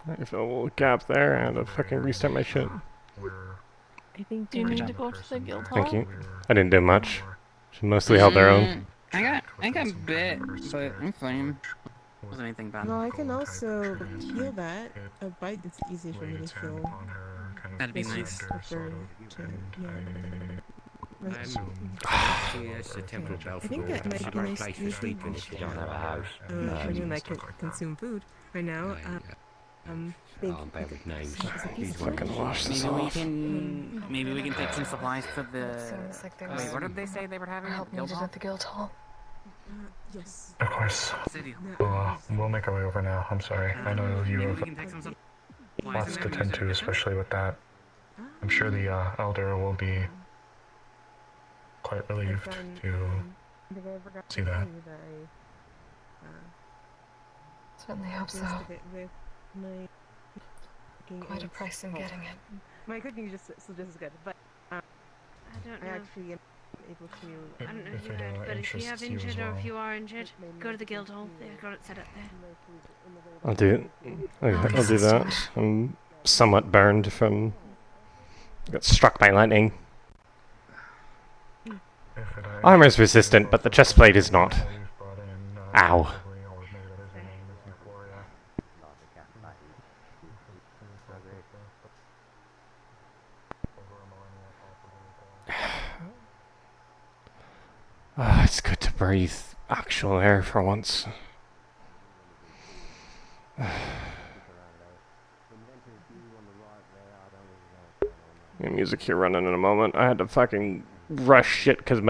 I feel a little gap there and to fucking restart my shit. I think. Do you need to go to the guild hall? Thank you. I didn't do much. She mostly held their own. I got bit, but I'm fine. Wasn't anything bad. No, I can also heal that. A bite is easy for me to heal. That'd be nice. Prefer to, yeah. That's the temple bell I think that might be nice place for sleeping if you don't have a house. when I can consume food right now. Big, I'm bad with names. Please fucking wash this off. Maybe we can take some supplies for the. Sounds like there was Wait, what did they say they were having? help Guild needed hall? at the guild hall. Yes. Of course. City. We'll make our way over now. I'm sorry. I know you Maybe have we can take some supplies lots and to then tend use it to, again? especially with that. I'm sure the elder will be quite relieved to see that. Certainly hope so. Quite a price in getting it. My cooking is just as good, but I don't know. I actually am able to. I don't know If if you it, heard, but if you interests have you as injured or well. if you are injured, go to the guild hall. They've got it set up there. I'll do it. I'll do that. I'm somewhat burned from... got struck by lightning. Armor's resistant, but the chest plate is not. Ow. Ah, it's good to breathe actual air for once. Music here running in a moment. I had to fucking rush shit because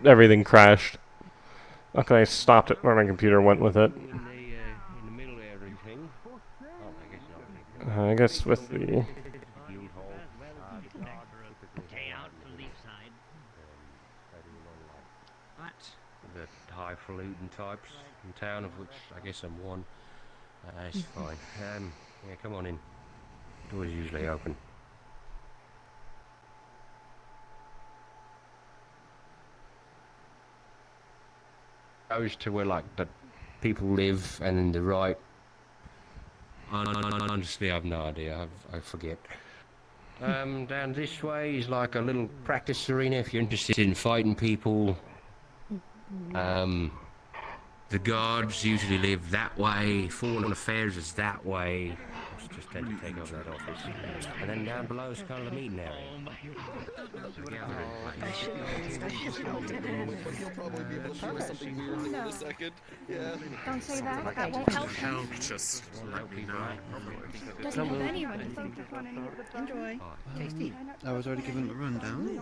everything crashed. Luckily I stopped it where my computer went with it. In the middle there, everything. Oh, I guess not. I guess with the... Guild hall. What? The highfalutin types in town, of which I guess I'm one. It's fine. Yeah, come on in. Door's usually open. Goes to where like the people live and then the right. Honestly, I've no idea. I forget. Down this way is like a little practice arena if you're interested in fighting people. The guards usually live that way. Foreign affairs is that way. Just tend to take over that office. And then down below is kind of the meeting area. Don't say that. That won't help. Just let me know. Doesn't help anyone. Enjoy. Tasty. I was already given a rundown.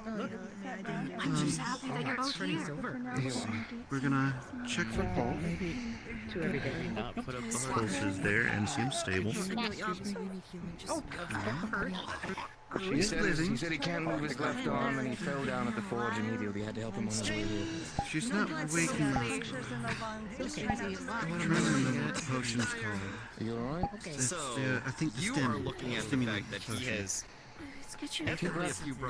I'm just happy that you're both here. We're gonna check for Paul. Pulse is there and seems stable. He said he can't move his left arm and he fell down at the forge immediately. Had to help him on his way here. She's not waking up. Trying what the potion's called. Are you alright? It's, I think the You stim are looking at the fact that he has.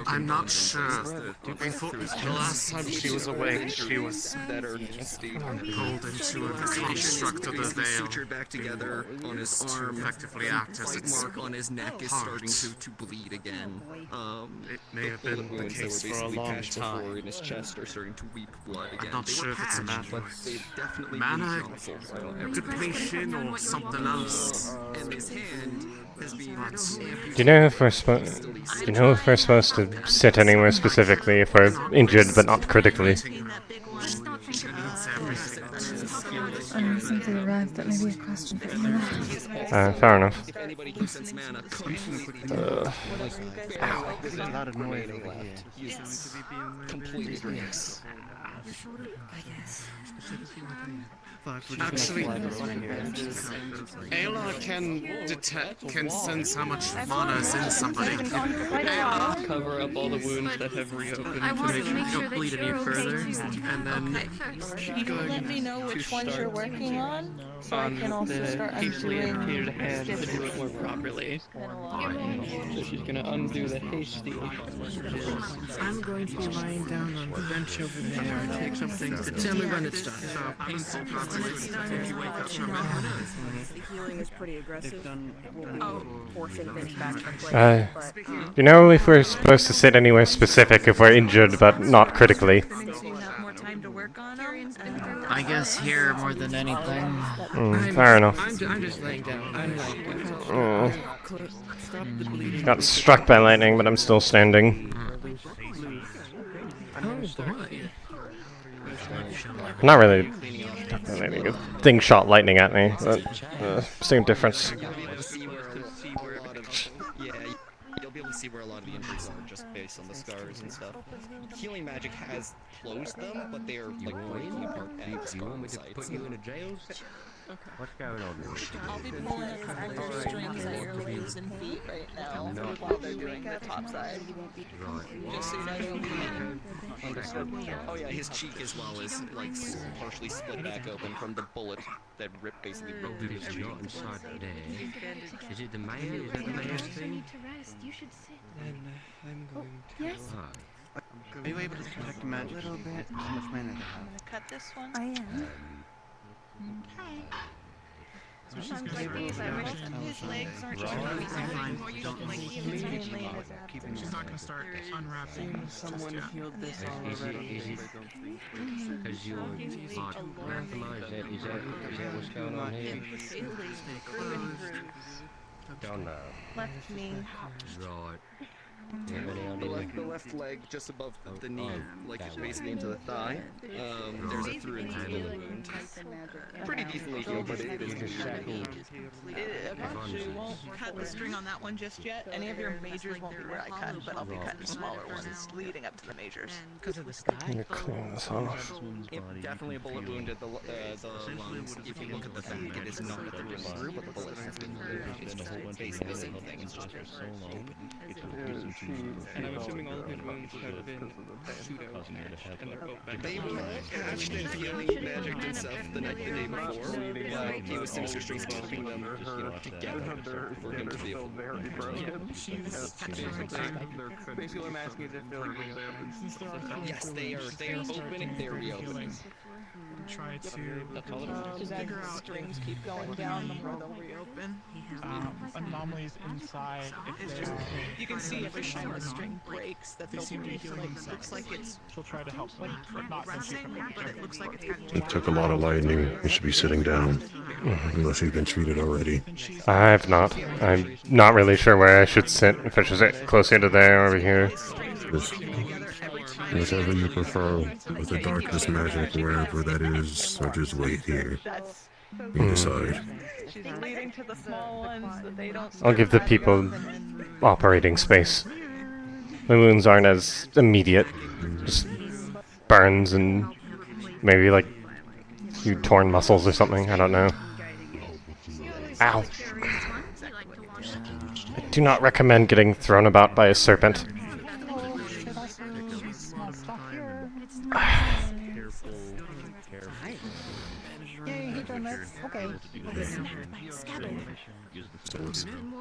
I'm not sure. The last time she was awake, she was better pulled into a construct of the veil. Sutured back together on his arm. Effectively act as its Mark on his neck is starting to bleed again. It may have been the case for a long time. In his chest are starting to weep blood again. I'm not sure if it's a matter Definitely mana depletion or something else. and his hand has been Do you know if we're supposed... Do you know if we're supposed to sit anywhere specifically if we're injured but not critically? I simply arrived. That may be a question for Ina. Fair enough. if anybody can sense mana. There's a lot of noise over here. Yes. Completely. Yes. Actually, Ayla can sense how much mana is in somebody. Cover up all the wounds that have reopened. I wanted to make sure don't that bleed you're any okay further, too. and then Okay, first. Let me know which ones you're working on. So I can also the start hastily undoing educated hand to stiff do it more properly. So she's gonna undo the hasty. I'm going to be lying down on the bench over there. Take something to tell me when it's done. So painful process. If you wake up from The healing is pretty aggressive. We'll be forcing things back to place. But, you know if we're supposed to sit anywhere specific if we're injured but not critically? So you have more time to work on them. I guess here more than anything. Fair enough. I'm just laying down. I'm laying down. Stop the bleeding. Got struck by lightning, but I'm still standing. Oh boy. Not really. A thing shot lightning at me, but same difference. You'll be able to see where a lot of you'll be able to see where a lot of the injuries are just based on the scars and stuff. Healing magic has closed them, but they are like breaking apart at the scar sites. Put you in a jail? What's going on here? I'll be pulling active strings at your legs and feet right now while they're doing the top side. Just so you know you'll be Oh yeah, his cheek as well is like partially split back open from the bullet that basically ripped through his cheek. Inside there. Is it the mayor? Is that the mayor's thing? Then I'm going to. Yes. Are you able to detect the magic? A little bit. How much mana do you have? I'm gonna cut this one. I am. Sometimes like these, I wish that his legs aren't She's not gonna start unwrapping. Someone healed this already. Because you're like, is that what's going on here? Don't know. left knee. Right. The left leg, just above the knee, like basically into the thigh. There's a through and through wound. Pretty decently healed, but it is just shackled. Okay, we won't cut the string on that one just yet. Any of your majors won't be where I cut, but I'll be cutting smaller ones leading up to the majors. Because of the sky? Clean this off. Definitely a bullet wound at the lungs. If you look at the back, it is not at the wrist through, but the bullet has been wounded. It's just basically the same thing. It's just And I'm assuming all of his wounds have been pseudo-patched, and they're both back. They were patched and healing magic and stuff the day before. He was Sinister Strings keeping them, together for him to be able Basically, I'm asking if they're reopened. Yes, they are opening, they're reopening. Try to As the strings keep going down, the more they'll reopen. anomalies inside. If they're, You can see every time the string breaks that they'll be healing. looks like she'll try to help them, but not when she can But it looks like it's kind of It took a lot of lightning. You should be sitting down. Unless you've been treated already. I have not. I'm not really sure where I should sit. If I should sit closer to there or over here. Whichever you prefer, with the darkness magic, wherever that is, or just wait here. You decide. She's leading to the small ones that they don't. I'll give the people operating space. My wounds aren't as immediate. Just burns and maybe like a few torn muscles or something. I don't know. Ow. I do not recommend getting thrown about by a serpent. Okay.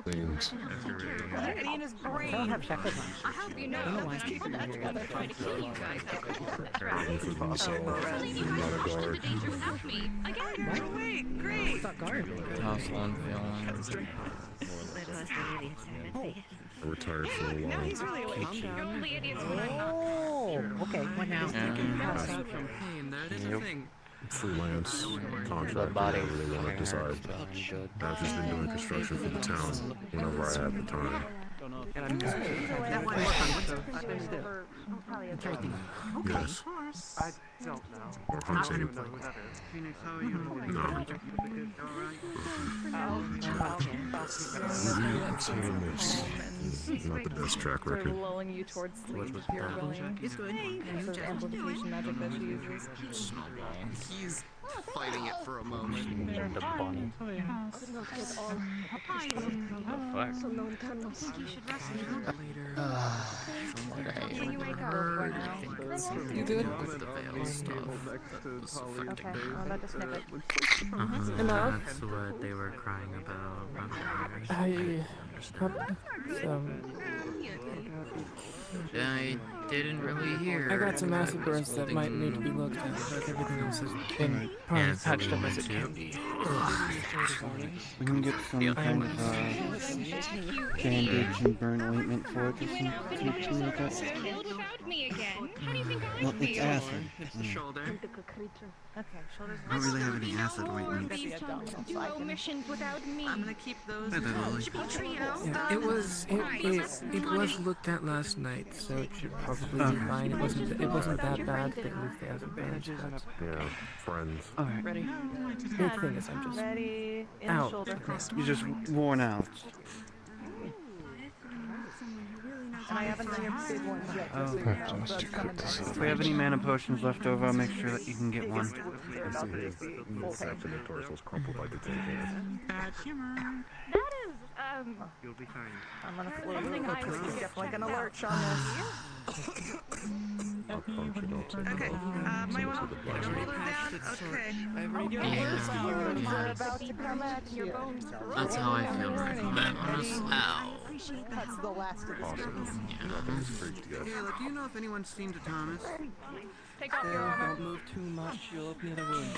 Things. I hope you know let's keep that together. For myself, I'm not a guard. Great. Tough one feeling. I retired for a while. Okay. What now? Freelance contract, whatever they want to decide. I've just been doing construction for the town whenever I have the time. Yes. I don't know. Or hunting. No. Not the best track record. Lulling you towards sleep if you're going. It's good. Sort of amplification magic that she uses. He's fighting it for a moment. The bunny. You good? With the veil stuff. Enough? That's what they were crying about. I didn't really hear. I got some acid burns that might need to be looked at, but everything else has been patched up as it can be. We can get some kind of bandage and burn ointment for it or something like that. Well, it's acid. It's the shoulder. Okay, shoulders. I don't really have any acid ointment. I'm gonna keep those. Yeah, it was looked at last night, so it should probably be fine. It wasn't that bad. They moved the acid burns. Yeah, friends. Alright. Big thing is I'm just Ready. In out. the shoulder. You're just worn out. And I haven't done your big ones yet. Oh. So you know, so it's coming back. If we have any mana potions left over, I'll make sure that you can get one. After the torso's crumpled like a tin can. You'll be fine. I'm gonna float a little because he's definitely gonna lurch on this. Okay, might want to down. Okay. Your words are about to come at you. That's how I feel right now. Honestly. Ow. That's the last of the strings. Kayla, do you know if anyone's seen to Thomas? Take off your armor. Don't move too much. You'll open the other wound.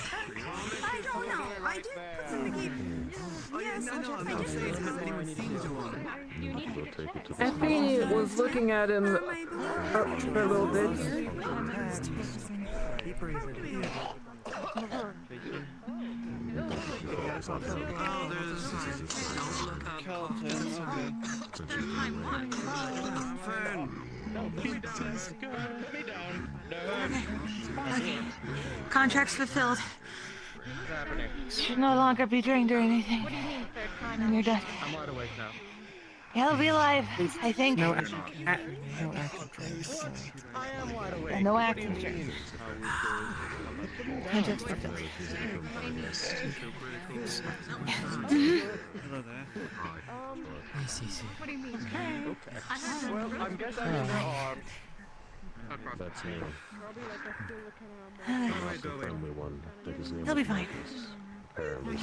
I don't know. I did put some negate. Yes, I'm just saying, has anyone seen to him? Effie was looking at him for a little bit. Keep breathing. Oh, there's Kelton, okay. Fern! Okay. Contract's fulfilled. Should no longer be drained or anything. And you're done. I'm wide awake now. He'll be alive, I think. No action drinks. No action drinks. Contract's fulfilled. Hello there. What do you mean? Well, I'm guessing That's me. He'll be fine. Apparently.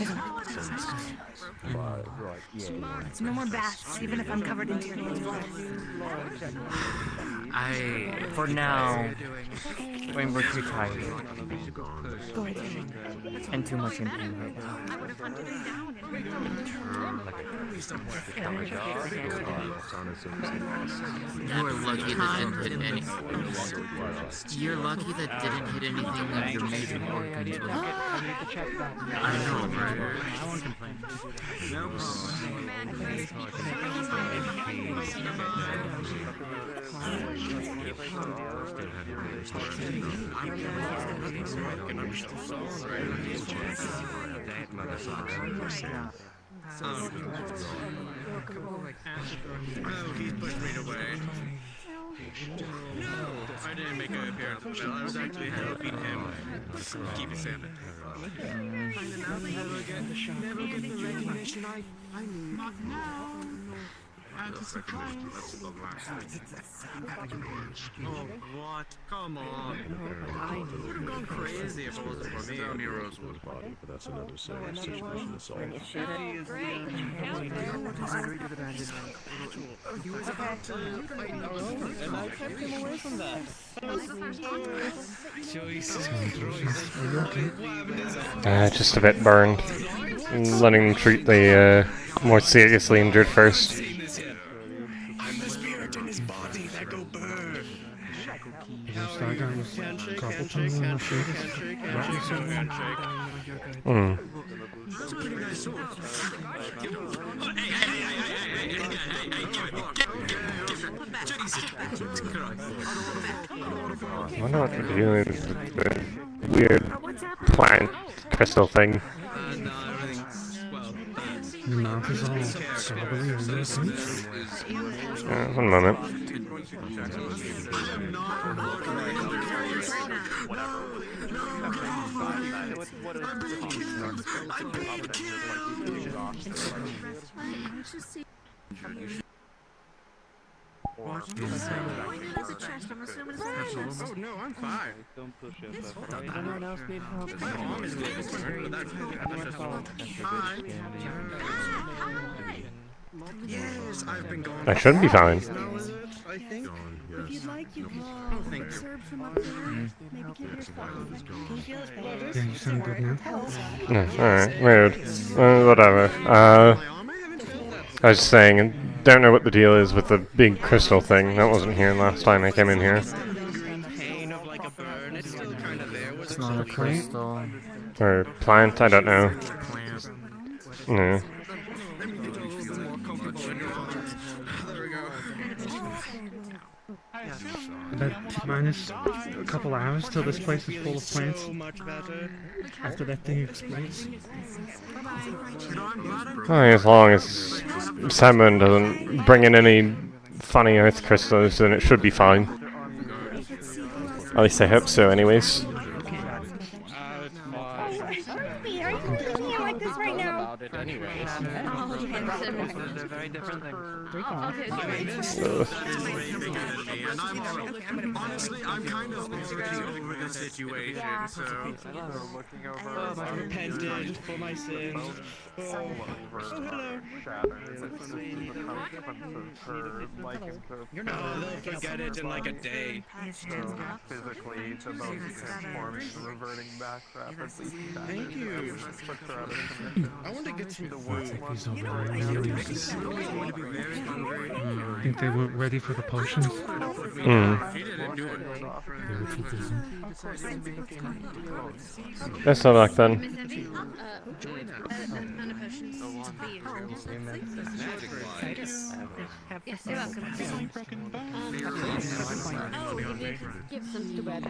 No more baths, even if I'm covered in Tyrion's blood. For now, when we're too tired. Go ahead. And too much in pain right now. You're lucky that didn't hit any. You're lucky that didn't hit anything of your major organs. I know, right? I won't complain. No He's pushed me away. No! I didn't make an appearance, but I was actually helping him keep his sanity. Never get the recognition I need. Oh, what? Come on. You'd have gone crazy if it wasn't for me. Tell me, Rosewood. But that's another situation to solve. He was about to fight and I kept him away from that. Just a bit burned. Letting them treat the more seriously injured first. I'm the spirit in his body that go burn. That's a pretty nice sword. I wonder what they're doing with the weird plant crystal thing. No, everything's, well, Your mouth is all strawberry and milky. One moment. Oh no, I'm fine. Don't push it. Anyone else need help? My mom is getting concerned, but that's Hi. Yes, I've been going. I should be fine. I think. If you'd like, you can serve from up there. Maybe give your phone. Can you feel his pulse? Yeah, you sound good now. Alright, weird. Whatever. I was just saying, I don't know what the deal is with the big crystal thing. That wasn't here last time I came in here. It's not a crystal. Or plant, I don't know. No. About minus a couple hours till this place is full of plants. After that thing explodes. As long as Salmon doesn't bring in any funny earth crystals, then it should be fine. At least I hope so, anyways. Honestly, I'm kind of over the situation, so... I repented for my sins. They'll forget it in like a day. Physically, the bone transforms, reverting back rapidly. Thank you. I want to get some food. Think they weren't ready for the potions? Best of luck then. Yes, you're welcome. Oh, you need to give some to bed.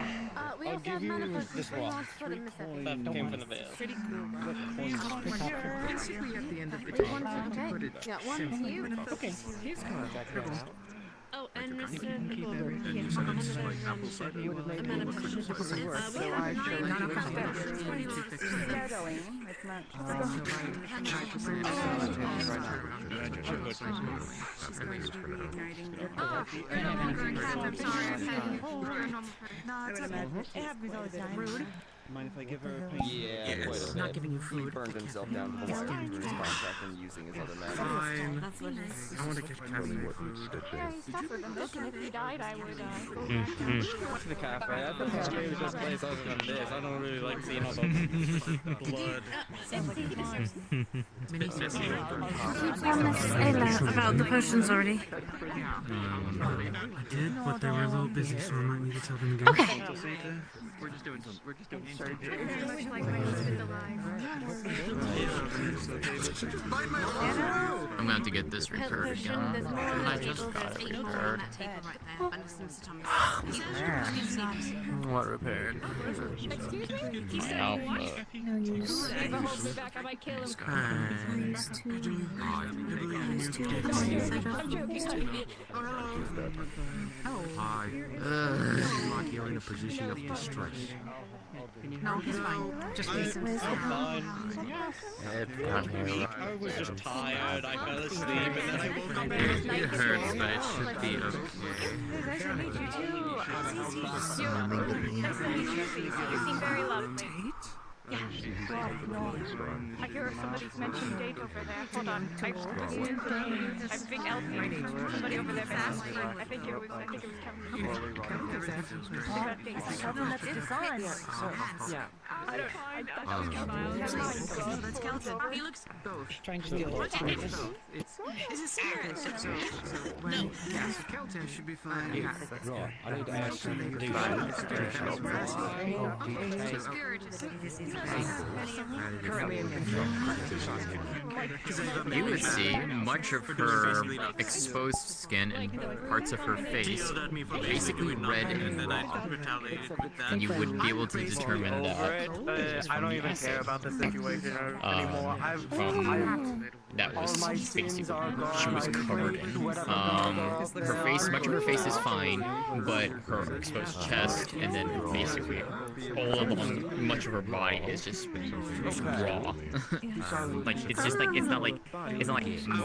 We also have mana potions for lost foot in the set. That came from the veil. Pretty cool. Basically at the end of the day, to put it Yeah, one to you. Okay, he's kind of Oh, and Mr. Nicole, yes, a mana potion. Mind if I give her a pain? Yeah, it's not giving you food. He burned himself down to the wire through his contract and using his other magic. Fine. That's what it is. I want to get Kevin food. Yeah, he suffered a mission. If he died, I would, To the cafe. I think it's maybe this place other than this. I don't really like seeing all the blood. About the potions already. I did, but they were a little busy, so I might need to tell them again. Okay. We're just doing surgery. I'm going to get this repaired again. I just got it repaired. What repaired? Alpha. No use. Like you're in a position of distress. No, he's fine. Just I'm fine. I was just tired. I fell asleep and then I woke up. It hurts, but it should be You seem very loved. Yeah. I hear somebody's mentioned date over there. Hold on. I'm being elfy. Somebody over there mentioned. I think it was Kevin. That's design. Yeah. That's Kelton. He looks both. Trying to steal it. Is it serious? No. Yes, Kelton should be fine. Yeah. I need to ask him to do Spirit. You would see much of her exposed skin and parts of her face basically red and raw, and you would be able to determine that I don't even care about the situation anymore. that was basically she was covered in. Her face, much of her face is fine, but her exposed chest and then basically all along much of her body is just raw. Like it's just like it's not like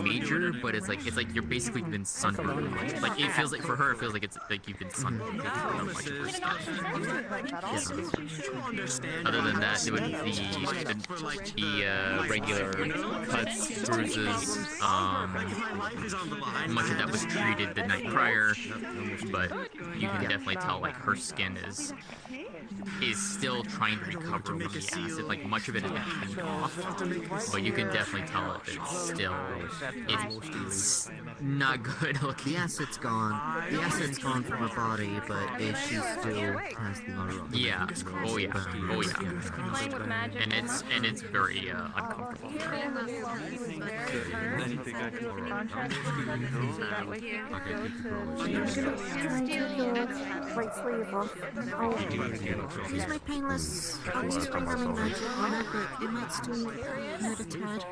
major, but it's like you're basically been sunburned. Like it feels like for her, it feels like it's like you've been sunburned. Much of her stuff. Other than that, it would be the regular cuts, bruises. Much of that was treated the night prior, but you can definitely tell like her skin is still trying to recover from the acid. Like much of it has been cleaned off, but you can definitely tell that it's still it's not good looking. The acid's gone. The acid's gone from her body, but she still has the mark. Yeah. Oh yeah. Oh yeah. And it's very uncomfortable. Right sleeve off. Use my painless. I'll use my numbing magic on it, but it might still hurt a tad.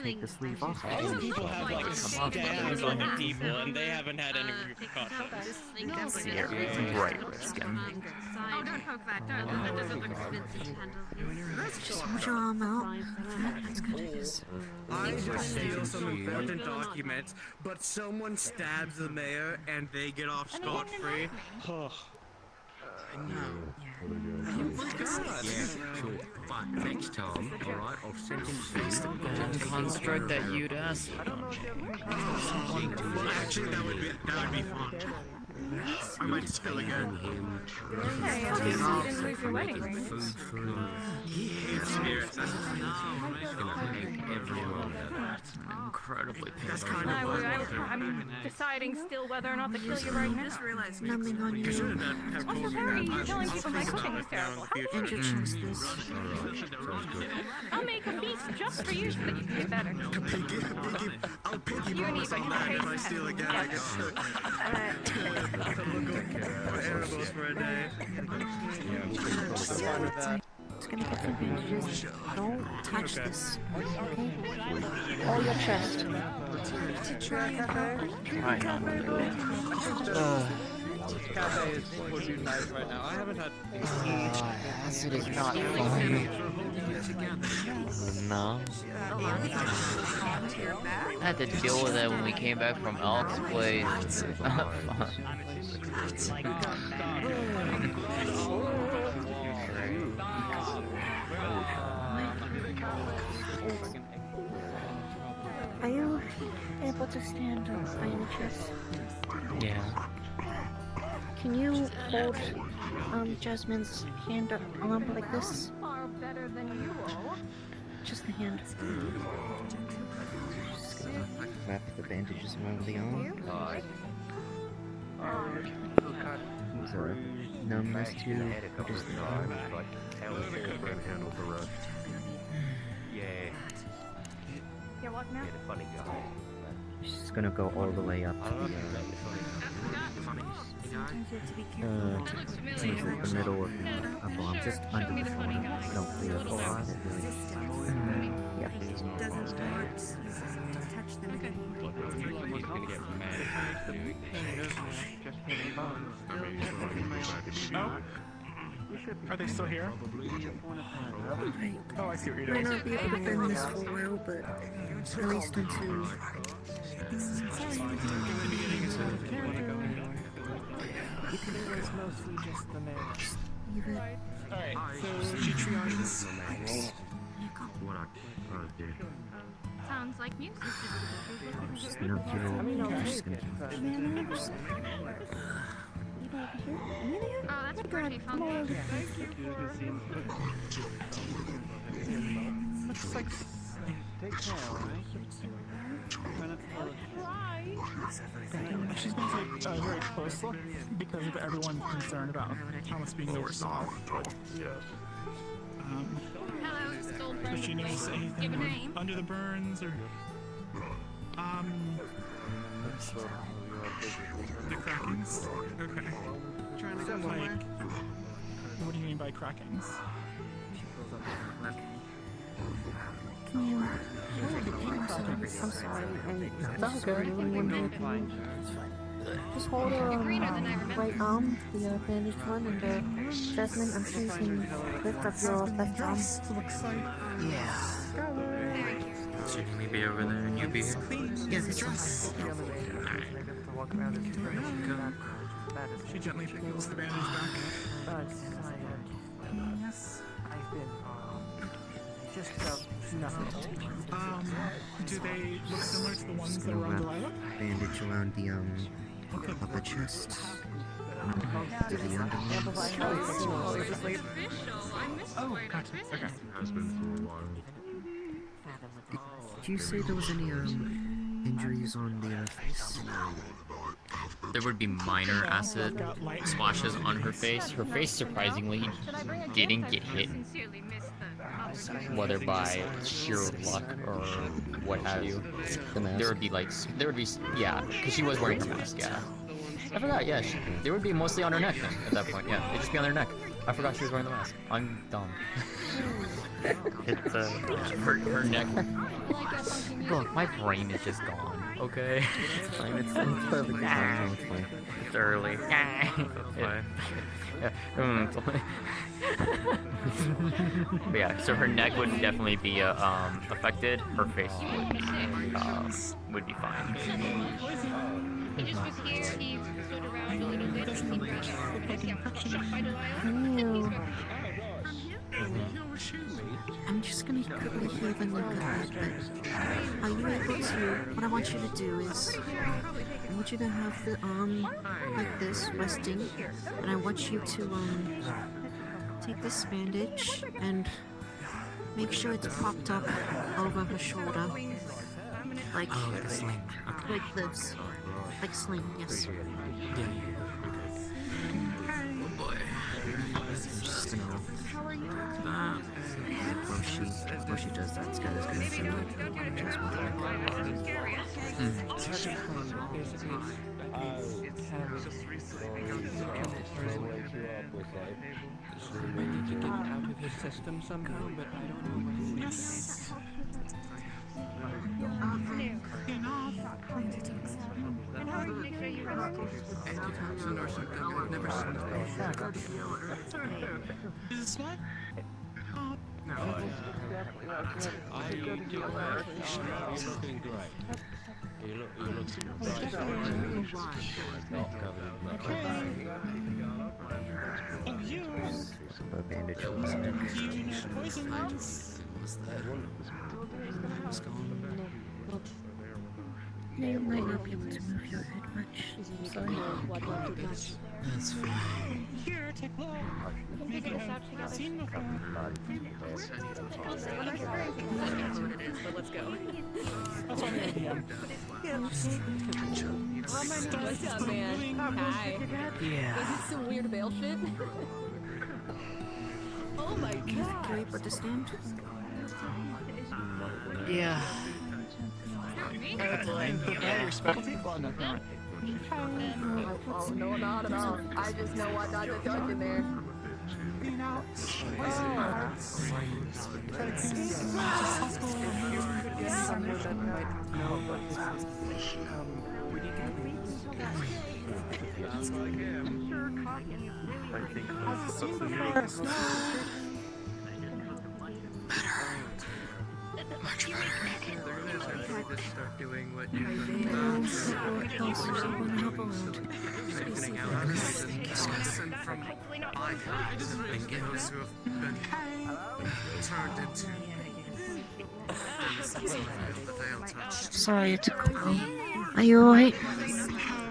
Take the sleeve off. People have like stabs on people and they haven't had any repercussions. Bright red skin. Oh, don't poke that. That doesn't look good. Just hold your arm out. That's good, I guess. I just steal some important documents, but someone stabs the mayor and they get off scot-free. Next time, alright, I'll send him The construct that you'd asked. Actually, that would be fun. I might steal again. Hey, at least you didn't lose your wedding ring. Incredibly painful. I'm deciding still whether or not to kill you right now. Numbing on you. What's the hurry? You're telling people my cooking is terrible. How And your chest is. I'll make a feast just for you so that you can get better. I'll pinky You promise need on that if I steal again. I guess. Edibles for a day. It's gonna get some bandages. Don't touch this. Okay? All your chest. Right now. Cafe would be nice right now. I haven't had Acid is not fun. No. I had to deal with it when we came back from Elk's place. It's not fun. Are you able to stand up by any chance? Yeah. Can you hold Jasmine's hand up like this? Far better than you all. Just the hand. Just gonna wrap the bandages around the arm. Is there a numbness to just the arm? You're what now? Just gonna go all the way up to the middle of the upper arm, just under the shoulder. Don't clear it all out. Yeah. Are they still here? Oh, I see what you're Might doing. not be able to bend this for a while, but at least until. Leave it. Alright, so she triages. Sounds like music. Just gonna kill. Just gonna kill. Oh, that's pretty funky. Looks like steak tail, right? She's going to take a very close look because of everyone's concern about Thomas being the worst off. Does she notice anything under the burns or the crackings? Okay. Like, what do you mean by crackings? I'm sorry. That's okay. Just hold her right arm, the bandaged one, and Jasmine, I'm sure you can lift up your left arm. Yeah. Should we be over there and you be here? Yeah, that's right. She gently pulls the bandage back. Yes. Do they look similar to the ones that are on Delilah? Bandage around the upper chest. To the underarms. Oh, gotcha. Okay. Has been for a while. Did you say there was any injuries on the face? There would be minor acid splashes on her face. Her face, surprisingly, didn't get hit. Whether by sheer luck or what have you. There would be yeah, because she was wearing her mask, yeah. I forgot, yeah, they would be mostly on her neck then, at that point, yeah. They'd just be on her neck. I forgot she was wearing the mask. I'm dumb. It's, her neck. Look, my brain is just gone, okay? It's fine, it's perfectly fine. It's fine. It's early. But yeah, so her neck would definitely be affected. Her face would be fine. He just was here, he stood around a little bit, and he was shot by Delilah. I'm just gonna quickly heal the neck a bit, but are you able to, what I want you to do is, I want you to have the arm like this, resting, and I want you to, take this bandage and make sure it's propped up over her shoulder. Like, like a sling. Okay. Like this. Like sling, yes. Yeah. Oh boy. I'm just gonna while she does that, Scott is gonna show We need to get it out of his system somehow, but I don't know what it is. Antitoxin or something. I've never seen that. Is what? No. You're looking great. You look surprised. a bandage on his neck. You might not be able to move your head much. Sorry. That's fine. Here, take a look. Maybe I've seen before. But let's go. That's all the idea. What's up, man? Hi. Yeah. Is this some weird veil shit? Oh my god. Can we put this in? Yeah. I respect people. Oh, no, not at all. I just know what not to touch in there. You know, Much better. Just start doing what you everything out listen from my eyes and those who have been turned into the veil touch. Sorry, it's a call. Are you alright?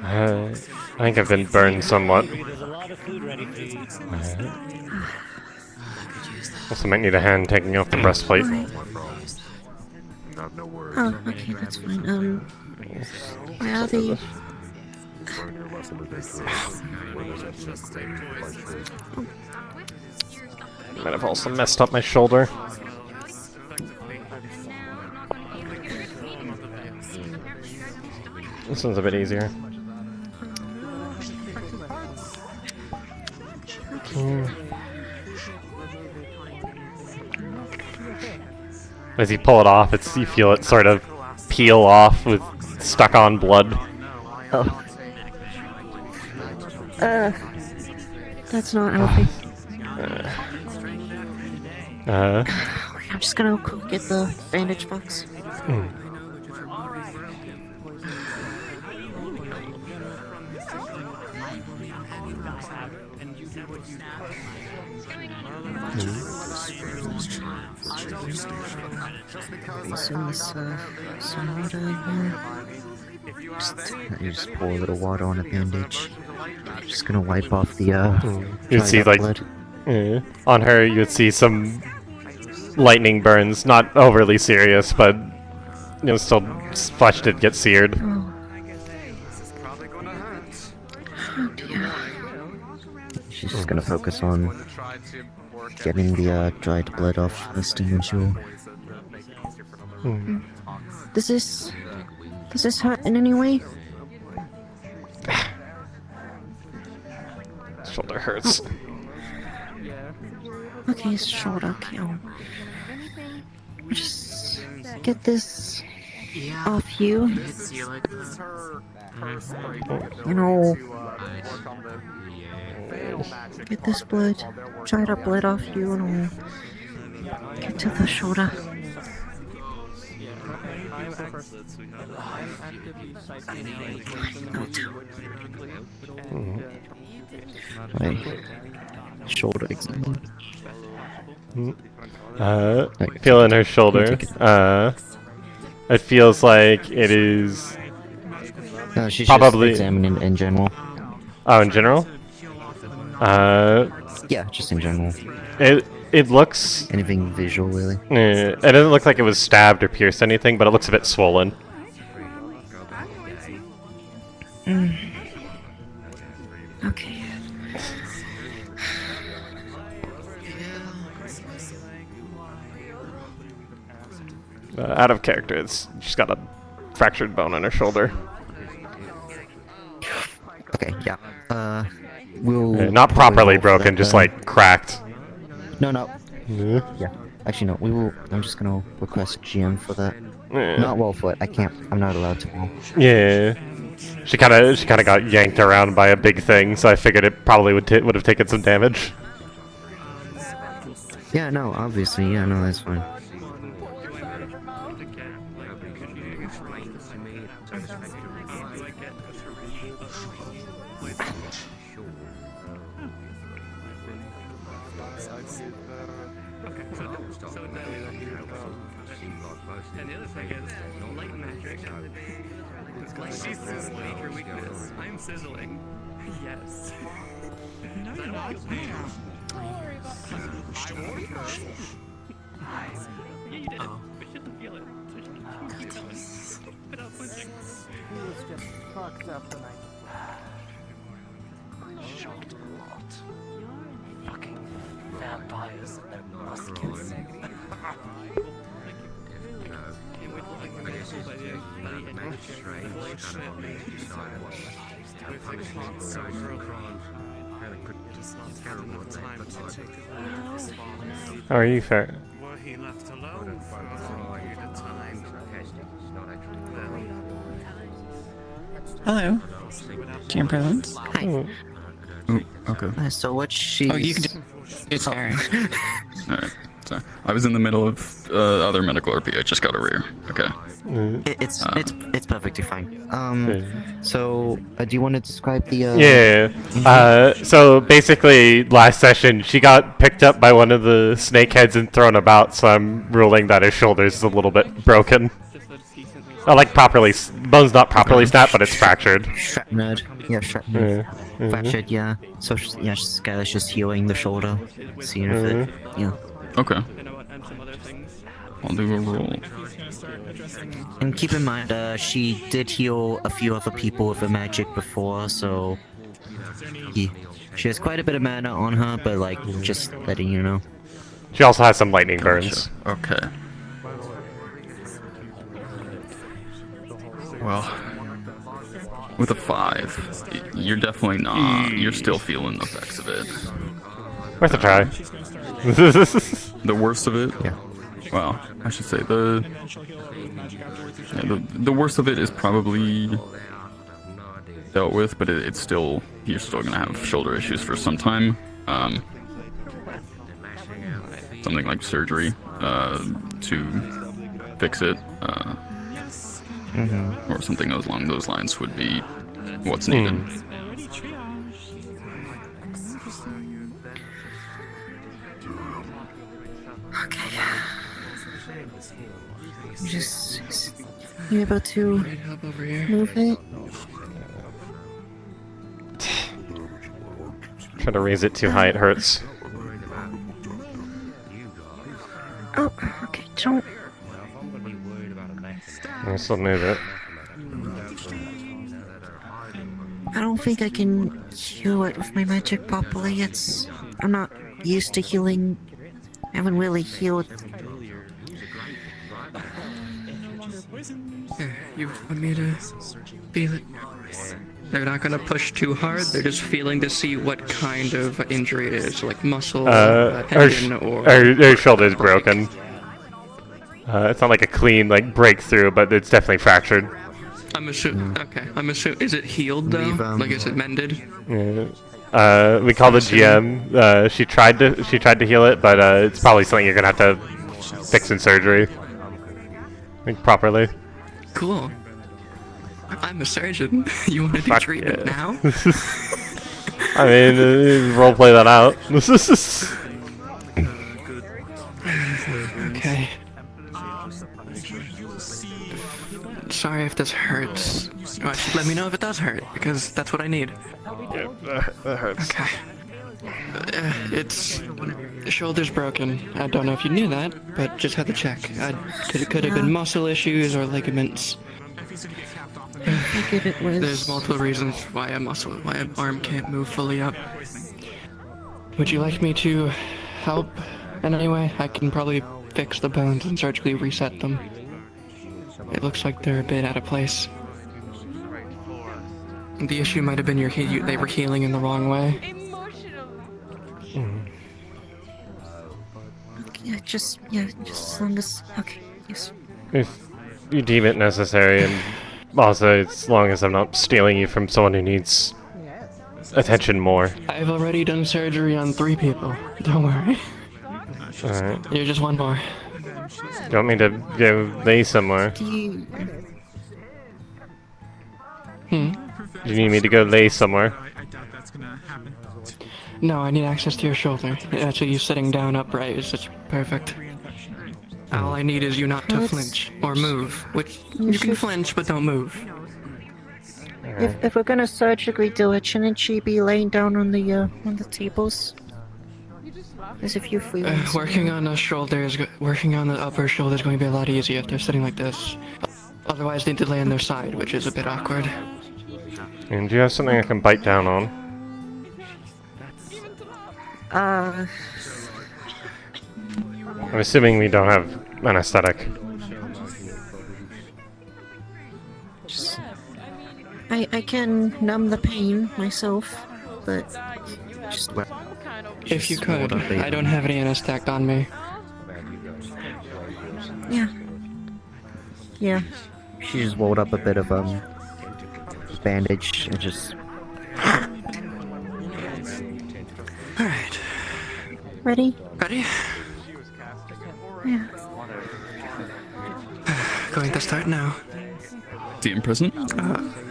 I think I've been burned somewhat. Also might need a hand taking off the breastplate. Have no worries. Oh, okay, that's fine. Where are the... Learn your lesson today, girl. Where there's a checkmate, life goes. Might have also messed up my shoulder. This one's a bit easier. As you pull it off, you feel it sort of peel off with stuck-on blood. Oh. That's not healthy. I'm just gonna go get the bandage box. Some water in here. Just pour a little water on a bandage. Just gonna wipe off the You'd see like on her, you would see some lightning burns, not overly serious, but still flesh did get seared. Oh dear. She's just gonna focus on getting the dried blood off the sting jewel. Does this hurt in any way? Shoulder hurts. Okay, it's shoulder. Okay, I'll just get this off you. Get this blood, dried up blood off you, and I'll get to the shoulder. Right. Shoulder exam. Feeling her shoulder. It feels like it is. She's probably just examining in general. Oh, in general? Yeah, just in general. It looks... Anything visual, really? It doesn't look like it was stabbed or pierced anything, but it looks a bit swollen. Okay. Out of character, she's got a fractured bone in her shoulder. Okay, yeah. We'll... not properly broken, just like cracked. No. Yeah. Actually, no. I'm just gonna request GM for that. Not roll for it. I can't. I'm not allowed to roll. Yeah. She kind of got yanked around by a big thing, so I figured it probably would have taken some damage. Yeah. No. Obviously. Yeah. No. That's fine. And the other thing is, light magic. She's sizzling. Her weakness. I'm sizzling. Yes. No, you're not. Yeah, you did it. But she doesn't feel it. So she can keep going. Without flinching. He was just fucked up tonight. Shot a lot. Fucking vampires and their muskets. How are you, Fray? Were he left alone for a period of time? Hello. GM presence. Hi. Ooh, okay. So what she? Oh, you can do it's Harry. Alright. So I was in the middle of other medical RP. I just got over here. Okay. It's perfectly fine. So do you want to describe the? Yeah. So basically, last session she got picked up by one of the snakeheads and thrown about. So I'm ruling that her shoulder's is a little bit broken. Like properly, bone's not properly snapped, but it's fractured. Shrapnel. Yeah, shrapnel. Fractured. Yeah. So yeah, Skylar's just healing the shoulder, seeing if it. Yeah. Okay. I'll do a roll. And keep in mind, she did heal a few other people with her magic before, so she has quite a bit of mana on her, but like, just letting you know. She also has some lightning burns. Okay. Well, with a 5, you're definitely not. You're still feeling the effects of it. Worth a try. The worst of it? Yeah. Well, I should say the worst of it is probably dealt with, but it's still, you're still gonna have shoulder issues for some time. Something like surgery to fix it, or something along those lines would be what's needed. Okay. Just you able to move it? Try to raise it too high, it hurts. Oh, okay, don't. I still move it. I don't think I can heal it with my magic properly. I'm not used to healing. I haven't really healed. You want me to feel it? They're not gonna push too hard, they're just feeling to see what kind of injury it is, like muscle, tendon, or... Her shoulder's broken. It's not like a clean, like, breakthrough, but it's definitely fractured. I'm assuming, okay, is it healed though? Like, is it mended? Yeah. We call the GM, she tried to heal it, but it's probably something you're gonna have to fix in surgery. Like, properly. Cool. I'm a surgeon. You want to do treatment now? I mean, roleplay that out. Okay. Sorry if this hurts. Let me know if it does hurt, because that's what I need. Yeah, that hurts. Okay. It's... shoulder's broken. I don't know if you knew that, but just had to check. It could have been muscle issues or ligaments. I figured it was. There's multiple reasons why an arm can't move fully up. Would you like me to help in any way? I can probably fix the bones and surgically reset them. It looks like they're a bit out of place. The issue might have been they were healing in the wrong way. Yeah, just as long as. Okay, yes. If you deem it necessary, and also as long as I'm not stealing you from someone who needs attention more. I've already done surgery on 3 people. Don't worry. Alright. You're just one more. Do you want me to go lay somewhere? Do you... Do you need me to go lay somewhere? No, I need access to your shoulder. Actually, you sitting down upright is just perfect. All I need is you not to flinch or move. Which you can flinch, but don't move. If we're gonna surgically do it, shouldn't she be laying down on the tables? There's a few free ones. Working on the upper shoulder is going to be a lot easier if they're sitting like this. Otherwise, they need to lay on their side, which is a bit awkward. And do you have something I can bite down on? I'm assuming we don't have anesthetic. I can numb the pain myself, but just... If you could, I don't have any anesthetic on me. Yeah. Yeah. She just rolled up a bit of bandage and just... Alright. Ready? Ready? Yeah. Going to start now. The in prison?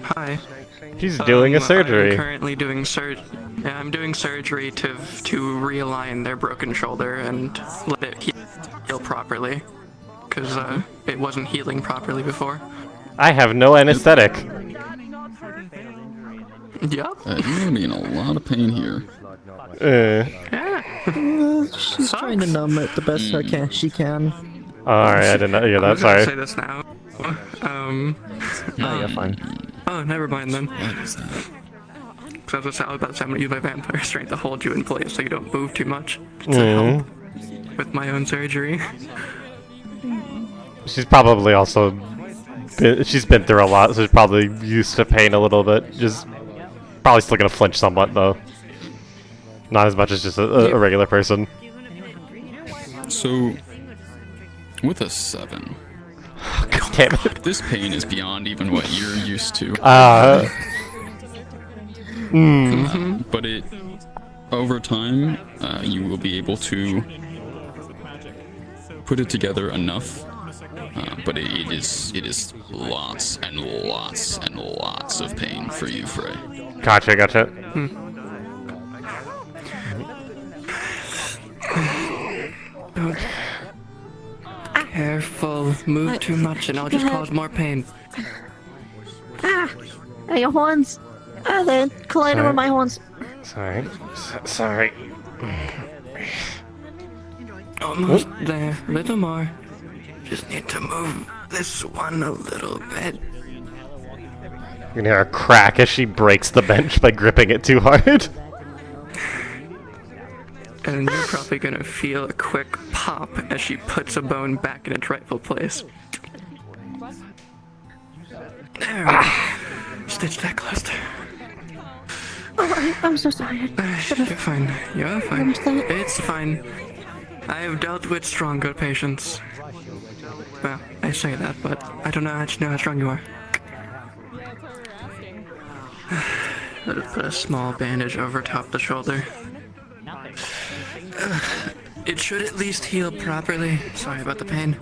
Hi. He's doing a surgery. I'm currently doing I'm doing surgery to realign their broken shoulder and let it heal properly, because it wasn't healing properly before. I have no anesthetic. Yeah. You're gonna be in a lot of pain here. She's trying to numb it the best she can. Alright, I didn't hear that, sorry. Say this now. No, you're fine. Oh, never mind then. So I was about to say I'm gonna use my vampire strength to hold you in place so you don't move too much to help with my own surgery. She's probably also she's been through a lot, so she's probably used to pain a little bit. Just probably still gonna flinch somewhat though. Not as much as just a regular person. So, with a 7, damn it. This pain is beyond even what you're used to. But it, over time, you will be able to put it together enough. But it is lots and lots and lots of pain for you, Fray. Gotcha. Careful, move too much and I'll just cause more pain. Your horns! They're colliding with my horns. Sorry. Almost there, little more. Just need to move this one a little bit. You can hear a crack as she breaks the bench by gripping it too hard. And you're probably gonna feel a quick pop as she puts a bone back in its rightful place. There we go. Stitch that closer. Oh, I'm so sorry. You're fine. You're fine. It's fine. I have dealt with stronger patients. Well, I say that, but I don't actually know how strong you are. Let's put a small bandage over top the shoulder. It should at least heal properly. Sorry about the pain.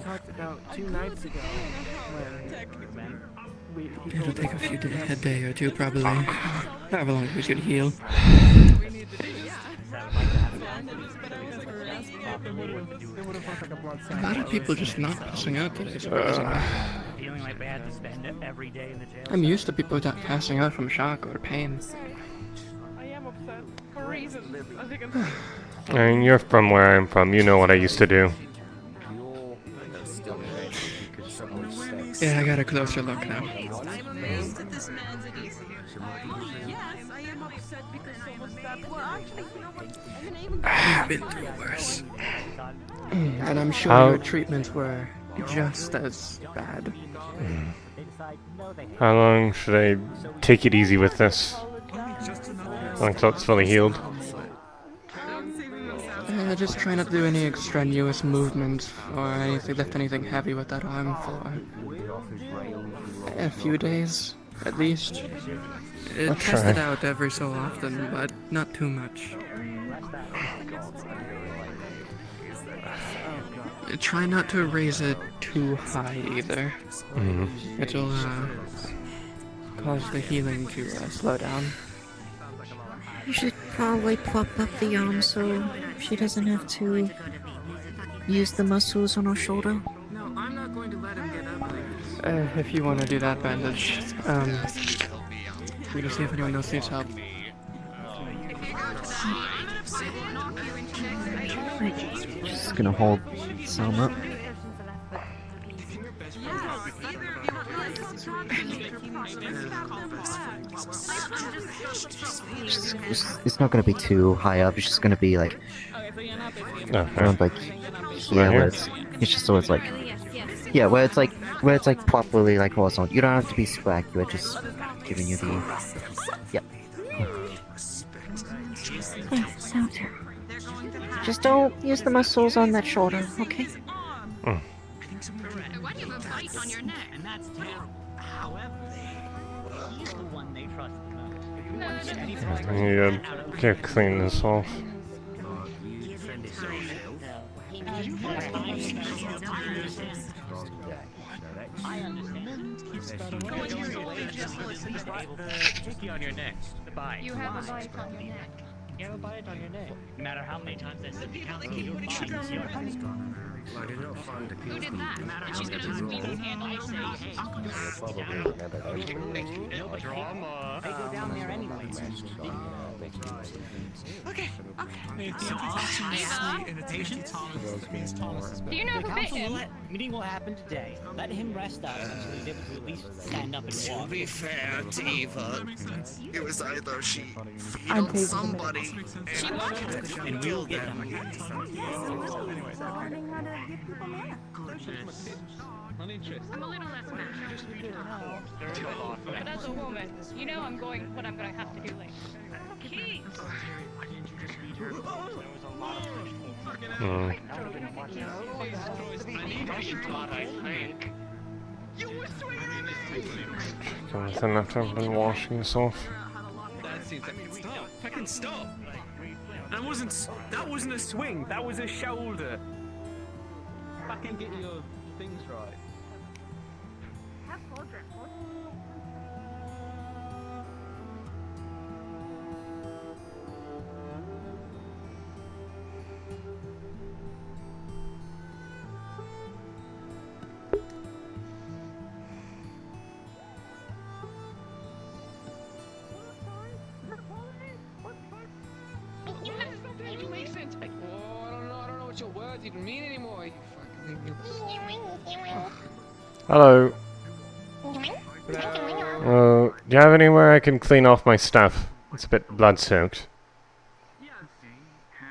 It'll take a day or two probably. However long we should heal. A lot of people just not passing out today, surprisingly. I'm used to people not passing out from shock or pain. I am upset for reasons. I think I'm I mean, you're from where I'm from. You know what I used to do. Yeah, I got a closer look now. I've been through worse. And I'm sure your treatments were just as bad. How long should I take it easy with this? Until it's fully healed? Just try not to do any extraneous movements or anything, lift anything heavy with that arm for a few days, at least. Test it out every so often, but not too much. Try not to raise it too high either. It'll cause the healing to slow down. You should probably prop up the arm so she doesn't have to use the muscles on her shoulder. No, I'm not going to let him get up. If you want to do that bandage, we can see if anyone else needs help. Just gonna hold some up. It's not gonna be too high up. It's just gonna be like around like here, where it's just so it's like where it's like properly like horizontal. You don't have to be super accurate. Just giving you the Just don't use the muscles on that shoulder, okay? I need to clean this off. You have a bite on your neck. You have a bite on your neck. No matter how many times I said to count, you Who did that? And she's gonna just beat his hand on his Drama. They go down there anyway. Okay. Do you know the council meeting will happen today. Let him rest up until he's able to at least stand up and walk. To be fair to Eva, it was either she I'm killed somebody She was. and we'll get them. I'm a little less mad. But as a woman, you know what I'm gonna have to do later. Keys! Anything after I've been washing this off? That seems like stop. Fucking stop. That wasn't a swing. That was a shoulder. Fucking get your things right. I don't know what your words even mean anymore. You fucking Hello. Do you have anywhere I can clean off my stuff? It's a bit blood-soaked.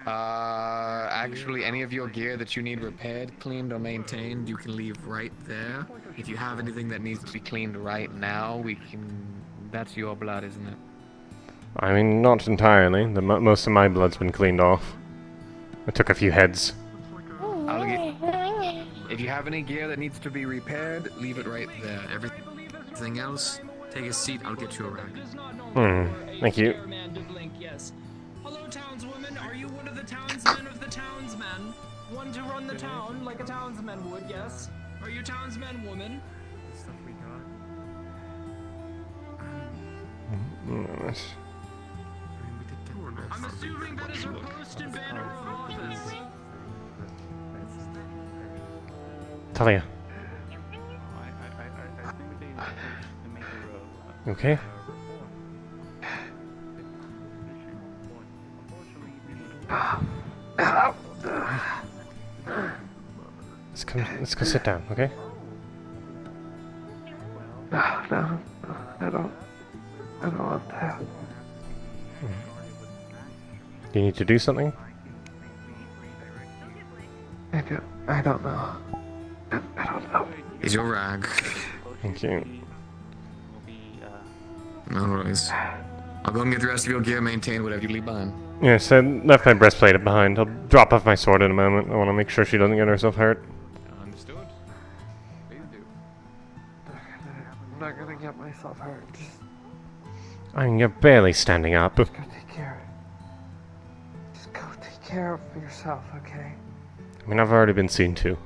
Actually, any of your gear that you need repaired, cleaned, or maintained, you can leave right there. If you have anything that needs to be cleaned right now, we can... That's your blood, isn't it? I mean, not entirely. Most of my blood's been cleaned off. I took a few heads. If you have any gear that needs to be repaired, leave it right there. Everything else, take a seat, I'll get you a rag. Thank you. Yes. Hello, townswoman. Are you one of the townsmen of the townsmen? One to run the town like a townsman would, yes? Are you townsman woman? I'm assuming that is her post and banner of office. Talia. Okay? Let's go sit down, okay? No, I don't want that. Do you need to do something? I don't know. Here's your rag. Thank you. No worries. I'll go and get the rest of your gear maintained, whatever you leave behind. Yes, I left my breastplate behind. I'll drop off my sword in a moment. I want to make sure she doesn't get herself hurt. Understood. Please do. I'm not gonna get myself hurt. I mean, you're barely standing up. Just go take care. Just go take care of yourself, okay? I mean, I've already been seen to.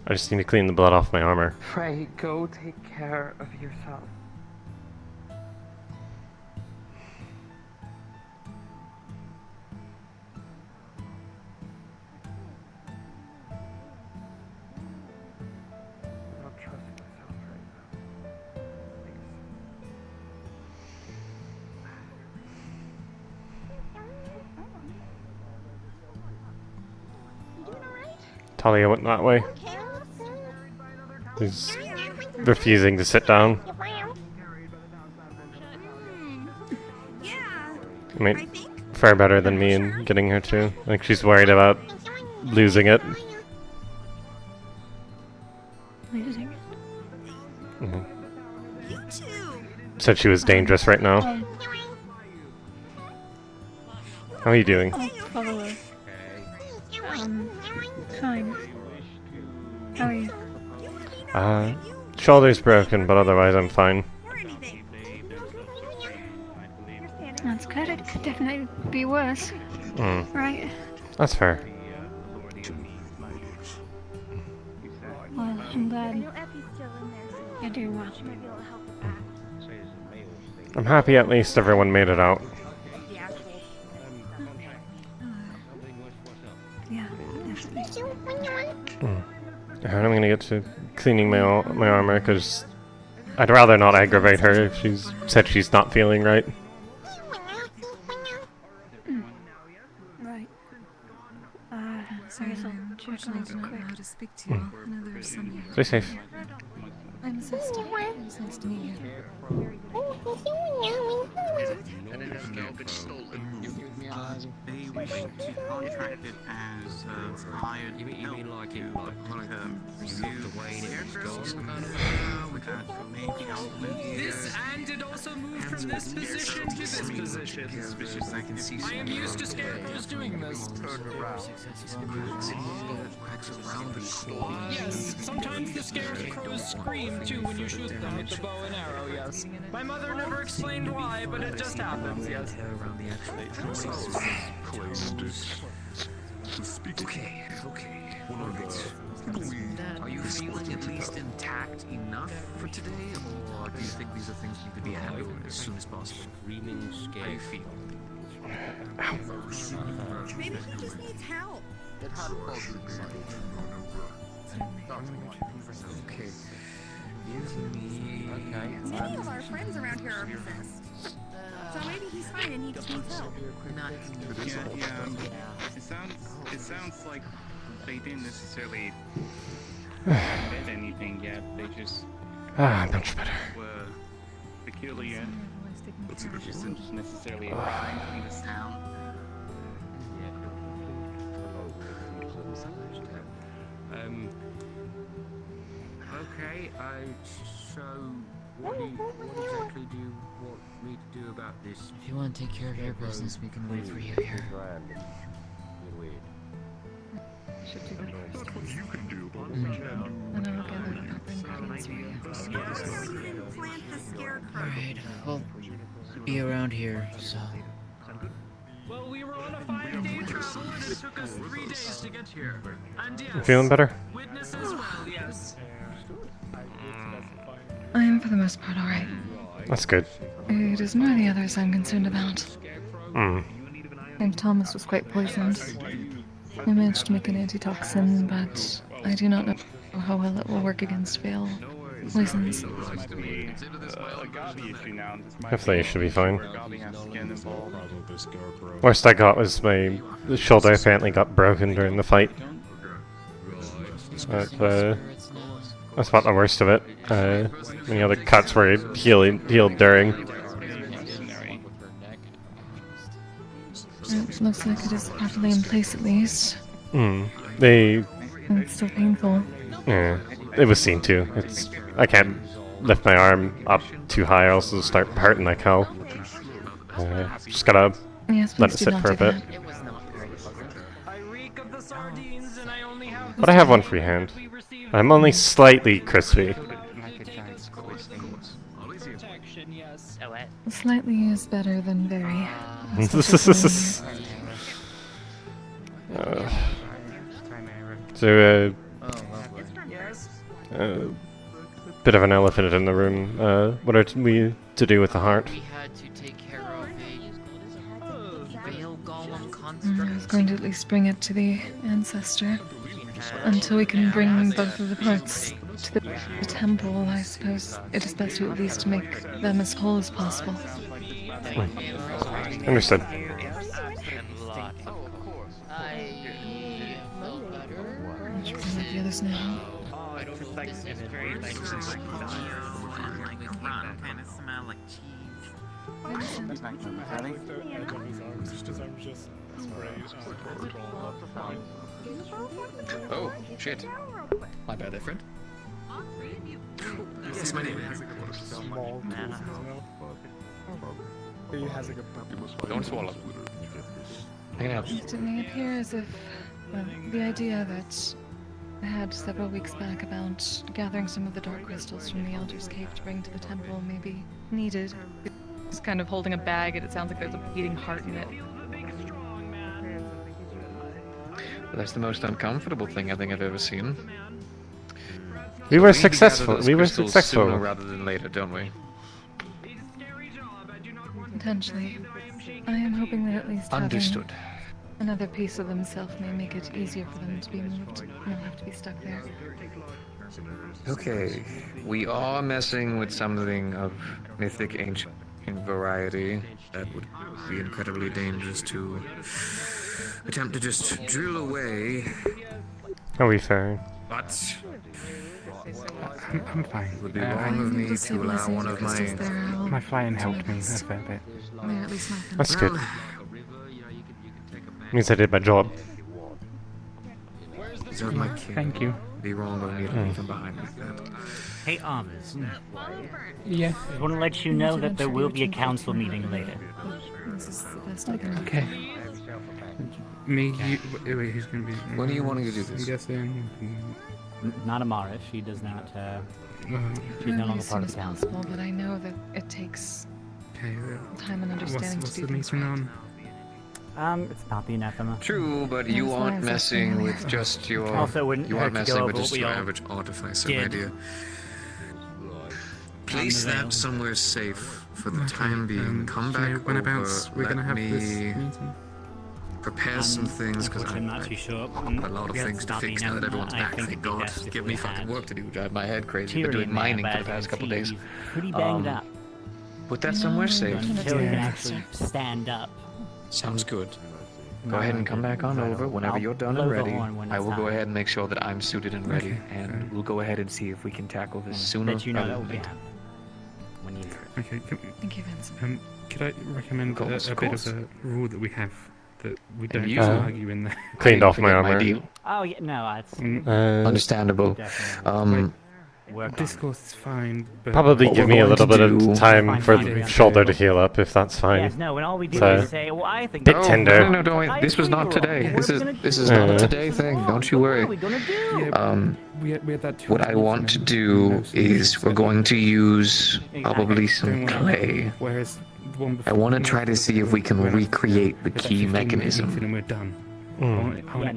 I just need to clean the blood off my armor. Fray, go take care of yourself. I don't trust myself right now. Talia went that way. He's refusing to sit down. I mean, far better than me in getting her to. Like, she's worried about losing it. Losing it? Said she was dangerous right now. How are you doing? Follow her. Fine. How are you? Shoulder's broken, but otherwise I'm fine. That's good. It could definitely be worse. Right? That's fair. Well, I'm glad you're doing well. I'm happy at least everyone made it out. Yeah, definitely. And I'm gonna get to cleaning my armor because I'd rather not aggravate her if she's said she's not feeling right. Right. Sorry, unfortunately, I do not know how to speak to you. I know there are some here. Stay safe. I'm Zesta. It was nice to meet you. And it has now been stolen. They wish to contract it as hired help to pursue scarecrows without maybe This and it also moved from this position to this position. suspicious. I can see I am used to scarecrows doing this. Yes, sometimes the scarecrows scream too when you shoot them with the bow and arrow, yes. My mother never explained why, but it just happens, yes. Okay. Are you feeling at least intact enough for today, or do you think these are things you could be handled as soon as possible? How do you feel? Maybe he just needs help. Okay. Give me. Okay. Many of our friends around here are possessed. So maybe he's fine and he just needs help. It sounds like they didn't necessarily admit anything yet. They just Much better. were peculiar. Which isn't necessarily a crime in this town. Okay, so what exactly do you want me to do about this? If you want to take care of your business, we can wait for you here. Should do that first. And I'll gather the proper ingredients for you. Alright, well, be around here, so. Well, we were on a 5-day travel and it took us 3 days to get here. And yes, You feeling better? witness as well, yes. I am for the most part alright. That's good. It is more the others I'm concerned about. Hmm. St. Thomas was quite poisoned. I managed to make an antitoxin, but I do not know how well it will work against veil poisons. Hopefully, it should be fine. Worst I got was my shoulder apparently got broken during the fight. But, that's not the worst of it. Many other cuts were healed during. It looks like it is properly in place at least. It's still painful. Yeah, it was seen too. I can't lift my arm up too high, or else it'll start hurting like hell. Just gotta let it sit for a bit. But I have one free hand. I'm only slightly crispy. Slightly is better than very. So, bit of an elephant in the room. What are we to do with the heart? We had to take care of a veil golem I construct. was going to at least bring it to the ancestor. Until we can bring both of the parts to the temple, I suppose it is best to at least make them as whole as possible. Understood. Much better like the others now. Kind of smell like Oh, shit. My bad there, friend. Yes, my name is. Don't swallow. I can help. It may appear as if, well, the idea that I had several weeks back about gathering some of the dark crystals from the Elder's Cave to bring to the temple may be needed. It's kind of holding a bag, and it sounds like there's a beating heart in it. That's the most uncomfortable thing I think I've ever seen. We were successful. We were successful. Sooner rather than later, don't we? Potentially. I am hoping that at least Understood. another piece of themselves may make it easier for them to be moved. They'll have to be stuck there. Okay, we are messing with something of mythic ancient variety that would be incredibly dangerous to attempt to just drill away. Are we fair? But I'm fine. it would be wrong of me to allow one of My flying helped me a fair bit. They're at least not gonna That's good. Means I did my job. Deserve my king. Thank you. Be wrong of me to leave him behind like that. Hey, Armors. Yeah. I want to let you know that there will be a council meeting later. This is the best I can. Okay. Me, you, wait, who's gonna be? When are you wanting to do this? I'm guessing. Not Amara. She does not. She's no Really longer as part soon of as the council. possible, but I know that it takes Okay. time and understanding What's to do the things meeting right. on? It's not the anathema. True, but Yes, you why aren't is that messing familiar? with just your. Also, wouldn't You hurt aren't to go messing over with what just we your all average artificer, did. my dear. Place that somewhere safe for the time being. Come do you know back whenabouts over. we're gonna Let have this me meeting? prepare some things because I'm not too sure. a lot of things to fix now that everyone's back. Thank God. Give me fucking work to do. Drive my head crazy. Been doing mining for the past couple days. Pretty banged up. Put that somewhere safe. Until he can actually stand up. Sounds good. Go ahead and come back on over whenever you're done and ready. I will go ahead and make sure that I'm suited and ready, and we'll go ahead and see if we can tackle this sooner Let you know rather that than will be later. happening. When you Okay. Thank you, Vincent. Could I recommend Of course, a of bit course. of a rule that we have that we don't you? argue in there? Cleaned off my Forget my armor. deal. Oh yeah, no, it's Understandable. Discourse is fine, but Probably What give we're me a going little to bit do- of time Fine, for fine, the fine. shoulder to heal up, if that's fine. Yes, no, and all we do So- is say, well, I think Bit Oh, tender. No, don't worry. This was not today. This is not a today thing. Don't you worry. we gonna do? we had that. What I want to do is we're going to use probably some clay. Whereas the one I before, want to try to see if we can recreate the key mechanism. And we're done.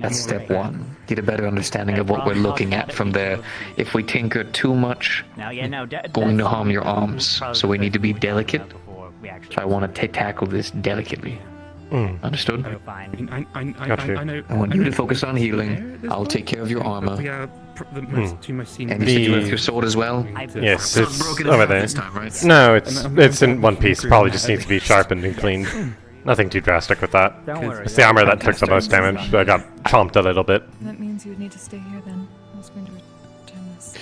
That's step one. Get a better understanding of what we're looking at from there. If we tinker too much, Now, yeah, no, going to harm your arms. So we need to be delicate. So I want to tackle this delicately. Understood? I know. I want you to focus on healing. I'll take care of your armor. We are two most senior. And you said you left your sword as well? Yes, not it's broken in over half there. this time, right? No, it's in one piece. Probably just needs to be sharpened and cleaned. Nothing too drastic with that. Don't worry. It's the armor that took the most damage. I got chomped a little bit. That means you would need to stay here then. I was going to return this.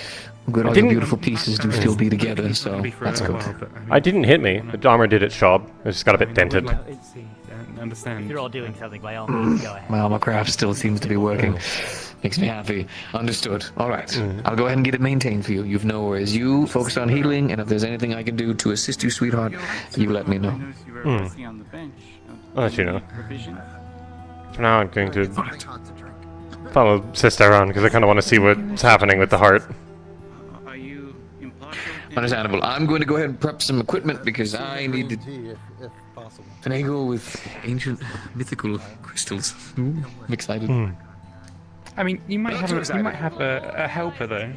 Good, all your beautiful pieces do still be together, so that's good. I didn't hit me. The armor did its job. It just got a bit dented. Understand. If you're all doing something, by all means, go ahead. My armor craft still seems to be working. Makes me happy. Understood. Alright. I'll go ahead and get it maintained for you. You've no worries. You focus on healing, and if there's anything I can do to assist you, sweetheart, you let me know. I'll let you know. For now, I'm going to follow Sister around because I kind of want to see what's happening with the heart. Understandable. I'm going to go ahead and prep some equipment because I need to finagle with ancient mythical crystals. Ooh, I'm excited. I mean, you might have a helper though.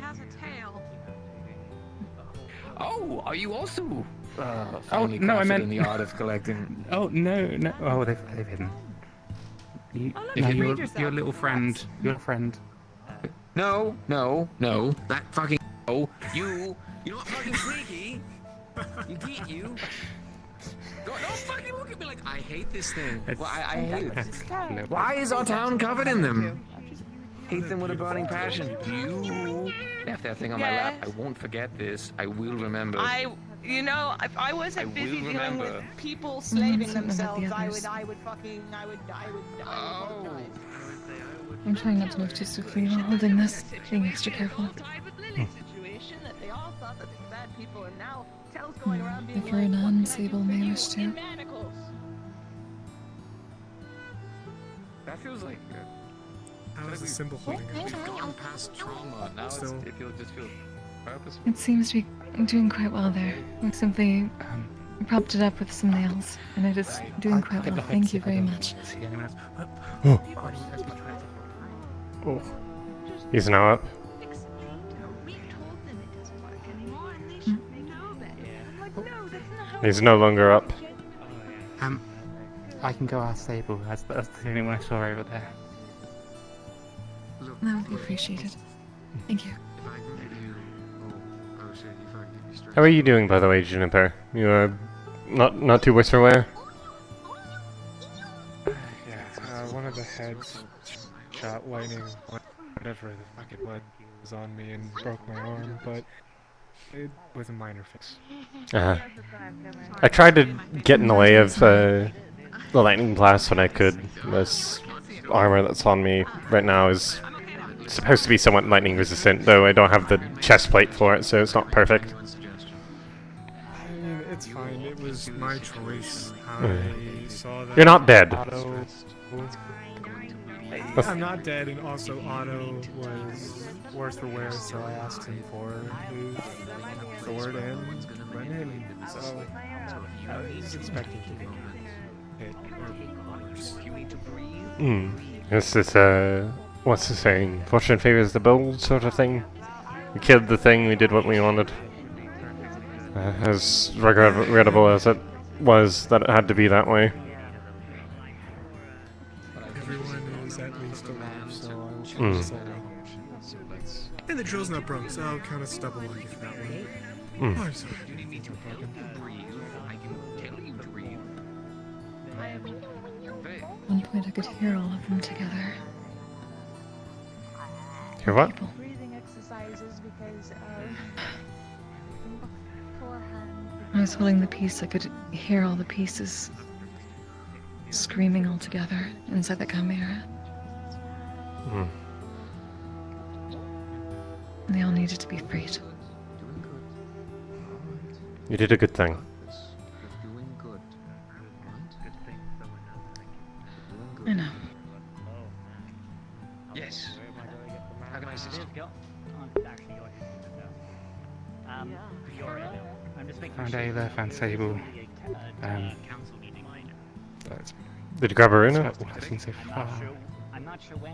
Oh, are you also? Oh no, I meant in the art of collecting. Oh no. Oh, they've hidden. Your little friend. Your friend. No. That fucking. Oh, you're not fucking sneaky. You get you. Don't fucking look at me like I hate this thing. Well, I hate it. Why is our town covered in them? Hate them with a burning passion. You left that thing on my lap. I won't forget this. I will remember. You know, if I wasn't busy dealing with people slaving themselves, I would I'm trying not to move too swiftly while holding this, being extra careful. If Renan Sable may wish to. That feels like. How is the symbol holding it? We've gone past trauma. Now it just feels purposeful. It seems to be doing quite well there. We simply propped it up with some nails, and it is doing quite well. Thank you very much. Oh. He's now up. He's no longer up. I can go ask Sable. That's the only one I saw over there. That would be appreciated. Thank you. How are you doing, by the way, Juniper? You are not too worse for wear? Yeah, one of the heads shot lightning, whatever the fuck it was on me and broke my arm, but it was a minor fix. I tried to get in the way of the lightning blast when I could. This armor that's on me right now is supposed to be somewhat lightning resistant, though I don't have the chest plate for it, so it's not perfect. I mean, it's fine. It was my choice. I saw that. You're not dead. Otto. I'm not dead, and also Otto was worse for wear, so I asked him for his sword and went in. So I was expecting to be hit or worse. This is what's the saying? Fortune favors the bold sort of thing. We killed the thing, we did what we wanted. As regrettable as it was that it had to be that way. Everyone is at least alive, so I will count us all. And the drill's not broke, so I'll count a stubble lucky for that one. Oh, I'm sorry. At one point I could hear all of them together. Hear what? Breathing exercises because I was holding the piece, I could hear all the pieces screaming all together inside the chimera. And they all needed to be freed. You did a good thing. I know. Yes. How can I assist you? Found Ayla, found Sable. Did you grab Aruna? That's what I've seen so far.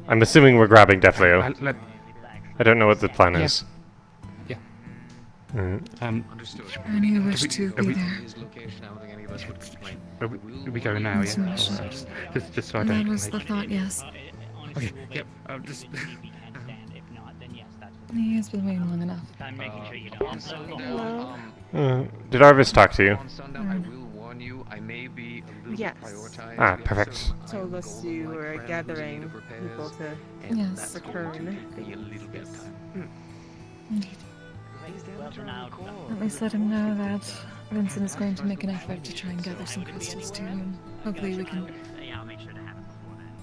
I'm assuming we're grabbing Defleo. I don't know what the plan is. Yeah. I knew you wished to be there. Are we going now? That's Yeah. my wish. Just so I don't. That was the thought, yes. Okay. Yep. Just. He has been waiting long enough. Did Arvis talk to you? On sundown, I will warn you, I may be a little Yes. prioritized. Ah, perfect. Told us you were gathering people to Yes. return. Indeed. At least let him know that Vincent is going to make an effort to try and gather some crystals too, and hopefully we can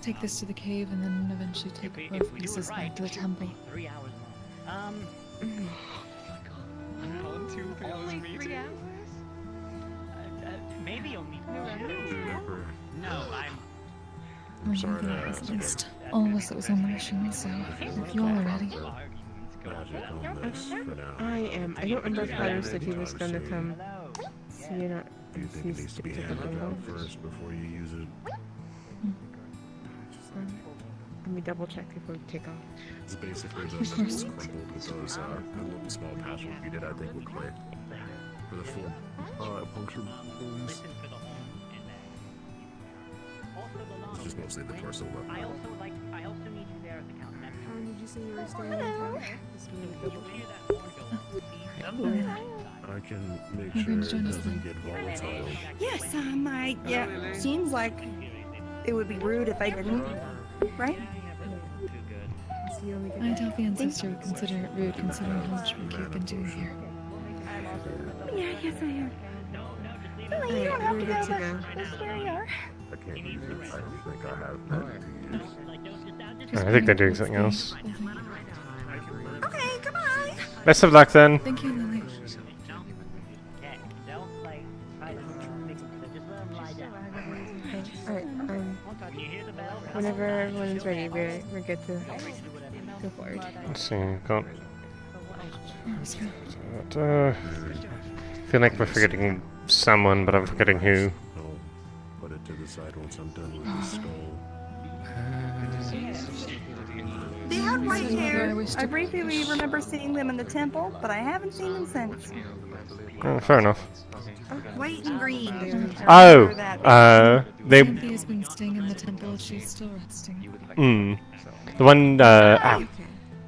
take this to the cave and then eventually take both pieces back to the temple. Maybe only No, I'm sure that was at least all of us that was on the mission, so if you all are ready. I am. I don't remember if Carter said he was gonna come see it on. Do you think it needs to be handed out first before you use it? Let me double check before we take off. It's basically just crumpled with those little small patches you did, I think, with clay. For the full puncture wounds. It's just mostly the torso level. I also need you there at the counter. How long did you say you were staying in town? I can make You're sure going it to join us doesn't then? get volatile. Yes, yeah, seems like it would be rude if I didn't, right? I doubt the ancestor would consider it rude considering how much work you've been doing here. Yeah, yes I am. Really, you don't have to go, but just here you are. I can't use it. I think I have that to use. I think they're doing something else. Okay, goodbye. Best of luck then. Thank you, Lily. Alright, whenever everyone's ready, we're good to go forward. Let's see, got... feel like we're forgetting someone, but I'm forgetting who. I'll put it to the side once I'm done with the skull. They had white So whether I hair. wish I to- briefly remember seeing them in the temple, but I haven't seen them since. Fair enough. White and green. Oh, they. Cynthia has been staying in the temple. She's still resting. Hmm. The one, the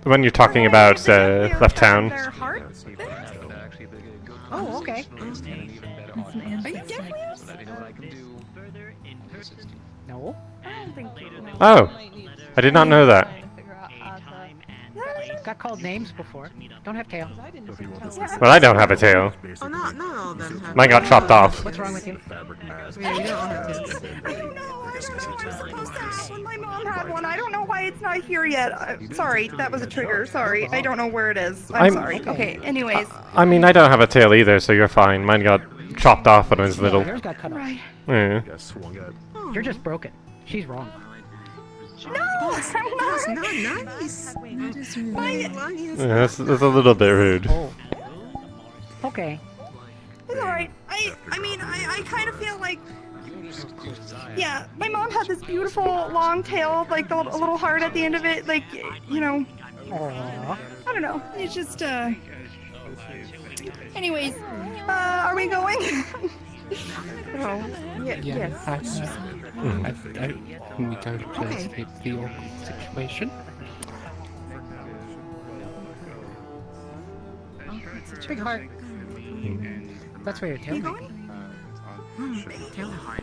one you're talking about, left town. Their heart? Oh, okay. It's an ancestor. No. I don't think so. Oh, I did not know that. Got called names before. Don't have tail. Well, I don't have a tail. Oh, not all of them have. Mine got chopped off. What's wrong with you? Yeah, you don't all have tails. When my mom had one, I don't know why it's not here yet. Sorry, that was a trigger. Sorry, I don't know where it is. I'm sorry. Okay, anyways. I mean, I don't have a tail either, so you're fine. Mine got chopped off when I was little. Yours got cut off. Right. Yeah. You're just broken. She's wrong. No, I'm not. Nice. That is rude. Yeah, that's a little bit rude. Okay. It's alright. I mean, I kind of feel like... Yeah, my mom had this beautiful long tail, like a little heart at the end of it, like, you know... Aww. I don't know. It's just, Anyways, are we going? Oh, yes. We go to investigate the awkward situation. Big heart. That's where your tail. Tail heart.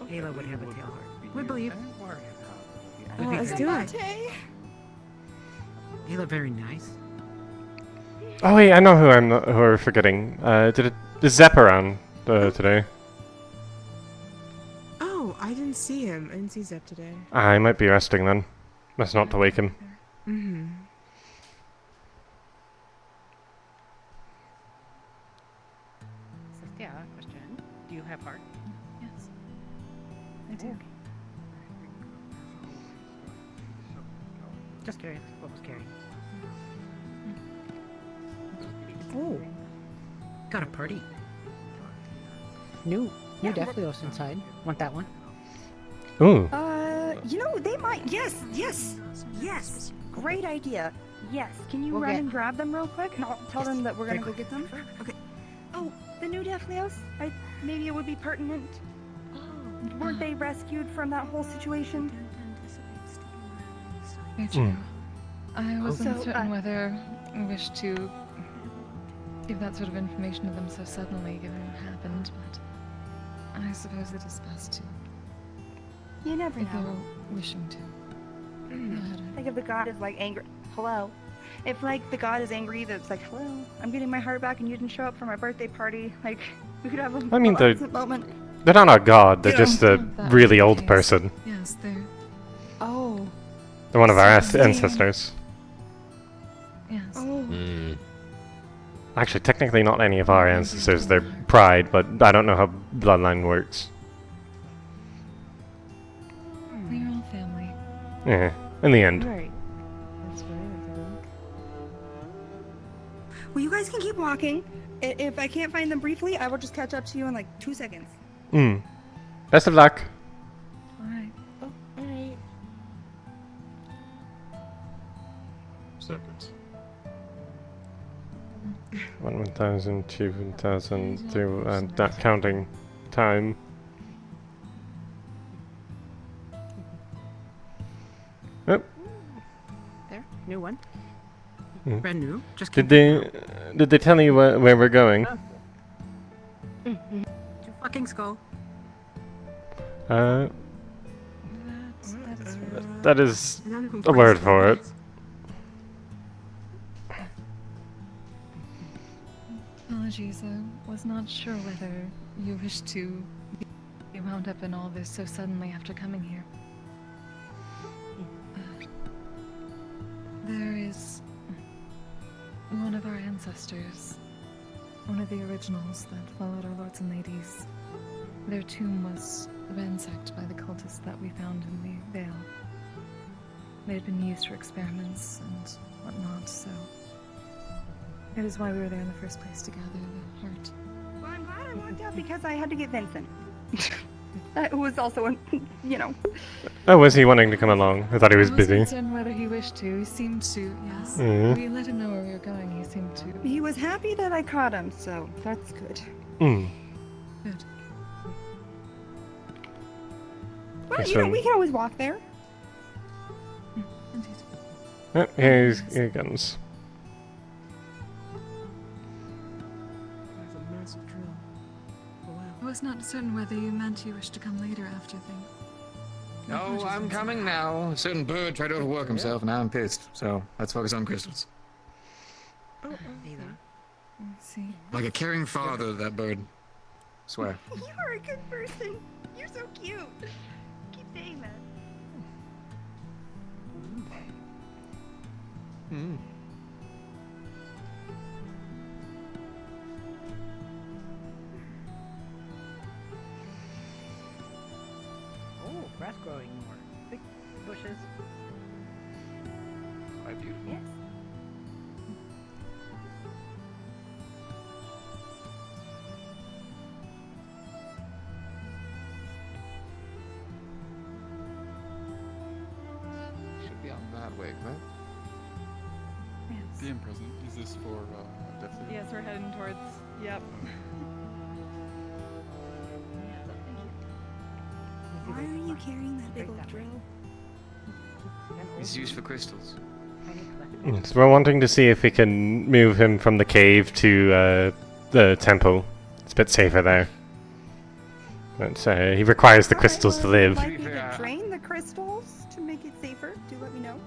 Ayla would have a tail heart. We believe. Would be Let's good. do it. Ayla, very nice. Oh wait, I know who we're forgetting. Is Zep around today? Oh, I didn't see him. I didn't see Zep today. I might be resting then. Best not to wake him. Mm-hmm. Yeah, question. Do you have heart? Yes. I do. Just curious. What was carrying? Oh. Got a party. New Deathlios inside. Want that one? Ooh. You know, they might... Yes. Great idea. Yes. Can you run and grab them real quick? And I'll tell them that we're gonna go get them? Okay. Oh, the new Deathlios? Maybe it would be pertinent. Weren't they rescued from that whole situation? Very true. I wasn't So, certain whether I wish to give that sort of information to them so suddenly, given what happened, but I suppose it is best to. You never if know. they're wishing to. Go ahead. Think if the god is like angry. Hello. If like the god is angry, that's like, hello, I'm getting my heart back, and you didn't show up for my birthday party. Like, we could have a I mean, innocent moment. they're not a god. They're Yeah. just a That really would be old the case. person. Yes, they're. Oh. They're one of our Something- ancestors. Yes. Oh. Actually, technically not any of our ancestors. They're pride, but I don't know how bloodline works. We're all family. Yeah, in the end. Right. That's right, I think. Well, you guys can keep walking. If I can't find them briefly, I will just catch up to you in like 2 seconds. Best of luck. Alright. Oh, alright. Seconds. 1,000, 2,000, through that counting time. Oh, There, new one. Brand new. Just did they tell you where we're going? To fucking skull. That is Another a word for it. Apologies, I was not sure whether you wished to be wound up in all this so suddenly after coming here. There is one of our ancestors, one of the originals that followed our lords and ladies. Their tomb was ransacked by the cultists that we found in the Vale. They had been used for experiments and whatnot, so it is why we were there in the first place, to gather the heart. Well, I'm glad I walked out because I had to get Vincent. That was also, you know. Oh, was he wanting to come along? I thought he was I busy. wasn't certain whether he wished to. He seemed to, yes. Mm. We let him know where we were going. He seemed to. He was happy that I caught him, so that's good. Mm. Good. Well, Yes, you know, then. we can always walk there. Indeed. Oh, here he comes. There's a massive drill. Oh, wow. I was not certain whether you meant you wished to come later after things. No, I'm coming now. A certain bird tried to overwork himself, and now I'm pissed. So let's focus on crystals. See. Like a caring father, that bird. Swear. You are a good person. You're so cute. Keep saying that. Mm. Oh, grass growing more. Big bushes. Quite beautiful. Yes. Should be on that way, right? DM present. Is this for Death Leader? Yes, we're heading towards. Yep. Why are you carrying that big old drill? It's used for crystals. So we're wanting to see if we can move him from the cave to the temple. It's a bit safer there. But he requires the crystals to live. Like me to drain the crystals to make it safer? Do let me know.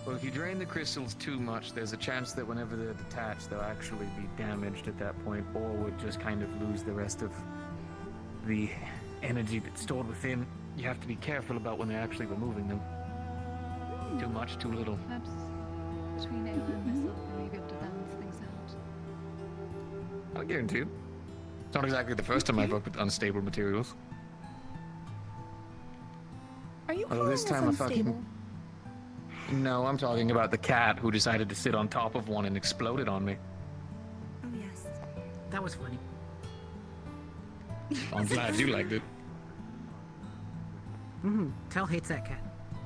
Well, if you drain the crystals too much, there's a chance that whenever they're detached, they'll actually be damaged at that point, or would just kind of lose the rest of the energy that's stored within. You have to be careful about when they're actually removing them. Too much, too little. Perhaps between Ayla and myself, we may be able to balance things out. I guarantee you. It's not exactly the first time I've worked with unstable materials. Are you Although this time I fucking... No, I'm talking about the cat who decided to sit on top of one and exploded on me. Oh, yes. That was funny. I'm glad you liked it. Tell hates that cat.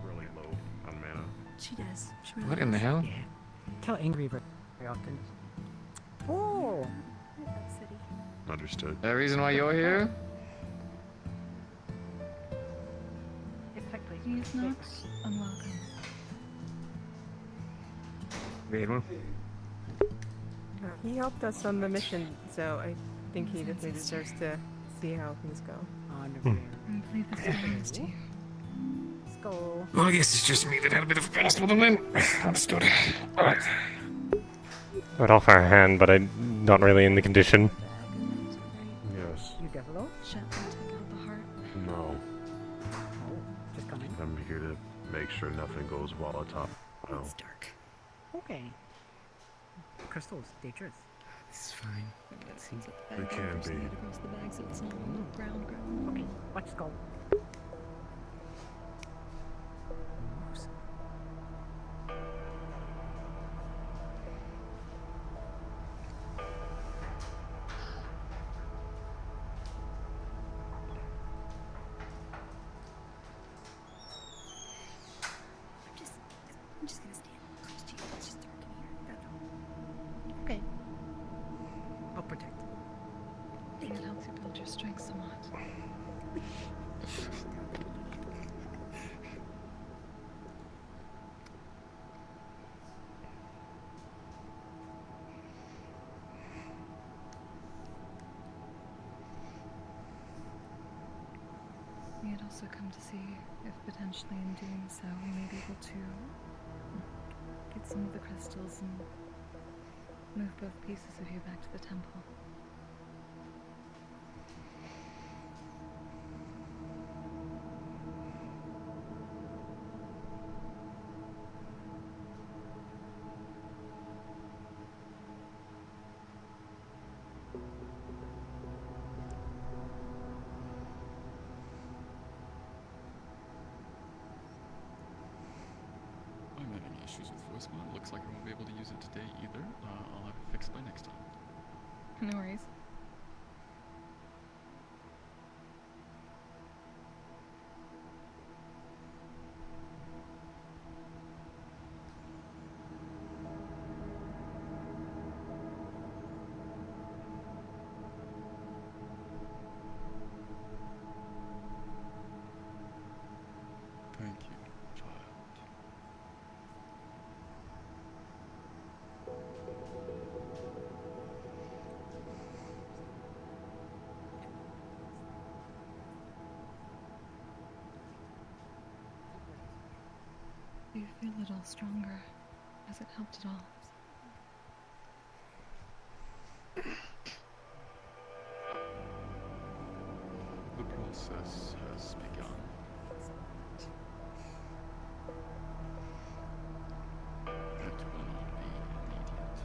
Really low on mana. She does. She really What in the does. hell? Yeah. Tell angry very often. Oh. Understood. The reason why you're here? He's not unwelcome. Vedal. He helped us on the mission, so I think he definitely deserves to see how things go. I believe this belongs to you. Skull. Well, I guess it's just me that had a bit of a past with him then. Understood. Alright. I'd offer a hand, but I'm not really in the condition. Yes. You devil? Shut and take out the heart. No. Just coming. I'm here to make sure nothing goes volatile. No. It's dark. Okay. Crystals, dangerous. It's fine. It can be. Across the bag, so it's not on the ground. Okay, watch skull. I'm just gonna stand close to you. It's just dark in here. That's all. Okay. I'll protect. It helps you build your strength somewhat. We had also come to see if potentially in doing so we may be able to get some of the crystals and move both pieces of you back to the temple. I'm having issues with voicemail. Looks like I won't be able to use it today either. I'll have it fixed by next time. No worries. feel a little stronger. Has it helped at all? The process has begun. It will not be immediate.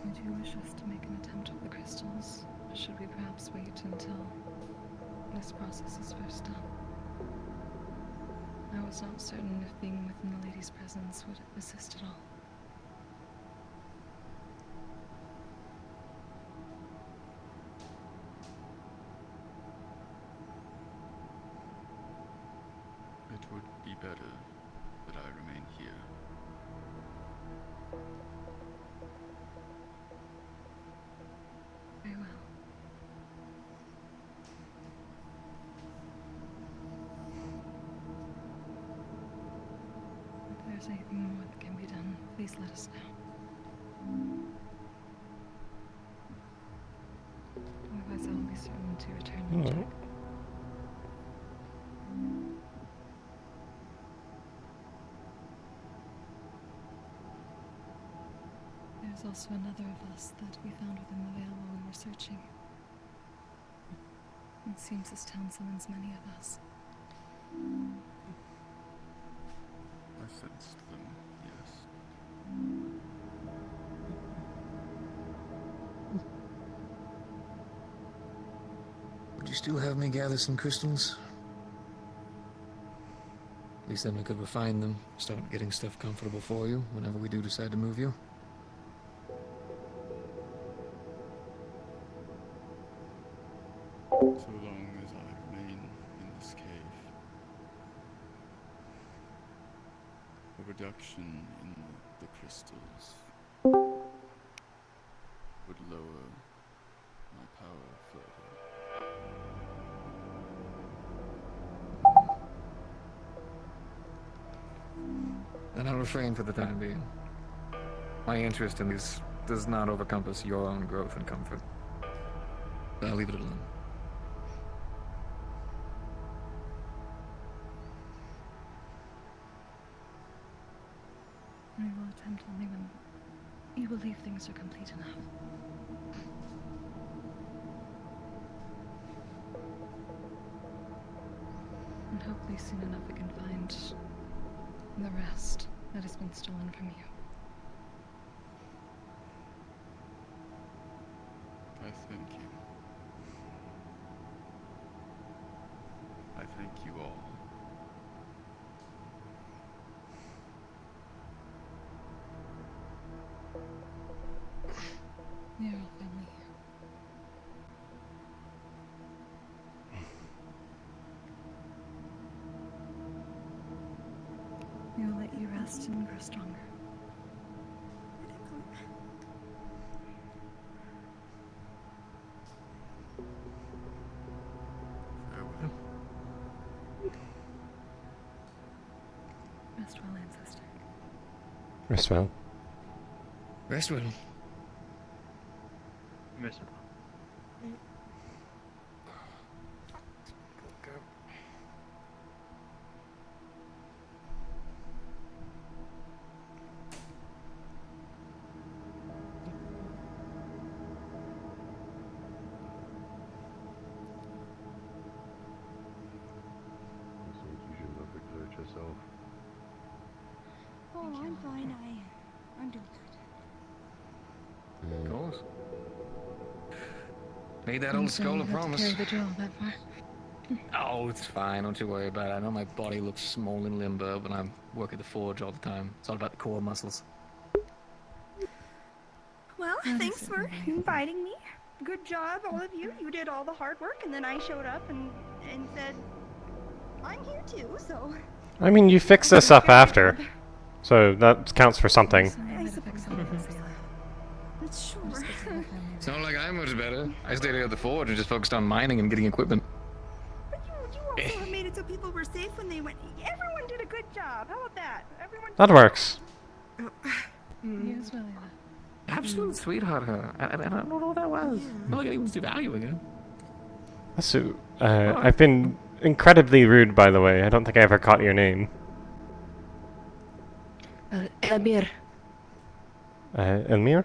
Would you wish us to make an attempt with the crystals, or should we perhaps wait until this process is first done? I was not certain if being within the lady's presence would assist at all. It would be better that I remain here. Very well. If there's anything more that can be done, please let us know. Otherwise, I will be certain to return and check. There's also another of us that we found within the veil while we were searching. It seems this town summons many of us. I sensed them, yes. Would you still have me gather some crystals? At least then we could refine them, start getting stuff comfortable for you whenever we do decide to move you. So long as I remain in this cave, a reduction in the crystals would lower my power further. Then I'll refrain for the time being. My interest in these does not overcompass your own growth and comfort. I'll leave it alone. I will attempt only when you believe things are complete enough. And hopefully soon enough we can find the rest that has been stolen from you. I thank you. I thank you all. We are all family here. We will let you rest and grow stronger. Farewell. Rest well, ancestor. Rest well. Rest well. Miss him. You should not exert yourself. Oh, I'm fine. I'm doing good. Of course. Made that I'm old sorry skull you a had to promise. carry the drill that far. Oh, it's fine. Don't you worry about it. I know my body looks small and limber, but I'm working the forge all the time. It's all about the core muscles. Well, thanks for inviting me. Good job, all of you. You did all the hard work, and then I showed up and said, I'm here too, so... I mean, you fixed this up after, so that counts for something. I suppose that's sure. It's not like I'm much better. I stayed here at the forge and just focused on mining and getting equipment. But you also have made it made so people were safe when they went. Everyone did a good job. How about that? Everyone. That works. You as well, Eva. Absolute sweetheart, her. I don't know what that was. I feel like anyone's devaluing her. So, I've been incredibly rude, by the way. I don't think I ever caught your name. Elamir. Elmir?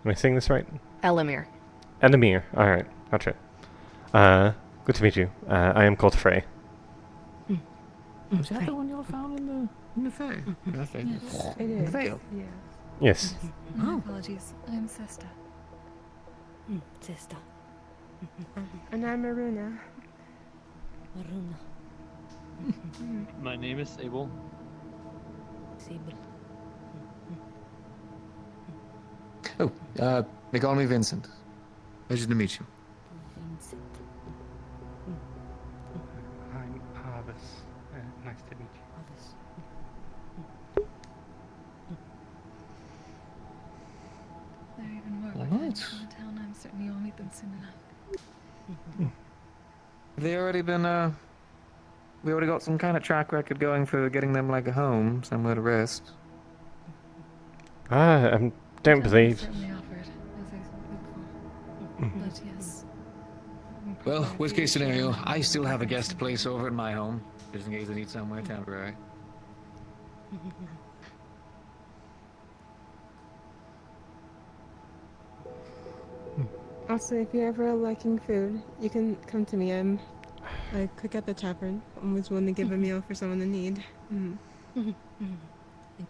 Am I saying this right? Elamir. Elamir. Alright, gotcha. Good to meet you. I am called Fray. Was that the one y'all found in the Fray? Yes, it is. Vale. Yeah. Yes. My apologies. I'm Sesta. Sister. And I'm Maruna. My name is Sable. Oh, they call me Vincent. Pleasure to meet you. I'm Avis. Nice to meet you. They're even more All organized right. in the town. I'm certain you'll meet them soon enough. Have they already been, we already got some kind of track record going for getting them like a home, somewhere to rest. I don't believe. Certainly offered, as I look for. But yes. Well, worst case scenario, I still have a guest place over at my home, just in case I need somewhere temporary. Also, if you're ever liking food, you can come to me. I cook at the tavern. I'm always willing to give a meal for someone in need. Thank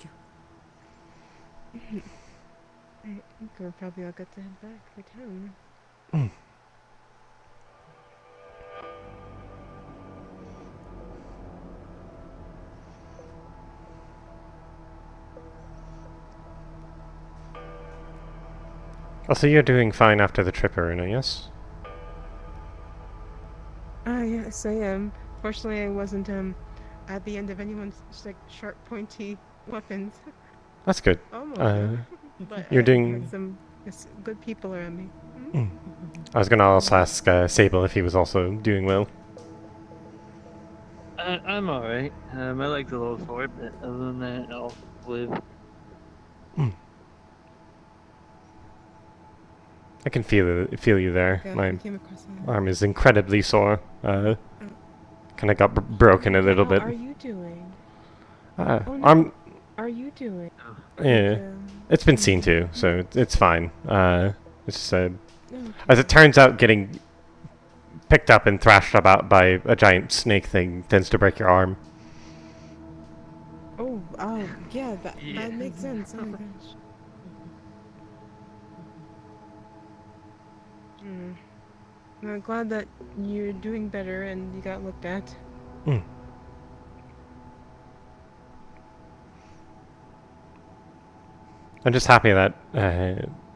you. I think we're probably all good to head back for town. Also, you're doing fine after the trip, Aruna, yes? Yes, I am. Fortunately, I wasn't at the end of anyone's like sharp, pointy weapons. That's good. Almost. But you're I doing. had some good people around me. I was gonna also ask Sable if he was also doing well. I'm alright. My leg's a little sore, but other than that, I'll live. I can feel you there. Yeah, My we came across that. arm is incredibly sore. Kind of got broken a little bit. How are you doing? Oh, no. Arm. Are you doing? Yeah, it's been seen to, so it's fine. It's just as it turns out, getting picked up and thrashed about by a giant snake thing tends to break your arm. Oh, yeah, that makes sense. Oh my gosh. I'm glad that you're doing better and you got looked at. I'm just happy that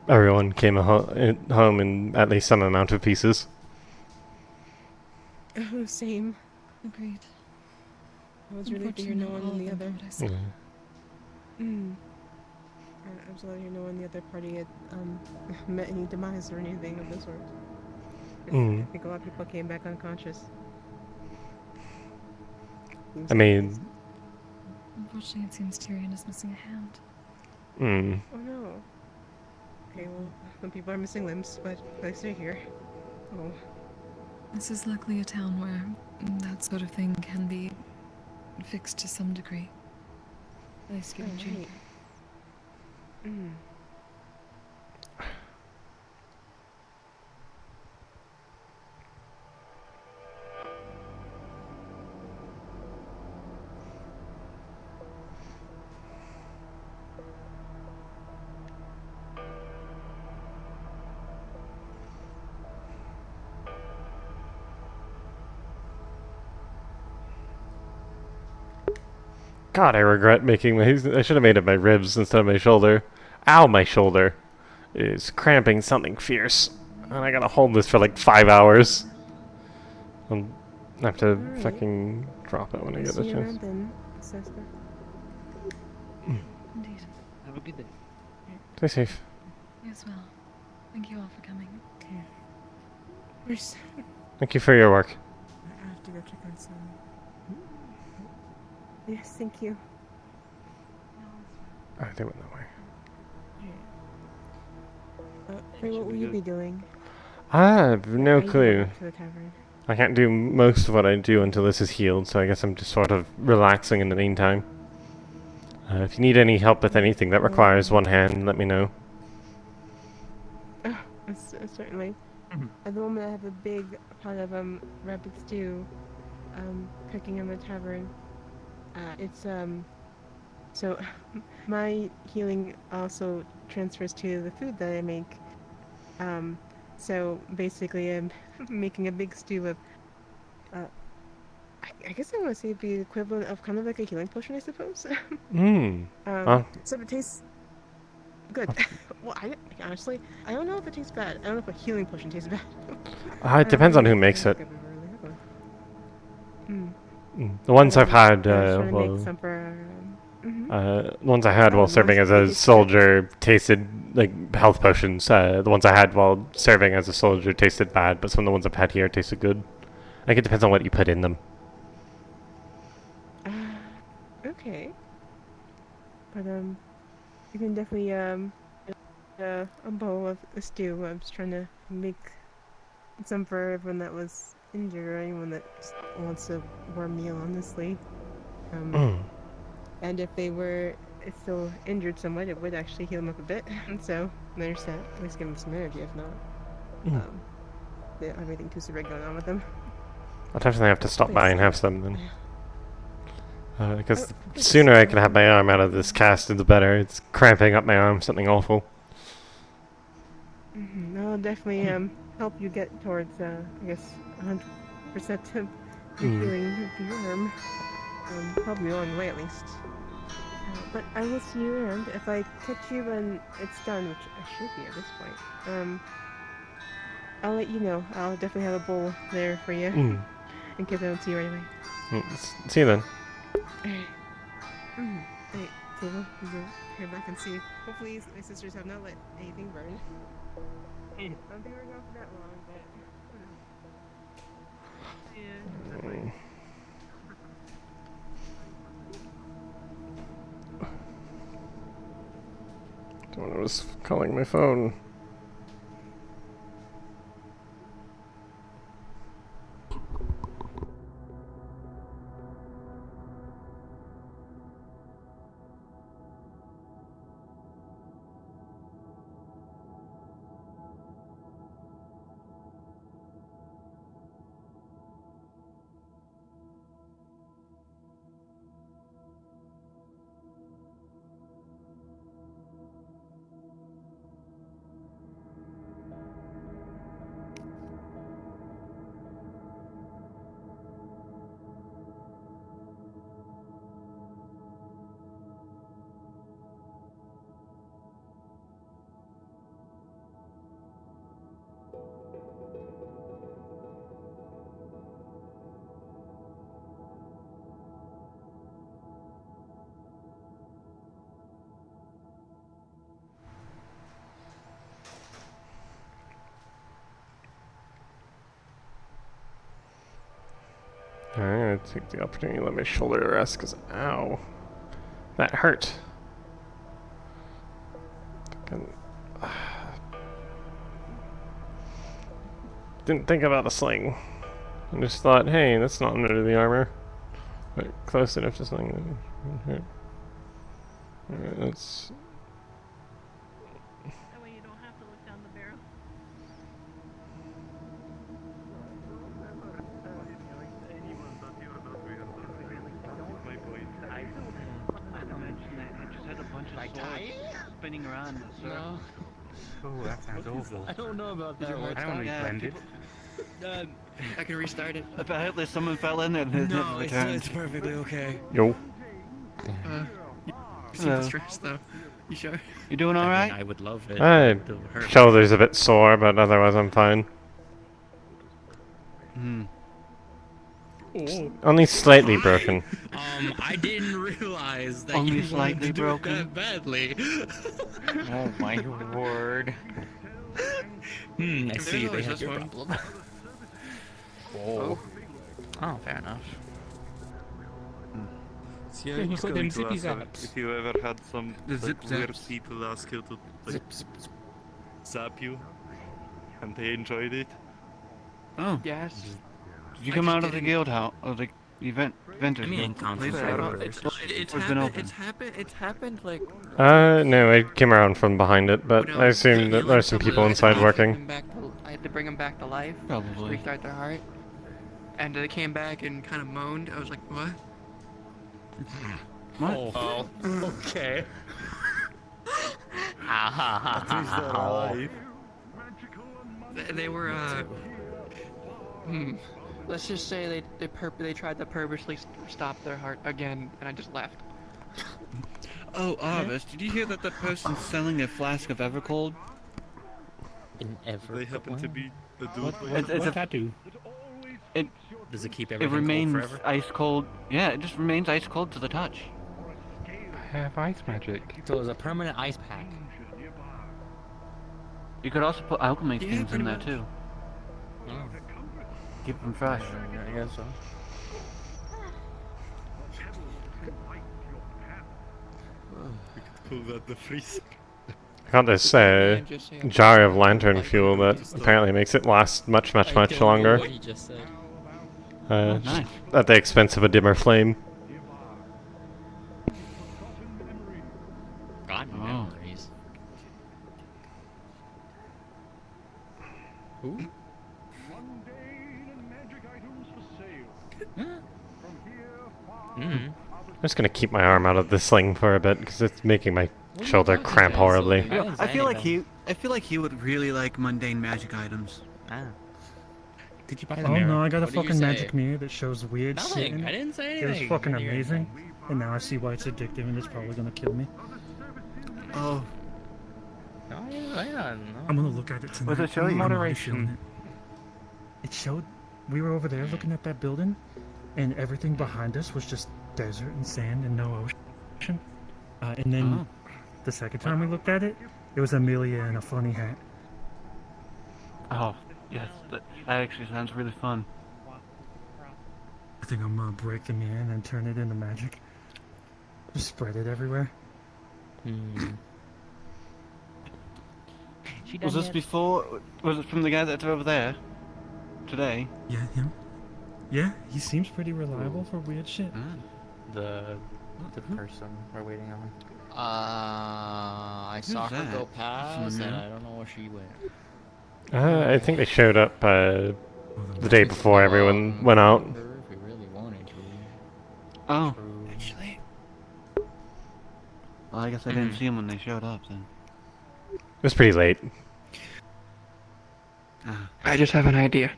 everyone came home in at least some amount of pieces. Oh, same. Agreed. I was really to hear no one on the other. I was glad to hear no one on the other party had met any demise or anything of the sort. I think a lot of people came back unconscious. I mean... Unfortunately, it seems Tyrion is missing a hand. Oh no. Okay, well, some people are missing limbs, but at least they're here. Oh. This is luckily a town where that sort of thing can be fixed to some degree. At least given treatment. God, I regret making my... I should have made it my ribs instead of my shoulder. Ow, my shoulder is cramping something fierce. And I gotta hold this for like 5 hours. I'll have to fucking drop it when I get the chance. Indeed. Have a good day. Stay safe. You as well. Thank you all for coming. Thank you for your work. I have to go check on some Yes, thank you. Alright, they went that way. Fray, what will you be doing? I have no I need to go clue. back to the tavern. I can't do most of what I do until this is healed, so I guess I'm just sort of relaxing in the meantime. If you need any help with anything that requires one hand, let me know. Oh, certainly. At the moment, I have a big pot of rabbit stew, cooking in the tavern. So my healing also transfers to the food that I make. So basically, I'm making a big stew of. I guess I want to say it'd be the equivalent of kind of like a healing potion, I suppose. So it tastes good. Well, honestly, I don't know if it tastes bad. I don't know if a healing potion tastes bad. It depends on who makes it. The ones I've had, the ones I had while serving as a soldier tasted like health potions. The ones I had while serving as a soldier tasted bad, but some of the ones I've had here tasted good. I think it depends on what you put in them. Okay. But you can definitely a bowl of a stew. I'm just trying to make some for everyone that was injured or anyone that just wants a warm meal, honestly. And if they were still injured somewhat, it would actually heal them up a bit. So there's that. At least give them some energy, if not. They don't have anything too severe going on with them. I'll definitely have to stop by and have some then. Because the sooner I can have my arm out of this cast, the better. It's cramping up my arm, something awful. I'll definitely help you get towards, I guess, 100% of healing of your arm. Help me along the way, at least. But I will see you around. If I catch you when it's done, which I should be at this point, I'll let you know. I'll definitely have a bowl there for you, in case I don't see you right away. See you then. Alright. Hey, Table, you go here back and see. Hopefully my sisters have not let anything burn. I don't think we're going for that long, but... Yeah. Someone was calling my phone. I'm gonna take the opportunity to let my shoulder rest, because ow. That hurt. Didn't think about the sling. I just thought, hey, that's not under the armor. But close enough to sling. Alright, let's... That way you don't have to look down the barrel. I just had a bunch of swords spinning around. No. Oh, that sounds awful. I don't know about that one. I don't reblend it. I can restart it. Apparently someone fell in there and it never returned. It's perfectly okay. Yo. You seem stressed though. You sure? You doing alright? I would love it. My shoulder's a bit sore, but otherwise I'm fine. Only slightly broken. I didn't realize that Only you slightly wanted to broken. do it that badly. Oh my word. I see they have your one. problem. Oh. Oh, fair enough. Yeah, Yeah, he's put going them to zippy ask her zaps. if you ever had some The like, zip weird zaps. people ask you to like, Zip, zip, zip. zap you, and they enjoyed it. Oh. Yes. Did you I come just out of the didn't- guild house or the Vendors I mean, Guild? it's happened like. No, I came around from behind it, but I assume that there's some people inside working. I had to bring them back to life. Probably. Restart their heart. And they came back and kind of moaned. I was like, what? What? Oh, okay. At least they're alive. They were, let's just say they tried to purposely stop their heart again, and I just left. Oh, Arvis, did you hear that the person's selling a flask of Evercold? They happen to be a dude. It's a tattoo. It Does it keep it everything remains cold forever? ice cold. Yeah, it just remains ice cold to the touch. I have ice magic. So it's a permanent ice pack. You could also put alchemy Yeah, things in pretty there much. too. Oh. Keep them fresh. I guess so. We could call that the freeze. Got this jar of lantern fuel that apparently makes it last much longer. What he just said. Nice. At the expense of a dimmer flame. God, memories. Who? I'm just gonna keep my arm out of the sling for a bit because it's making my shoulder cramp horribly. I feel like he would really like mundane magic items. Ah. Did you buy the Oh mirror? no, I got a What did you fucking say? magic mirror that shows weird shit Nothing. in it. I didn't say It was anything. fucking I didn't hear amazing. And now I see why it's addictive and it's probably gonna kill me. Oh. No, I don't know. I'm gonna look at it tonight. What's it show you? I'm already feeling it. It showed we were over there looking at that building, and everything behind us was just desert and sand and no ocean. And then the second time we looked at it, it was Amelia in a funny hat. Oh, yes, that actually sounds really fun. I think I'm gonna break the mirror and then turn it into magic. Just spread it everywhere. Was this before? Was it from the guy that's over there? Today? Yeah, him. Yeah, he seems pretty reliable for weird shit. The person we're waiting on. I saw her that? go past, and I don't know where she went. I think they showed up the day before everyone went out. If we really wanted to. Oh. Actually. Well, I guess I didn't see him when they showed up then. It was pretty late. I just have an idea.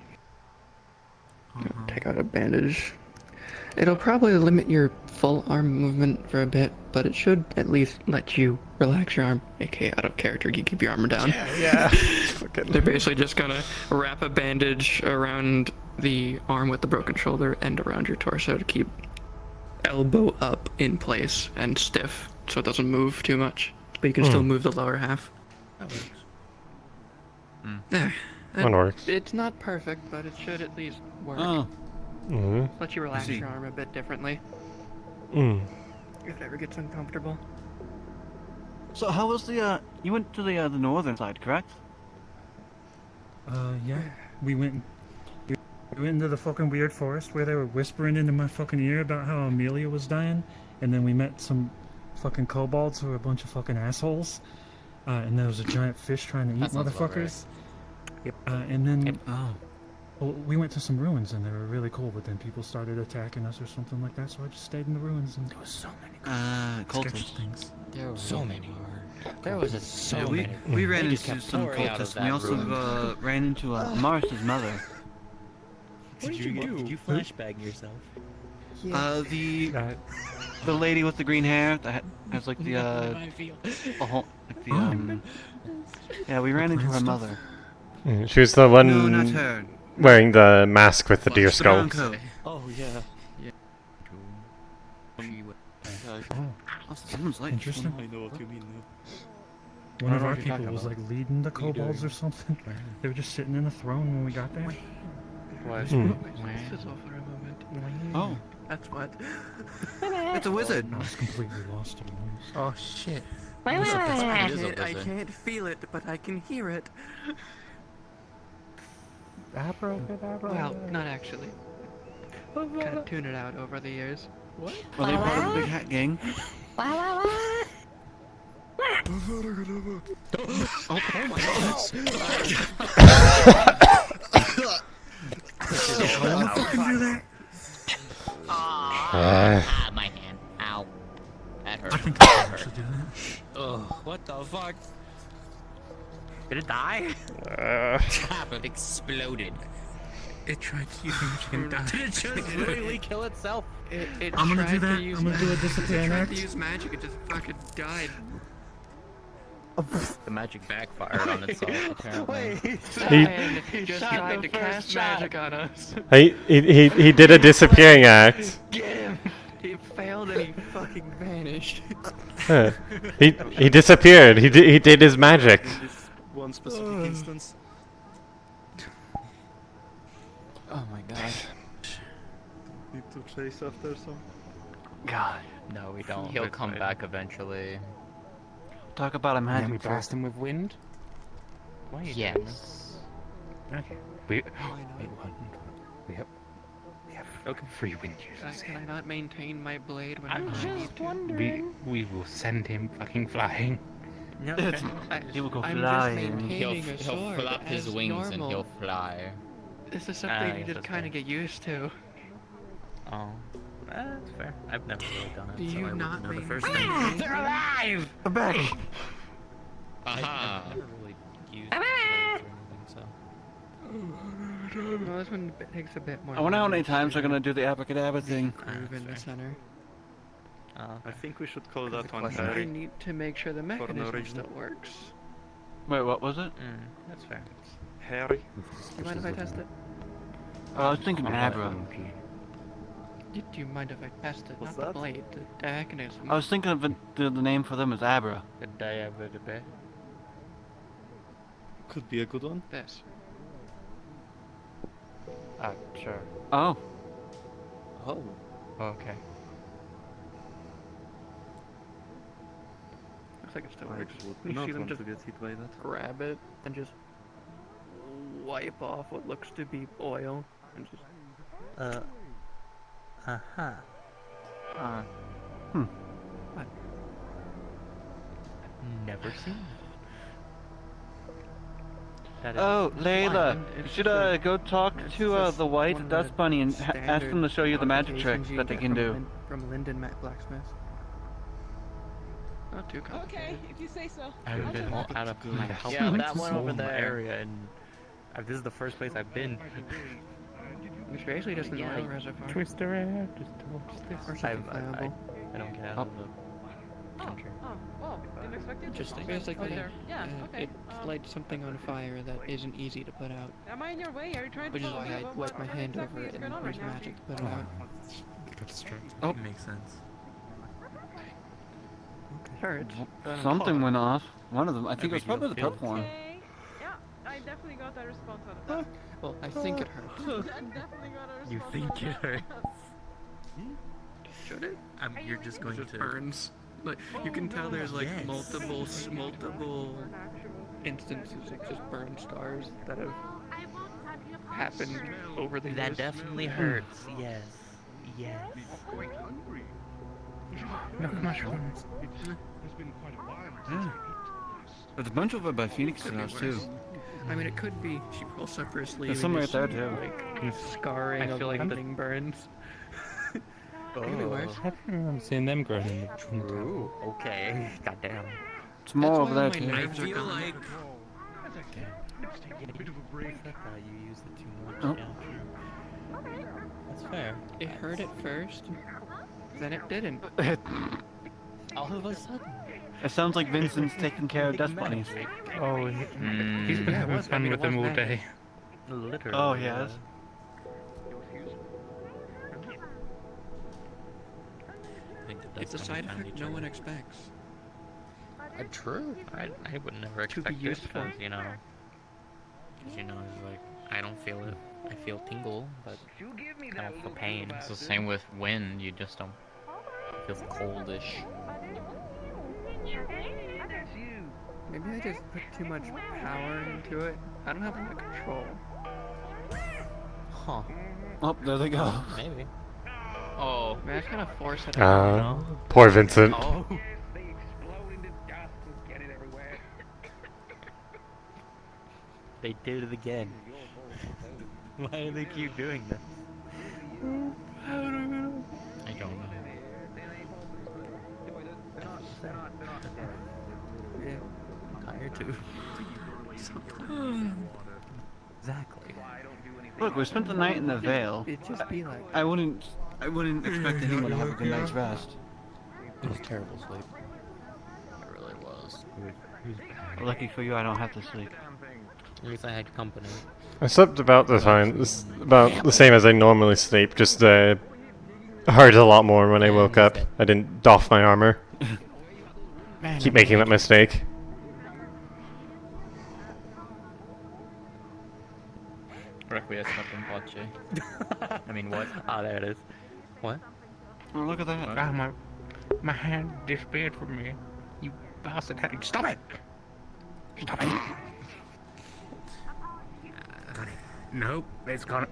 Take out a bandage. It'll probably limit your full arm movement for a bit, but it should at least let you relax your arm. aka out of character, you keep your armor down. Yeah. They're basically just gonna wrap a bandage around the arm with the broken shoulder and around your torso to keep elbow up in place and stiff so it doesn't move too much. But you can still move the lower half. That works. There. One works. It's not perfect, but it should at least work. Oh. Let you relax see. your arm a bit differently. Mm. If it ever gets uncomfortable. So how was the you went to the northern side, correct? Yeah. We went into the fucking weird forest where they were whispering into my fucking ear about how Amelia was dying, and then we met some fucking kobolds who were a bunch of fucking assholes. And there was a giant fish trying to eat That sounds about motherfuckers. Yep. And then well, we went to some ruins and they were really cool, but then people started attacking us or something like that, so I just stayed in the ruins and there was so many Cultists. things. There were so many. There was so Yeah, many. we ran They just into kept some pouring out of cultists. We that also room. ran into Mars's mother. What did you do? Did you flashbang yourself? The lady with the green hair that has like the yeah, we ran into her mother. She was the one No, not her. wearing the mask with the deer The brown skull. coat. Oh yeah. Someone's like Interesting. I know what you mean now. One I of don't know our what you're people talking was about. like leading the kobolds or something. They were just sitting in the throne when we got there. What? This is all for a moment. Oh. That's what. It's a wizard. I was completely lost on those. Oh shit. I can't feel it, but I can hear it. Abracadabra. Well, not actually. Kind of tune it out over the years. What? Are they part of the Big Hat Gang? Oh my god. My hand. Ow. That hurt. Oh, what the fuck? Did it die? It exploded. It tried to use magic and died. Did it just literally kill itself? It I'm gonna do tried that. to use I'm gonna do a disappearing tried act. to use magic, it just fucking died. The magic backfired on itself, apparently. He just tried to cast magic on us. He did a disappearing act. Get him! He failed and he fucking vanished. Huh. He disappeared. He did his magic. One specific instance. Oh my gosh. Need to chase after some. God. No, we don't. He'll come back eventually. Talk about a And magic then we trick. blast him with wind. Why are you doing this? Okay. Wait, what? We have free wind users. Can I not maintain my blade when I'm I just need to? wondering. We will send him fucking flying. No, He will go I'm flying. just maintaining a He'll sword flap his as wings normal. and he'll fly. This is something you yes, just that's kind of get used to. Oh, that's fair. I've never really done it. Do so you I wouldn't not know the mean- first Ah, thing. they're alive! I'm back! Aha! I've never really used blades or anything, so. Well, this one takes a bit more. I wonder how many time times they're gonna do the abracadabra thing. Groove in the center. I think we should call that one I Harry. need to make sure the no mechanism reason. still works. Wait, what was it? That's fair. Harry. Do you mind if I test it? I was thinking abra. Do you mind if I test it? What's Not that? the blade, the mechanism. I was thinking of the name for them is abra. The diabete. Could be a good one. This. Sure. Oh. Oh. Okay. Looks like it still I works. would You not see them want just to get hit by that. grab it and just wipe off what looks to be oil and just. What? Never seen that. Oh, Layla, you It's should just a- go talk it's to just the white one of dust the bunny and ask them to show you the magic modifications tricks you that they get can from do. From Linden Blacksmith. Not too complicated. Okay, if you say so. I haven't been all out of my house. Yeah, that one over in my there. area, and this is the first place I've been. It's basically just an Yeah, oil reservoir. Twist around, just towards this. Or something flammable. I don't get out of the country. Oh, didn't expect you. Interesting. Basically, there. Yeah, okay. it lights something on fire that isn't easy to put out. Am I in your way? Are you trying to Which is follow why me? I What wipe my hand exactly over is it going and on use right now? magic to put it out. Oh. It makes sense. It hurts. but I'm Something caught. went off. One of them. I think it was probably the feel purple one. Okay. Yeah, I definitely got that response out of that. Well, I think it hurts. I definitely got a response You out think of it that. hurts? Should it? You're just going It to. burns. Like you can tell there's like Yes. multiple instances of just burn scars that have happened over the years. That definitely hurts. Yes. Yes. No mushrooms. Yeah. There's a bunch over by Phoenix's Could be house too. worse. I mean, it could be she rolls up her sleeve. There's some and right just, there too. Like scarring I of feel like I'm lightning burns. Could be worse. I'm seeing them growing in the trunk. Ooh, okay. Goddamn. It's more over there my too. nerves are feel gone. like. You use it too much. Oh. Yeah. That's fair. It hurt at first, then it didn't. All of a sudden. It sounds like Vincent's taking care of dust bunnies. Oh, he's been having fun with them all day. Literally. Oh, he has. It's a side effect no one expects. True. I would never To be expect it useful. because, you know, it's like, I don't feel it. I feel tingle, but I don't feel pain. It's the same with wind, you just don't feel coldish. Maybe I just put too much power into it. I don't have enough control. Huh. Oh, there they go. Maybe. Oh. Man, I kind of force it out. Poor Vincent. Oh. They did it again. Why do they keep doing this? I don't know. Yeah. I'm tired too. Exactly. Look, we spent the night in the Vale. It'd just be like... I wouldn't expect anyone to have a good night's rest. It was terrible sleep. It really was. Lucky for you, I don't have to sleep. At least I had company. I slept about the same as I normally sleep, just hurt a lot more when I woke up. I didn't doff my armor. Keep making that mistake. Requiescat in pace. I mean, what? Ah, there it is. What? Oh, look at that. Ah, my hand disappeared from me. You bastard. Stop it! Stop it! Nope, it's gone.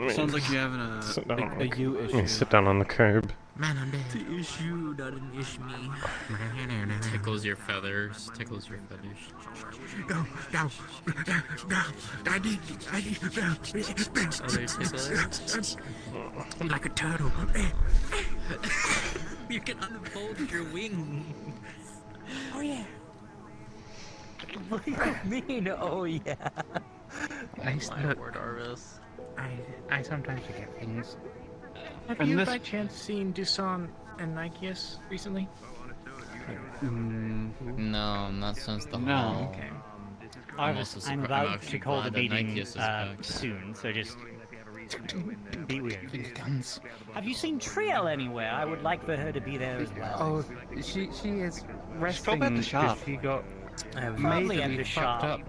Sounds like you're having a you issue. Sit down on the curb. Man, I'm dead. The issue, not an issue me. Tickles your feathers. Tickles your feathers. No. I need. Are they tickles? I'm like a turtle. You can unfold your wings. Oh yeah. What do you mean? Oh yeah. Word, Arvis. I sometimes forget things. Have And you this- by chance seen Dusan and Nikeus recently? No, not since the No. hall. Okay. I'm about to call the meeting soon, so just be weird. Have you seen Triel anywhere? I would like for her to be there as well. Oh, she is resting. probably at the shop. She got Probably at majorly the fucked shop. up.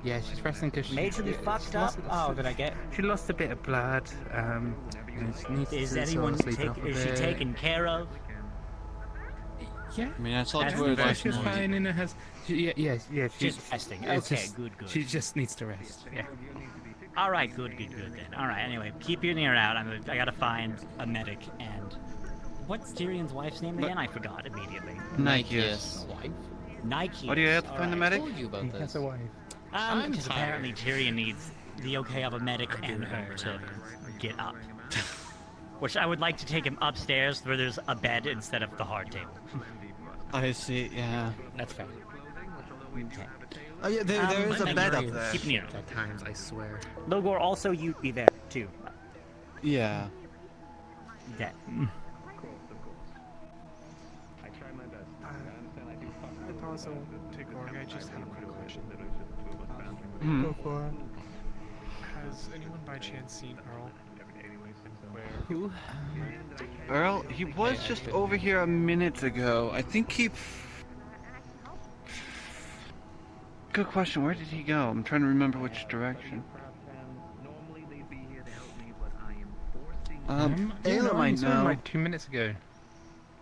Yeah, she's resting because she Majorly fucked up? Oh, did I get? She lost a bit of blood. She needs Is to anyone sort of sleep off a is she bit. taken care of? Yeah. I mean, I saw That's two of the us. She's fine in her house. Yeah. Just resting. it's Okay, just- good. She just needs to rest. Yeah. All right, good then. All right, anyway, keep your ear out. I gotta find a medic and what's Tyrion's wife's name again? I forgot immediately. Nikeus. Wife? Nike. What do you have to find the medic? I told you about He this. has a wife. I'm Because tired. apparently Tyrion needs the okay of a medic and her to get up. Which I would like to take him upstairs where there's a bed instead of the hard table. I see, yeah. That's fair. Okay. Oh yeah, there is a bed up there. Keep near. At times, I swear. Logor, also you'd be there too. Yeah. Yeah. I pause won't take long. I just have a quick question. Hmm. Go for it. Has anyone by chance seen Earl? Who? Earl? He was just over here a minute ago. I think he... Good question. Where did he go? I'm trying to remember which direction. Ayla might know. Like 2 minutes ago.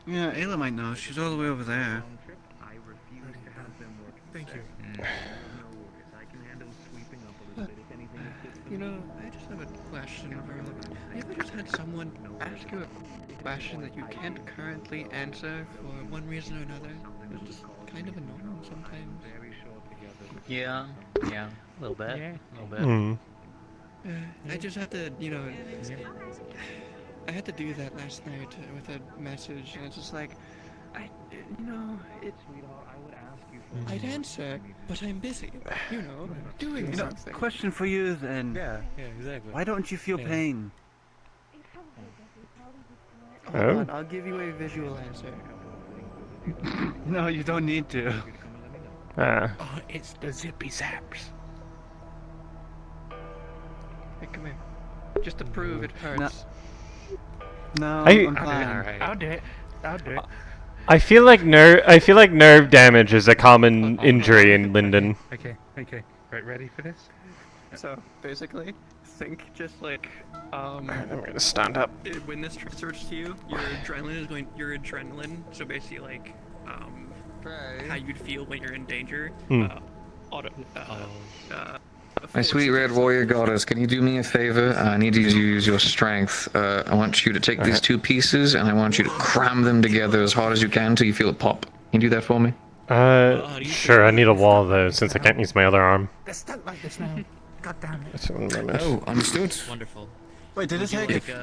Yeah, Ayla might know. She's all the way over there. Thank you. You know, I just have a question, Earl. You ever just had someone ask you a question that you can't currently answer for one reason or another? It's just kind of annoying sometimes. Yeah, a little bit. Yeah. A little bit. Mm. I just have to, you know, I had to do that last night with a message, and it's just like, I'd answer, but I'm busy, doing something. Question for you then. Yeah, exactly. Why don't you feel pain? Oh? Hold on, I'll give you a visual answer. No, you don't need to. Ah. Oh, it's the zippy zaps. Hey, come here. Just to prove it hurts. No, I'm fine. I'll do it. I feel like nerve damage is a common injury in Linden. Okay. Right, ready for this? So basically, think just like I'm gonna stand up. When this transfers to you, your adrenaline is going. Your adrenaline. So basically, like how you'd feel when you're in danger. My sweet red warrior goddess, can you do me a favor? I need you to use your strength. I want you to take these two pieces and I want you to cram them together as hard as you can until you feel it pop. Can you do that for me? Sure, I need a wall though, since I can't use my other arm. They're stuck like this now. God damn it. That's 1 moment. Oh, understood. Wonderful. Wait, did it take Your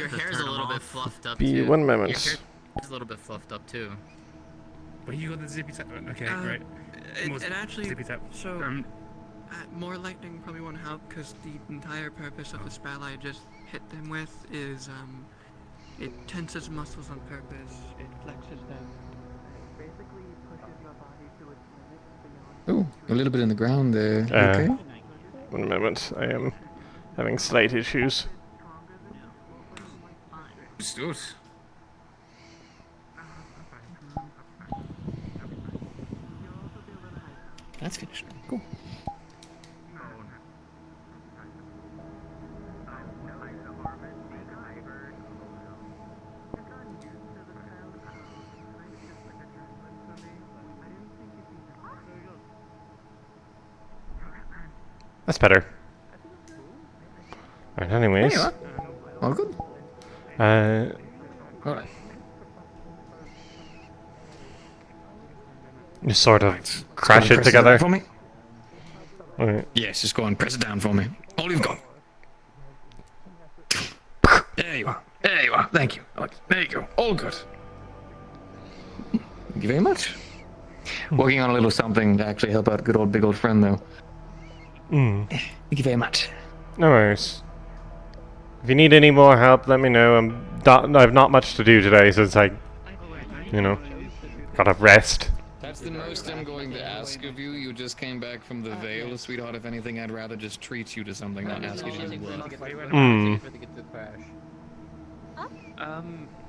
hair's a little bit fluffed up Be too. 1 moment. Your hair's a little bit fluffed up too. But you got the zippy tap. Okay, right. It actually. Zippy tap. So more lightning probably won't help because the entire purpose of the spell I just hit them with is it tenses muscles on purpose. It flexes them. Basically pushes your body to its limits beyond. Oh, a little bit in the ground there. Okay. 1 moment. I am having slight issues. Understood. That's finished. Cool. That's better. Alright, anyways. There you are. All good. Alright. Just sort of crash it together. For me. Alright. Yes, just go and press it down for me. All you've got. There you are. There you are. Thank you. There you go. All good. Thank you very much. Working on a little something to actually help out good old big old friend though. Thank you very much. No worries. If you need any more help, let me know. I've not much to do today since I, gotta rest. That's the most I'm going to ask of you. You just came back from the Vale, sweetheart. If anything, I'd rather just treat you to something, not ask you to do work.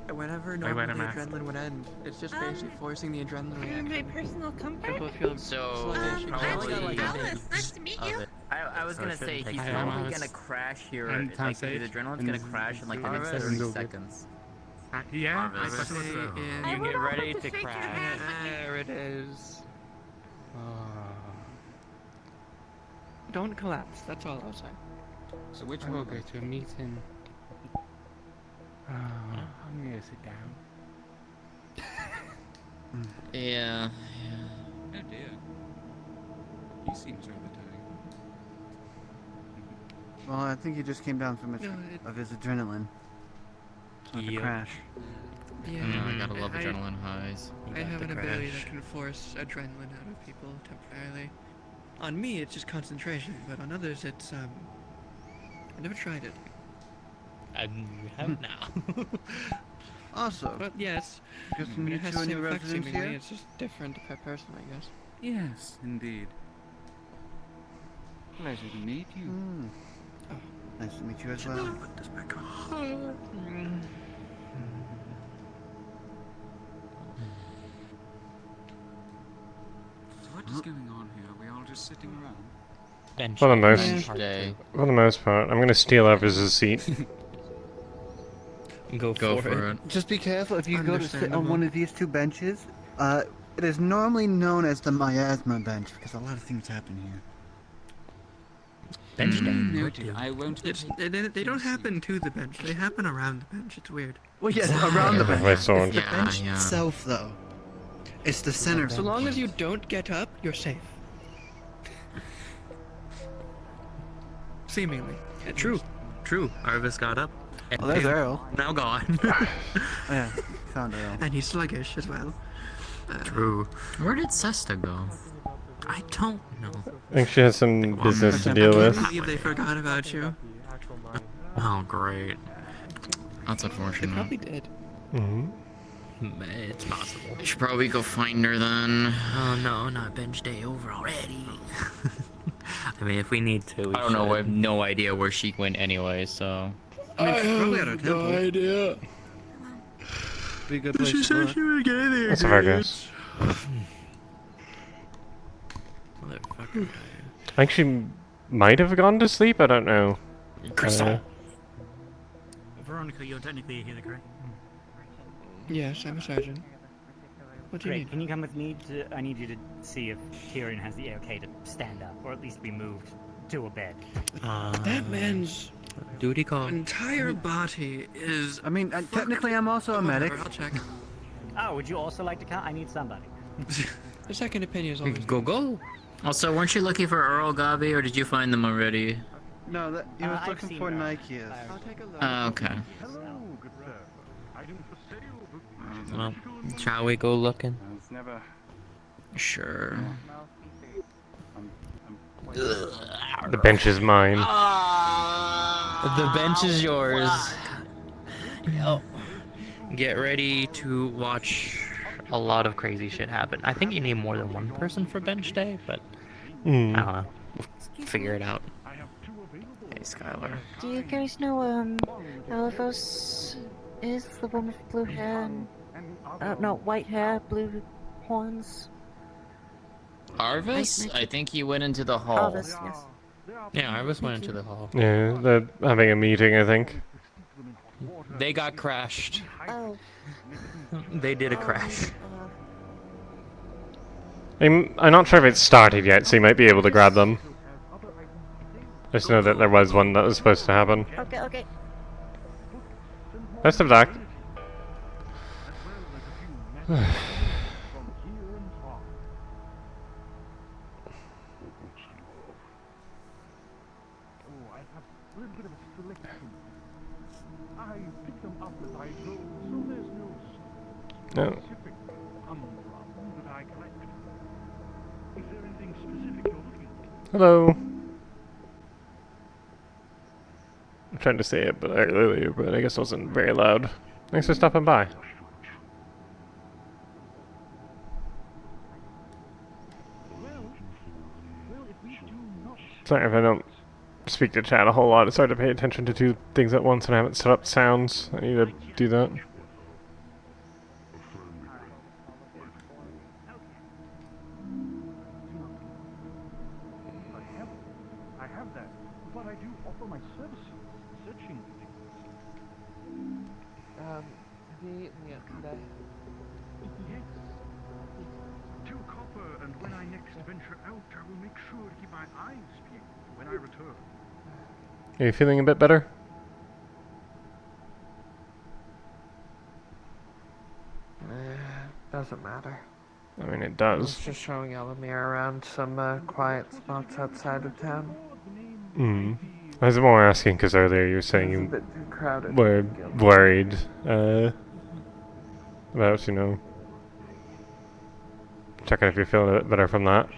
Whenever normally the adrenaline would end, it's just basically forcing the adrenaline reaction. My personal comfort? So, probably nice to meet you. I was gonna say, he's probably gonna crash here, like, the adrenaline's gonna crash in like the next 30 seconds. Yeah, you get ready to crash. There it is. Don't collapse, that's all I'll say. So which one will go to a meeting? Oh, I'm gonna sit down. Yeah. Oh dear. He seems rather tired. Well, I think he just came down from of his adrenaline. On the crash. Yeah, I gotta love adrenaline highs. I have an ability that can force adrenaline out of people temporarily. On me, it's just concentration, but on others, it's I never tried it. And you have now. Also, but yes, just to but it meet has you the and same your effect residence seemingly. here. It's just different per person, I guess. Yes, indeed. Pleasure to meet you. Nice to meet you as well. Put this back on. So what is going on here? Are we all just sitting around? For the most part, I'm gonna steal Ever's seat. Go for it. Just be careful if you go to sit on one of these two benches. It is normally known as the miasma bench because a lot of things happen here. Bench day. Noted. I won't. They don't happen to the bench. They happen around the bench. It's weird. Well, yes, around the bench. My It's sword. the bench itself, though. It's the center. So long as you don't get up, you're safe. Seemingly. True. Arvis got up. Oh, there's Earl. Now gone. Yeah, found Earl. And he's sluggish as well. True. Where did Sesta go? I don't know. I think she has some business to deal I with. believe they forgot about you. Oh, great. That's They unfortunate. probably did. It's possible. I should probably go find her then. Oh no, not bench day over already. I mean, if we need to, we I don't know. I have should. no idea where she went anyway, so. I mean, she's probably at her temple. idea. Be a good place to look. would get there. That's a fair guess. Motherfucker. I think she might have gone to sleep. I don't know. Crystal. Veronica, you're technically a healer, correct? Yes, I'm a surgeon. What do you Great. need? Can you come with me to? I need you to see if Tyrion has the okay to stand up, or at least be moved to a bed. That man's duty call. entire body is. I mean, technically, I'm also a medic. I'll check. Oh, would you also like to come? I need somebody. A second opinion is always Go. Also, weren't you looking for Earl Gabi, or did you find them already? No, that he was looking for Nike. Okay. Well, shall we go looking? It's never. Sure. The bench is mine. The bench is yours. Yep. Get ready to watch a lot of crazy shit happen. I think you need more than one person for bench day, but I don't know. We'll figure it out. Hey, Skylar. Do you guys know, Alphos is the one with blue hair and, no, white hair, blue horns? Arvis? I think he went into the hall. Arvis, yes. Yeah, Arvis went into the hall. Yeah, they're having a meeting, I think. They got crashed. Oh. They did a crash. I'm not sure if it's started yet, so you might be able to grab them. I just know that there was one that was supposed to happen. Okay. Best of luck. No. Hello. I'm trying to say it earlier, but I guess it wasn't very loud. Thanks for stopping by. Sorry if I don't speak to chat a whole lot. It's hard to pay attention to two things at once and I haven't set up sounds. I need to do that. Yes. 2 copper, and when I next venture out, I will make sure to keep my eyes peeled when I return. Are you feeling a bit better? Doesn't matter. I mean, it does. It's just showing Elamir around some quiet spots outside of town. I was more asking because earlier you were saying It's a you bit too crowded. were worried about, you know, checking if you're feeling a bit better from that.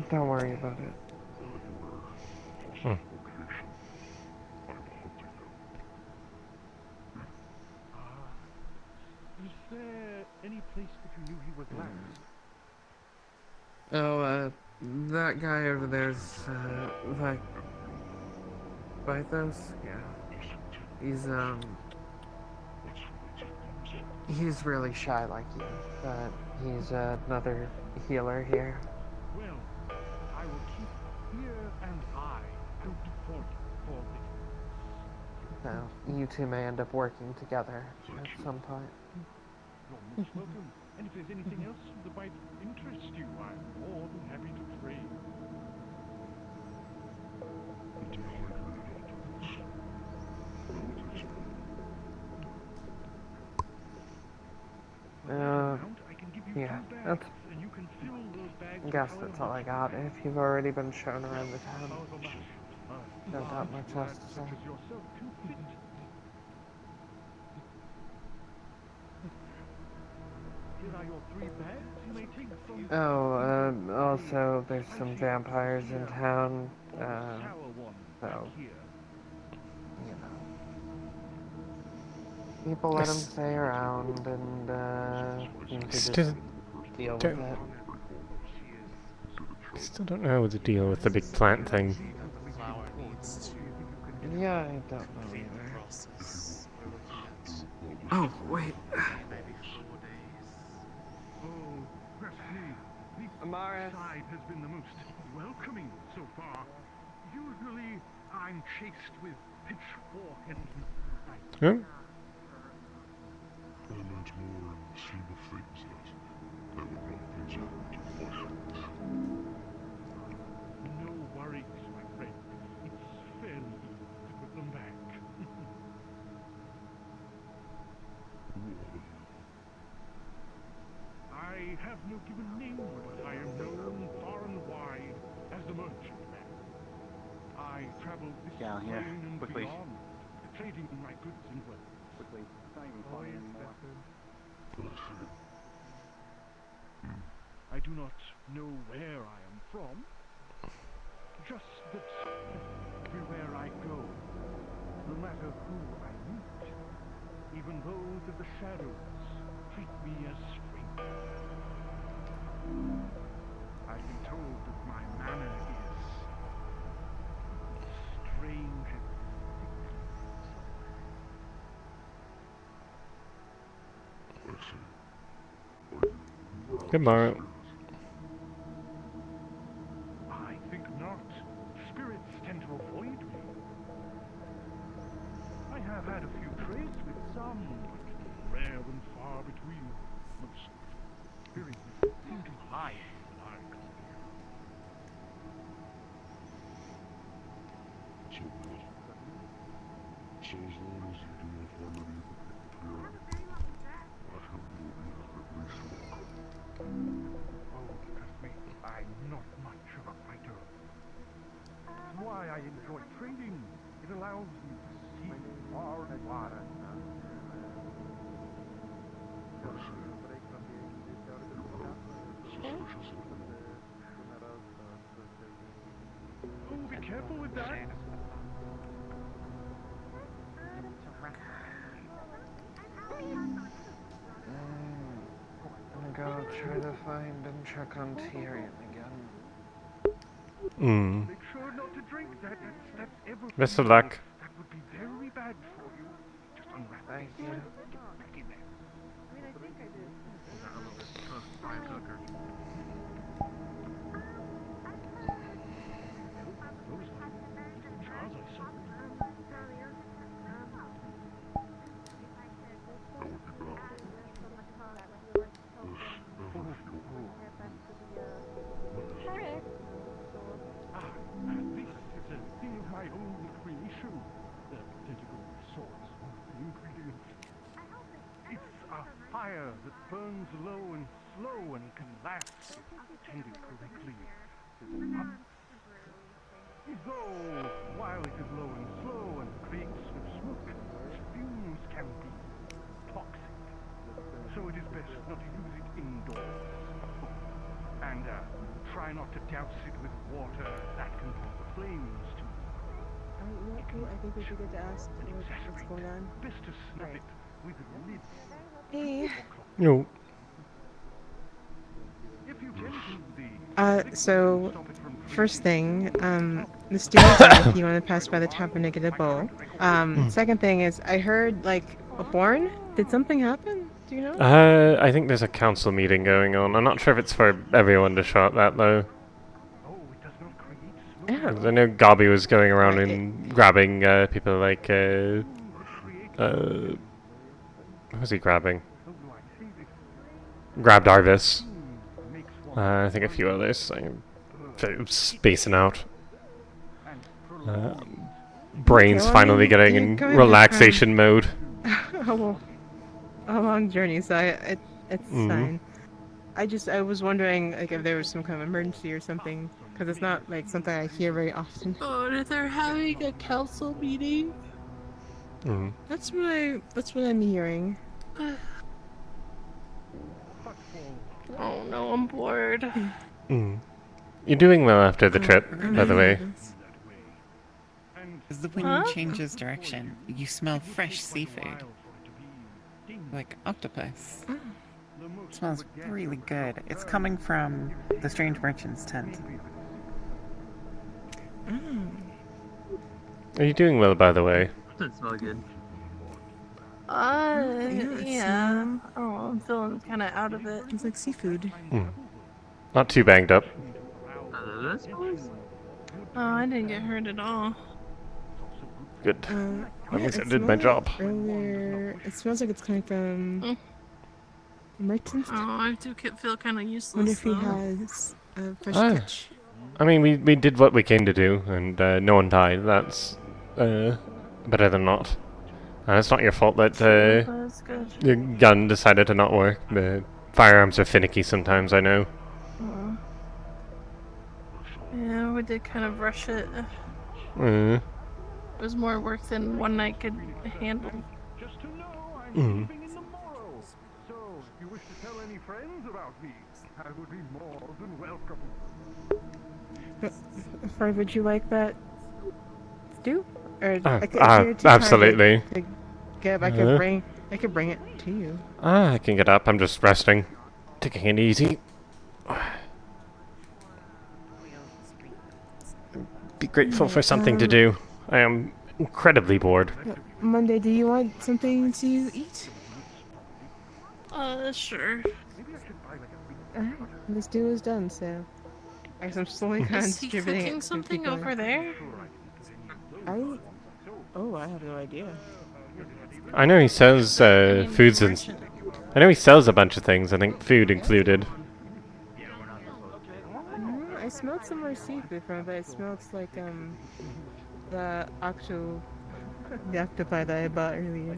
Don't worry about it. Is there any place that you knew he was last? Oh, that guy over there's, like, Bythos? Yeah. He's really shy like you, but he's another healer here. Well, I will keep ear and eye out for this. So, you two may end up working together at some point. You're most welcome. And if there's anything else that might interest you, I'm more than happy to trade. Yeah, that's... I guess that's all I got. If you've already been shown around the town, don't doubt much else to say. Oh, also, there's some vampires in town, so, you know. People let them stay around, and, you can just deal with it. I still don't know what the deal with the big plant thing. Yeah, I don't know either. Oh, wait. Oh, Presley, this Amaris. side has been the most welcoming so far. Usually, I'm chased with pitchfork and knife. Yeah. I learned more in the scheme of things that there were not things to wash. No worries, my friend. It's fairly easy to put them back. I have no given name, but I am known far and wide as the Merchant Man. I travel this Down here, plane and quickly. beyond, trading my goods and wealth. Quickly. Not even Oh, funny yes, anymore. I do not know where I am from, just that everywhere I go, no matter who I meet, even those of the shadows treat me as strangers. I've been told that my manner is strange and Good morrow. I think not. Spirits tend to avoid me. I have had a few trades with some, but rare and far between. Most spirits seem to hide when I come here. So as long as you do not harm any of the people here, I hope you will be at least welcome. Oh, trust me, I'm not much of a fighter. That's why I enjoy trading. It allows me to see far and wide. Oh, be careful with that. I'm gonna go try to find and check on Tyrion again. Mm. Make sure not to drink that. That's everything. Best of luck. That would be very bad for you. Just unwrap it. Thank you. Back in there. I mean, I think I did. That little tough fry cooker. Those are little jars I sold. This is a thing of my own creation. Tentacle swords, ingredients. It's a fire that burns low and slow and can last, if tended correctly, months. Though, while it is low and slow and creates no smoke, its fumes can be toxic. So it is best not to use it indoors. And try not to douse it with water. That can draw the flames too. I think we should get to ask what's going on. Best to snub it with the lid. Hey. No. If you can do the So, first thing, the students if you want to pass by the tavern to get a bowl. Second thing is, I heard, like, a horn? Did something happen? Do you know? I think there's a council meeting going on. I'm not sure if it's for everyone to show up at, though. Oh. I know Gabi was going around and grabbing people like, who was he grabbing? Grabbed Arvis. I think a few others. I'm spacing out. Brain's finally getting in relaxation mode. A long journey, so it's fine. I was wondering, like, if there was some kind of emergency or something, because it's not, like, something I hear very often. Oh, they're having a council meeting? That's what I'm hearing. Oh no, I'm bored. You're doing well after the trip, by the way. As the wind changes direction, you smell fresh seafood. Like octopus. It smells really good. It's coming from the strange merchant's tent. Are you doing well, by the way? Doesn't smell good. Yeah. Oh, I'm feeling kind of out of it. It's like seafood. Not too banged up. Oh, I didn't get hurt at all. Good. At least I it did my smelled job. Earlier, it smells like it's coming from Merchant. Oh, I do feel kind of useless. Wonder if he though. has a fresh Ah. catch. I mean, we did what we came to do, and no one died. That's better than not. And it's not your fault that That's good. your gun decided to not work. The firearms are finicky sometimes, I know. Oh. Yeah, we did kind of rush it. Mm. It was more work than one night could handle. Mm. So, if you wish to tell any friends about me, I would be more than welcome. Fray, would you like that stew? Or is it too absolutely. tired to get, I could bring it to you. I can get up. I'm just resting, taking it easy. Be grateful for something to do. I am incredibly bored. Monday, do you want something to eat? Sure. Alright, the stew is done, so I guess I'm slowly kind of Is he distributing cooking it to something people. over there? I have no idea. I know he sells foods and. I know he sells a bunch of things. I think food included. I smelled some more seafood from it, but it smells like the actual the octopi that I bought earlier.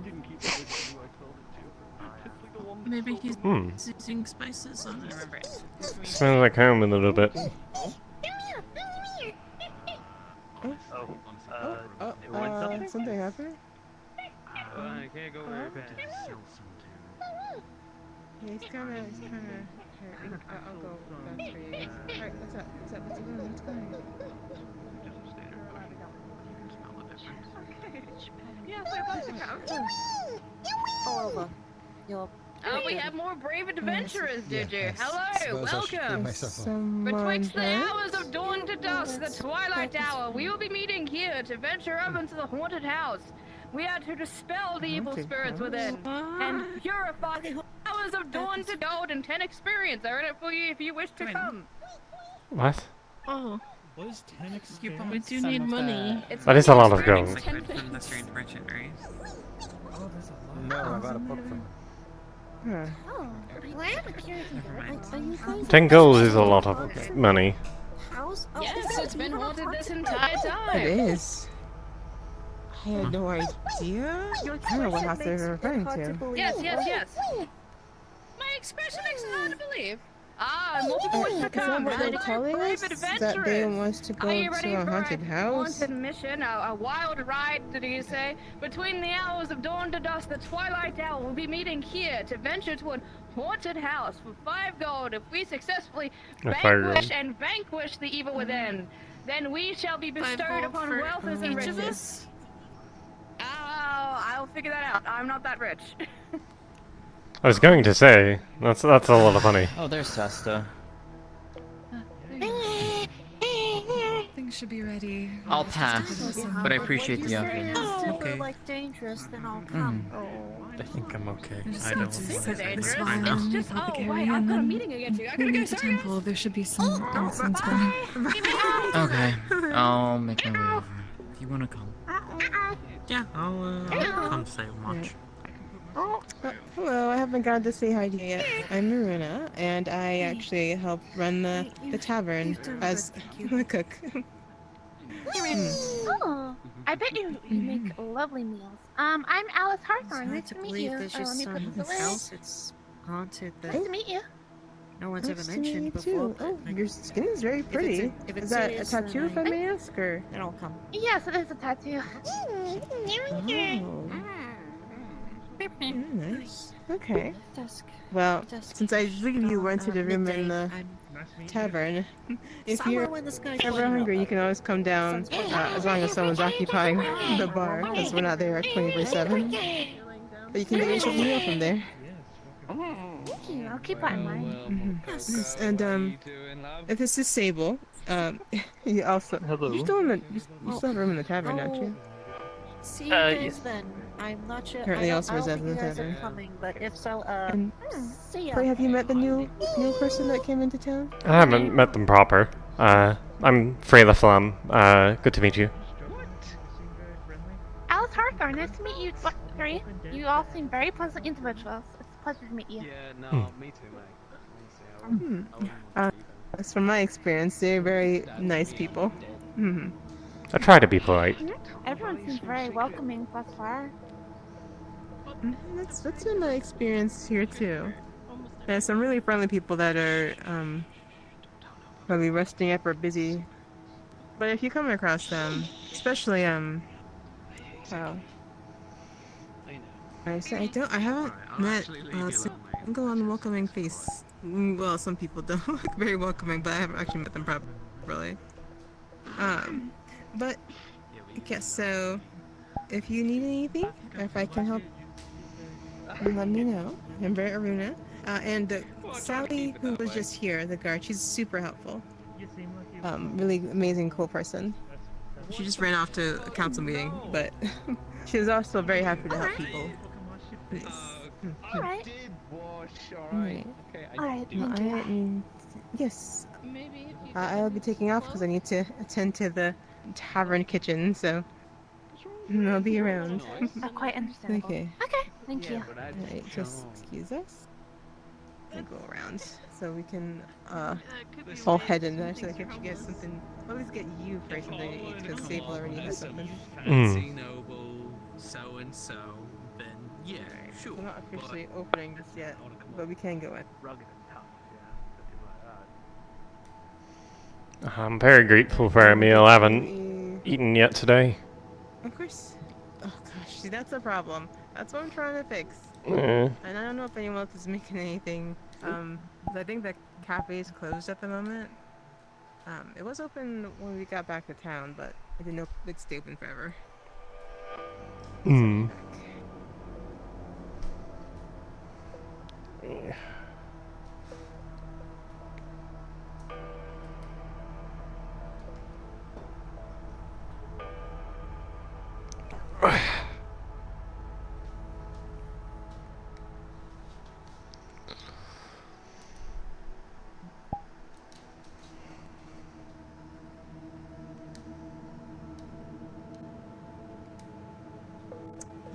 Maybe he's Hmm. using spices on it. Smells like home a little bit. Something happened? I can't go very fast. Yeah, he's kinda hurt. I'll go back for you. Alright, what's up? What's going on? What's going on? All over. Oh, we have more brave adventurers, did you? Yes. Hello, Suppose I should give welcome. myself Betwixt the Someone hours of dawn to dusk, the twilight hour, we will be meeting here to venture up into the haunted house. We are to dispel the evil Haunted spirits within and purify the hours of dawn to gold and 10 experience. I read it for you if you wish to come. What? Oh. What is 10 experience? We do need money. That is a lot of gold. From the strange merchant, right? No, I got a book from Huh. Oh, well, I'm curious. Are you guys 10 gold is a lot of money. house? Yes, it's been haunted this entire time. It is. I had no idea. I don't know what house they're referring to. Yes. My expression makes it hard to believe. Ah, multiple wish to Is that come. what they're telling us? That they want us to go Are you to ready a for haunted house? haunted mission, a wild ride, did you say? Between the hours of dawn to dusk, the twilight hour will be meeting here to venture to a haunted house for 5 gold. If we successfully vanquish the evil within, then we shall be bestowed upon wealth and each of riches. us? Oh, I'll figure that out. I'm not that rich. I was going to say that's a lot of money. Oh, there's Sesta. Things should be ready. I'll pass, but I appreciate the offer. It's Okay. like dangerous, then I'll come. I think I'm okay. I don't Dangerous. I It's know. just, oh, wait, I've got a meeting to get to. I gotta go, the sorry. temple. There should be some incense burning. Okay, I'll make my way over. If you wanna come. Yeah, I'll come say watch. Hello, I haven't gotten to say hi to you yet. I'm Maruna, and I actually help run the tavern as a cook. Oh, I bet you make lovely meals. I'm Alice Hawthorne. Nice to meet you. There's Let just me put some this away. house that's haunted that Nice to meet you. no one's ever Nice to meet you mentioned before. too. Oh, your skin is very pretty. If Is it's that a serious, tattoo, if I then may ask, or? Then I'll come. Yes, it is a tattoo. Oh. Nice. Okay. Well, since I believe you rented a room in the tavern, if Somewhere you're when the sky ever falls hungry, you can always come down as long as someone's occupying the bar, because we're not there 24/7. But you can get yourself a meal from there. Thank you. I'll keep that in mind. Yes. And if it's disabled, you also. Hello. You're still in the. You still have room in the tavern, don't you? See you guys then. I'm not sure. Currently I also don't resides think in you the guys are tavern. coming, but if so, And see ya. Fray, have you met the new person that came into town? I haven't met them proper. I'm Fray the Flum. Good to meet you. Alice Harthorn, nice to meet you. Three. You all seem very pleasant individuals. It's a pleasure to meet you. Yeah, no, me too, mate. As from my experience, they're very nice people. I try to be polite. Everyone seems very welcoming thus far. That's been my experience here too. There's some really friendly people that are probably resting up or busy. But if you come across them, especially well, I haven't met a single unwelcoming face. Well, some people don't look very welcoming, but I haven't actually met them properly. But yeah, so if you need anything, or if I can help, let me know. I'm very Aruna. And Sally, who was just here, the guard, she's super helpful. Really amazing, cool person. She just ran off to a council meeting, but she was also very happy to help people. Yes. Alright. Alright. Alright, thank you. Yes. I'll be taking off because I need to attend to the tavern kitchen, so I'll be around. Quite understandable. Okay. Okay, thank you. Alright, just excuse us. We'll go around so we can all head in there so I can get you guys something. I'll always get you for something to eat because Sable already has something. Fancy noble, so and so. Then yeah, sure. We're not officially opening just yet, but we can go in. I'm very grateful for our meal. I haven't eaten yet today. Of course. Oh gosh, see that's a problem. That's what I'm trying to fix. Yeah. And I don't know if anyone else is making anything. 'Cause I think the cafe is closed at the moment. It was open when we got back to town, but I didn't know it'd stay open forever. Hmm.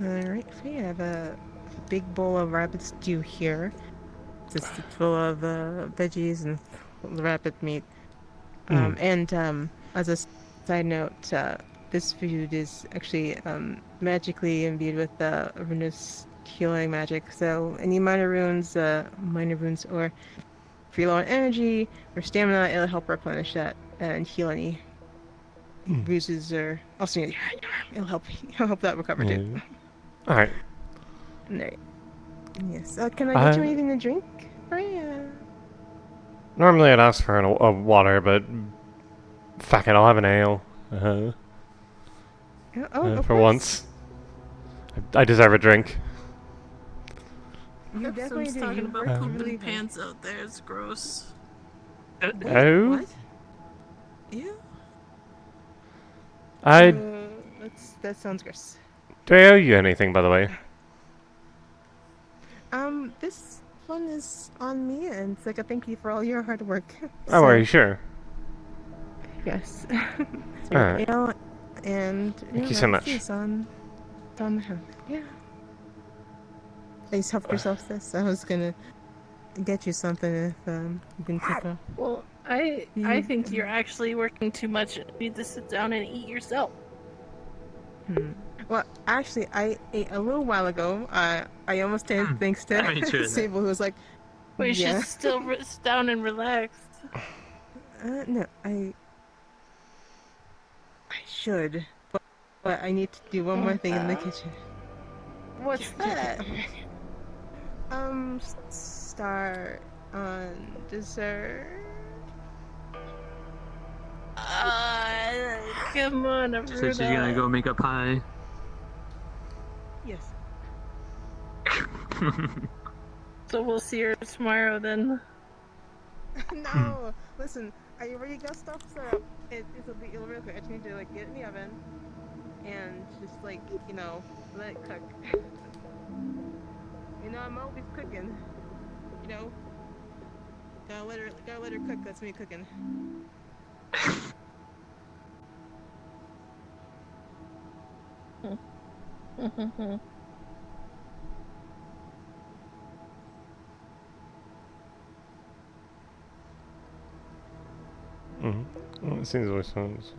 Alright, I have a big bowl of rabbit stew here. It's full of veggies and rabbit meat. And as a side note, this food is actually magically imbued with ruinous healing magic. So any minor wounds, or if you're low on energy or stamina, it'll help replenish that and heal any bruises or also it'll help that recover too. All right. Right. Yes. Can I get you anything to drink? Normally I'd ask for a water, but fuck it, I'll have an ale. For once. I deserve a drink. You definitely Someone's do. talking You about worked pooping really pants out there. It's gross. Oh? What? Ew. That sounds gross. Do I owe you anything, by the way? This one is on me, and it's like a thank you for all your hard work. Oh, are you sure? Yes. Alright. Ale and Thank you so much. It's on the hand. Yeah. Please help yourself this. I was gonna get you something if you can take off. Well, I think you're actually working too much. You need to sit down and eat yourself. Well, actually, I ate a little while ago. I almost did, thanks to Sable, who was like, But you yeah. should still sit down and relax. No, I should, but I need to do one more thing in the kitchen. What's that? Start on dessert. Come on, So she's gonna go make a pie. Yes. So we'll see her tomorrow then. No, listen. I already got stuff set up. It'll real quick. I just need to like get it in the oven and just like let it cook. I'm always cooking. Gotta let her cook. That's me cooking. Well, it seems the voice phone's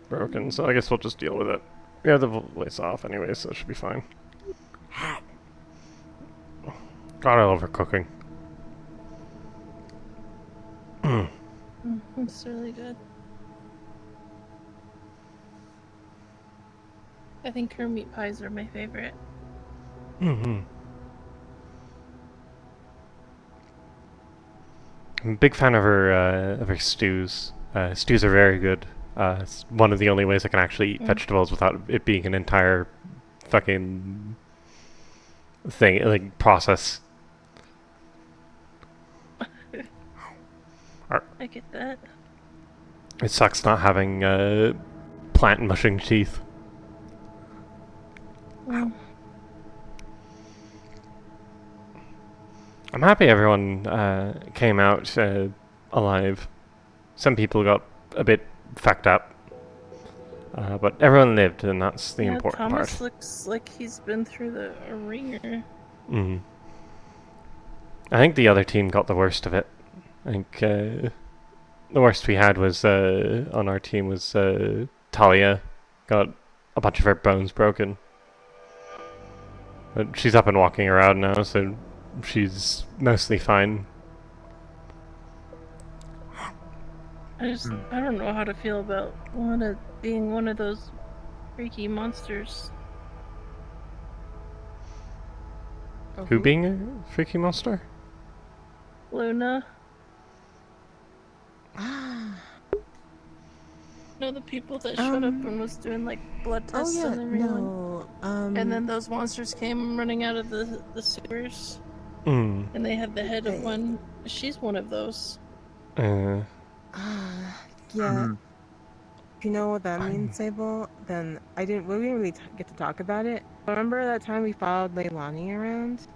broken, so I guess we'll just deal with it. We have the voice off anyway, so it should be fine. God, I love her cooking. It's really good. I think her meat pies are my favorite. I'm a big fan of her stews. Stews are very good. It's one of the only ways I can actually eat vegetables without it being an entire fucking thing, like process. I get that. It sucks not having plant mushing teeth. Well, I'm happy everyone came out alive. Some people got a bit fucked up, but everyone lived, and that's the important Thomas part. looks like he's been through the ringer. I think the other team got the worst of it. I think the worst we had was on our team was Talia got a bunch of her bones broken. But she's up and walking around now, so she's mostly fine. I don't know how to feel about being one of those freaky monsters. Who being a freaky monster? Luna. No, the people that showed up and was doing like blood tests on everyone. No. And then those monsters came running out of the sewers. And they had the head of one. She's one of those. Yeah. If you know what that means, Sable, then we didn't really get to talk about it. Remember that time we followed Leilani around?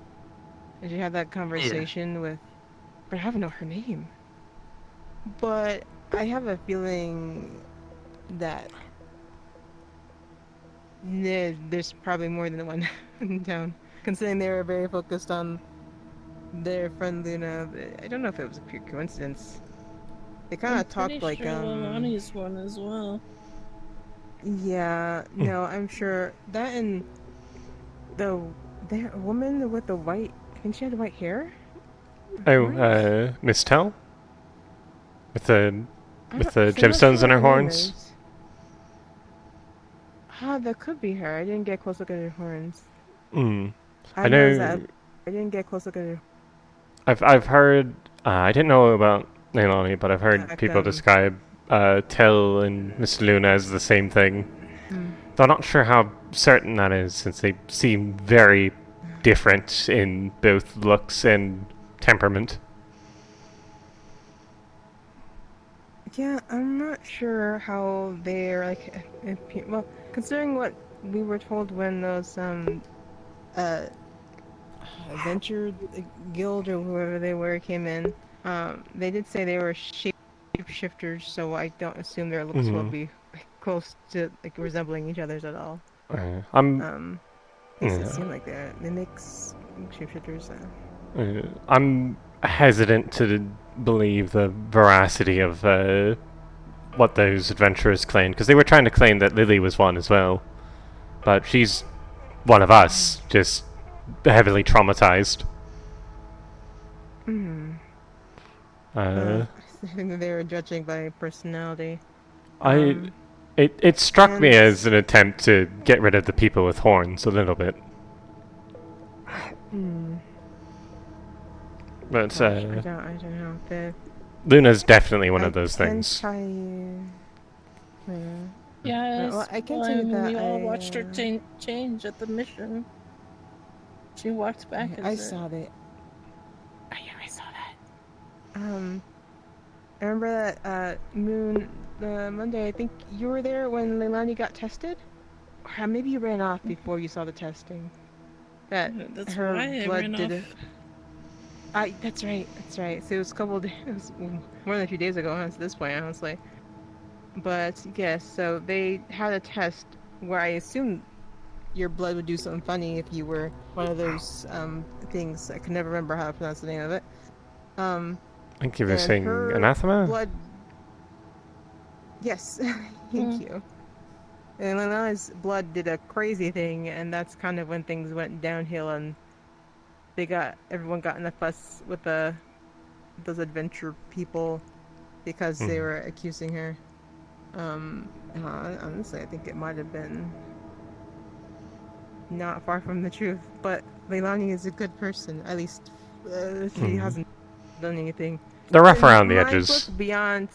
And she had that conversation with... But I don't know her name. But I have a feeling that there's probably more than one in town. Considering they were very focused on their friend Luna. I don't know if it was a pure coincidence. They kind of talked like Leilani's one as well. Yeah, no, I'm sure that and the woman with the white. I think she had white hair. Oh, Miss Tell? With the gemstones in her horns? That could be her. I didn't get a close look at her horns. I know. I didn't get a close look at her. I've heard. I didn't know about Leilani, but I've heard people describe Tell and Miss Luna as the same thing. Though I'm not sure how certain that is, since they seem very different in both looks and temperament. Yeah, I'm not sure how they're like. Well, considering what we were told when those Adventure Guild or whoever they were came in, they did say they were shapeshifters, so I don't assume their looks will be close to like resembling each other's at all. It seems like they make shapeshifters. I'm hesitant to believe the veracity of what those adventurers claimed, because they were trying to claim that Lily was one as well, but she's one of us, just heavily traumatized. I think that they were judging by personality. It struck me as an attempt to get rid of the people with horns a little bit. But I don't know. Luna's definitely one of those things. Yeah, well, I can tell you that we all watched her change at the mission. She walked back. I saw that. Oh, yeah, I saw that. I remember that Moon Monday. I think you were there when Leilani got tested, or maybe you ran off before you saw the testing. That's her why I blood ran did off. That's right. That's right. So it was a couple of days, it was more than a few days ago. At this point, honestly. But yes, so they had a test where I assumed your blood would do something funny if you were one of those things. I can never remember how to pronounce the name of it. I think you were and saying her anathema? Blood. Yes, thank you. And Leilani's blood did a crazy thing, and that's kind of when things went downhill, and everyone got in a fuss with those adventure people because they were accusing her. Honestly, I think it might have been not far from the truth, but Leilani is a good person. At least she hasn't done anything. They're rough In around the my edges. book, beyond.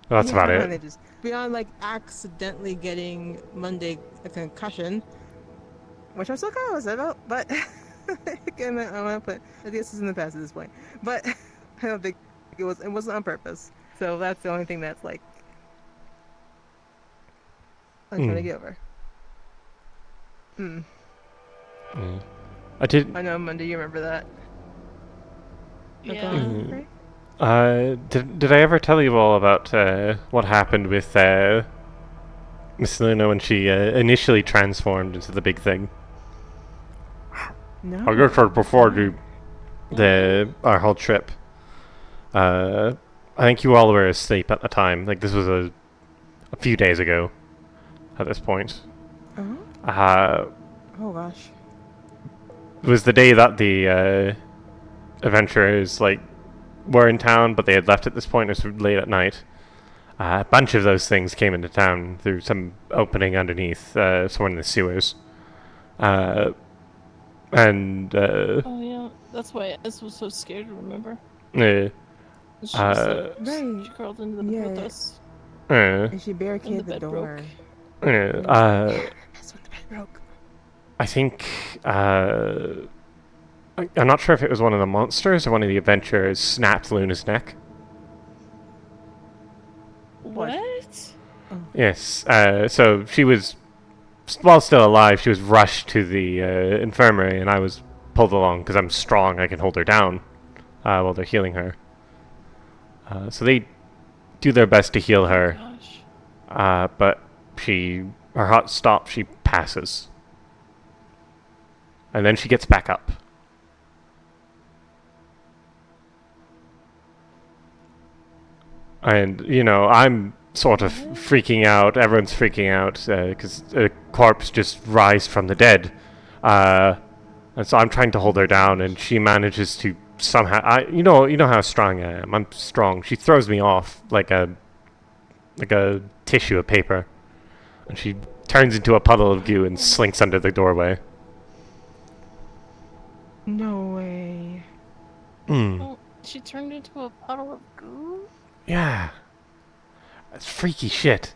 That's about around the it. edges. Beyond like accidentally getting Monday a concussion, which I'm still kind of upset about, but again, I want to put. I guess it's in the past at this point, but I don't think it wasn't on purpose. So that's the only thing that's like I'm trying to get over. I know, Monday, you remember that. Yeah. Did I ever tell you all about what happened with Miss Luna when she initially transformed into the big thing? No. I guess before our whole trip. I think you all were asleep at the time. Like, this was a few days ago at this point. Oh gosh. It was the day that the adventurers were in town, but they had left at this point. It was late at night. A bunch of those things came into town through some opening underneath somewhere in the sewers. Oh yeah, that's why Ez was so scared. Remember? She crawled into the bed with us. And she barricaded the door. That's what the bed broke. I think I'm not sure if it was one of the monsters or one of the adventurers snapped Luna's neck. What? Yes. So she was, while still alive, she was rushed to the infirmary, and I was pulled along because I'm strong. I can hold her down while they're healing her. So they do their best to heal her, but her heart stops. She passes, and then she gets back up. And, I'm sort of freaking out. Everyone's freaking out because a corpse just rise from the dead. And so I'm trying to hold her down, and she manages to somehow... You know how strong I am. I'm strong. She throws me off like a tissue of paper. And she turns into a puddle of goo and slinks under the doorway. No way. Oh, she turned into a puddle of goo? Yeah. That's freaky shit.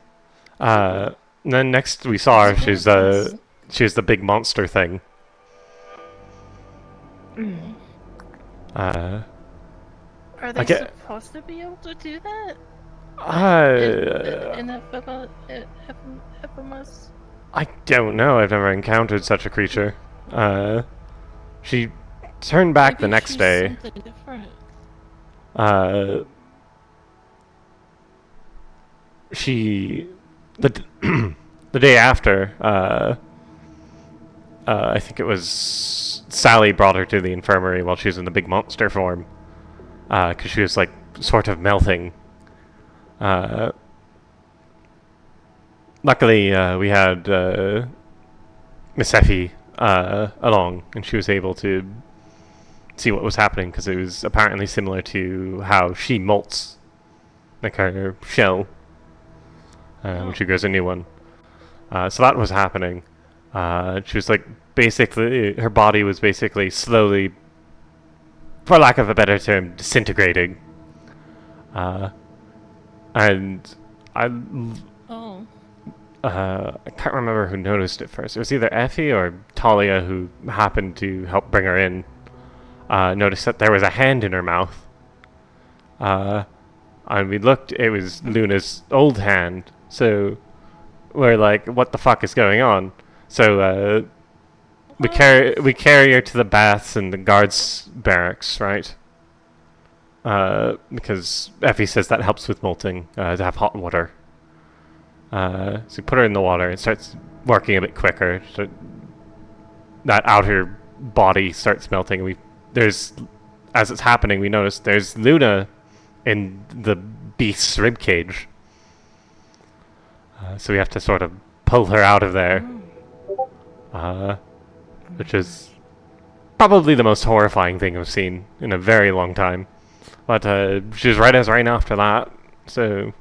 And then next we saw her, she was the big monster thing. Are they supposed to be able to do that? In Hippomus? I don't know. I've never encountered such a creature. She turned back the next day. The day after, I think it was Sally brought her to the infirmary while she was in the big monster form, because she was sort of melting. Luckily, we had Miss Effie along, and she was able to see what was happening because it was apparently similar to how she molts, like her shell. When she grows a new one. So that was happening. She was basically, her body was basically slowly, for lack of a better term, disintegrating. And I can't remember who noticed it first. It was either Effie or Talia, who happened to help bring her in, noticed that there was a hand in her mouth. And we looked, it was Luna's old hand. So we're like, what the fuck is going on? So we carry her to the baths and the guards' barracks, right? Because Effie says that helps with molting, to have hot water. So we put her in the water, it starts working a bit quicker. So that outer body starts melting. As it's happening, we notice there's Luna in the beast's ribcage. So we have to sort of pull her out of there. Which is probably the most horrifying thing I've seen in a very long time. But she was right after that, so...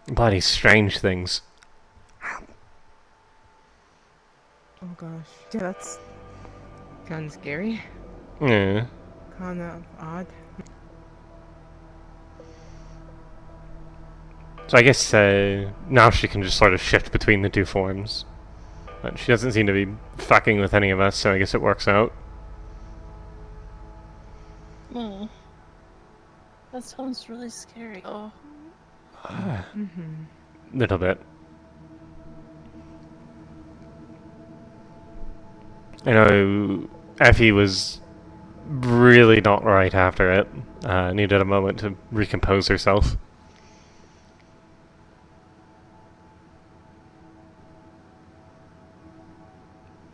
Bloody strange things. Oh gosh. Yeah, that's kind of scary. Yeah. Kind of odd. So I guess now she can just sort of shift between the two forms. But she doesn't seem to be fucking with any of us, so I guess it works out. Oh. That sounds really scary. Oh. Little bit. I know Effie was really not right after it. Needed a moment to recompose herself.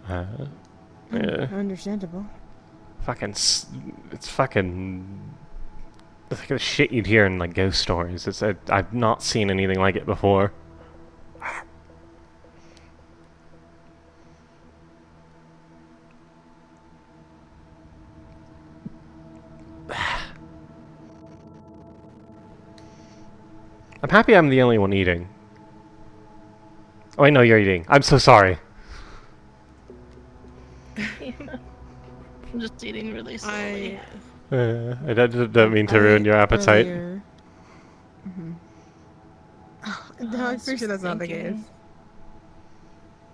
Yeah. Understandable. It's fucking... It's like the shit you'd hear in like ghost stories. I've not seen anything like it before. I'm happy I'm the only one eating. Oh, I know you're eating. I'm so sorry. I'm just eating really slowly. I don't mean to ruin your appetite. No, I'm pretty sure that's not the case.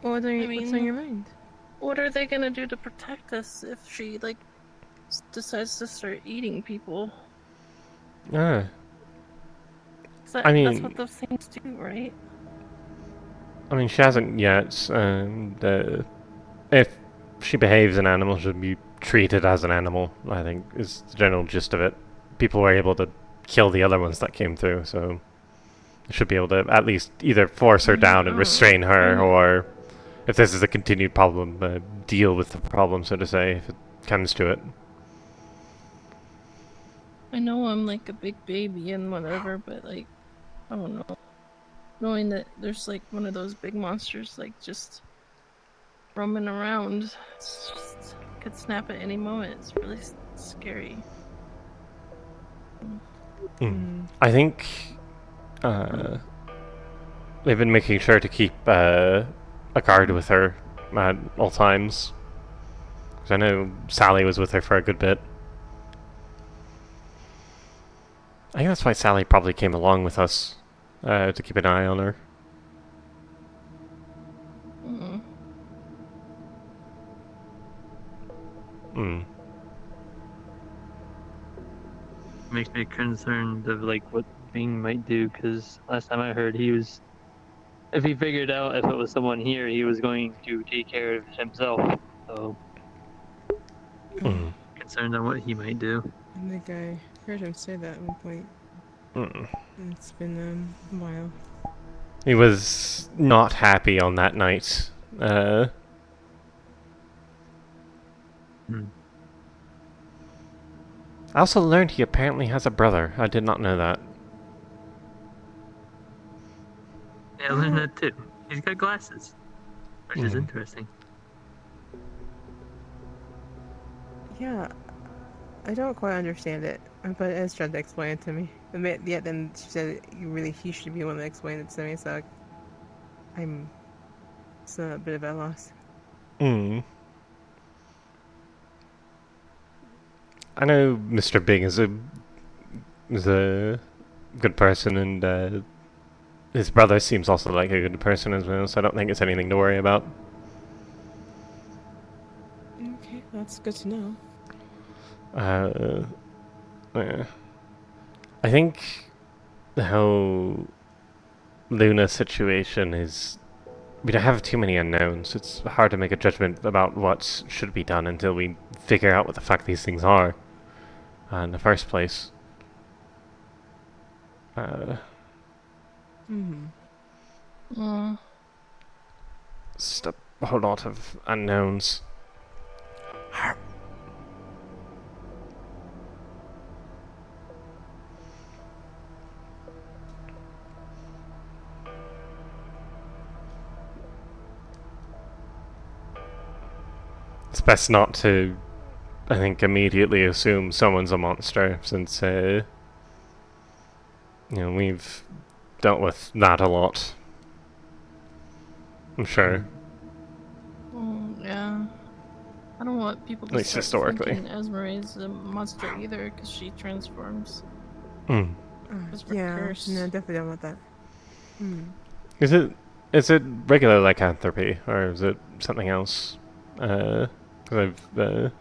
What's on your mind? What are they gonna do to protect us if she, like, decides to start eating people? I That's mean... what those things do, right? I mean, she hasn't yet, and if she behaves an animal, she'll be treated as an animal, I think, is the general gist of it. People were able to kill the other ones that came through, so they should be able to at least either force her down and restrain her, or if this is a continued problem, deal with the problem, so to say, if it comes to it. I know I'm like a big baby and whatever, but like, I don't know. Knowing that there's like one of those big monsters like just roaming around, it's just could snap at any moment. It's really scary. I think they've been making sure to keep a guard with her at all times. 'Cause I know Sally was with her for a good bit. I think that's why Sally probably came along with us, to keep an eye on her. Makes me concerned of like what Bing might do, because last time I heard he was, if he figured out if it was someone here, he was going to take care of himself. So concerned on what he might do. I think I heard him say that at one point. It's been a while. He was not happy on that night. I also learned he apparently has a brother. I did not know that. Yeah, I learned that too. He's got glasses, which is interesting. Yeah, I don't quite understand it, but it's trying to explain it to me. Yeah, then she said he should be the one to explain it to me, so I'm a bit of a loss. I know Mr. Bing is a good person, and his brother seems also like a good person as well, so I don't think it's anything to worry about. Okay, that's good to know. Yeah. I think the whole Luna situation is... We don't have too many unknowns. It's hard to make a judgment about what should be done until we figure out what the fuck these things are in the first place. Just a whole lot of unknowns. It's best not to, I think, immediately assume someone's a monster, since, you know, we've dealt with that a lot. I'm sure. Yeah. I don't want people to At least start historically. thinking Esmeralda's a monster either, because she transforms. Yeah, no, definitely don't want that. Is it regular lycanthropy, or is it something else? 'Cause I've,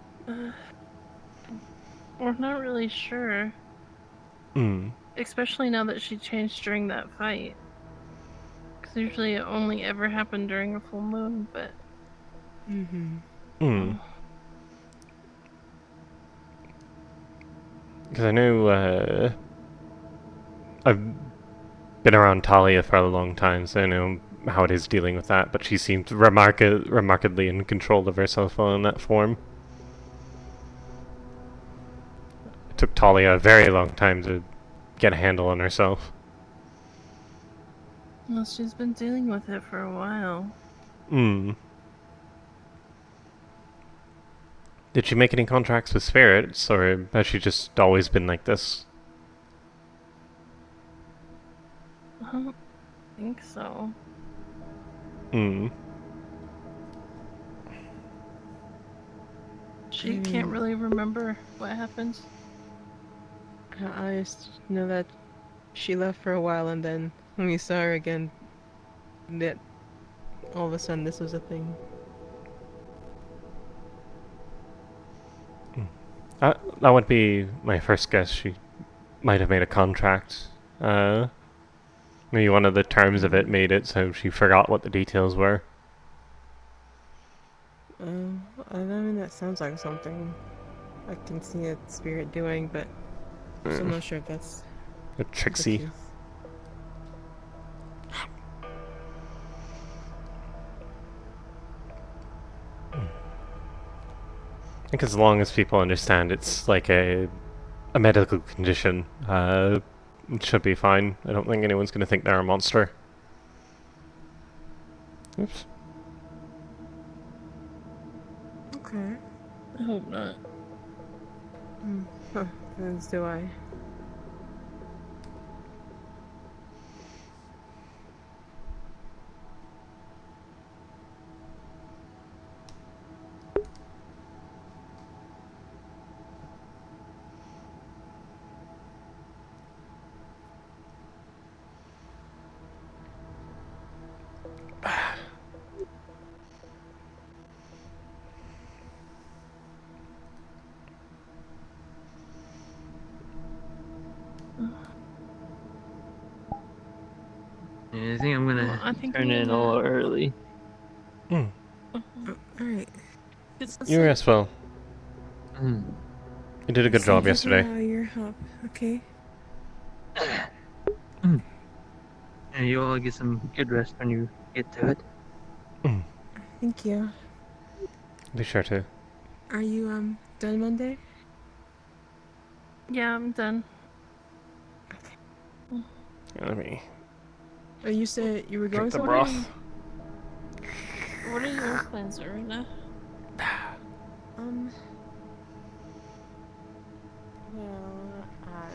We're not really sure. Especially now that she changed during that fight. Because usually it only ever happened during a full moon, but... Because I know, I've been around Talia for a long time, so I know how it is dealing with that, but she seemed remarkably in control of herself in that form. It took Talia a very long time to get a handle on herself. Well, she's been dealing with it for a while. Did she make any contracts with spirits, or has she just always been like this? I don't think so. She can't really remember what happened. I just know that she left for a while, and then when we saw her again, that all of a sudden this was a thing. That would be my first guess. She might have made a contract. Maybe one of the terms of it made it so she forgot what the details were. I mean, that sounds like something I can see a spirit doing, but I'm not sure if that's a Trixie. I think as long as people understand it's like a medical condition, it should be fine. I don't think anyone's going to think they're a monster. Oops. Okay. I hope not. As do I. Yeah, I think I'm gonna turn in a little early. Alright. You rest well. You did a good job yesterday. Your help, okay? And you all get some good rest when you get to it. Thank you. Be sure to. Are you done Monday? Yeah, I'm done. Let me. Oh, you said you were going the somewhere? broth. What are your plans, Arena? Well, I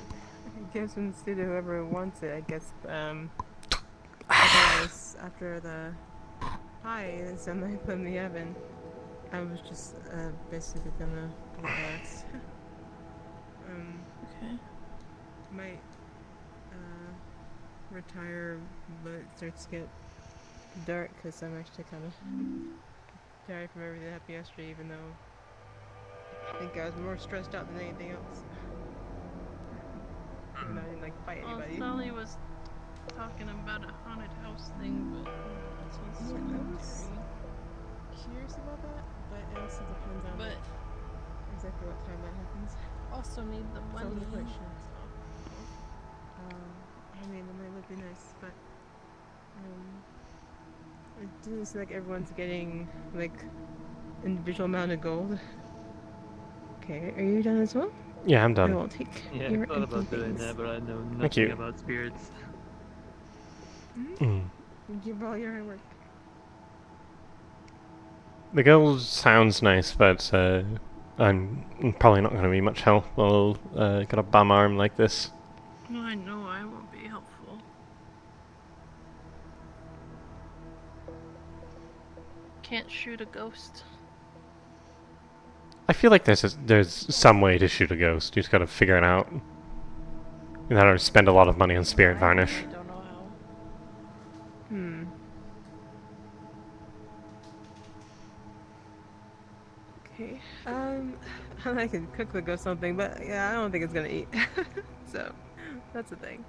guess instead of whoever wants it, I guess, otherwise, after the pie is in the oven, I was just, basically gonna relax. Okay. Might, retire, but it starts to get dark, because I'm actually kind of tired from everything that happened yesterday, even though I think I was more stressed out than anything else. I didn't like fight Well, anybody. Sally was talking about a haunted house thing, but that sounds Yeah, I was scary. curious about that, but it also depends on But exactly what time that happens. also need the So I money. wasn't quite sure. I mean, the money would be nice, but it doesn't seem like everyone's getting like individual amount of gold. Okay, are you done as well? Yeah, I'm done. I won't take Yeah, your I thought about empty doing things. that, but I know Thank you. nothing about spirits. Mm. Thank you for all your hard work. The girl sounds nice, but I'm probably not going to be much help while got a bum arm like this. No, I know I won't be helpful. Can't shoot a ghost. I feel like there's some way to shoot a ghost. You just got to figure it out. You gotta spend a lot of money on spirit varnish. I don't know how. Okay. I can cook the ghost something, but yeah, I don't think it's gonna eat. So, that's the thing.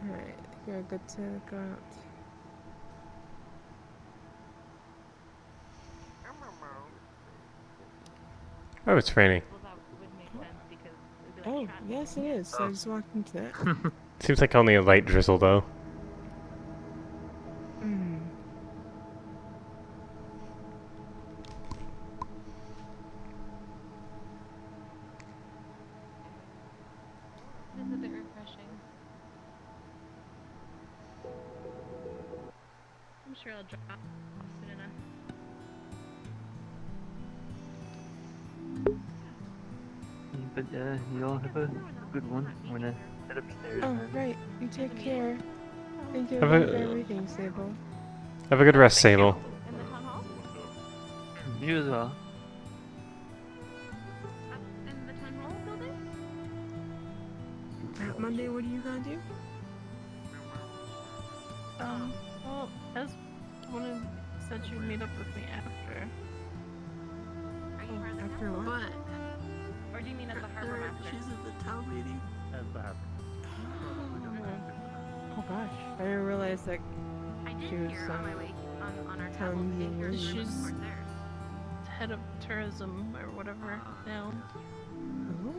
Alright, you're good to go out. Oh, it's raining. Oh, yes it is. I just walked into that. Seems like only a light drizzle, though. It is a bit refreshing. I'm sure I'll drop soon enough. But yeah, you all have a good one. I'm gonna head upstairs. Oh, right. You take care. Thank you Have again a- for everything, Sable. Have a good rest, Sable. In the town hall? You as well. In the town hall building? Monday, what are you gonna do? Well, as one said you'd meet up with me after. After what? But Or do you mean at the harbor master? she's at the town meeting. Oh gosh, I didn't realize that I did she was hear on my way on our town travel meeting. here. She's head of tourism or whatever now. Oh,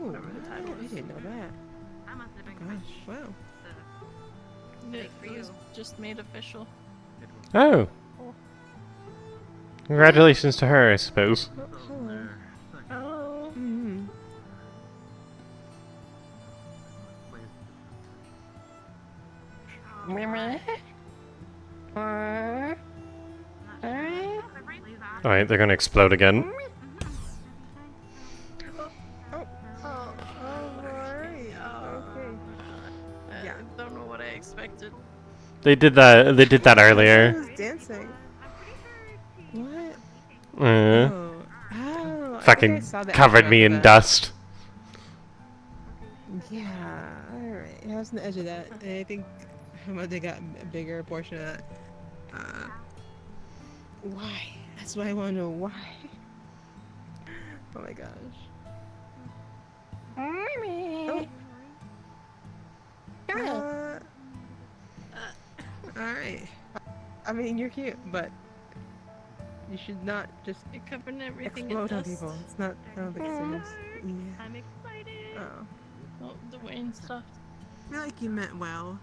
Whatever the title I is. didn't know that. I must have been Gosh, wow. It was just made official. Oh! Congratulations to her, I suppose. Hello. Oh. Mm-hmm. Alright, they're gonna explode again. Yeah. I don't know what I expected. They did that earlier. Who's dancing? What? Uh, Oh, I think I fucking saw the covered after me of in that. dust. Yeah, alright. I was on the edge of that. And I think they got a bigger portion of that. Why? That's why I want to know why. Oh my gosh. Oh. Alright. I mean, you're cute, but you should not just You're covering everything in explode on dust. people. It's not, I don't think it's serious. Yeah. I'm excited. Oh. Oh, the rain stopped. I feel like you meant well.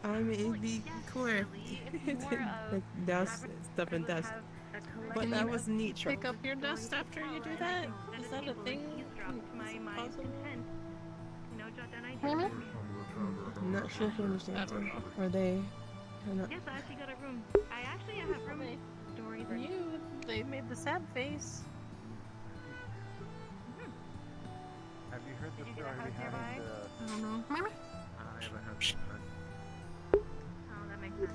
I mean, it'd be cooler if like dust, stuff in dust. But Can that you was neat. pick up your dust after you do that? Is that a thing? Possible? I'm not sure if you understand. Are they? I'm not. Yes, I actually got a room. I actually have room stories. They made the sad face. Have you heard the Did you story get a house behind nearby? I don't know. I have a house. Oh, that makes sense.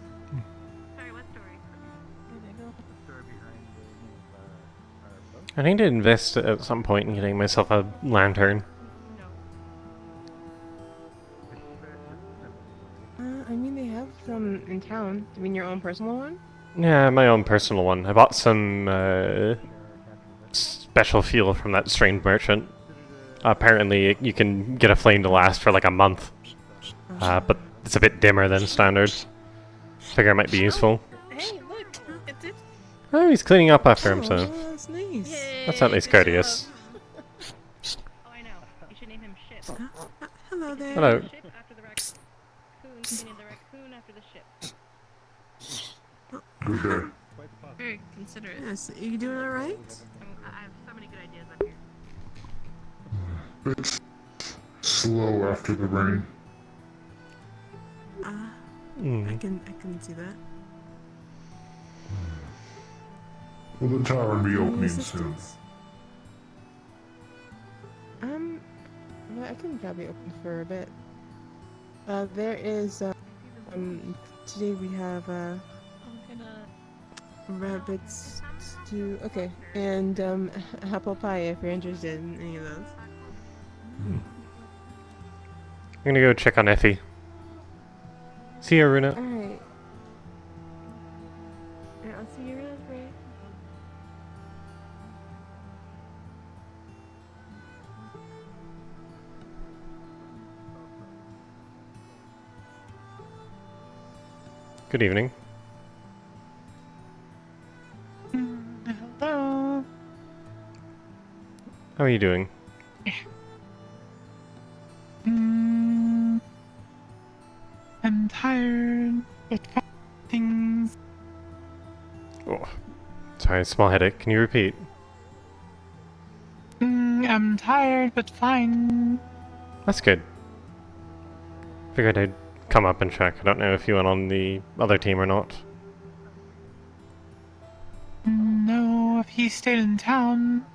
Sorry, what story? There they go. The story behind the boat. I need to invest at some point in getting myself a lantern. I mean, they have some in town. You mean your own personal one? Yeah, my own personal one. I bought some special fuel from that strange merchant. Apparently, you can get a flame to last for like a month, but it's a bit dimmer than standard. Figure it might be useful. Hey, look! It did. Oh, he's cleaning up after himself. That's nice. That's at least courteous. Oh, I know. You should name him Ship. Hello there. Hello. Ship after the raccoon, meaning the raccoon after the ship. Okay. Very considerate. Yes, you doing alright? I have so many good ideas up here. It's slow after the rain. I can see that. Will the tavern be Any opening soon? assistance? Well, I can probably open for a bit. There is, today we have, rabbits stew, okay, and, apple pie if you're interested in any of those. I'm gonna go check on Effie. See you, Runa. Alright. Yeah, I'll see you around, Fray. Good evening. Hello. How are you doing? I'm tired, but things. Oh, sorry, small headache. Can you repeat? I'm tired, but fine. That's good. Figured I'd come up and check. I don't know if you went on the other team or not. No, if he stayed in town.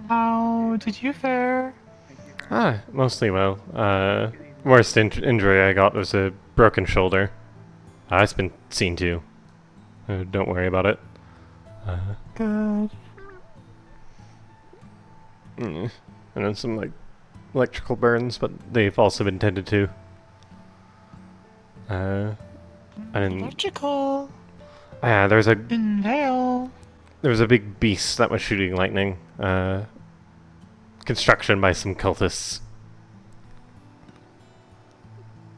How did you fare? Mostly well. Worst injury I got was a broken shoulder. It's been seen to. Don't worry about it. Good. And then some like electrical burns, but they've also been tended to. And Electrical. yeah, there's a In Vale. there was a big beast that was shooting lightning. Construction by some cultists.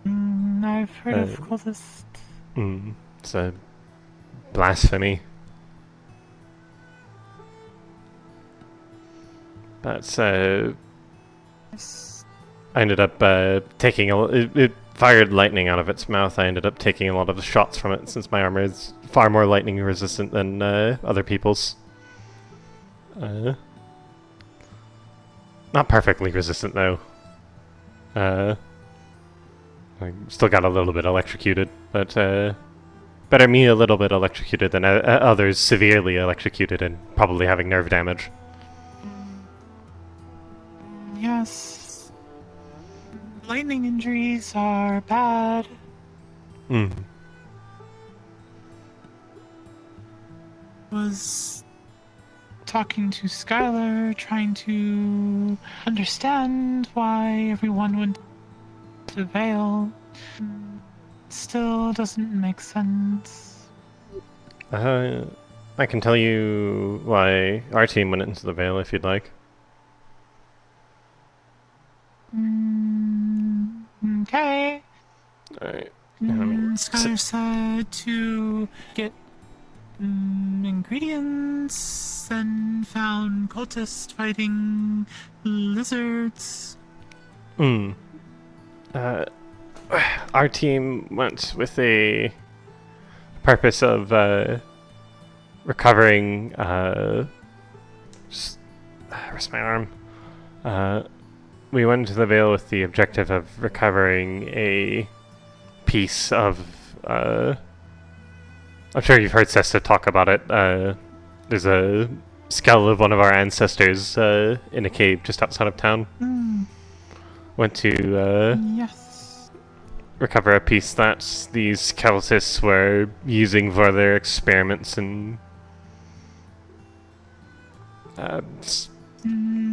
I've heard of cultists. It's a blasphemy. That's I ended up taking it fired lightning out of its mouth. I ended up taking a lot of the shots from it since my armor is far more lightning resistant than other people's. Not perfectly resistant though. I still got a little bit electrocuted, but better me a little bit electrocuted than others severely electrocuted and probably having nerve damage. Yes. Lightning injuries are bad. Was talking to Skylar, trying to understand why everyone went to Vale. Still doesn't make sense. I can tell you why our team went into the Vale if you'd like. Okay. Alright. Skylar said to get ingredients and found cultists fighting lizards. Our team went with a purpose of recovering. Where's my arm? We went into the Vale with the objective of recovering a piece of. I'm sure you've heard Sesta talk about it. There's a skull of one of our ancestors in a cave just outside of town. Went to yes. recover a piece that these cultists were using for their experiments and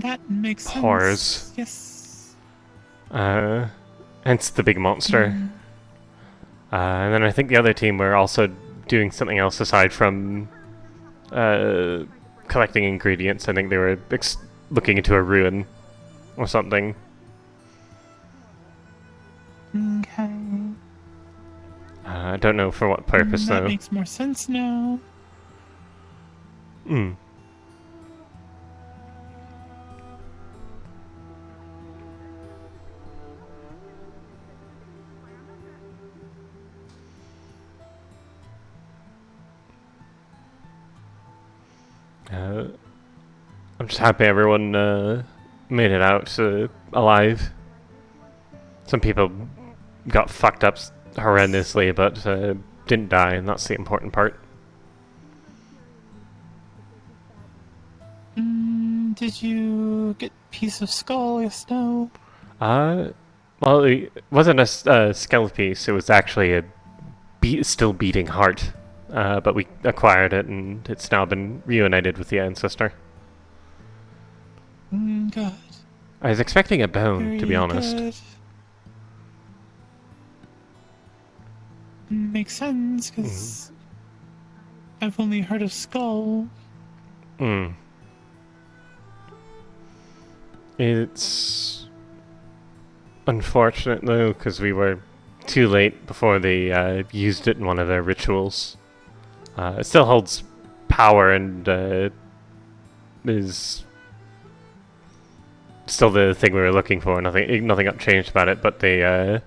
that makes horrors. sense. Yes. Hence the big monster. And then I think the other team were also doing something else aside from collecting ingredients. I think they were looking into a ruin or something. Okay. I don't know for what purpose that though. Makes more sense now. Hmm. I'm just happy everyone made it out alive. Some people got fucked up horrendously, but didn't die, and that's the important part. Did you get a piece of skull, yes, no? Well, it wasn't a skull piece, it was actually a still beating heart. But we acquired it, and it's now been reunited with the ancestor. Good. I was expecting a bone, to be honest. Good. Makes sense, because I've only heard of skull. It's unfortunate, though, because we were too late before they used it in one of their rituals. It still holds power and is still the thing we were looking for. Nothing got changed about it, but they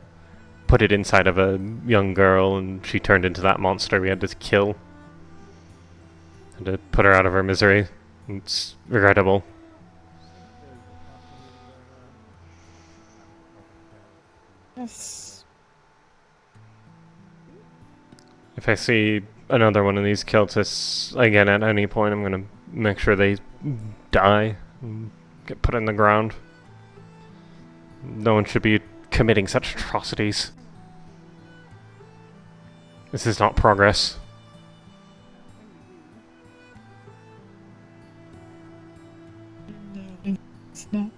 put it inside of a young girl, and she turned into that monster we had to kill. Had to put her out of her misery. It's regrettable. Yes. If I see another one of these cultists again at any point, I'm gonna make sure they die and get put in the ground. No one should be committing such atrocities. This is not progress. No, it's not.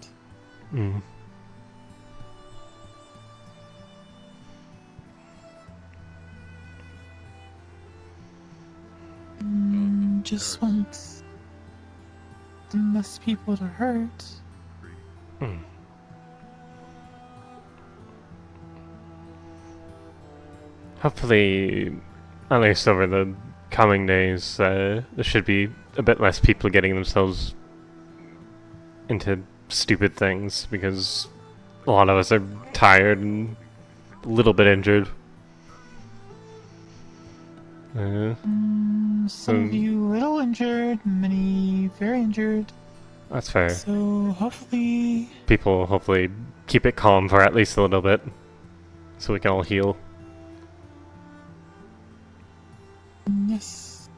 Just want less people to hurt. Hopefully, at least over the coming days, there should be a bit less people getting themselves into stupid things, because a lot of us are tired and a little bit injured. Some of you little injured, many very injured. That's fair. So hopefully... People hopefully keep it calm for at least a little bit, so we can all heal. Yes.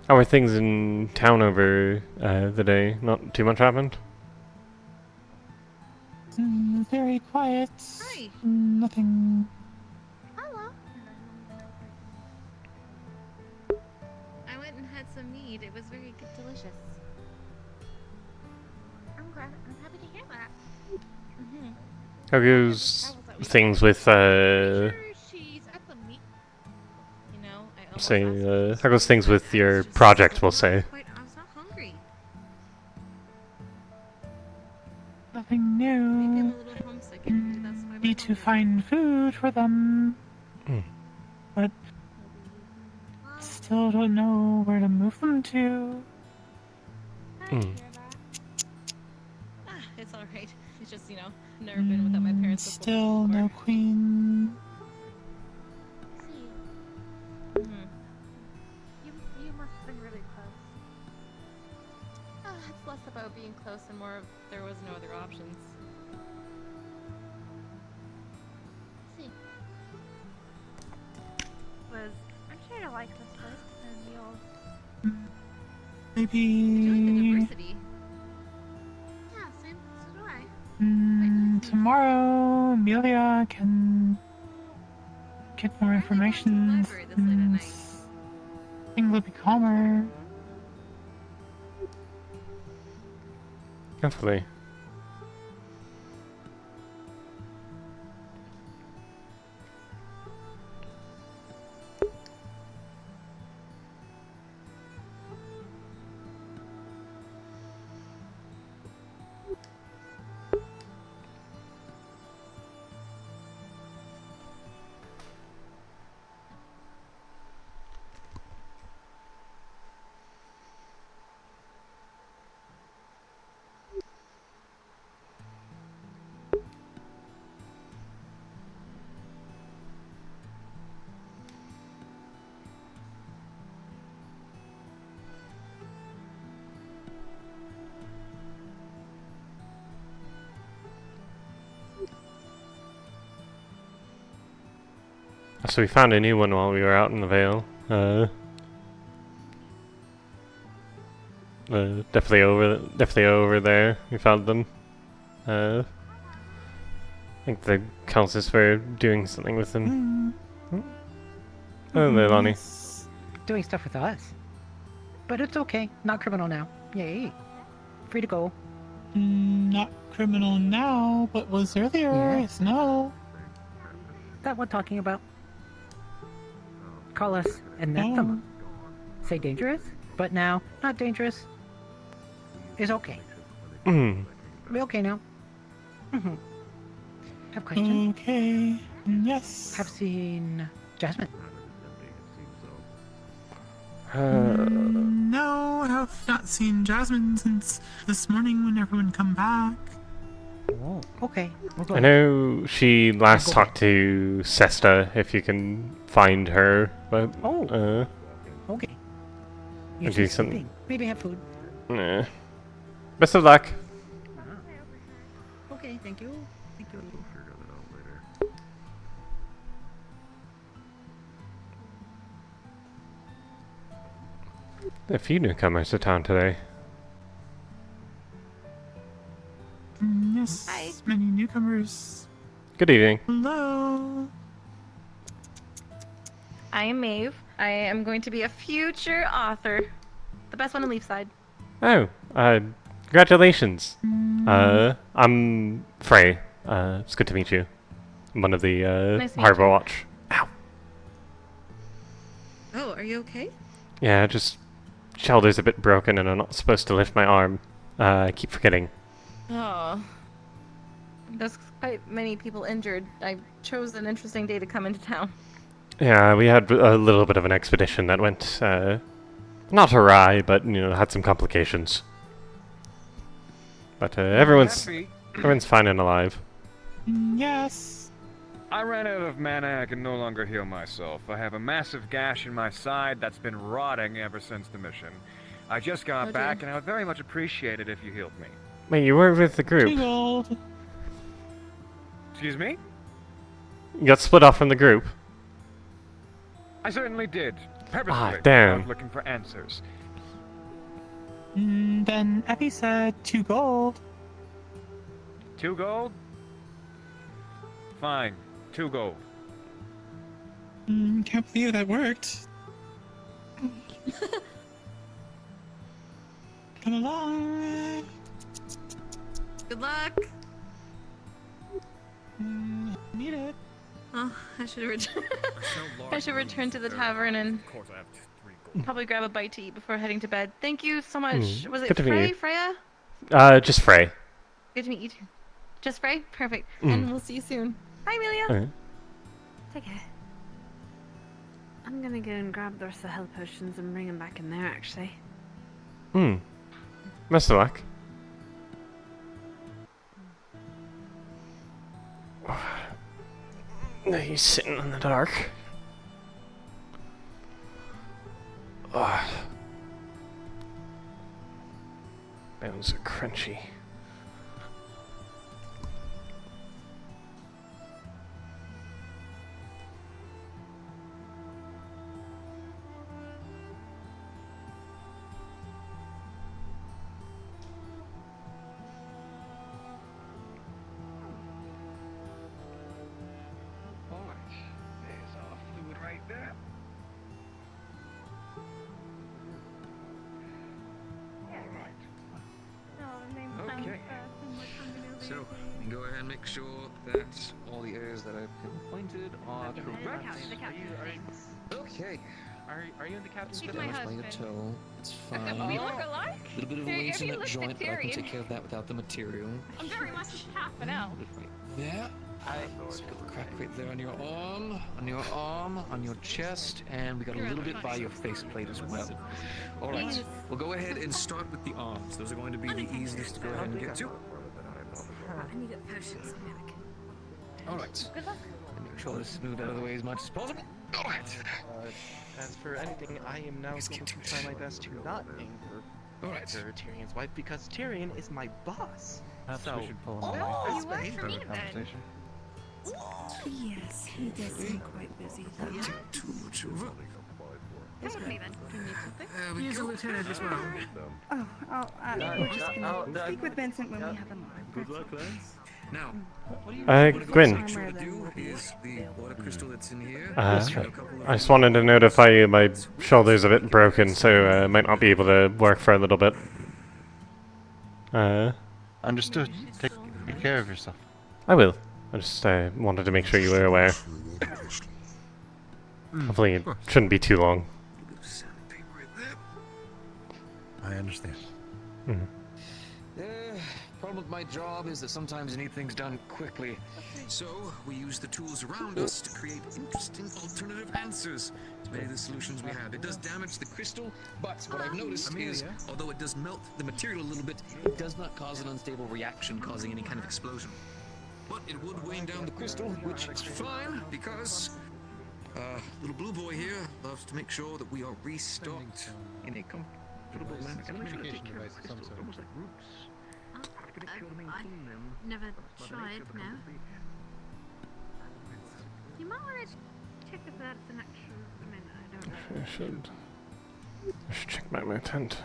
How are things in town over the day? Not too much happened? Very quiet. Hi. Nothing. Hello. I went and had some mead. It was very delicious. I'm happy to hear that. How goes things with She's at the meat. You know, I how goes things with your project, we'll say? I was not hungry. Nothing new. Maybe I'm a little homesick, and that's why. Need to find food for them. But still don't know where to move them to. It's alright. It's just, you know, never been without my parents before. Still no queen. You must have been really close. It's less about being close and more of there was no other options. I'm sure to like this place and yours. Maybe. You like the diversity. Yeah, same. So do I. Tomorrow, Amelia can get more information. Things will be calmer. Hopefully. So we found a new one while we were out in the Vale. Definitely over there. We found them. I think the council's for doing something with them. Oh, there, Lonnie. Yes. Doing stuff with us. But it's okay. Not criminal now. Yay. Free to go. Not criminal now, but was earlier. Yes. No. That what talking about? Call us anathema. Say dangerous, but now not dangerous. Is okay. Be okay now. Have questions? Okay. Yes. Have seen Jasmine. No, I have not seen Jasmine since this morning when everyone come back. Oh, okay. I know she last talked to Sesta, if you can find her, but... Okay. I'll do something. Maybe have food. Nah. Best of luck. Okay, thank you. Thank you. A few newcomers to town today. Yes, many newcomers. Good evening. Hello. I am Maeve. I am going to be a future author. The best one in Leafside. Oh, congratulations. I'm Fray. It's good to meet you. I'm one of the, Nice to meet Harbor you. Watch. Ow. Oh, are you okay? Yeah, just shoulder's a bit broken and I'm not supposed to lift my arm. I keep forgetting. Oh. There's quite many people injured. I chose an interesting day to come into town. Yeah, we had a little bit of an expedition that went, not awry, but, you know, had some complications. But, everyone's fine and alive. Yes. I ran out of mana. I can no longer heal myself. I have a massive gash in my side that's been rotting ever since the mission. I just got back, and I would very much appreciate it if you healed me. Wait, you were with the group? Excuse me? You got split off from the group? I certainly did. Purposely. damn. I was looking for answers. Then Effie said 2 gold. 2 gold? Fine. 2 gold. Can't believe that worked. Come along. Good luck. Need it. Oh, I should return. I should return to the tavern and probably grab a bite to eat before heading to bed. Thank you so much. Was it Good to meet Fray? you. Freya? Just Fray. Good to meet you too. Just Fray? Perfect. Mm. And we'll see you soon. Bye, Amelia. Alright. Take care. I'm gonna go and grab the rest of the health potions and bring them back in there, actually. Best of luck. No, he's sitting in the dark. Bones are crunchy. There's our fluid right there. Okay. So, go ahead and make sure that all the areas that I've pinpointed are correct. Okay. Are you in the captain's Keep bed? my husband. Toe. It's fine. We look alike? A little bit of a If waste you in that look joint, but I can Tyrion. take care of that without the material. I'm very much half an elf. Right there. So we got the crack right there on your arm, on your chest, and we got a little bit by your faceplate as well. All right, Yes. we'll go ahead and start with the arms. Those are going to be the easiest to go ahead and get to. I need a potion back. All right. Good luck. And make sure to smooth out of the way as much as possible. All right. As for anything, I am now going to try my best to not anger Tyrion's wife because Tyrion is my boss. Perhaps so, we should pull him Oh, away. you work for me then. Yes, he does seem quite busy though. Too much over. That's great. He's a lieutenant as well. Oh, we're just gonna speak with Vincent when we have him on. Good luck, lads. Now, Gwen. is the water crystal that's in here. I just wanted to notify you my shoulder's a bit broken, so I might not be able to work for a little bit. Understood. Take care of yourself. I will. I just wanted to make sure you were aware. Hopefully it shouldn't be too long. I understand. Problem with my job is that sometimes you need things done quickly. So, we use the tools around us to create interesting alternative answers to many of the solutions we have. It does damage the crystal, but what I've noticed is, although it does melt the material a little bit, it does not cause an unstable reaction causing any kind of explosion. But it would wane down the crystal, which is fine, because little blue boy here loves to make sure that we are restocked in a comfortable manner. And make sure to take care of the crystals, almost like roots. I've never tried, no. You might want to check if that's an actual... I mean, I don't know. I should check my tent.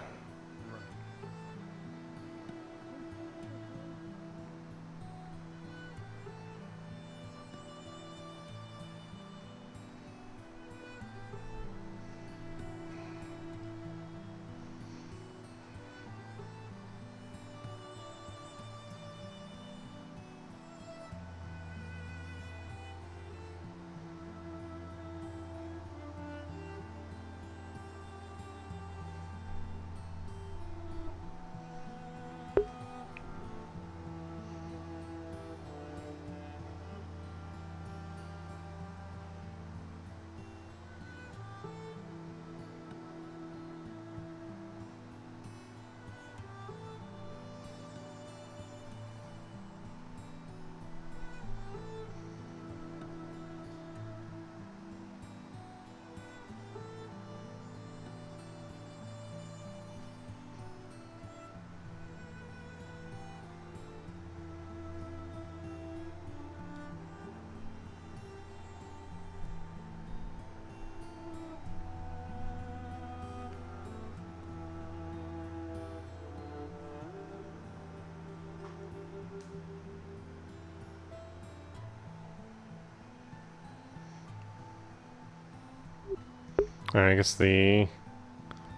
Alright, I guess the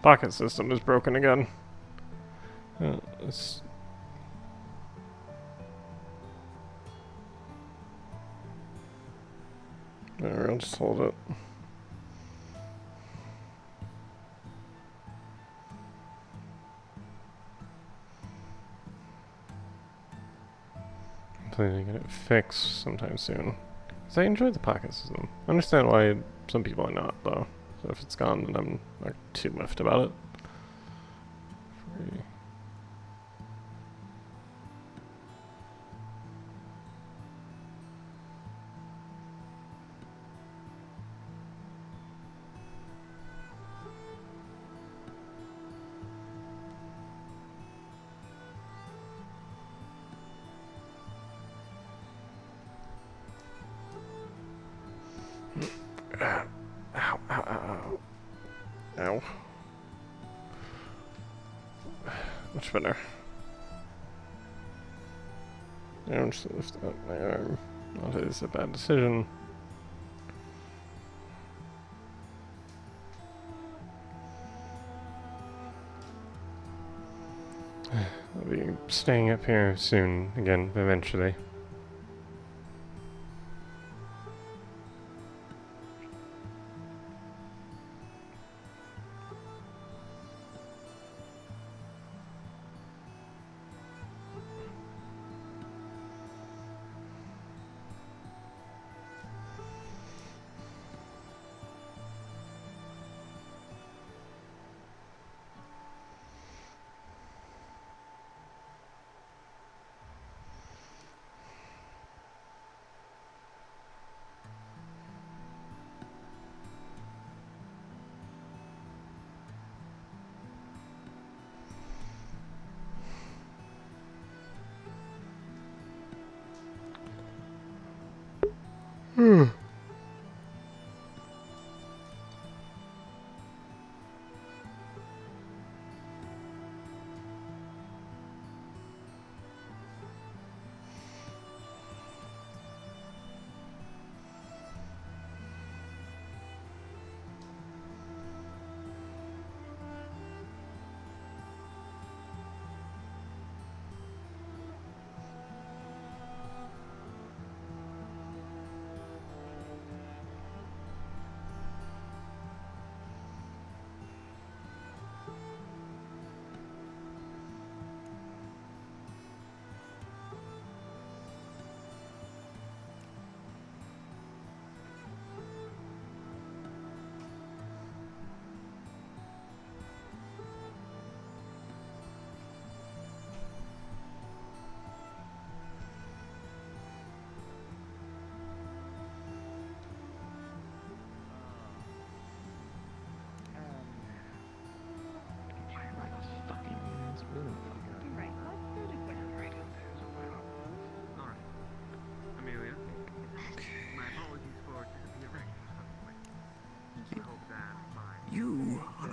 pocket system is broken again. Let's... Alright, I'll just hold it. Hopefully they get it fixed sometime soon. Because I enjoy the pocket system. I understand why some people are not, though. So if it's gone, then I'm not too miffed about it. Free. Ow, ow, ow, ow. Ow. Much better. I'm just gonna lift up my arm. That is a bad decision. I'll be staying up here soon, again, eventually.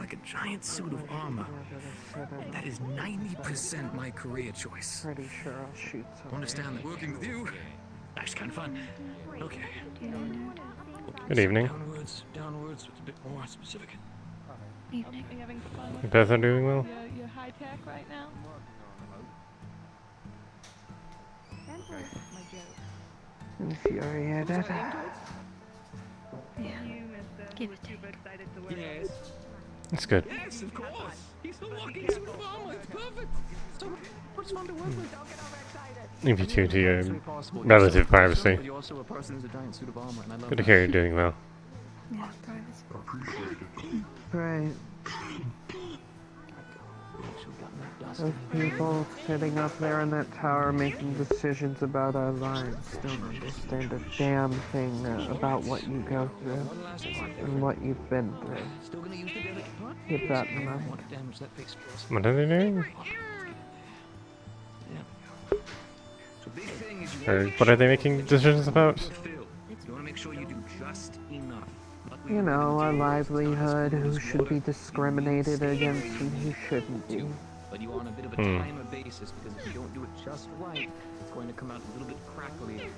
like a giant suit of armor. That is 90% my career choice. Pretty sure I'll shoot something. Understand that working with you, that's kind of fun. Okay. Good evening. Downwards with a bit more specific. Evening. Are you having fun? You both are doing well? You're high tech right now? Infuriated. Yeah. Give it to Yes. That's good. Yes, of course. He's the walking suit of armor. It's perfect. So much fun to work with. Leave you two to your relative privacy. You also a person who's a giant suit of armor, and I love Good to hear you're doing well. Yeah, privacy. Right. Those people sitting up there in that tower making decisions about our lives don't understand a damn thing about what you go through and what you've been through. Keep that in mind. What are they doing? Or what are they making decisions about? You want to make sure you do just enough. You know, our livelihood, who should be discriminated against and who shouldn't be. But you are on a bit of a timer basis because if you don't do it just right, it's going to come out a little bit crackly.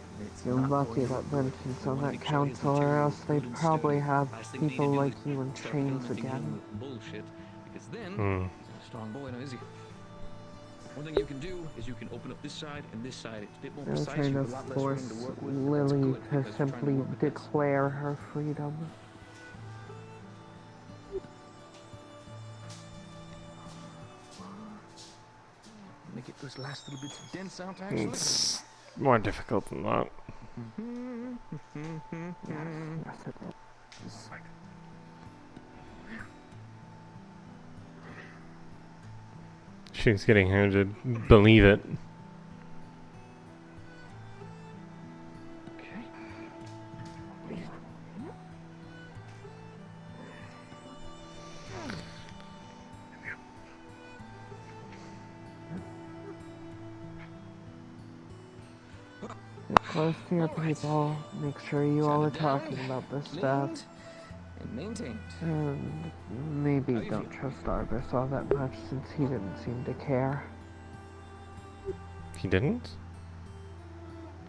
You're lucky that Vincent's on that council, or else they'd probably have people like you in chains again. Bullshit, because then he's a strong boy, now is he? One thing you can do is you can open up this side and this side. It's a bit more They're precise. trying You to have a lot less room force to work with. Lily to simply declare her freedom. Make it those last little bits of dense out actually. It's more difficult than that. She's getting her to believe it. Get close to your people, make sure you all are talking about this stuff. And maintained. And maybe don't trust Arvis all that much since he didn't seem to care. He didn't?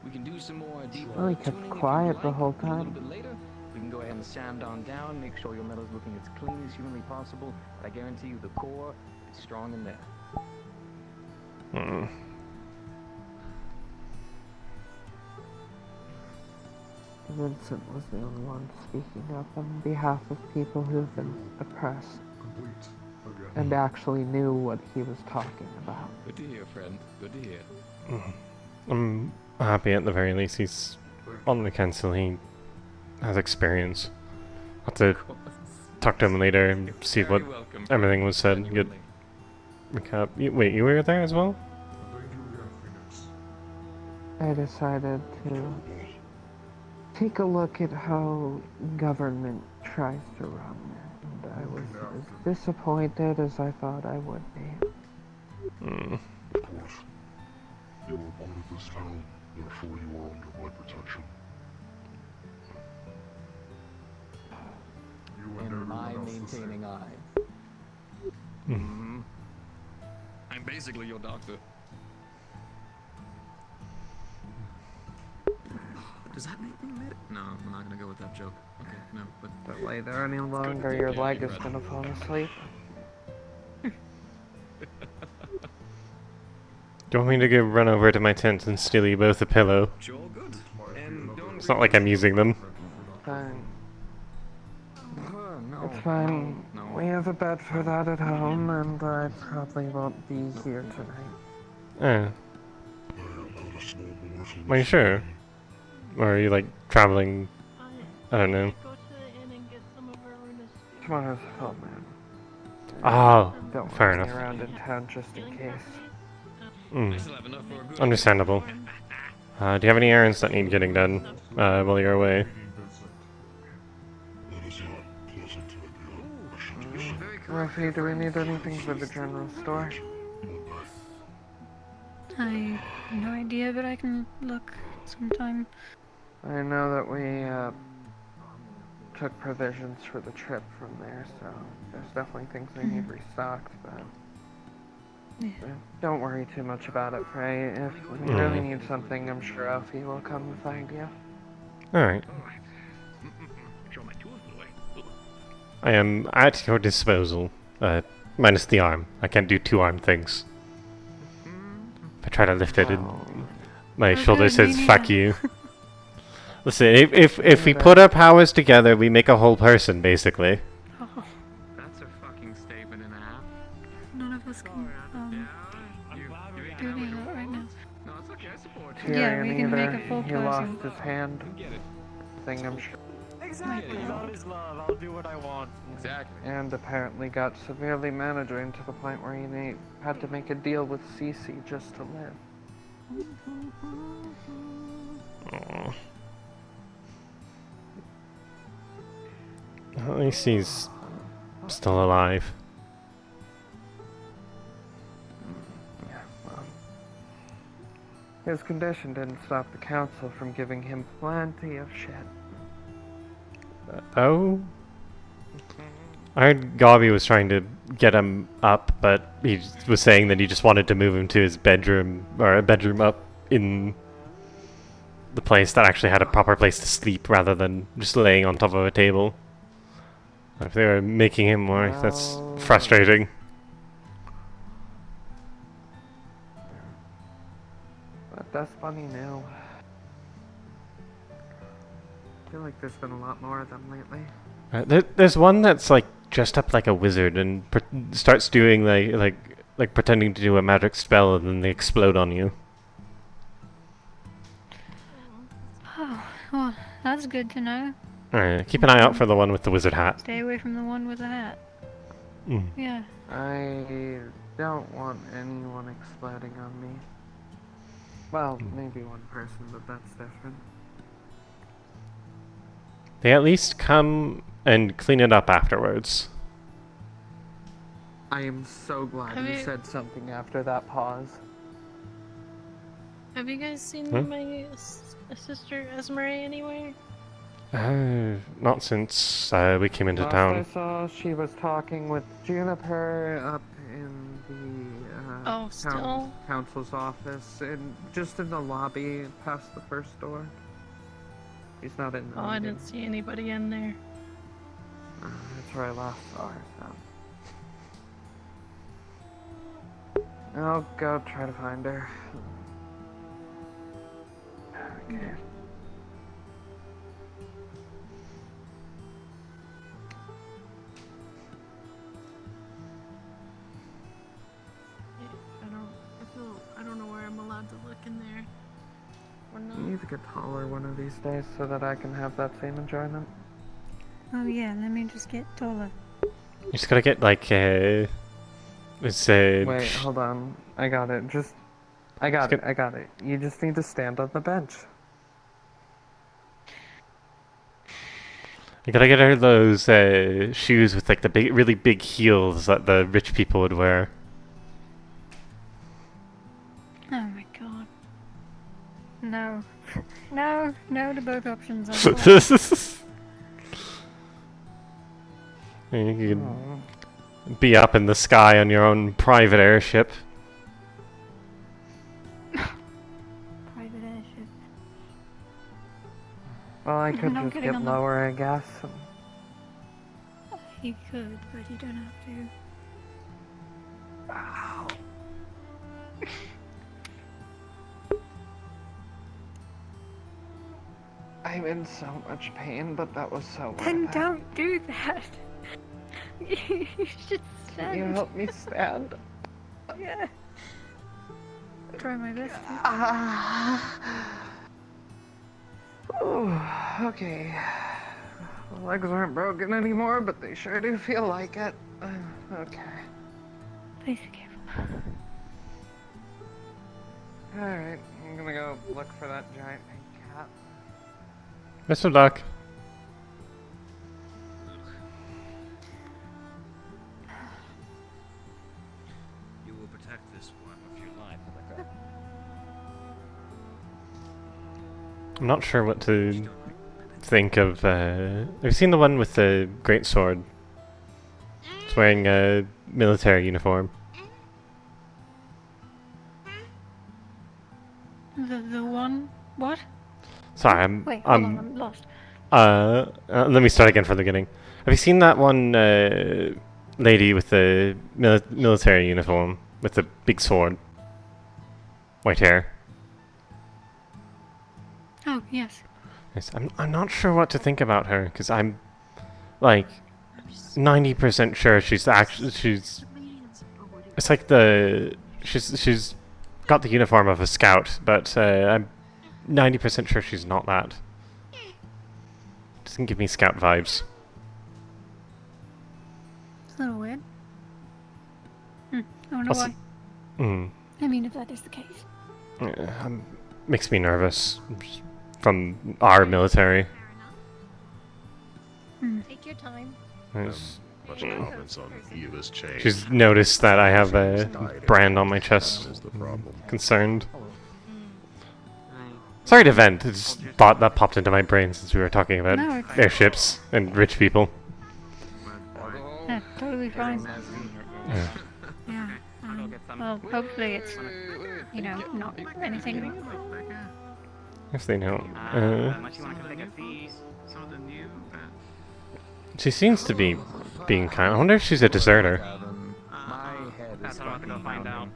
We can do some more deep Well, he kept quiet the whole a little time. bit later. We can go ahead and sand on down, make sure your metal's looking as clean as humanly possible. But I guarantee you the core is strong in there. Vincent was the only one speaking up on behalf of people who've been oppressed and actually knew what he was talking about. Good to hear, friend. Good to hear. I'm happy at the very least he's on the council. He has experience. I'll have to talk to him later and see what everything was said. Get recap. Wait, you were there as well? I decided to take a look at how government tries to run, and I was as disappointed as I thought I would be. Of course. You are part of this town, therefore you are under my protection. You And my maintaining eye. I'm basically your doctor. Does that make me mad? No, I'm not gonna go with that joke. Okay, no, but... Don't lay there any longer, your leg is gonna fall asleep. Do you want me to go run over to my tent and steal you both a pillow? Sure, good. And don't It's not like I'm using them. Fine. no. It's fine. No. We have a bed for that at home, and I probably won't be here tonight. Oh. Are you sure? Or are you like traveling? I don't know. Tomorrow's full moon. Oh, Don't fair want me enough. around in town just in case. Understandable. Do you have any errands that need getting done while you're away? Ruffy, do we need anything for the general store? I have no idea, but I can look sometime. I know that we took provisions for the trip from there, so there's definitely things I need restocked, but don't worry too much about it, Fray. If we really need something, I'm sure Alfie will come and find you. Alright. I am at your disposal. Minus the arm. I can't do two-arm things. If I try to lift it, my shoulder says, fuck you. Listen, if we put our powers together, we make a whole person, basically. That's a fucking statement and a half. None of us can do any of that right now. No, it's okay, I support you. Yeah, we can make a full He person. lost his hand. Thing, I'm sure. Exactly. Love is love. I'll do what I want. Exactly. And apparently got severely managing to the point where he had to make a deal with Cece just to live. Aww. At least he's still alive. Yeah, well. His condition didn't stop the council from giving him plenty of shit. Oh? I heard Gabi was trying to get him up, but he was saying that he just wanted to move him to his bedroom, or a bedroom up in the place that actually had a proper place to sleep rather than just laying on top of a table. If they were making him work, that's frustrating. But that's funny now. I feel like there's been a lot more of them lately. There's one that's like dressed up like a wizard and starts doing like pretending to do a magic spell, and then they explode on you. Oh, well, that's good to know. Alright, keep an eye out for the one with the wizard hat. Stay away from the one with the hat. Mm. Yeah. I don't want anyone exploding on me. Well, maybe one person, but that's different. They at least come and clean it up afterwards. I am so glad Have you you- said something after that pause. Have you guys seen Hmm? my sister Esmeralda anywhere? Not since we came into Last town. I saw, she was talking with Juniper up in the Oh, still? council's office, just in the lobby past the first door. She's not in the Oh, I meeting. didn't see anybody in there. That's where I last saw her, so. I'll go try to find her. Okay. I don't know where I'm allowed to look in there. Or not. You need to get taller one of these days so that I can have that same enjoyment. Oh yeah, let me just get taller. You just gotta get like it's Wait, hold on. I got it. I got it. You just need to stand on the bench. you gotta get her those shoes with like the big, really big heels that the rich people would wear. Oh my god. No. No to both options. You could be up in the sky on your own private airship. Private airship. Well, I could I'm just getting get on the- lower, I guess. You could, but you don't have to. Ow. I'm in so much pain, but that was so worth Then it. don't do that. You should stand. Can you help me stand? Yeah. Try my best to. Ooh, okay. The legs aren't broken anymore, but they sure do feel like it. Okay. Please be careful. Alright, I'm gonna go look for that giant pink cat. Best of luck. You will protect this one with your life. I'm not sure what to think of. Have you seen the one with the great sword? It's wearing a military uniform. The one? What? Sorry, Wait, hold on, I'm lost. Let me start again from the beginning. Have you seen that one lady with the military uniform with the big sword, white hair? Oh, yes. Yes, I'm not sure what to think about her because I'm like 90% sure she's it's like she's got the uniform of a scout, but I'm 90% sure she's not that. Doesn't give me scout vibes. It's a little weird. I wonder why. I mean, if that is the case. Makes me nervous from our military. Take your time. Much confidence on Eva's chain. She's noticed that I have a brand on my chest. Concerned. Sorry to vent. It's just thought that popped into my brain since we were talking about airships and rich people. Yeah, totally fine. Yeah. Yeah. Well, hopefully it's, you know, not anything. If they know. She seems to be being kind. I wonder if she's a deserter. That's what I'm gonna find out.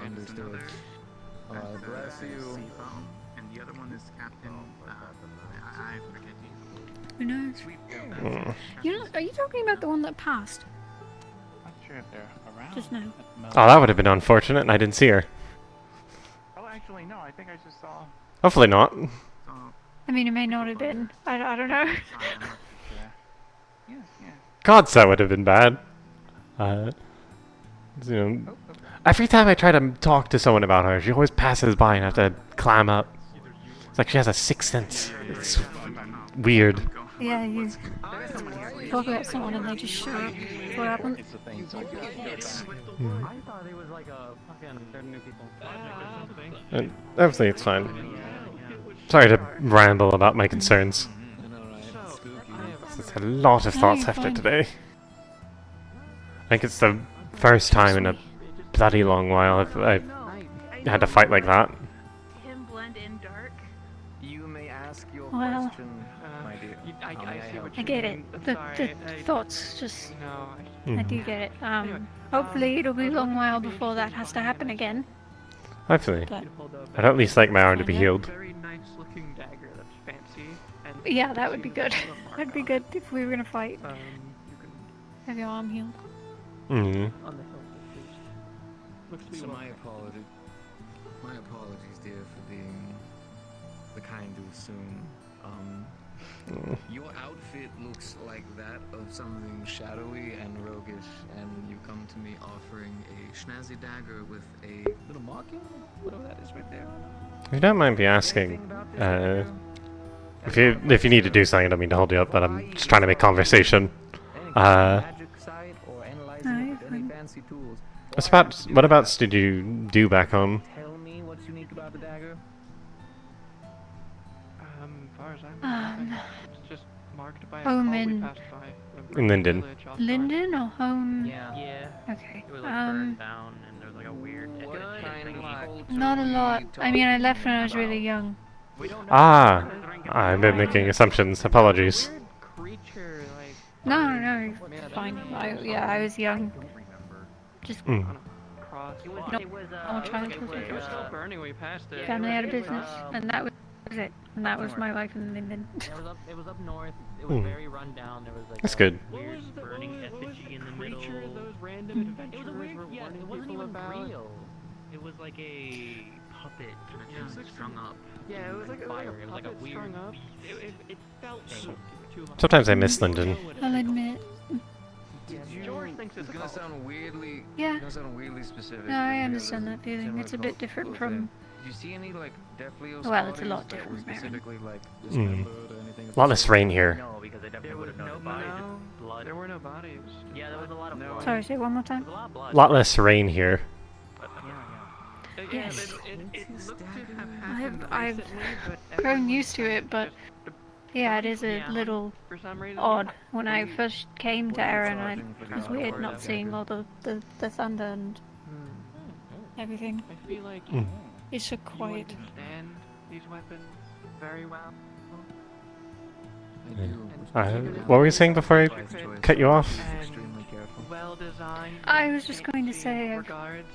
Understood. Bless you. And the other one is Captain. I forget Who knows? You know, are you talking about the one that passed? Not sure if they're around. Just now. Oh, that would have been unfortunate, and I didn't see her. Oh, actually, no. I think I just saw. Hopefully not. I mean, it may not have been. I don't know. God, that would have been bad. You know, every time I try to talk to someone about her, she always passes by and I have to climb up. It's like she has a sixth sense. It's weird. Yeah, you talk about someone and they just show up. What happened? I thought it was like a fucking new people project or something. And everything, it's fine. Sorry to ramble about my concerns. There's a lot of thoughts after today. I think it's the first time in a bloody long while I've had to fight like that. Him blend in dark. You may ask your Well, question, my dear. I get it. The thoughts just. I do get it. Hopefully it'll be a long while before that has to happen again. Hopefully. But I'd at least like my arm to be healed. Very nice looking dagger that's fancy. And yeah, that would be good. That'd be good if we were gonna fight. Have your arm healed. Mm. So my apologies. My apologies, dear, for being the kind to assume. Your outfit looks like that of something shadowy and roguish, and you come to me offering a snazzy dagger with a little marking, whatever that is right there. If you don't mind me asking, if you need to do something, I don't mean to hold you up, but I'm just trying to make conversation. What about did you do back home? Tell me what's unique about the dagger. As far as I'm concerned, it's just marked by a Home call we in passed by. In Linden. Linden or home? Yeah. Okay. It was like burned down, and there was like a weird. Not a lot. I mean, I left when I was really young. Ah, I've been making assumptions. Apologies. No, fine. I was young. Just Mm. normal childhood. It was still burning when we passed it. Family out of business, and that was it. And that was my life in Linden. It was up north. It was very run down. There was like That's a good. weird burning effigy in the middle. Those random adventurers It was a weird, were yeah, warning it wasn't people even about. real. It was like a puppet kind of thing strung up. Yeah, it was like fire. a It was like a puppet weird strung up. beast. It felt thing. too hard. Sometimes I miss Linden. I'll admit. George thinks It's gonna sound weirdly. Yeah. Gonna sound weirdly specific. No, I understand that feeling. It's a bit different from. Did you see any like Deathly Well, it's a lot that were different, Baron. specifically like Mm. dismembered or anything? A lot less rain here. No, because they definitely would have known bodies. Blood. There were no bodies. Yeah, there was a lot of blood. Sorry, say it one more time. There was a lot of blood. A lot less rain here. But, Yes. It looked to have happened I've recently, but grown used to it, but just yeah, it is a little for some reason. odd. When I first came to Erin, it was weird not seeing all the thunder and everything. I feel like It's so you quiet. understand these weapons very well. What were you saying before I cut you off? Well designed. I was just going to say I've regards.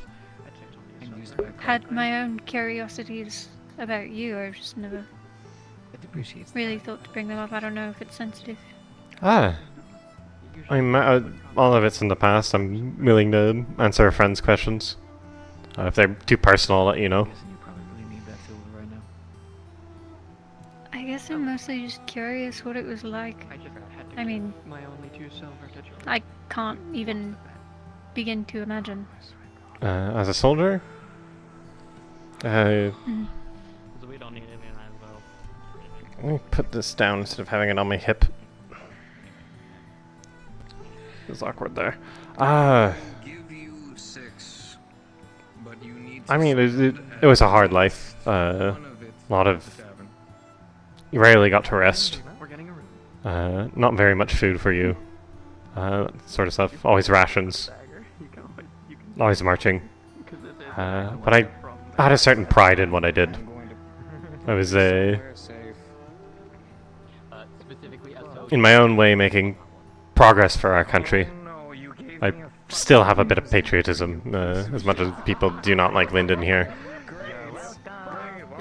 had my own curiosities about you. I've just never really thought to bring them up. I don't know if it's sensitive. Ah. I mean, all of it's in the past. I'm willing to answer a friend's questions. If they're too personal, I'll let you know. I guess I'm mostly just curious what it was like. I mean, My only 2 silver to trade. I can't even begin to imagine. As a soldier? So we don't need it as well. Let me put this down instead of having it on my hip. It's awkward there. Give you 6, but you need I mean, it was a hard life. A lot of... You rarely got to rest. Not very much food for you. Sort of stuff. Always rations. Always marching. But I had a certain pride in what I did. I was, in my own way, making progress for our country. I still have a bit of patriotism, as much as people do not like Linden here.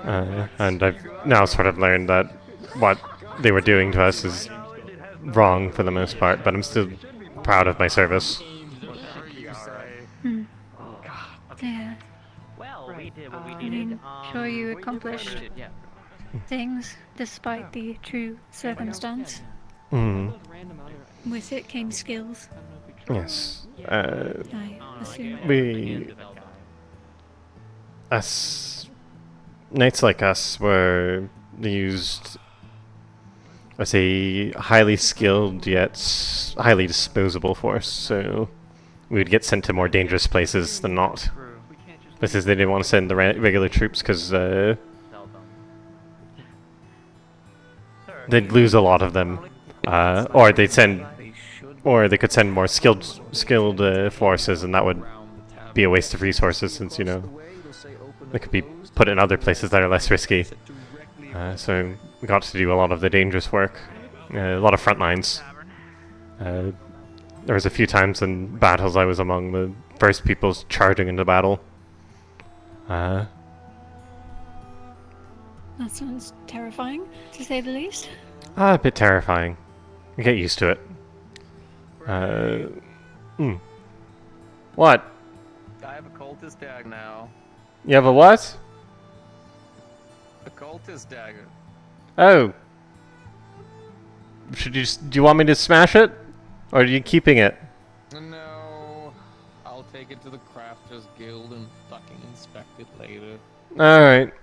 And I've now sort of learned that what they were doing to us is wrong for the most part, but I'm still proud of my service. Yeah. I mean, sure you accomplished things despite the true circumstance. With it came skills. Yes. I assume. Knights like us were used as a highly skilled yet highly disposable force, so we would get sent to more dangerous places than not. Places they didn't want to send the regular troops because they'd lose a lot of them, or they could send more skilled forces, and that would be a waste of resources since, you know, they could be put in other places that are less risky. So we got to do a lot of the dangerous work, a lot of front lines. There was a few times in battles I was among the first people charging into battle. That sounds terrifying, to say the least. A bit terrifying. You get used to it. What? I have a cultist dagger now. You have a what? A cultist dagger. Oh. Do you want me to smash it? Or are you keeping it? No. I'll take it to the Crafters Guild and fucking inspect it later. Alright.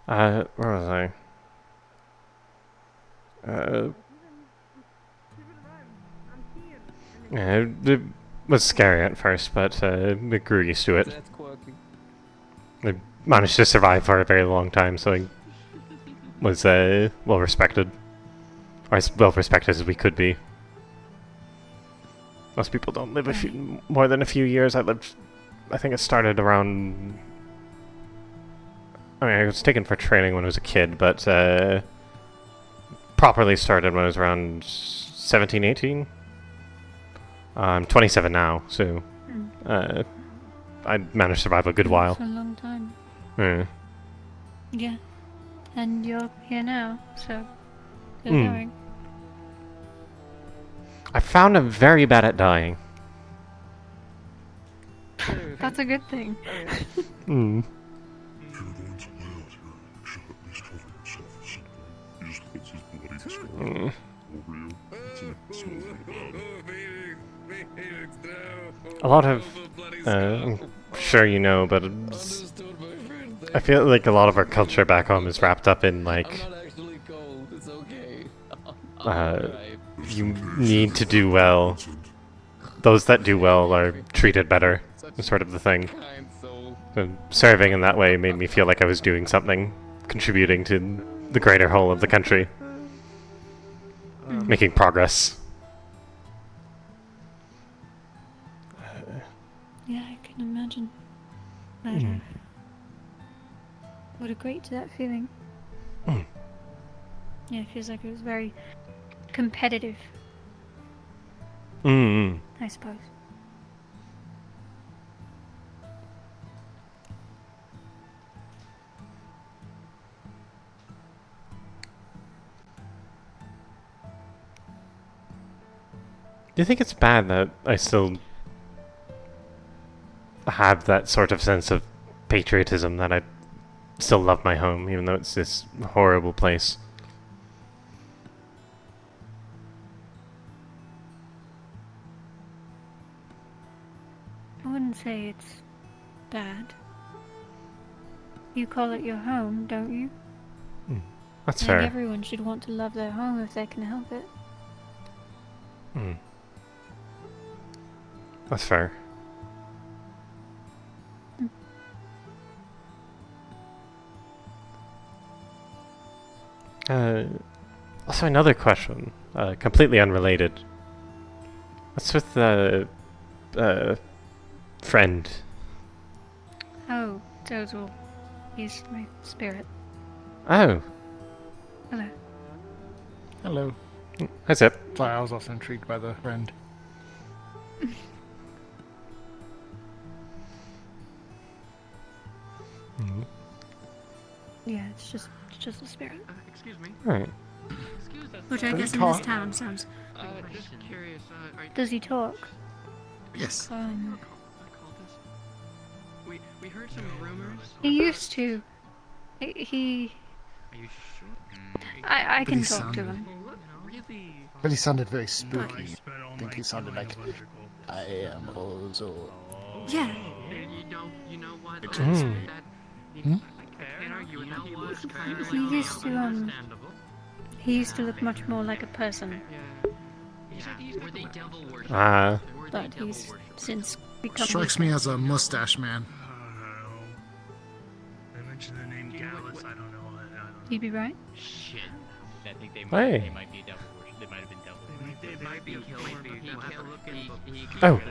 Where was I? Yeah, it was scary at first, but we grew used to it. That's quirky. I managed to survive for a very long time, so I was well respected. Or as well respected as we could be. Most people don't live more than a few years. I think it started around... I mean, I was taken for training when I was a kid, but properly started when I was around 17, 18. I'm 27 now, so I managed to survive a good while. For a long time. Yeah. Yeah. And you're here now, so you're going. I found I'm very bad at dying. That's a good thing. A lot of, I'm sure you know, but I feel like a lot of our culture back home is wrapped up in, like, you need to do well those that do well are treated better, sort of the thing. And serving in that way made me feel like I was doing something, contributing to the greater whole of the country. Making progress. Yeah, I can imagine. Would agree to that feeling. Yeah, it feels like it was very competitive. I suppose. Do you think it's bad that I still have that sort of sense of patriotism, that I still love my home, even though it's this horrible place? I wouldn't say it's bad. You call it your home, don't you? That's I fair. think everyone should want to love their home if they can help it. That's fair. Also another question, completely unrelated. What's with the friend? Oh, Total. He's my spirit. Oh. Hello. Hello. Hi, Zip. Sorry, I was also intrigued by the friend. Yeah, it's just a spirit. Excuse me. Right. Which I Does he guess in this talk? town sounds. Just curious. Does he talk? Yes. We heard some rumors. He used to. He. Are you sure? I But can he talk to sounded- him. Really? But he sounded very spooky. I think he sounded like, I am also. Yeah. You know what? Mm. I can't argue with that. He was kind of He used to He used to look much more like a person, Were they devil worship? but he's since become. Strikes me as a mustache man. I mentioned the name Gallus, I don't know. You'd be right. Shit. I think they Hey. might be devil worship. They might have been devil worship. They might be killing.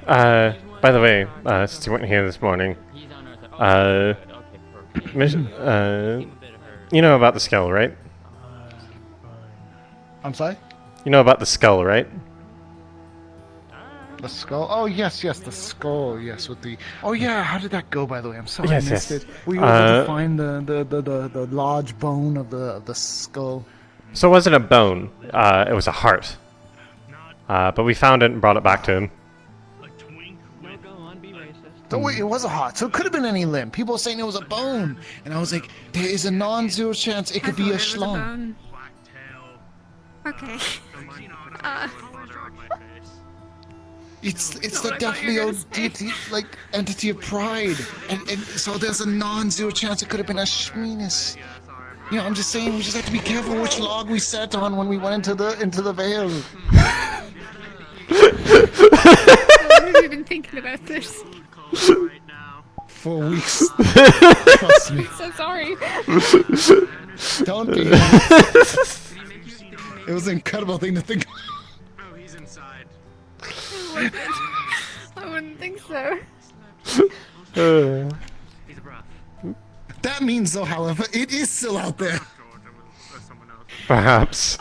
By the way, since you weren't here this morning, you know about the skull, right? I'm sorry? You know about the skull, right? The skull? Oh, yes, the skull, yes, with the... Oh, yeah, how did that go, by the way? I'm sorry Yes, I missed yes. it. Were you able to find the large bone of the skull? So it wasn't a bone, it was a heart. But we found it and brought it back to him. So wait, it was a heart, so it could have been any limb. People were saying it was a bone. And I was like, there is a non-zero chance it could be a schlong. Okay. It's the deathly old deity, like, entity of pride. And so there's a non-zero chance it could have been a schmeenus. You know, I'm just saying, we just have to be careful which log we sat on when we went into the veil. How long have you been thinking about this? 4 weeks. Trust me. So sorry. Don't be. It was an incredible thing to think. Oh, he's inside. I wouldn't think so. He's a bra. That means, though, however, it is still out there. Perhaps.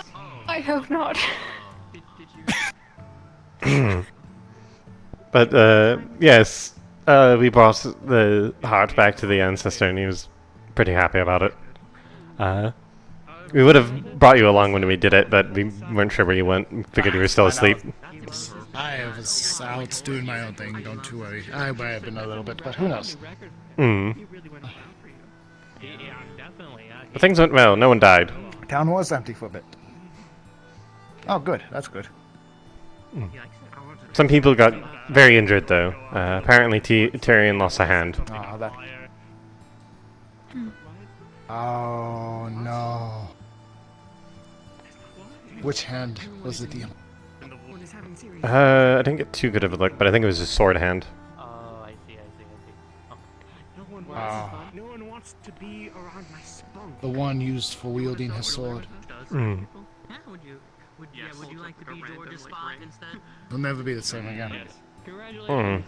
I hope not. But, yes, we brought the heart back to the ancestor and he was pretty happy about it. We would have brought you along when we did it, but we weren't sure where you went. We figured you were still asleep. I was out doing my own thing, don't you worry. I might have been a little bit, but who knows? But things went well, no one died. Town was empty for a bit. Oh, good. That's good. Some people got very injured, though. Apparently Tyrion lost a hand. Oh, that... Oh, no. Which hand was the deal? I didn't get too good of a look, but I think it was his sword hand. Oh, I see. Okay. No one wants to be around my spunk. The one used for wielding his sword. Yeah, would you like to be George's spot instead? He'll never be the same again. Congratulations.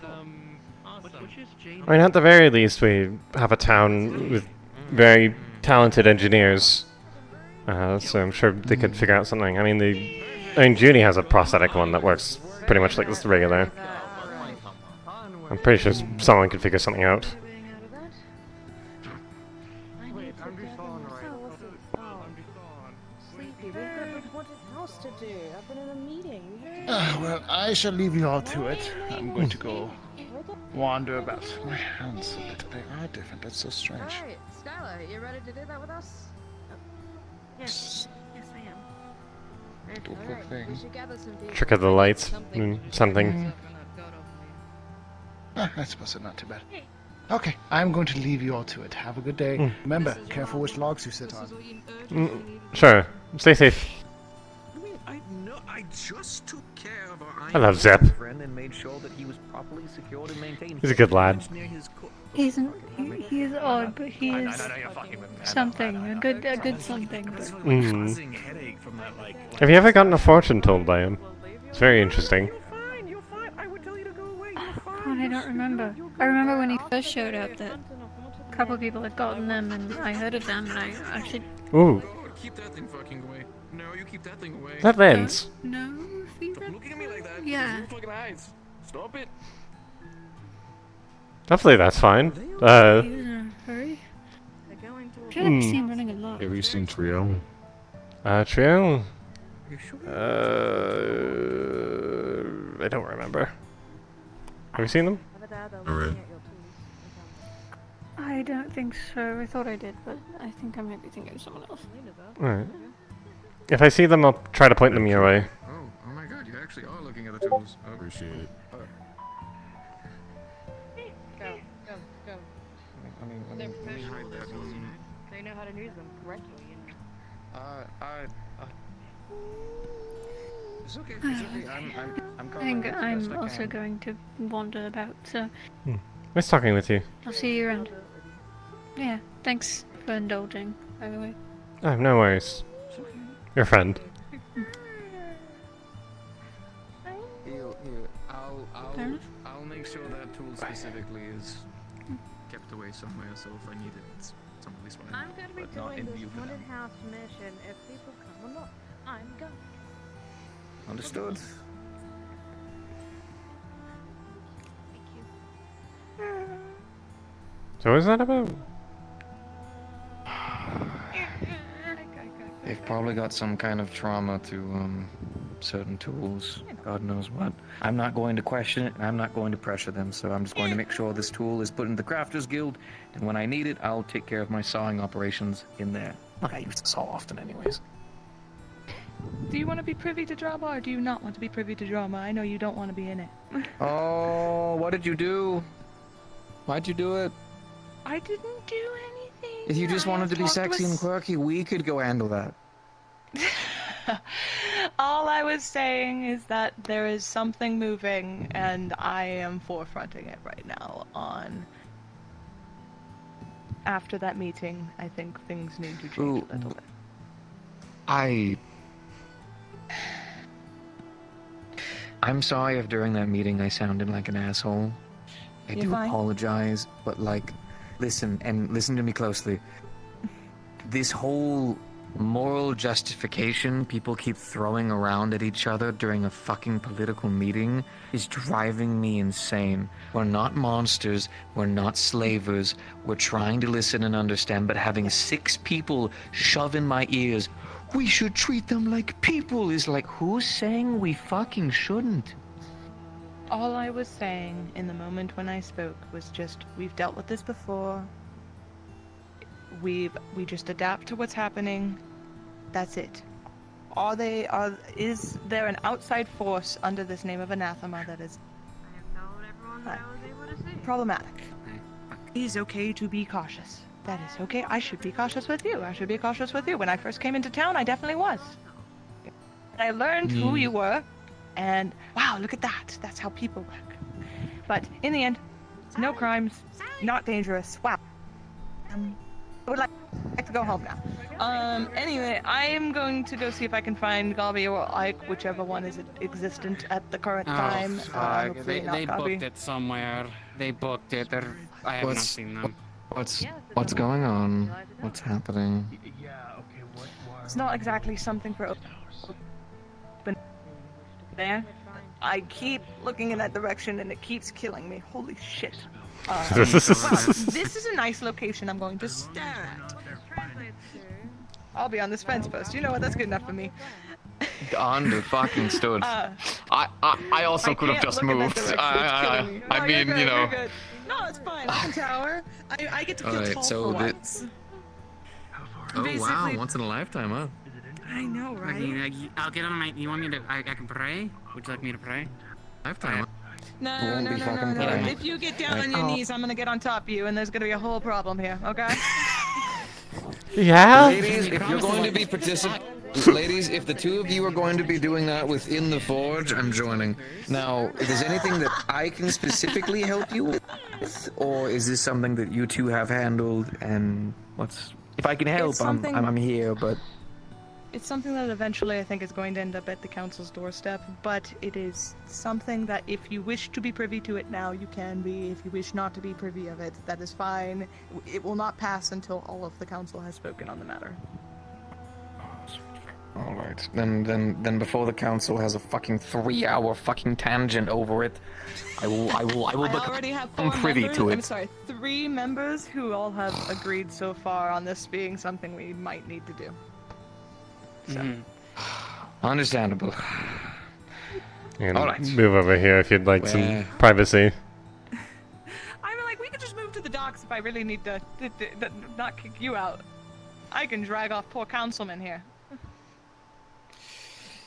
I mean, at the very least, we have a town with very talented engineers. So I'm sure they could figure out something. I mean, Junie has a prosthetic one that works pretty much like this regular. I'm pretty sure someone could figure something out. Well, I shall leave you all to it. I'm going to go wander about. My hands a bit, they are different. That's so strange. Alright, Skylar, you ready to do that with us? Yes, I am. Alright, we should gather some people. Trick of the lights, something. I suppose it's not too bad. Okay, I'm going to leave you all to it. Have a good day. Remember, careful which logs you sit on. Sure. Stay safe. I just took care of our I love Zep. friend and made sure that he was properly secured and maintained. He's a good lad. He is odd, but he is something. A good something. But... Have you ever gotten a fortune told by him? It's very interesting. God, I don't remember. I remember when he first showed up that a couple of people had gotten them, and I heard of them, and I actually. Ooh. Keep that thing fucking away. No, you keep that thing away. That lens. No, Stop looking at me like that. Yeah. Your fucking eyes. Stop it. Hopefully that's fine. He was in a hurry. I feel like I've seen him running a lot. Have you seen Trio? Trio? I don't remember. Have you seen them? Alright. I don't think so. I thought I did, but I think I might be thinking of someone else. Alright. If I see them, I'll try to point them your way. Oh my god, you actually are looking at the tools. I appreciate it. Go. Let me hide that one. They know how to use them correctly. It's okay. It's okay. I'm I think I'm also going to wander about, so Nice talking with you. I'll see you around. Yeah, thanks for indulging, by the way. Oh, no worries. Your friend. I'll make sure that tool specifically is kept away somewhere, so if I need it, it's somebody's fine. I'm gonna be but not doing in this view for haunted them. house mission. If people come or not, I'm going. Understood. So what is that about? They've probably got some kind of trauma to certain tools. God knows what. I'm not going to question it, and I'm not going to pressure them, so I'm just going to make sure this tool is put in the Crafters Guild, and when I need it, I'll take care of my sawing operations in there. Like I used to saw often anyways. Do you want to be privy to drama, or do you not want to be privy to drama? I know you don't want to be in it. Oh, what did you do? Why'd you do it? I didn't do anything. If you just wanted to be talked sexy with- and quirky, we could go handle that. All I was saying is that there is something moving, and I am forefronting it right now on... After that meeting, I think things need to change a little bit. I'm sorry if during that meeting I sounded like an asshole. I You're do fine. apologize, but like, listen to me closely. This whole moral justification people keep throwing around at each other during a fucking political meeting is driving me insane. We're not monsters, we're not slavers, we're trying to listen and understand, but having 6 people shove in my ears, we should treat them like people, is like, who's saying we fucking shouldn't? All I was saying in the moment when I spoke was just, we've dealt with this before. We just adapt to what's happening. That's it. Is there an outside force under this name of anathema that is problematic? It is okay to be cautious. That is okay. I should be cautious with you. I should be cautious with you. When I first came into town, I definitely was. And I learned who you were, And wow, look at that. That's how people work. But in the end, no crimes, not dangerous. Wow. I would like to go home now. Anyway, I am going to go see if I can find Gabi or Ike, whichever one is existent at the current time. Fuck. Hopefully not They Gabi. booked it somewhere. They booked it. I have not seen them. What's going on? What's happening? It's not exactly something for open there. I keep looking in that direction and it keeps killing me. Holy shit. Wow, this is a nice location I'm going to stare at. I'll be on this fence post. You know what? That's good enough for me. Fucking stood. I also could have just moved. I mean, you know. No, it's fine. I can tower. I get to feel tall for once. Oh wow, once in a lifetime, huh? I know, right? I'll get on my. You want me to? I can pray. Would you like me to pray? Lifetime. No. praying. If you get down on your knees, I'm gonna get on top of you, and there's gonna be a whole problem here. Okay? Yeah. Ladies, if you're going to be ladies, if the two of you are going to be doing that within the forge, I'm joining. Now, if there's anything that I can specifically help you with, or is this something that you two have handled? And if I can help, I'm here. But it's something that eventually I think is going to end up at the council's doorstep, but it is something that if you wish to be privy to it now, you can be. If you wish not to be privy of it, that is fine. It will not pass until all of the council has spoken on the matter. all right, then before the council has a fucking 3-hour fucking tangent over it, I will already have 4 privy members, to it. I'm sorry, 3 members who all have agreed so far on this being something we might need to do. So. Understandable. And all right. move over here if you'd like some privacy. I mean, like, we could just move to the docks if I really need to not kick you out. I can drag off poor councilman here.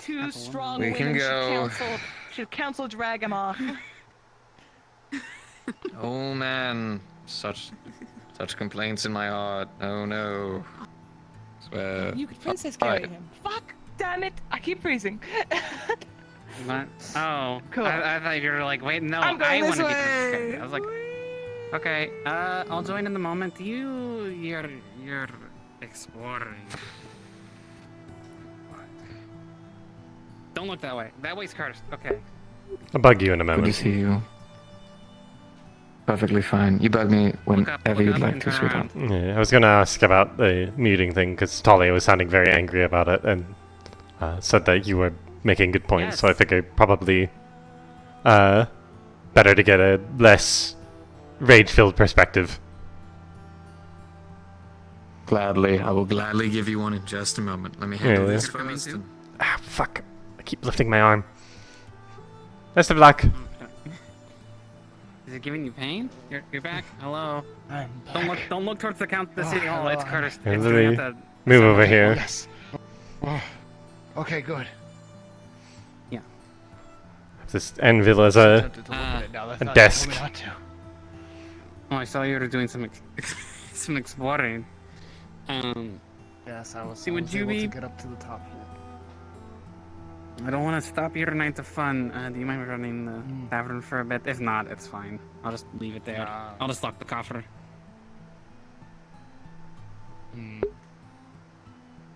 2 strong We can women go. should council drag him off. Oh man, such complaints in my heart. Oh no. Swear. You could princess carry him. Fuck! Damn it! I keep freezing. What? Oh, Cool. I thought you were like, wait, no, I'm going I want this to be way. princess. I was like, okay, I'll join in the moment. You're exploring. Don't look that way. That way's cursed. Okay. I'll bug you in a moment. Good to see you. Perfectly fine. You bug me whenever you'd like to, sweetheart. Yeah, I was going to ask about the muting thing because Talia was sounding very angry about it and said that you were making good points. So I figured probably better to get a less rage-filled perspective. Gladly, I will gladly give you one in just a moment. Let me handle this first. Ah, fuck! I keep lifting my arm. Best of luck. Is it giving you pain? You're back. Hello. Don't look towards the city hall. It's cursed. It's doing at the move over here. Yes. Oh. Okay, good. Yeah. This anvil as a desk. Oh, I saw you were doing some some exploring. Yes, I was. See, would you able be? to get up to the top here. I don't want to stop your night of fun. Do you mind running the tavern for a bit? If not, it's fine. I'll just leave it there. I'll just lock the coffer.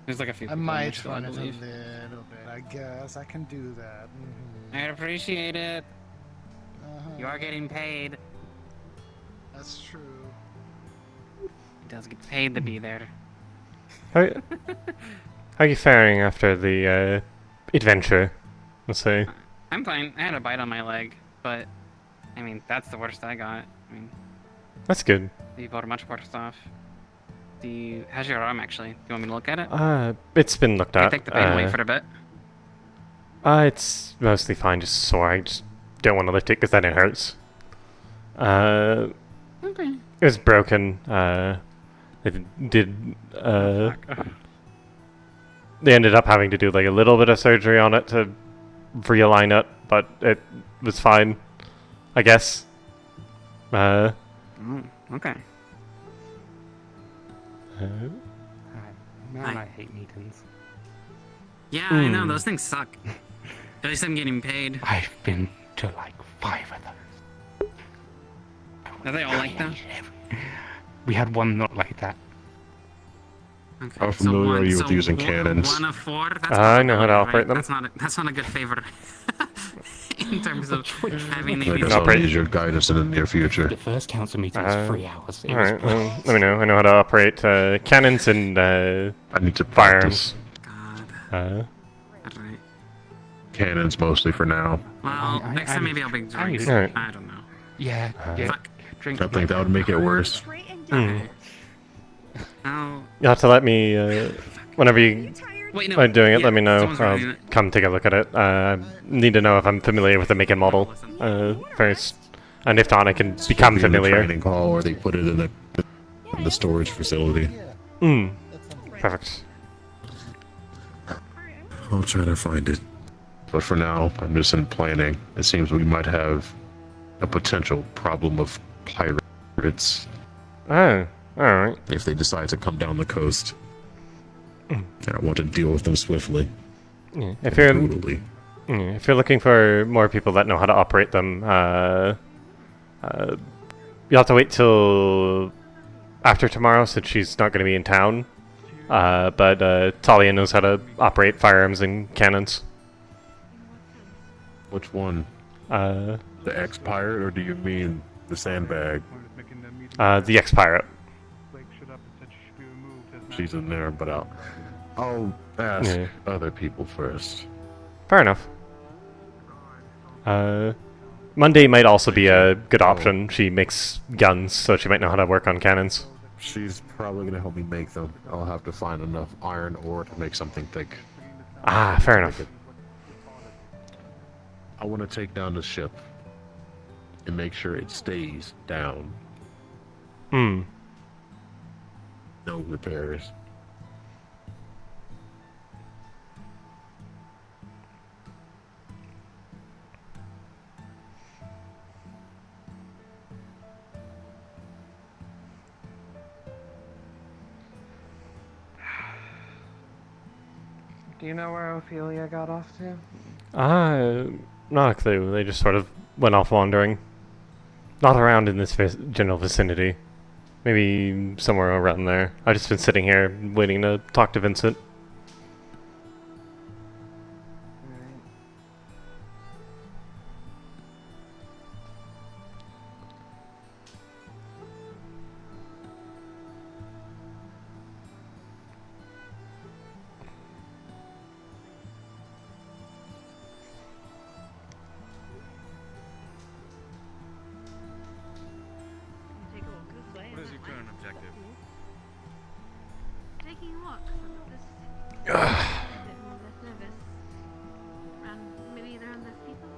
There's like a few. I people in might there, run I it a believe. little bit. I guess I can do that. I appreciate it. You are getting paid. That's true. He does get paid to be there. How are you faring after the adventure? Let's say. I'm fine. I had a bite on my leg, but I mean that's the worst I got. I mean, That's good. you got much worse off. How's your arm actually? Do you want me to look at it? It's been looked Can I at. take the pain away for a bit? It's mostly fine, just sore. I just don't want to lift it because then it hurts. Okay. It was broken. They did. They ended up having to do like a little bit of surgery on it to realign it, but it was fine, I guess. Okay. Man, I hate meetings. Yeah, I know those things suck. At least I'm getting paid. I've been to like 5 of them. Are they all like that? We had one not like that. Okay, How familiar are you with using cannons? 1 of 4. That's I know how to possibility, operate them. That's not a good favor. In terms of having I the guess I'll need your guidance in the near future. The first council meeting was 3 hours. It Alright, was well, let me know. I know how to operate cannons and I need to firearms. Alright. Cannons mostly for now. Well, next time maybe I'll bring drinks. Alright. I don't know. Yeah, yeah. Fuck. Drink. I think that would make it worse. Oh. You'll have to let me, whenever you Wait, no, are doing it, yeah, let me know. someone's running I'll it. come take a look at it. Need to know if I'm familiar with the make and model first. And if not, I can become Be in the familiar. training hall, or they put it in the storage facility. Perfect. I'll try to find it. But for now, I'm just in planning. It seems we might have a potential problem of pirates. Oh, alright. If they decide to come down the coast. And I want to deal with them swiftly. Yeah. If you're brutally. if you're looking for more people that know how to operate them, you'll have to wait till after tomorrow since she's not going to be in town. But Talia knows how to operate firearms and cannons. Which one? The ex-pirate, or do you mean the sandbag? The ex-pirate. She's in there, but I'll ask other people first. Fair enough. Monday might also be a good option. She makes guns, so she might know how to work on cannons. She's probably going to help me make them. I'll have to find enough iron ore to make something thick. Ah, fair enough. I want to take down the ship and make sure it stays down. No repairs. Do you know where Ophelia got off to? Not a clue. They just sort of went off wandering. Not around in this general vicinity. Maybe somewhere around there. I've just been sitting here waiting to talk to Vincent. What is your current objective? Taking a look. Just a bit more less nervous. And maybe there are less people.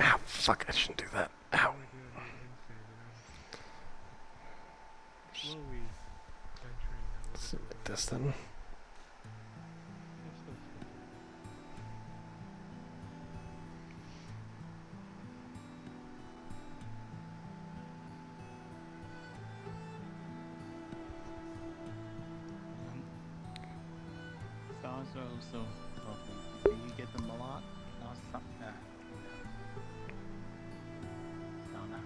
Ow, fuck, I shouldn't do that. Ow. Let's like this then. Stars are also open. Do you get them a lot? No, some. Sauna.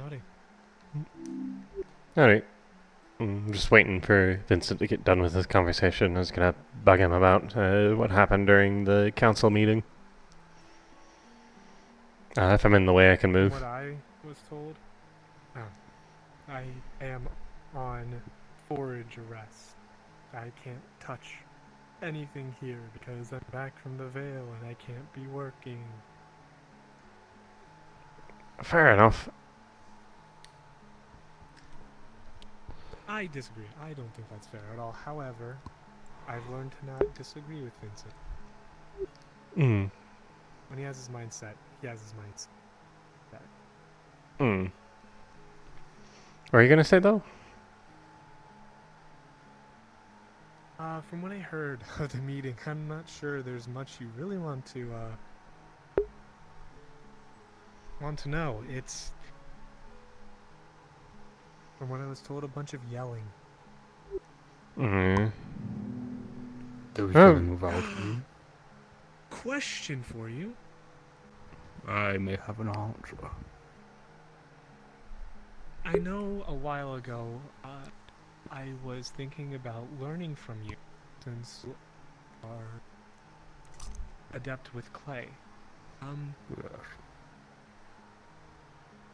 Howdy. Alright. I'm just waiting for Vincent to get done with his conversation. I was gonna bug him about what happened during the council meeting. If I'm in the way, I can move. From what I was told, I am on forage arrest. I can't touch anything here because I'm back from the Vale and I can't be working. Fair enough. I disagree. I don't think that's fair at all. However, I've learned to not disagree with Vincent. Hmm. When he has his mind set, he has his mind set. Hmm. What are you gonna say, though? From what I heard of the meeting, I'm not sure there's much you really want to know. It's, from what I was told, a bunch of yelling. Hmm. Do we shall move out? Question for you. I may have an answer. I know a while ago, I was thinking about learning from you, since you are adept with clay. Yes.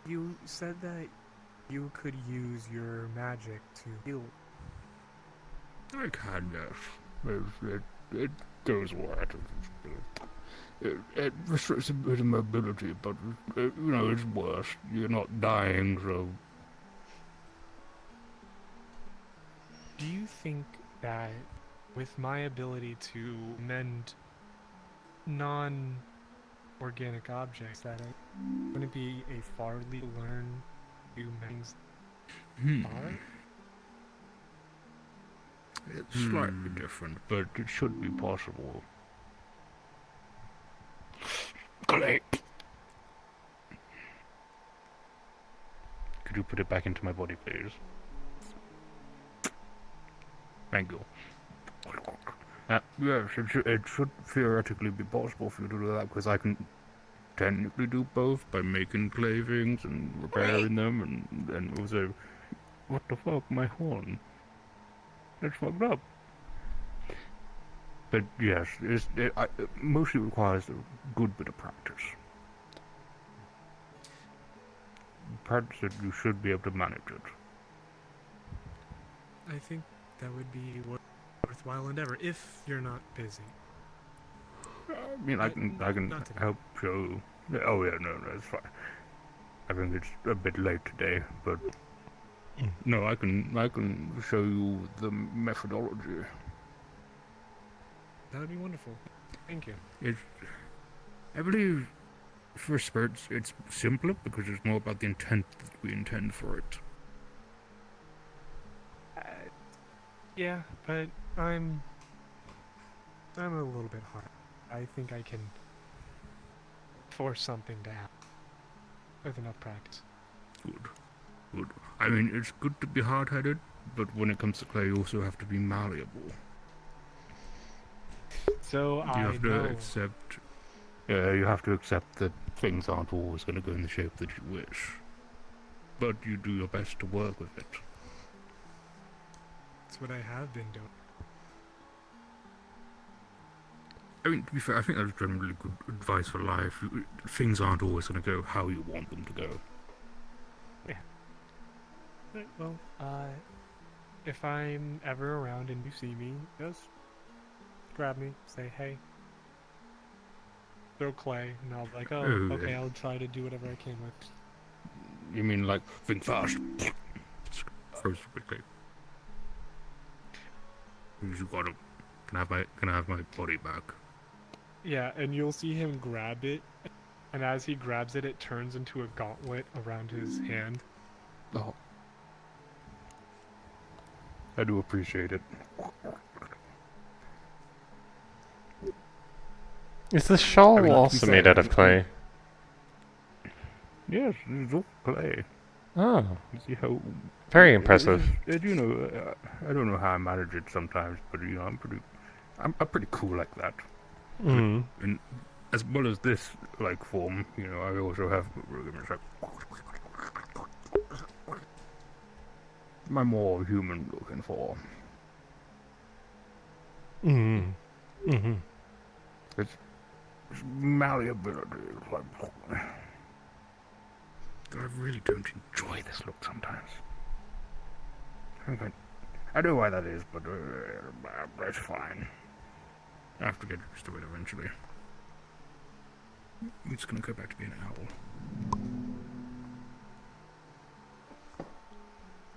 You said that you could use your magic to heal. I can, yes. It goes where it restricts a bit of mobility, but, you know, it's worse. You're not dying, so... Do you think that with my ability to mend non-organic objects, that it wouldn't be a far leap to learn new things? It's slightly different, but it should be possible. Clay! Could you put it back into my body, please? Thank you. Yes, it should theoretically be possible for you to do that, because I can technically do both by making clay things and repairing them, and also... What the fuck, my horn? That's fucked up. But yes, it mostly requires a good bit of practice. Practice it, you should be able to manage it. I think that would be worthwhile endeavor if you're not busy. I mean, I can help show. Oh yeah, no, it's fine. I think it's a bit late today, but no, I can show you the methodology. That would be wonderful. Thank you. I believe for spirits it's simpler because it's more about the intent that we intend for it. Yeah, but I'm a little bit hard. I think I can force something to happen with enough practice. Good. I mean, it's good to be hard-headed, but when it comes to clay, you also have to be malleable. So you have to accept. Yeah, you have to accept that things aren't always going to go in the shape that you wish, but you do your best to work with it. That's what I have been doing. I mean, to be fair, I think that's generally good advice for life. Things aren't always going to go how you want them to go. Yeah. Right, well, if I'm ever around and you see me, just grab me, say hey, throw clay, and I'll be like, oh, okay, I'll try to do whatever I can with. You mean like think fast? Throw quickly. You gotta. Can I have my body back? Yeah, and you'll see him grab it, and as he grabs it, it turns into a gauntlet around his hand. Oh. I do appreciate it. Is the shawl also made out of clay? Yes, it's all clay. Oh. You see how... Very impressive. You know, I don't know how I manage it sometimes, but you know, I'm pretty cool like that. Mm. And as well as this like form, you know, I also have my more human-looking form. It's malleability. I really don't enjoy this look sometimes. I know why that is, but it's fine. I have to get used to it eventually. It's gonna go back to being an owl.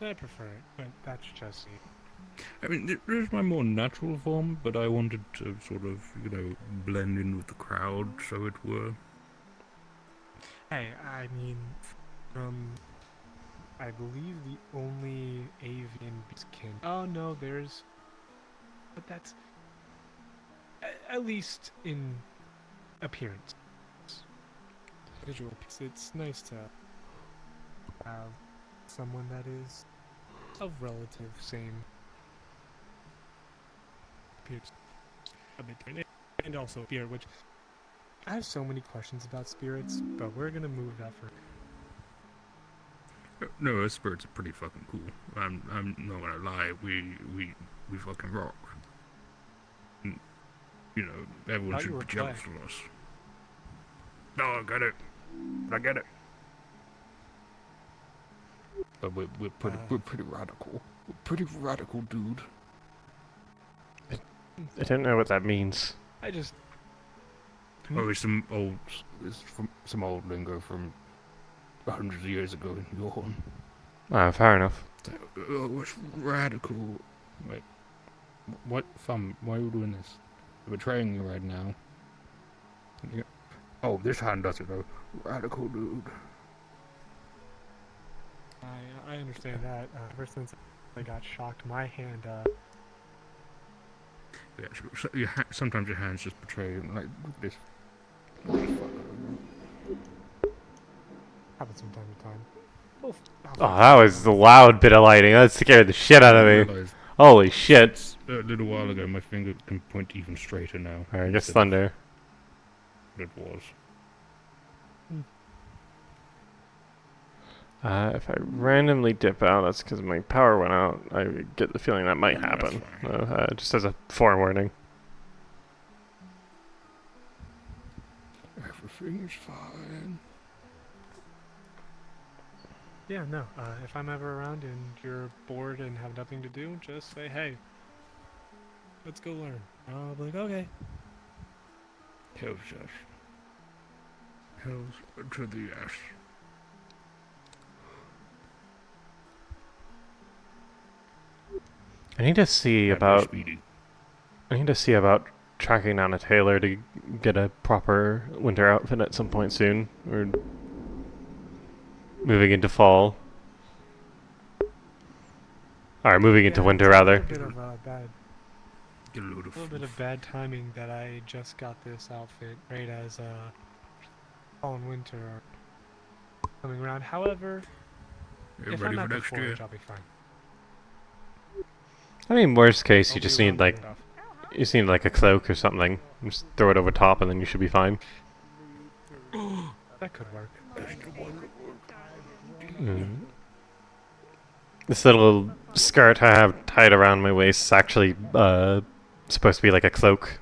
I prefer it, but that's just me. I mean, there's my more natural form, but I wanted to sort of, blend in with the crowd, so it were. Hey, I mean, I believe the only avian beastkin. Oh no, there's. But that's. At least in appearance. Visual piece. It's nice to have someone that is of relative same appearance a bit different. And also spirit, which I have so many questions about spirits, but we're gonna move that for. No, our spirits are pretty fucking cool. I'm not gonna lie. We fucking rock. And, everyone should be jealous of us. No, I get it. I get it. But we're pretty radical. We're pretty radical, dude. I don't know what that means. I just. Oh, it's some old lingo from hundreds of years ago in Yorn. Ah, fair enough. Oh, it's radical. Wait, what? Thumb? Why are you doing this? You're betraying me right now. Yeah. Oh, this hand does it though. Radical, dude. I understand that. Ever since I got shocked, my hand. Yeah, so sometimes your hands just betray you. Like this. Happens from time to time. Oh, that was the loud bit of lighting. That scared the shit out of me. Holy shit. A little while ago, my finger can point even straighter now. Alright, I guess thunder. It was. If I randomly dip out, that's because my power went out. I get the feeling that might happen. Just as a forewarning. Everything is fine. Yeah, no. If I'm ever around and you're bored and have nothing to do, just say, hey, let's go learn. I'll be like, okay. Hells yes. Hells to the yes. I need to see about tracking down a tailor to get a proper winter outfit at some point soon. We're moving into fall. Or moving into winter rather. A little bit of bad timing that I just got this outfit right as fall and winter are coming around. However, if I'm at the forge, I'll be fine. I mean, worst case, you just need like a cloak or something. Just throw it over top, and then you should be fine. That could work. This little skirt I have tied around my waist is actually supposed to be like a cloak.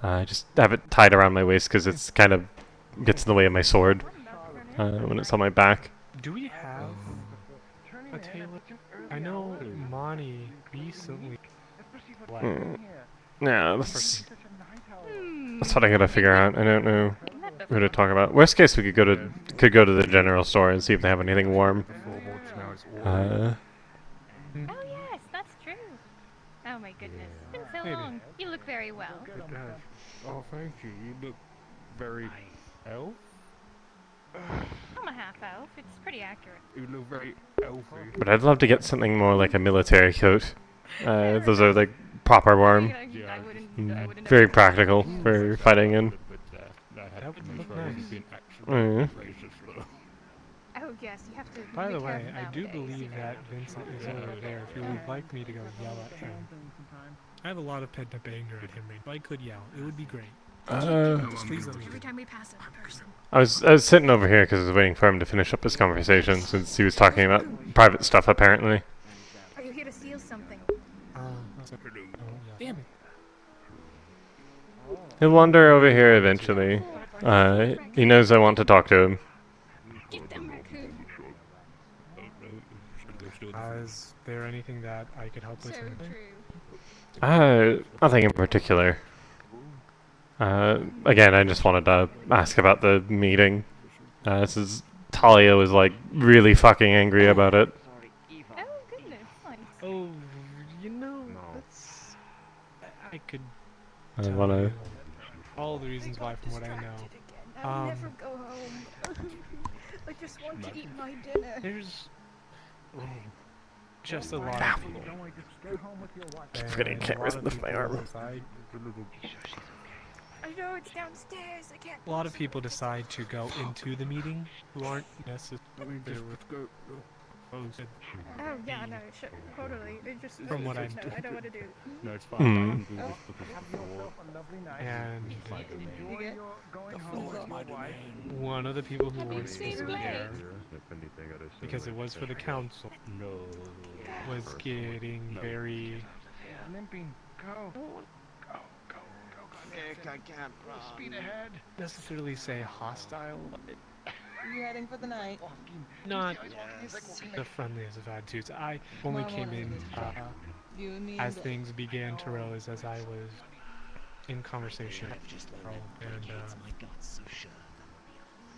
I just have it tied around my waist because it's kind of gets in the way of my sword when it's on my back. Do we have a tailor? I know Monty recently. Yeah, that's what I gotta figure out. I don't know who to talk about. Worst case, we could go to the general store and see if they have anything warm. Oh yes, that's true. Oh my goodness, it's been so long. You look very well. Oh, thank you. You look very elf. I'm a half elf. It's pretty accurate. You look very elfy. But I'd love to get something more like a military coat. Those are like proper warm. Very practical for fighting in. That would look nice. Oh yes, you have to. By the way, I do believe that Vincent is over there. If you would like me to go yell at him, I have a lot of pent-up anger at him. If I could yell, it would be great. Please let me. Every time we pass a person. I was sitting over here because I was waiting for him to finish up his conversation since he was talking about private stuff apparently. Damn it. He'll wander over here eventually. He knows I want to talk to him. Is there anything that I could help with? Nothing in particular. Again, I just wanted to ask about the meeting. Talia was like really fucking angry about it. Oh goodness, nice. Oh, you know, that's... I could I tell wanna... you all the reasons why from what I know. I'll never go home. I just want to eat my dinner. There's just a lot of people. Keep forgetting I can't lift my arm. I know it's downstairs. I can't. A lot of people decide to go into the meeting who aren't necessarily Oh yeah, no, sure, totally. It just from what I I know what to do. No, it's fine. And one of the people who was there, because it was for the council, was getting very I can't. Speed ahead. necessarily say hostile. You heading for the night? Not the friendliest of attitudes. I only came in as things began to rose as I was in conversation. And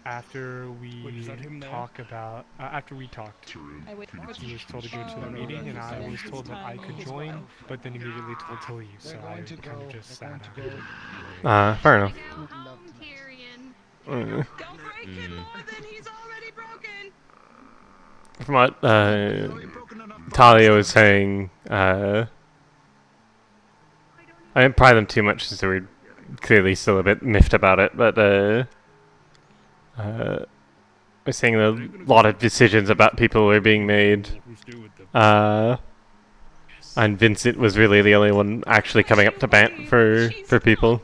after we talked, he was told to go to the meeting, and I was told that I could join, but then immediately told to leave, so I kind of just sat out. Fair enough. Don't break him more than he's already broken. From what Talia was saying, I didn't pry them too much since they were clearly still a bit miffed about it, but we're seeing a lot of decisions about people were being made, and Vincent was really the only one actually coming up to bat for people,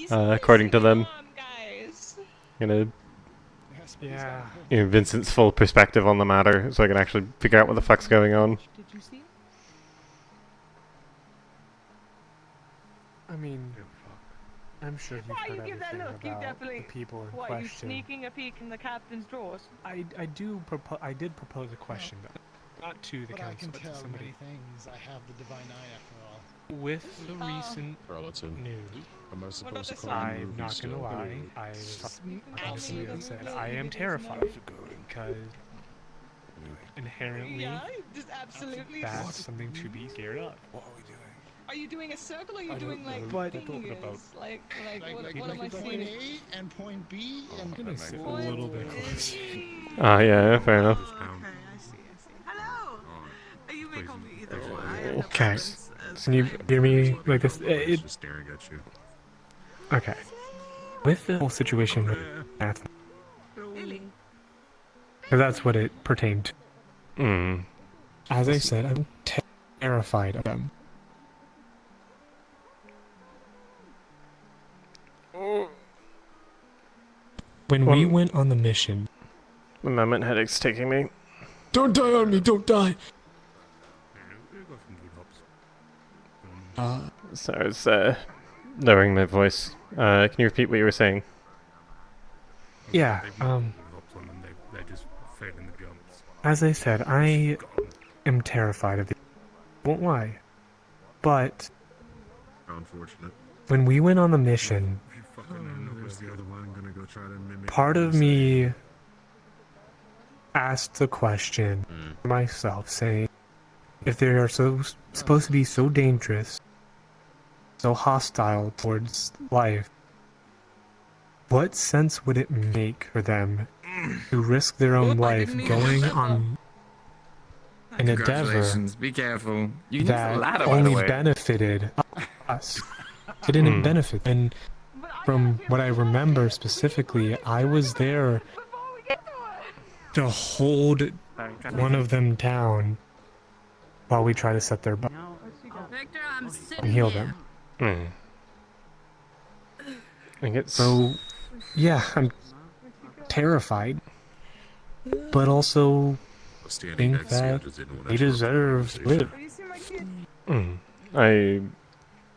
according to them. Yeah. Vincent's full perspective on the matter, so I can actually figure out what the fuck's going on. Did you see? I mean, I'm sure you've heard everything about the people in What, question. you sneaking a peek in the captain's drawers? I did propose a question, not to the council, but to somebody. Things. I have the divine eye after all. With the recent news, I'm not gonna lie, I was honestly upset. I am terrified because inherently that's something to be scared of. What are we doing? Are you doing a circle or are you doing like fingers? Like what am I point seeing? A and point B and I'm gonna sit a little bit closer. Yeah, fair enough. Hello. You may call me either. Okay. Can you hear me like this? Just staring at you. Okay. With the whole situation with Anthony, because that's what it pertained to. As I said, I'm terrified of them. When we went on the mission... The moment headache's taking me. Don't die on me, don't die! So I was lowering my voice. Can you repeat what you were saying? Yeah, as I said, I am terrified of the... Won't lie. But... Unfortunate. When we went on the mission... Part of me asked the question myself, saying, if they are supposed to be so dangerous, so hostile towards life, what sense would it make for them to risk their own life going on an endeavor Be careful. You can that use the ladder, by the only way. benefited us? It didn't benefit. And from what I remember specifically, I was there to hold one of them down while we try to set their butt Victor, I'm sitting and heal here. them. I guess So, yeah, I'm terrified, but also think that they deserve to live. I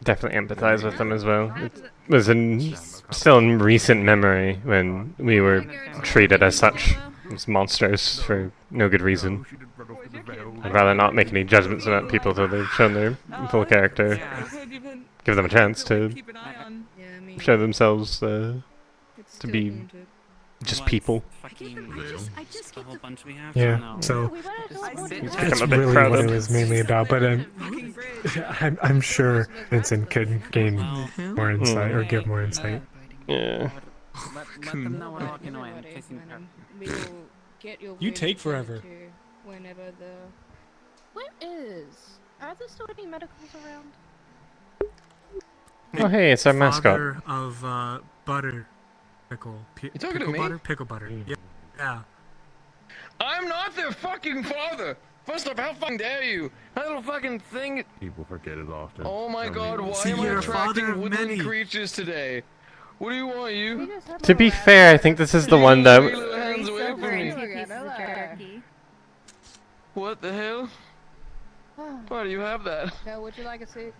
definitely empathize with them as well. It was still in recent memory when we were treated as such, as monsters for no good reason. I'd rather not make any judgments about people until they've shown their full character. Give them a chance to show themselves to be just people. Yeah, so It's that's become a bit really crowded. what it was mainly about. But I'm sure Vincent could gain more insight or give more insight. Yeah. Let them know we're walking away and kicking her. You take forever. Whenever the... What is? Are there still any medicals around? Oh hey, it's our mascot. Father of butter pickle. You talking to Pickle me? butter? Pickle butter. Yeah. I'm not their fucking father! First off, how fucking dare you? That little fucking thing... People forget it often. Oh my god, why See, am I you're a father attracting of woodland many. creatures today? What do you want, you? To be fair, I think this is the one that... Hands away from me. What the hell? Why do you have that? No, would you like a seat?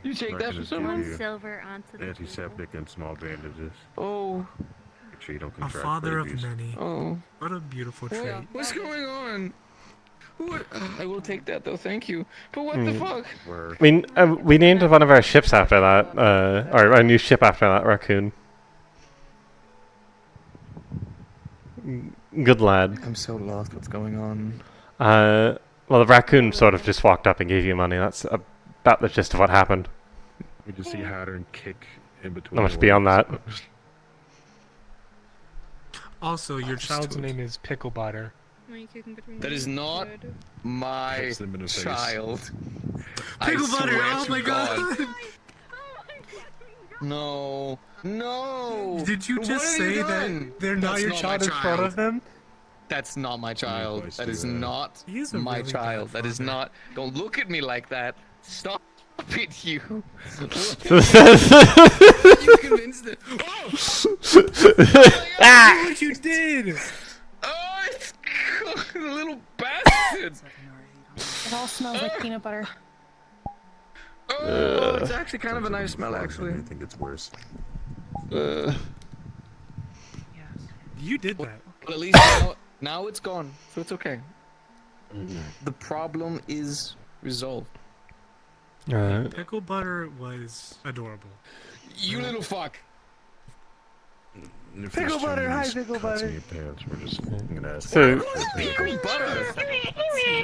You take that for some reason? Silver onto the antiseptic and small bandages. Oh. Make sure you don't A contract father rabies. of many. Oh. What a beautiful trait. What's going on? What? I will take that though, thank you. But what the fuck? We named one of our ships after that, or our new ship after that raccoon. Good lad. I'm so lost. What's going on? Well, the raccoon sort of just walked up and gave you money. That's about the gist of what happened. We just see Hatter kick in between. Not much beyond that. Also, your child's name is Pickle Butter. That is not my child. Pickle I Butter, swear oh to my god! No, no. Did you What just have you say done? that they're not That's your my child in front of them? That's not my child. That is not He's a my really child. bad That is father. not. Don't look at me like that. Stop it, you. You convinced it. Ah! What you did! Oh, it's the little bastard. It all smells like peanut butter. Oh, it's actually kind of a nice smell, actually. I think it's worse. You did that. But at least now it's gone, so it's okay. The problem is resolved. Pickle Butter was adorable. You little fuck. Pickle Butter, hi Pickle Butter. Your pants, we're just gonna ask. So- Pickle Butter.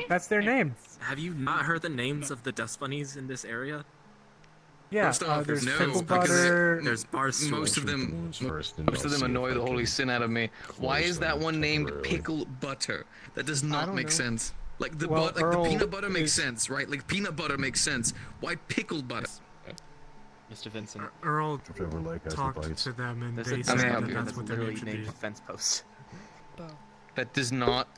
That's their name. Have you not heard the names of the dust bunnies in this area? Yeah, First off, there's no, Pickle because Butter. There's Barstool. Most of them annoy the holy sin out of me. Why is that one named Pickle Butter? That does not make sense. Like the Well, the Earl peanut butter makes is- sense, right? Like peanut butter makes sense. Why pickled butter? Mr. Vincent. Earl Whichever leg has the talked bites. to them and There's they a said duck that up here that's what their literally name should be. named fence post. That does not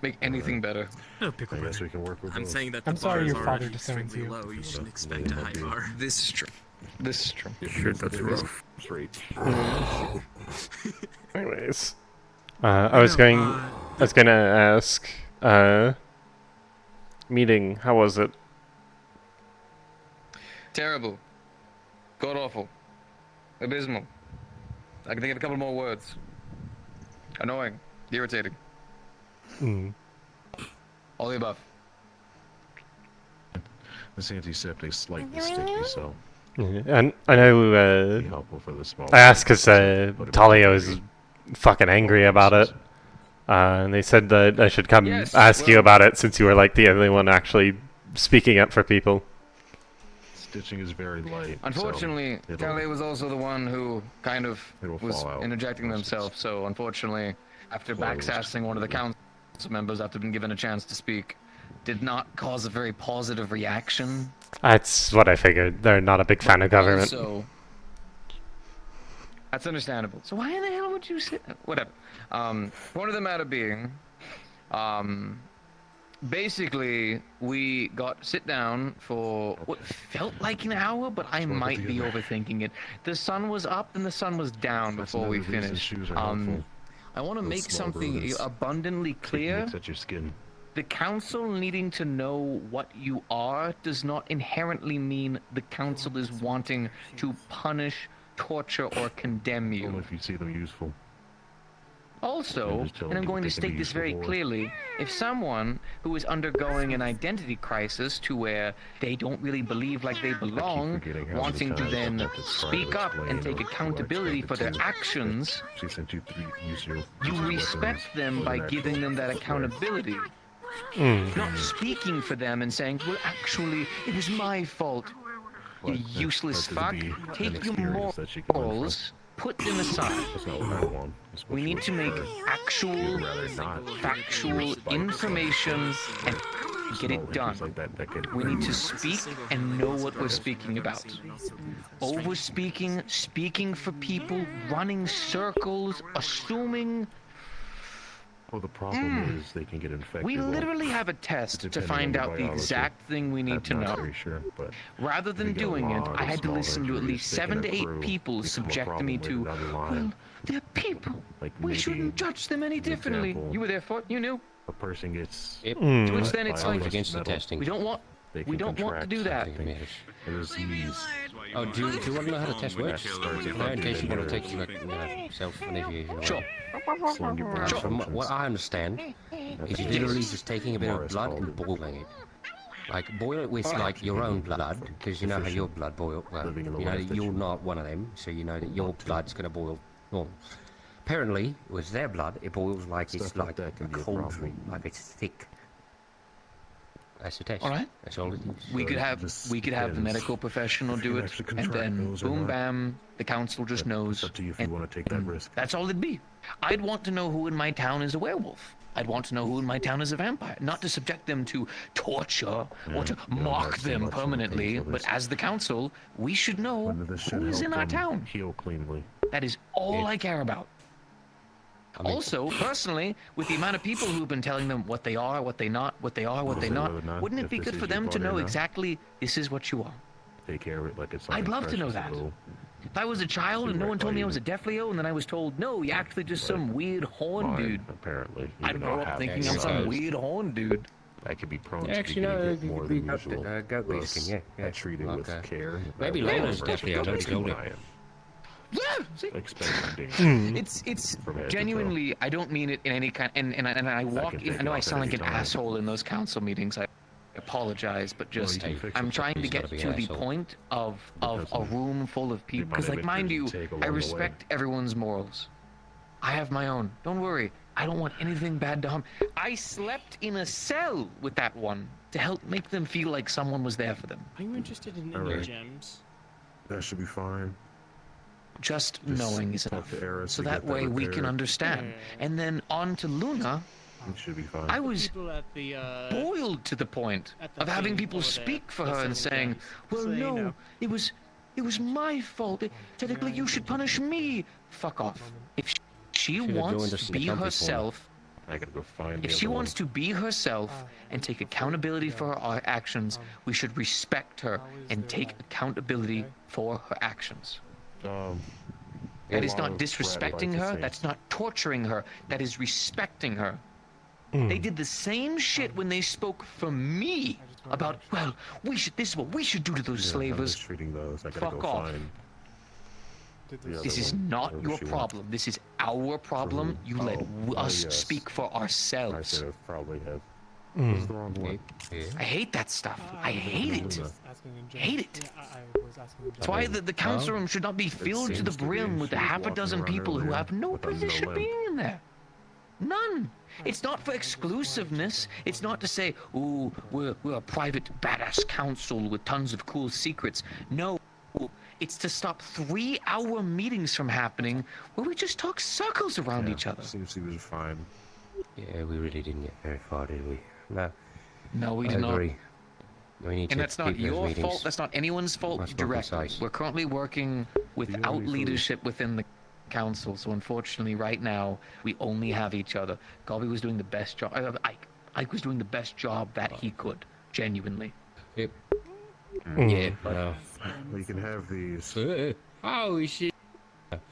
make anything better. No, Pickle I guess Butter. we can work with I'm both. saying that the I'm sorry bar is your father already disowns extremely you. low. You shouldn't expect a high bar. This is true. This is true. Shit, that's rough. Straight. Anyways, I was gonna ask, meeting, how was it? Terrible. God awful. Abysmal. I can think of a couple more words. Annoying. Irritating. All the above. This antiseptic is slightly sticky, so And I know, be helpful for the small. I asked because Talia was fucking angry about it. And they said that I should come ask you about it since you were like the only one actually speaking up for people. Stitching is very light. Unfortunately, so Calais was also the one who kind of was fall out. interjecting themselves, so unfortunately, after backsassing one of the council members after being given a chance to speak, did not cause a very positive reaction. That's what I figured. They're not a big fan of government. So that's understandable. So why in the hell would you say whatever? Point of the matter being, basically we got sit down for what felt like an hour, but I might be overthinking it. The sun was up and the sun was down before we finished. I want to make something abundantly clear. At your skin. The council needing to know what you are does not inherently mean the council is wanting to punish, torture, or condemn you. Only if you see them useful. Also, and I'm going to state this very clearly, if someone who is undergoing an identity crisis to where they don't really believe like they belong, wanting to then speak up and take accountability for their actions, you respect them by giving them that accountability. Not speaking for them and saying, well, actually, it was my fault. You useless fuck. Take your morals, put them aside. We need to make actual, factual information and get it done. We need to speak and know what we're speaking about. Over-speaking, speaking for people, running circles, assuming... Well, the problem is they can get infected. We literally have a test to find out the exact thing we need to know. Rather than doing it, I had to listen to at least 7 to 8 people subject me to, well, they're people. We shouldn't judge them any differently. You were there for it, you knew. A person gets... To which then it's like, against the testing. we don't want to do that. Oh, do you want to know how the test works? No, in case you want to take self-initiation. Sure. From what I understand, is you're literally just taking a bit of blood and boiling it. Like, boil it with, like, your own blood, because you know how your blood boils. Well, you know that you're not one of them, so you know that your blood's going to boil normal. Apparently, with their blood, it boils like it's like a cauldron, like it's thick. That's the test. All right. That's all it is. We could have the medical professional do it, and then boom, bam, the council just knows. It's up to you if you want to take that risk. That's all it'd be. I'd want to know who in my town is a werewolf. I'd want to know who in my town is a vampire. Not to subject them to torture or to mock them permanently, but as the council, we should know who's in our town. Heal cleanly. That is all I care about. Also, personally, with the amount of people who've been telling them what they are, what they not, what they are, what they not, wouldn't it be good for them to know exactly this is what you are? Take care of it like it's. I'd love to know that. If I was a child and no one told me I was a Deathleo, and then I was told, no, you're actually just some weird horn dude. Apparently. I'd grow up thinking I'm some weird horn dude. I could be prone to speaking a bit more than usual. Goat beasting, I treat it with care. Maybe Lola's Deathleo, nobody's told it. Yeah, see? It's genuinely, I don't mean it in any kind, and I walk in, I know I sound like an asshole in those council meetings, I apologize, but just, I'm trying to get to the point of a room full of people, because like, mind you, I respect everyone's morals. I have my own, don't worry, I don't want anything bad to harm. I slept in a cell with that one to help make them feel like someone was there for them. Are you interested in any gems? That should be fine. Just knowing is enough, so that way we can understand. And then on to Luna, it should be fine. I was boiled to the point of having people speak for her and saying, well, no, it was my fault. Technically, you should punish me. Fuck off. If she wants to be herself, I gotta go find if she wants to be herself and take accountability for her actions, we should respect her and take accountability for her actions. That is not disrespecting her, that's not torturing her, that is respecting her. They did the same shit when they spoke for me about, well, this is what we should do to those slavers. Fuck off. This is not your problem. This is our problem. You let us speak for ourselves. I should have probably have. Was the wrong one. I hate that stuff. I hate it. Hate it. That's why the council room should not be filled to the brim with a half a dozen people who have no position being in there. None. It's not for exclusiveness. It's not to say, ooh, we're a private badass council with tons of cool secrets. No. It's to stop 3-hour meetings from happening where we just talk circles around each other. Seems he was fine. Yeah, we really didn't get very far, did we? No. No, we did not. We need and to that's not your fault. That's not anyone's fault directly. We're currently working without leadership within the council, so unfortunately, right now we only have each other. Galby was doing the best job. Ike was doing the best job that he could, genuinely. Yep. Yeah. Well, you can have these. Oh shit.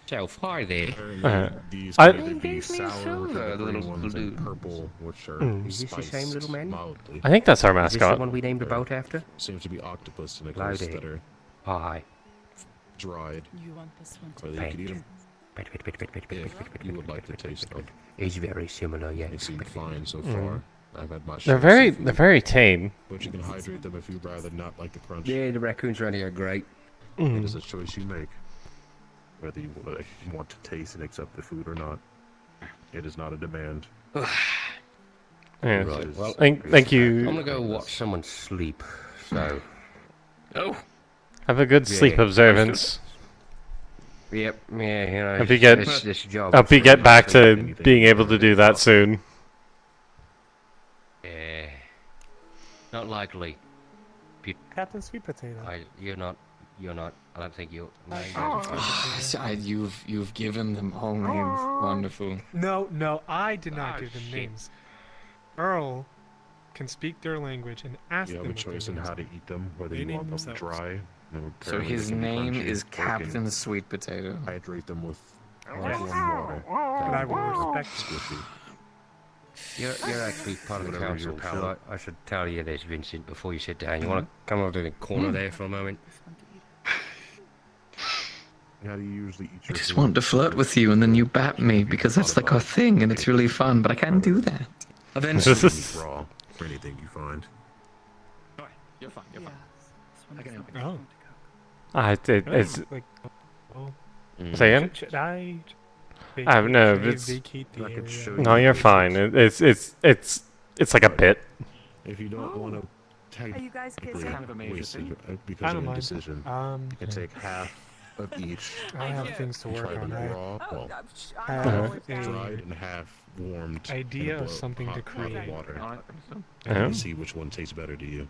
Self, hi there. These I- can either be sour, the green ones, and purple, which are Is this the same spiced little man? mildly. I think that's our Is this the mascot. one we named the boat after? Seems to be octopus Hello tentacles there. that are Hi. dried. You want this one Or too? you could eat them if you would like to taste them. It's very similar, yes. They seem fine so Mm. far. I've had much. They're very tame. But you can hydrate them if you'd rather not like the crunch. Yeah, the raccoons around here are great. Mm. It is a choice you make. Whether you want to taste and accept the food or not. It is not a demand. Yeah. Right, well, Thank you. I'm gonna go watch someone sleep, so... Oh! Have a good sleep observance. Yep, yeah, you know, Hope you get, this job... hope you get back to being able to do that soon. Yeah. Not likely. Captain Sweet Potato. You're not, I don't think you're... You've given them all names. Wonderful. No, I did not give them shit. names. Earl can speak their language and ask You them have a what their choice in names how are. to eat them, whether They you name want them themselves. dry. So his name is Captain Sweet Potato. Hydrate them with Yes. warm water. And I will respect Squishy. You're actually part of the Whatever council, your pal. palate. I should tell you this, Vincent, before you sit down. You want to come over to the corner there for a moment? How do you usually eat I your just food? want to flirt with you and then you bat me because that's like our thing and it's really fun, but I can't do that. Eventually. Eat raw for anything you find. You're fine, you're fine. I can help Oh. It's like, oh. say again? Should I? No, should I it's vacate the I could area? show no, you you're the fine. It's like a bit. If you don't want to Are you guys technically kissing? Kind of a major waste thing. it I because don't of mind. indecision, you can take half of each. I have things to work Try on. them I raw, well, have dried a and half warmed. idea in of boil- something to hot create. water. Yeah. And see which one tastes better to you.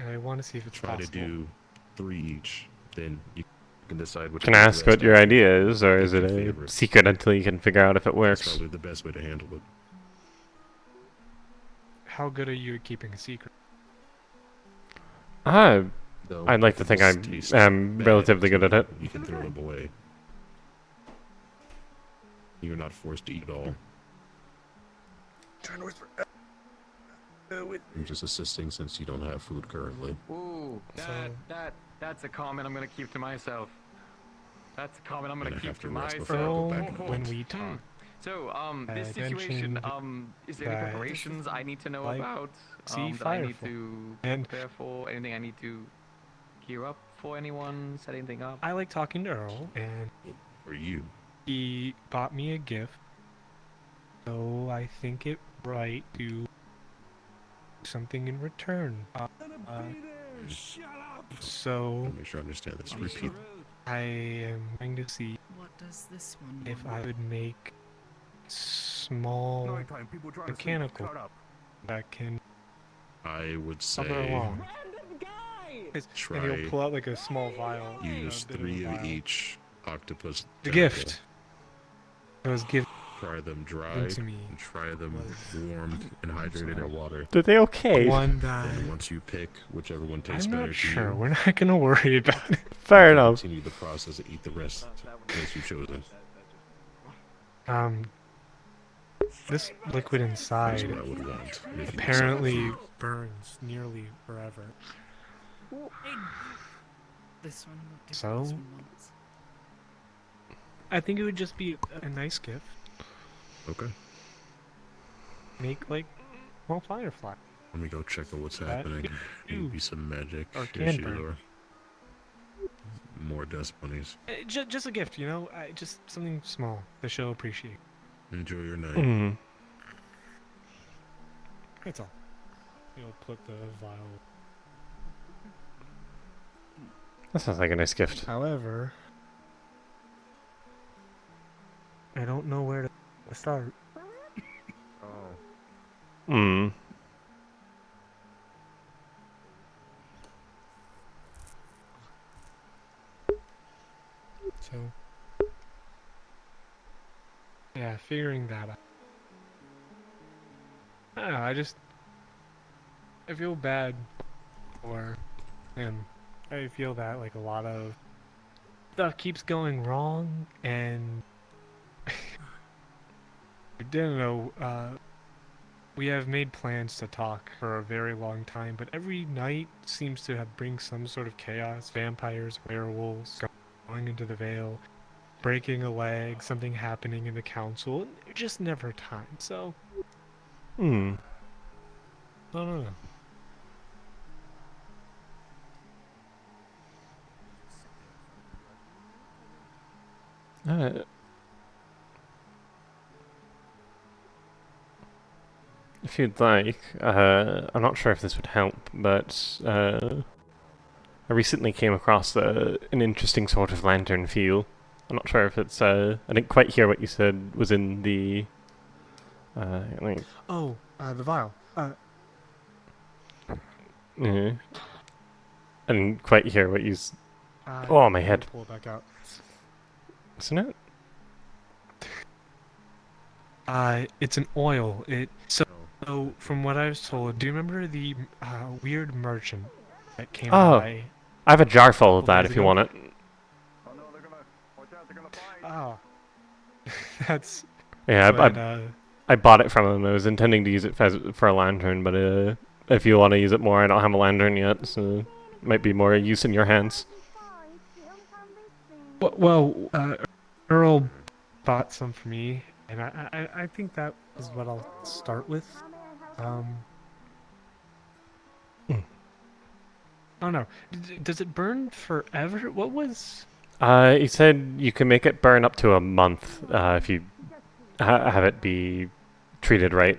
I want to see if it's Try possible. to do 3 each, then you can decide which. Can I one ask the what rest your of idea is, or is is it your a favorite. secret until you can figure out if it That's works? probably the best way to handle it. How good are you at keeping a secret? I'd like if to it think I just tastes am bad relatively to good at it. You can throw them away. You're not forced to eat it all. Trying to whisper. I'm just assisting since you don't have food currently. Ooh, that's a comment I'm gonna keep to myself. That's a comment I'm gonna Gonna keep have to to rest myself. before I go back and when look. we talk. So, this I situation, mentioned is there any that preparations I need to know like about? sea That I need firefall. to And- prepare for? Anything I need to gear up for anyone? Set anything up? I like talking to Earl, and For you. he bought me a gift. So I think it right to do something in return. So Make sure I understand this. Repeat. I am going to see What does this one if want? I would make small mechanical that can I would hover say along. And try he'll pull out like a small vial. use bit of 3 of vial. each octopus. The tentacle. gift. It was given Try them dried to me. and try them warmed and hydrated in water. Are they okay? One that And once you pick whichever one tastes I'm better not to sure. you, We're not gonna worry about it. Fair you enough. continue the process and eat the rest once you've chosen. This liquid That's inside what I would want. if you decide apparently to. burns nearly forever. This one. What does So? this one want? I think it would just be a nice gift. Okay. Make like small firefly. Let me go check out what's That happening. could Maybe some magic or can issues burn. or more dust bunnies. Just a gift, you know. Just something small to show appreciation. Enjoy your night. Mm. That's all. You'll put the vial. That sounds like a nice gift. However, I don't know where to start. Hmm. So, yeah, figuring that out. I don't know, I feel bad for him. I feel that, like, a lot of stuff keeps going wrong, and I don't know. We have made plans to talk for a very long time, but every night seems to have bring some sort of chaos. Vampires, werewolves, going into the Vale, breaking a leg, something happening in the council. And there's just never time. So, Hmm. I don't know. If you'd like, I'm not sure if this would help, but I recently came across an interesting sort of lantern feel. I'm not sure if it's, I didn't quite hear what you said was in the, like... Oh, the vial. Yeah. I didn't quite hear what you oh, my head. Pull it back out. Isn't it? It's an oil. So from what I was told, do you remember the weird merchant that came by? I have a jar full of that if you want it. Oh. That's... Yeah, but, I bought it from him. I was intending to use it for a lantern, but if you want to use it more, I don't have a lantern yet, so it might be more use in your hands. Well, Earl bought some for me, and I think that is what I'll start with. I don't know. Does it burn forever? What was... He said you can make it burn up to a month if you have it be treated right.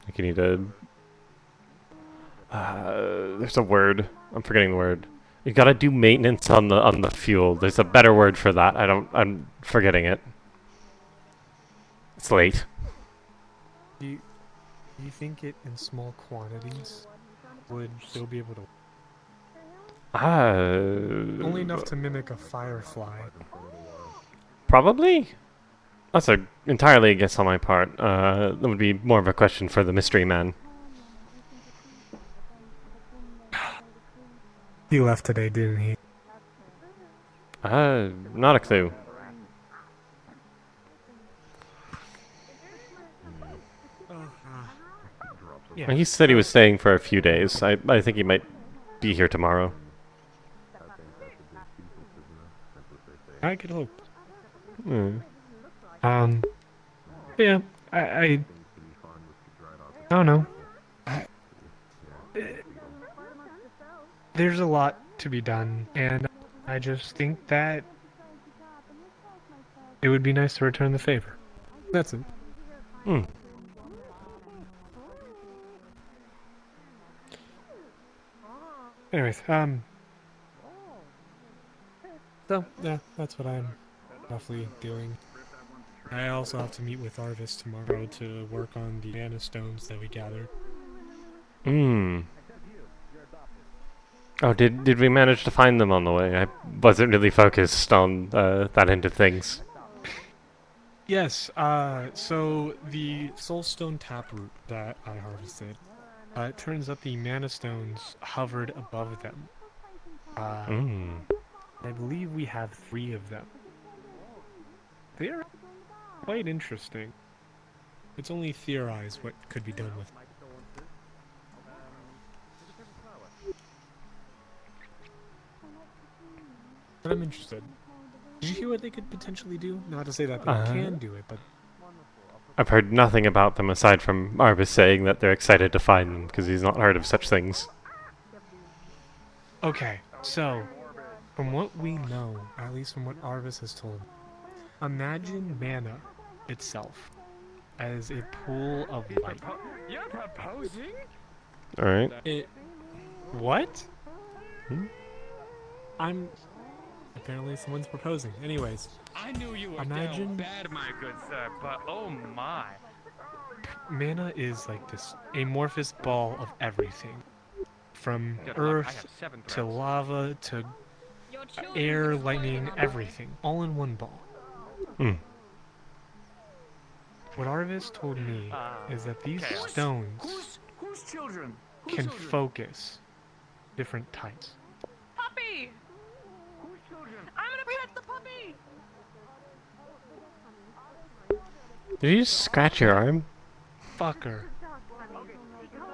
Like you need to... there's a word. I'm forgetting the word. You gotta do maintenance on the fuel. There's a better word for that. I'm forgetting it. It's late. Do you think it in small quantities would still be able to... Only enough to mimic a firefly. Probably? That's entirely a guess on my part. That would be more of a question for the mystery man. He left today, didn't he? Not a clue. Yeah. He said he was staying for a few days. I think he might be here tomorrow. I could hope. Hmm. Yeah, I don't know. There's a lot to be done, and I just think that it would be nice to return the favor. That's it. Hmm. Anyways, so, yeah, that's what I'm roughly doing. I also have to meet with Arvis tomorrow to work on the mana stones that we gathered. Hmm. Oh, did we manage to find them on the way? I wasn't really focused on that end of things. Yes, so the Soulstone taproot that I harvested, it turns out the mana stones hovered above them. I believe we have 3 of them. They're quite interesting. It's only theorized what could be done with them. But I'm interested. Did you hear what they could potentially do? Not to say that they can do it, but... I've heard nothing about them aside from Arvis saying that they're excited to find them, because he's not heard of such things. Okay, so, from what we know, at least from what Arvis has told, imagine mana itself as a pool of light. You're proposing? Alright. What? Apparently someone's proposing. Anyways. I knew you were imagine bad, my good sir, but oh my. Mana is like this amorphous ball of everything. From earth to lava to air, lightning, everything. All in one ball. What Arvis told me is that these stones can focus different types. Puppy! Did you just scratch your arm? fucker.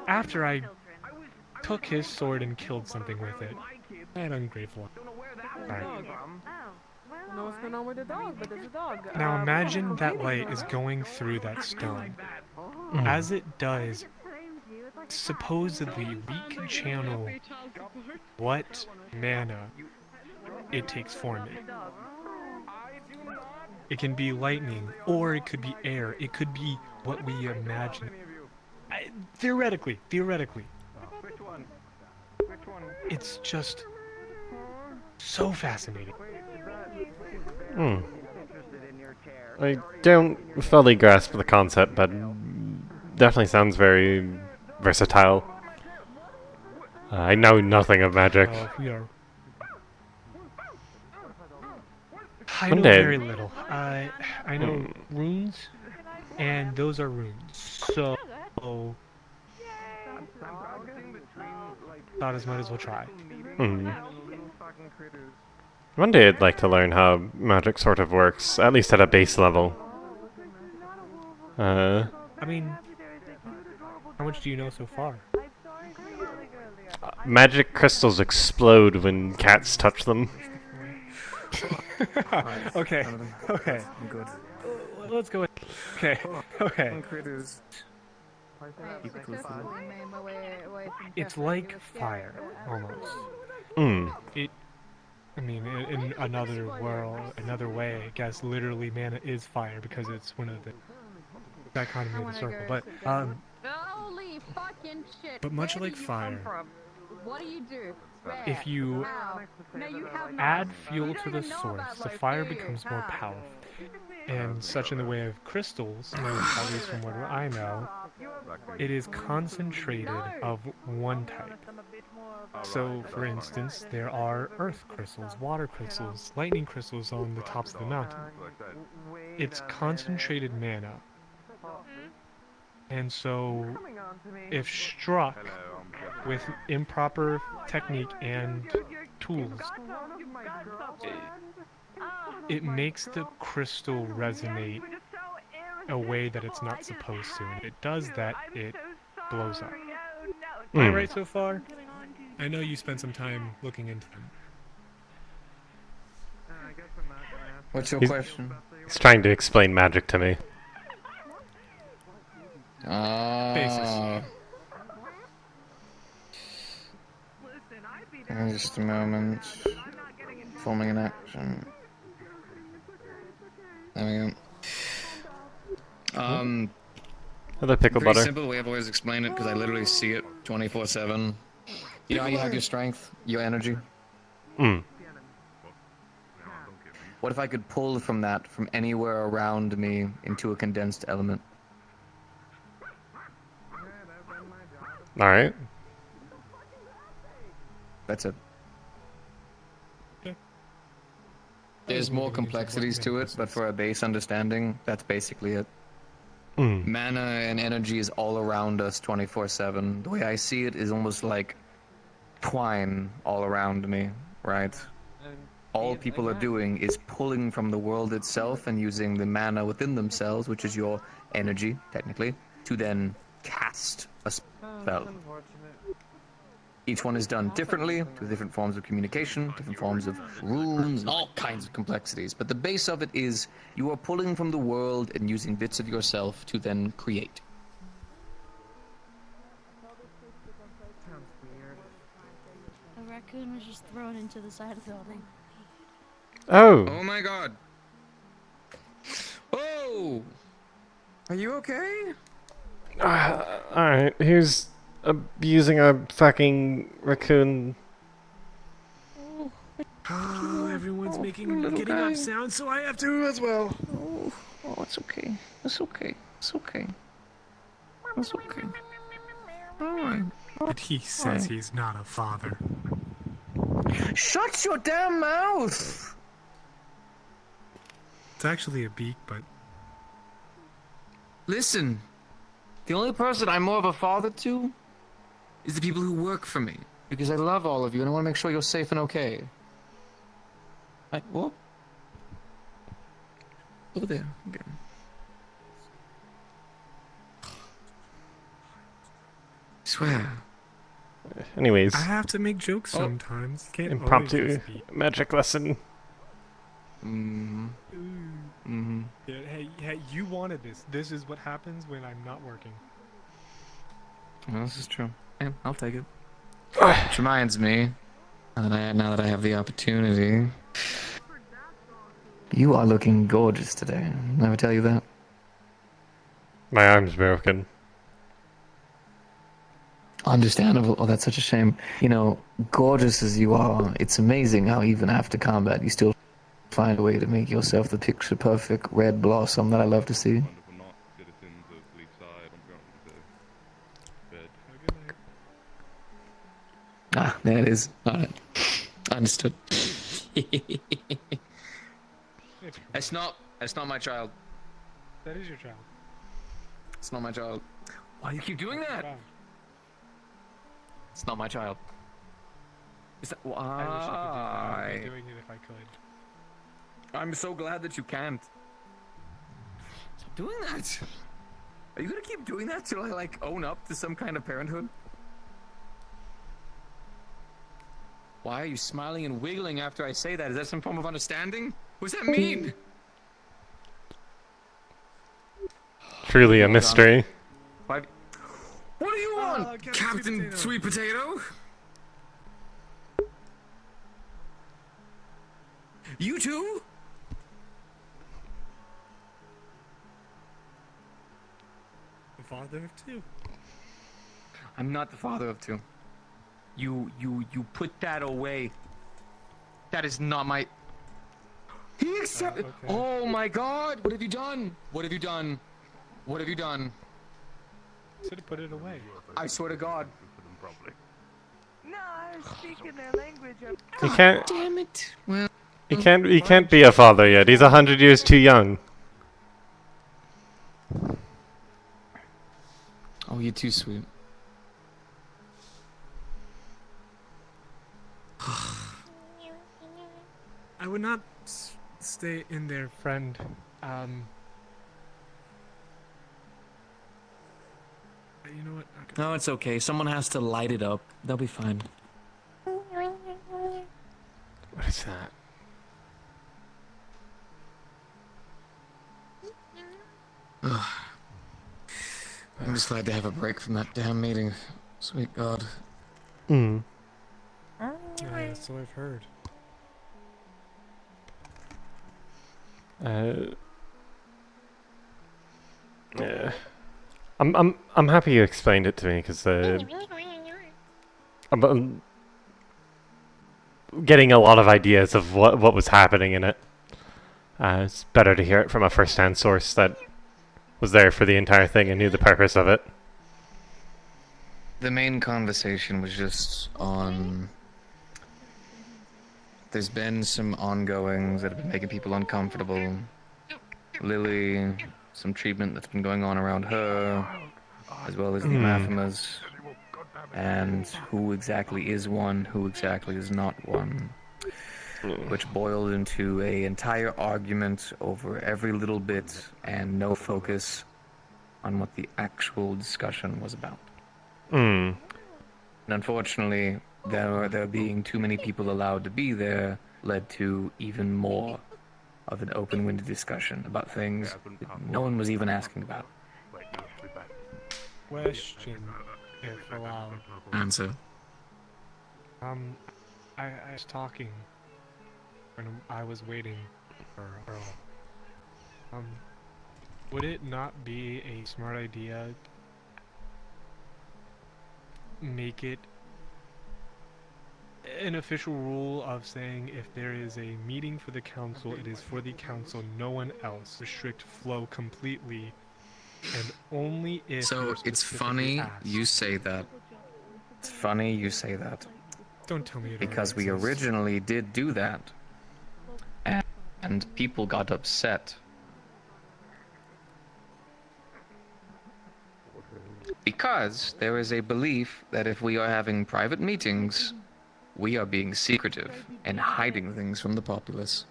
After I took his sword and killed something with it. That ungrateful. Sorry. I know what's going on with the dog, but there's a dog. Now imagine that light is going through that stone. As it does, supposedly we can channel what mana it takes form in. It can be lightning, or it could be air. It could be what we imagine. Theoretically. It's just so fascinating. I don't fully grasp the concept, but definitely sounds very versatile. I know nothing of magic. I know very little. I know runes, and those are runes. So thought as might as well try. One day I'd like to learn how magic sort of works, at least at a base level. I mean, how much do you know so far? Magic crystals explode when cats touch them. Okay. I'm good. Let's go. Okay. It's like fire, almost. I mean, in another world, another way, I guess, literally mana is fire because it's one of the dichotomy of the circle. But, Holy fucking shit. but much Where like do you fire, come from? What do you do? Where? if you How? No, you have not. add fuel You to don't the even know source, about the life, fire do you? becomes more How? powerful. And such in the way of crystals, at least from what I know, it is concentrated of one type. So, for instance, there are earth crystals, water crystals, lightning crystals on the tops of the mountain. It's concentrated mana. And so, if struck with improper technique and tools, it makes the crystal resonate a way that it's not supposed to. And it does that, it blows up. Am I right so far? I know you spent some time looking into them. What's your He's- question? He's trying to explain magic to me. Just a moment. Forming an action. There we go. Other pickle pretty butter. simple the way I've always explained it because I literally see it 24/7. You know how you have your strength, your energy? What if I could pull from that from anywhere around me into a condensed element? Alright. That's it. There's more complexities to it, but for a base understanding, that's basically it. Mana and energy is all around us 24/7. The way I see it is almost like twine all around me, right? All people are doing is pulling from the world itself and using the mana within themselves, which is your energy, technically, to then cast a spell. Each one is done differently, with different forms of communication, different forms of runes, and all kinds of complexities. But the base of it is you are pulling from the world and using bits of yourself to then create. A raccoon was just thrown into the side of the building. Oh. Oh my god. Oh! Are you okay? Alright, who's abusing a fucking raccoon? Oh, everyone's getting up sounds, so I have to as well. Oh, it's okay. It's okay. It's okay. It's okay. Alright. But he says he's not a father. Shut your damn mouth! It's actually a beak, but... Listen, the only person I'm more of a father to is the people who work for me. Because I love all of you and I want to make sure you're safe and okay. What? Over there, again. Swear. Anyways, I have to make jokes sometimes. Can't impromptu always just be... magic lesson. Yeah, hey, you wanted this. This is what happens when I'm not working. Well, this is true. Yeah, I'll take it. Which reminds me, now that I have the opportunity, you are looking gorgeous today. Never tell you that. My arm's broken. Understandable. Oh, that's such a shame. You know, gorgeous as you are, it's amazing how even after combat you still find a way to make yourself the picture-perfect red blossom that I love to see. Ah, there it is. Alright. Understood. It's not my child. That is your child. It's not my child. Why do you keep doing that? It's not my child. Is that why? I wish I could do that. I'd be doing it if I could. I'm so glad that you can't. Stop doing that. Are you gonna keep doing that till I like own up to some kind of parenthood? Why are you smiling and wiggling after I say that? Is that some form of understanding? What does that mean? Truly a mystery. What do you want, Captain Sweet Potato? You too? The father of two. I'm not the father of two. You put that away. That is not my... He accepted... Okay. Oh my god! What have you done? What have you done? What have you done? Should have put it away. I swear to God. No, I was speaking their language. You can't. Damn it. Well, He can't be a father yet. He's 100 years too young. Oh, you're too sweet. I would not stay in there, friend. You know what? Okay. No, it's okay. Someone has to light it up. They'll be fine. What is that? I'm just glad to have a break from that damn meeting. Sweet God. Hmm. Yeah, so I've heard. Yeah. I'm happy you explained it to me because I'm getting a lot of ideas of what was happening in it. It's better to hear it from a first-hand source that was there for the entire thing and knew the purpose of it. The main conversation was just on... There's been some ongoings that have been making people uncomfortable. Lily, some treatment that's been going on around her, as well as the anathemas, and who exactly is one, who exactly is not one. Which boiled into an entire argument over every little bit and no focus on what the actual discussion was about. And unfortunately, there being too many people allowed to be there led to even more of an open-winded discussion about things that no one was even asking about. Question, if allowed. Answer. I was talking when I was waiting for Earl. Would it not be a smart idea make it an official rule of saying if there is a meeting for the council, it is for the council, no one else. Restrict flow completely, and only if So it's funny you say that. It's funny you say that. Don't tell me it because we originally did do that, and people got upset. Because there is a belief that if we are having private meetings, we are being secretive and hiding things from the populace.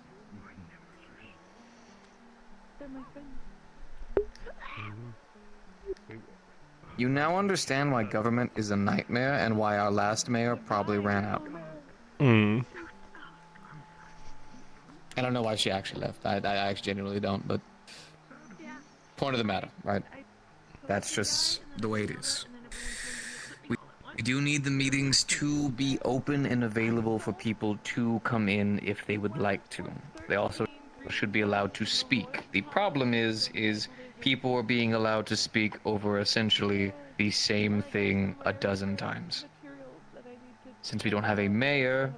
You now understand why government is a nightmare and why our last mayor probably ran out. Hmm. I don't know why she actually left. I actually genuinely don't, but point of the matter, right? That's just the way it is. We do need the meetings to be open and available for people to come in if they would like to. They also should be allowed to speak. The problem is people are being allowed to speak over essentially the same thing a dozen times. Since we don't have a mayor,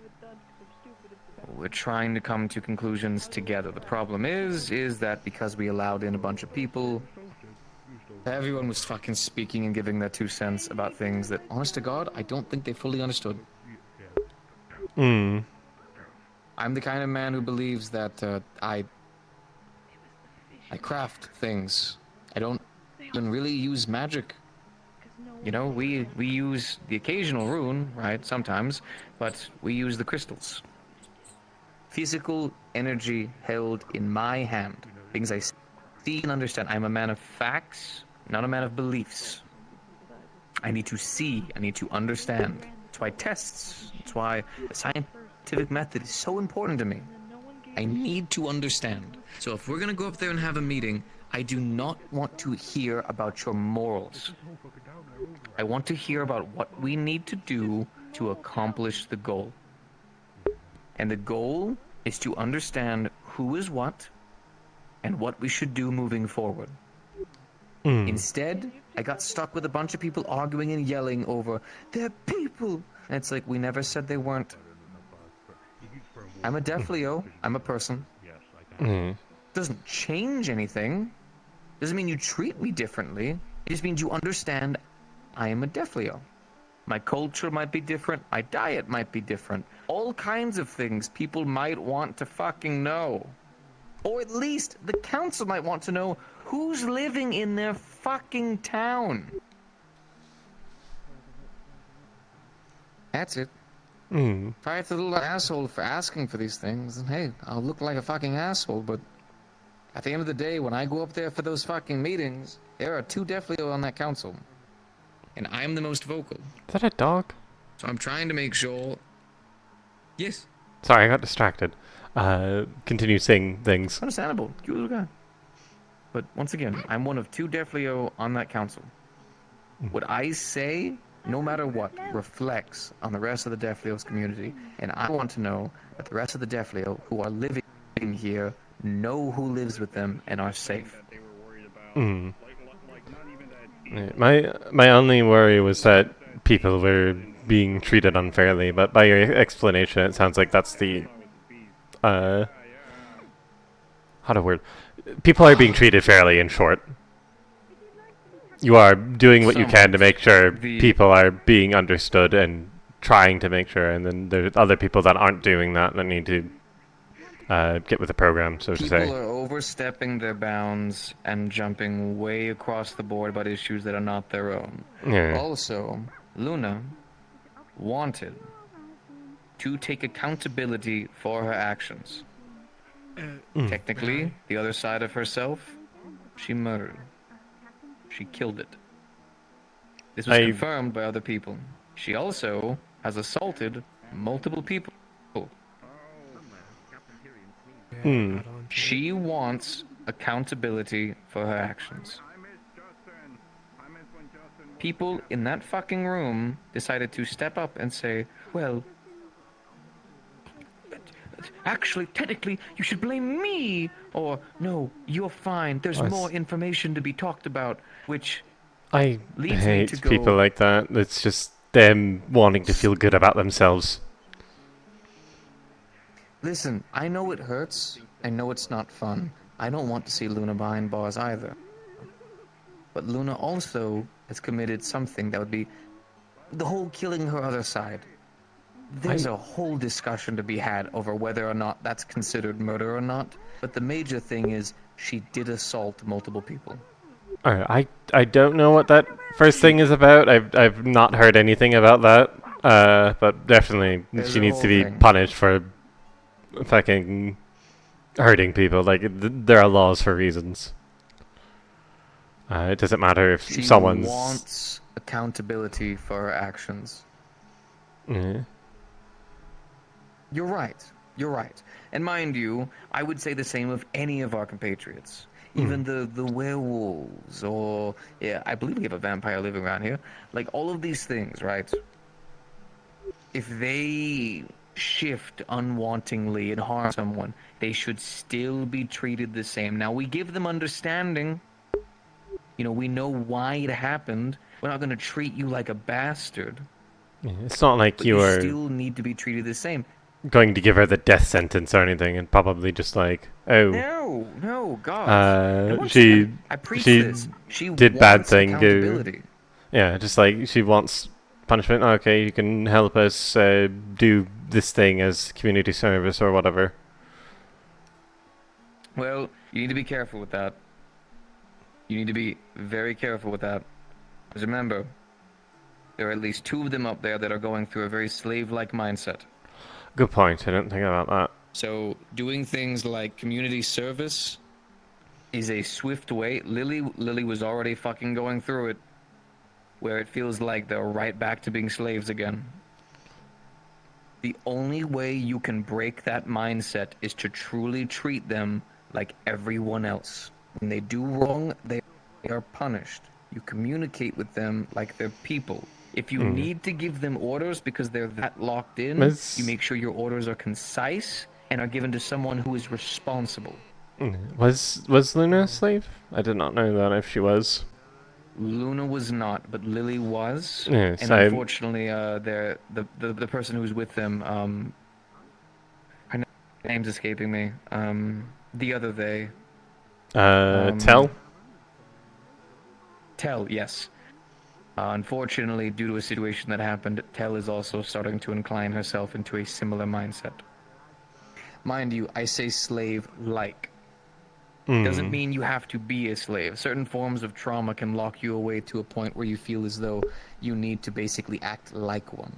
we're trying to come to conclusions together. The problem is that because we allowed in a bunch of people, everyone was fucking speaking and giving their 2 cents about things that, honest to God, I don't think they fully understood. Hmm. I'm the kind of man who believes that I craft things. I don't even really use magic. You know, we use the occasional rune, right, sometimes, but we use the crystals. Physical energy held in my hand. Things I see and understand. I'm a man of facts, not a man of beliefs. I need to see, I need to understand. That's why tests, that's why the scientific method is so important to me. I need to understand. So if we're gonna go up there and have a meeting, I do not want to hear about your morals. I want to hear about what we need to do to accomplish the goal. And the goal is to understand who is what and what we should do moving forward. Instead, I got stuck with a bunch of people arguing and yelling over, they're people! And it's like, we never said they weren't. I'm a Death Leo. I'm a person. Doesn't change anything. Doesn't mean you treat me differently. It just means you understand I am a Death Leo. My culture might be different. My diet might be different. All kinds of things people might want to fucking know. Or at least the council might want to know who's living in their fucking town. That's it. If I have to look like an asshole for asking for these things, then hey, I'll look like a fucking asshole, but at the end of the day, when I go up there for those fucking meetings, there are 2 Death Leo on that council. And I'm the most vocal. Is that a dog? So I'm trying to make sure... Yes. Sorry, I got distracted. Continue saying things. Understandable. Cute little guy. But once again, I'm one of 2 Death Leo on that council. What I say, no matter what, reflects on the rest of the Death Leo's community. And I want to know that the rest of the Death Leo who are living here know who lives with them and are safe. My only worry was that people were being treated unfairly, but by your explanation, it sounds like that's the how to word. People are being treated fairly, in short. You are doing what you can to make sure people are being understood and trying to make sure, and then there's other people that aren't doing that need to get with the program, so to say. People are overstepping their bounds and jumping way across the board about issues that are not their own. Yeah. Also, Luna wanted to take accountability for her actions. Technically, the other side of herself, she murdered. She killed it. This was confirmed by other people. She also has assaulted multiple people. She wants accountability for her actions. People in that fucking room decided to step up and say, well, actually, technically, you should blame me. Or, no, you're fine. There's more information to be talked about, which I leads me to hate go... people like that. It's just them wanting to feel good about themselves. Listen, I know it hurts. I know it's not fun. I don't want to see Luna behind bars either. But Luna also has committed something that would be the whole killing her other side. There's a whole discussion to be had over whether or not that's considered murder or not. But the major thing is she did assault multiple people. I don't know what that first thing is about. I've not heard anything about that. But definitely she needs to be punished for fucking hurting people. Like, there are laws for reasons. It doesn't matter if She someone's... wants accountability for her actions. Yeah. You're right. You're right. And mind you, I would say the same of any of our compatriots. Even the werewolves, or... Yeah, I believe we have a vampire living around here. Like, all of these things, right? If they shift unwantingly and harm someone, they should still be treated the same. Now, we give them understanding. You know, we know why it happened. We're not going to treat you like a bastard. Yeah, it's not like But you you were still need to be treated the same. going to give her the death sentence or anything, and probably just like, oh, No, God. And once she again, I preach she this. She did bad wants thing. accountability. Yeah, just like she wants punishment. Okay, you can help us do this thing as community service or whatever. Well, you need to be careful with that. You need to be very careful with that. Because remember, there are at least 2 of them up there that are going through a very slave-like mindset. Good point. I didn't think about that. So, doing things like community service is a swift way. Lily was already fucking going through it, where it feels like they're right back to being slaves again. The only way you can break that mindset is to truly treat them like everyone else. When they do wrong, they are punished. You communicate with them like they're people. If you need to give them orders because they're that locked in, you make sure your orders are concise and are given to someone who is responsible. Was Luna a slave? I did not know that if she was. Luna was not, but Lily was. Yes, and unfortunately, the person who was with them, her name's escaping me. The other they. Tell? Tell, yes. Unfortunately, due to a situation that happened, Tell is also starting to incline herself into a similar mindset. Mind you, I say slave-like. Doesn't mean you have to be a slave. Certain forms of trauma can lock you away to a point where you feel as though you need to basically act like one.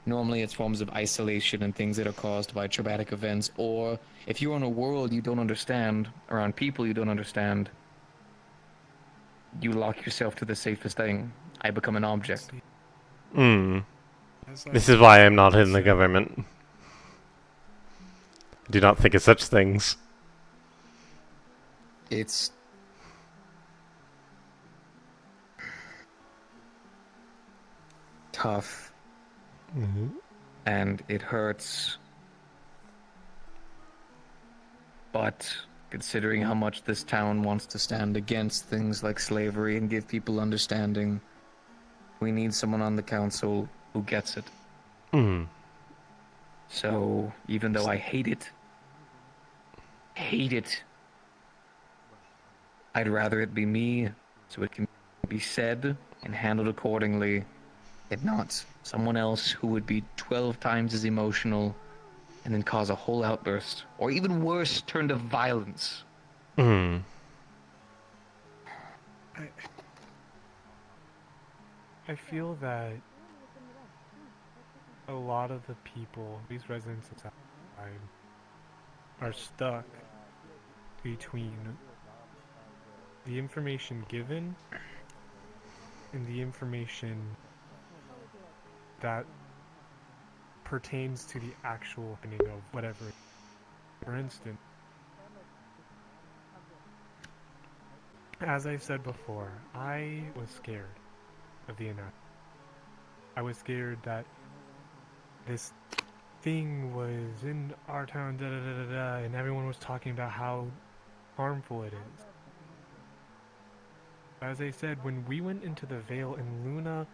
Normally it's forms of isolation and things that are caused by traumatic events, or if you're in a world you don't understand, around people you don't understand, you lock yourself to the safest thing. I become an object. This is why I'm not in the government. Do not think of such things. It's tough, and it hurts, but considering how much this town wants to stand against things like slavery and give people understanding, we need someone on the council who gets it. So, even though I hate it, I'd rather it be me, so it can be said and handled accordingly, and not someone else who would be 12 times as emotional and then cause a whole outburst, or even worse, turn to violence. I feel that a lot of the people, these residents of Southside, are stuck between the information given and the information that pertains to the actual happening of whatever. For instance, as I said before, I was scared of the announcement. I was scared that this thing was in our town, and everyone was talking about how harmful it is. As I said, when we went into the Vale and Luna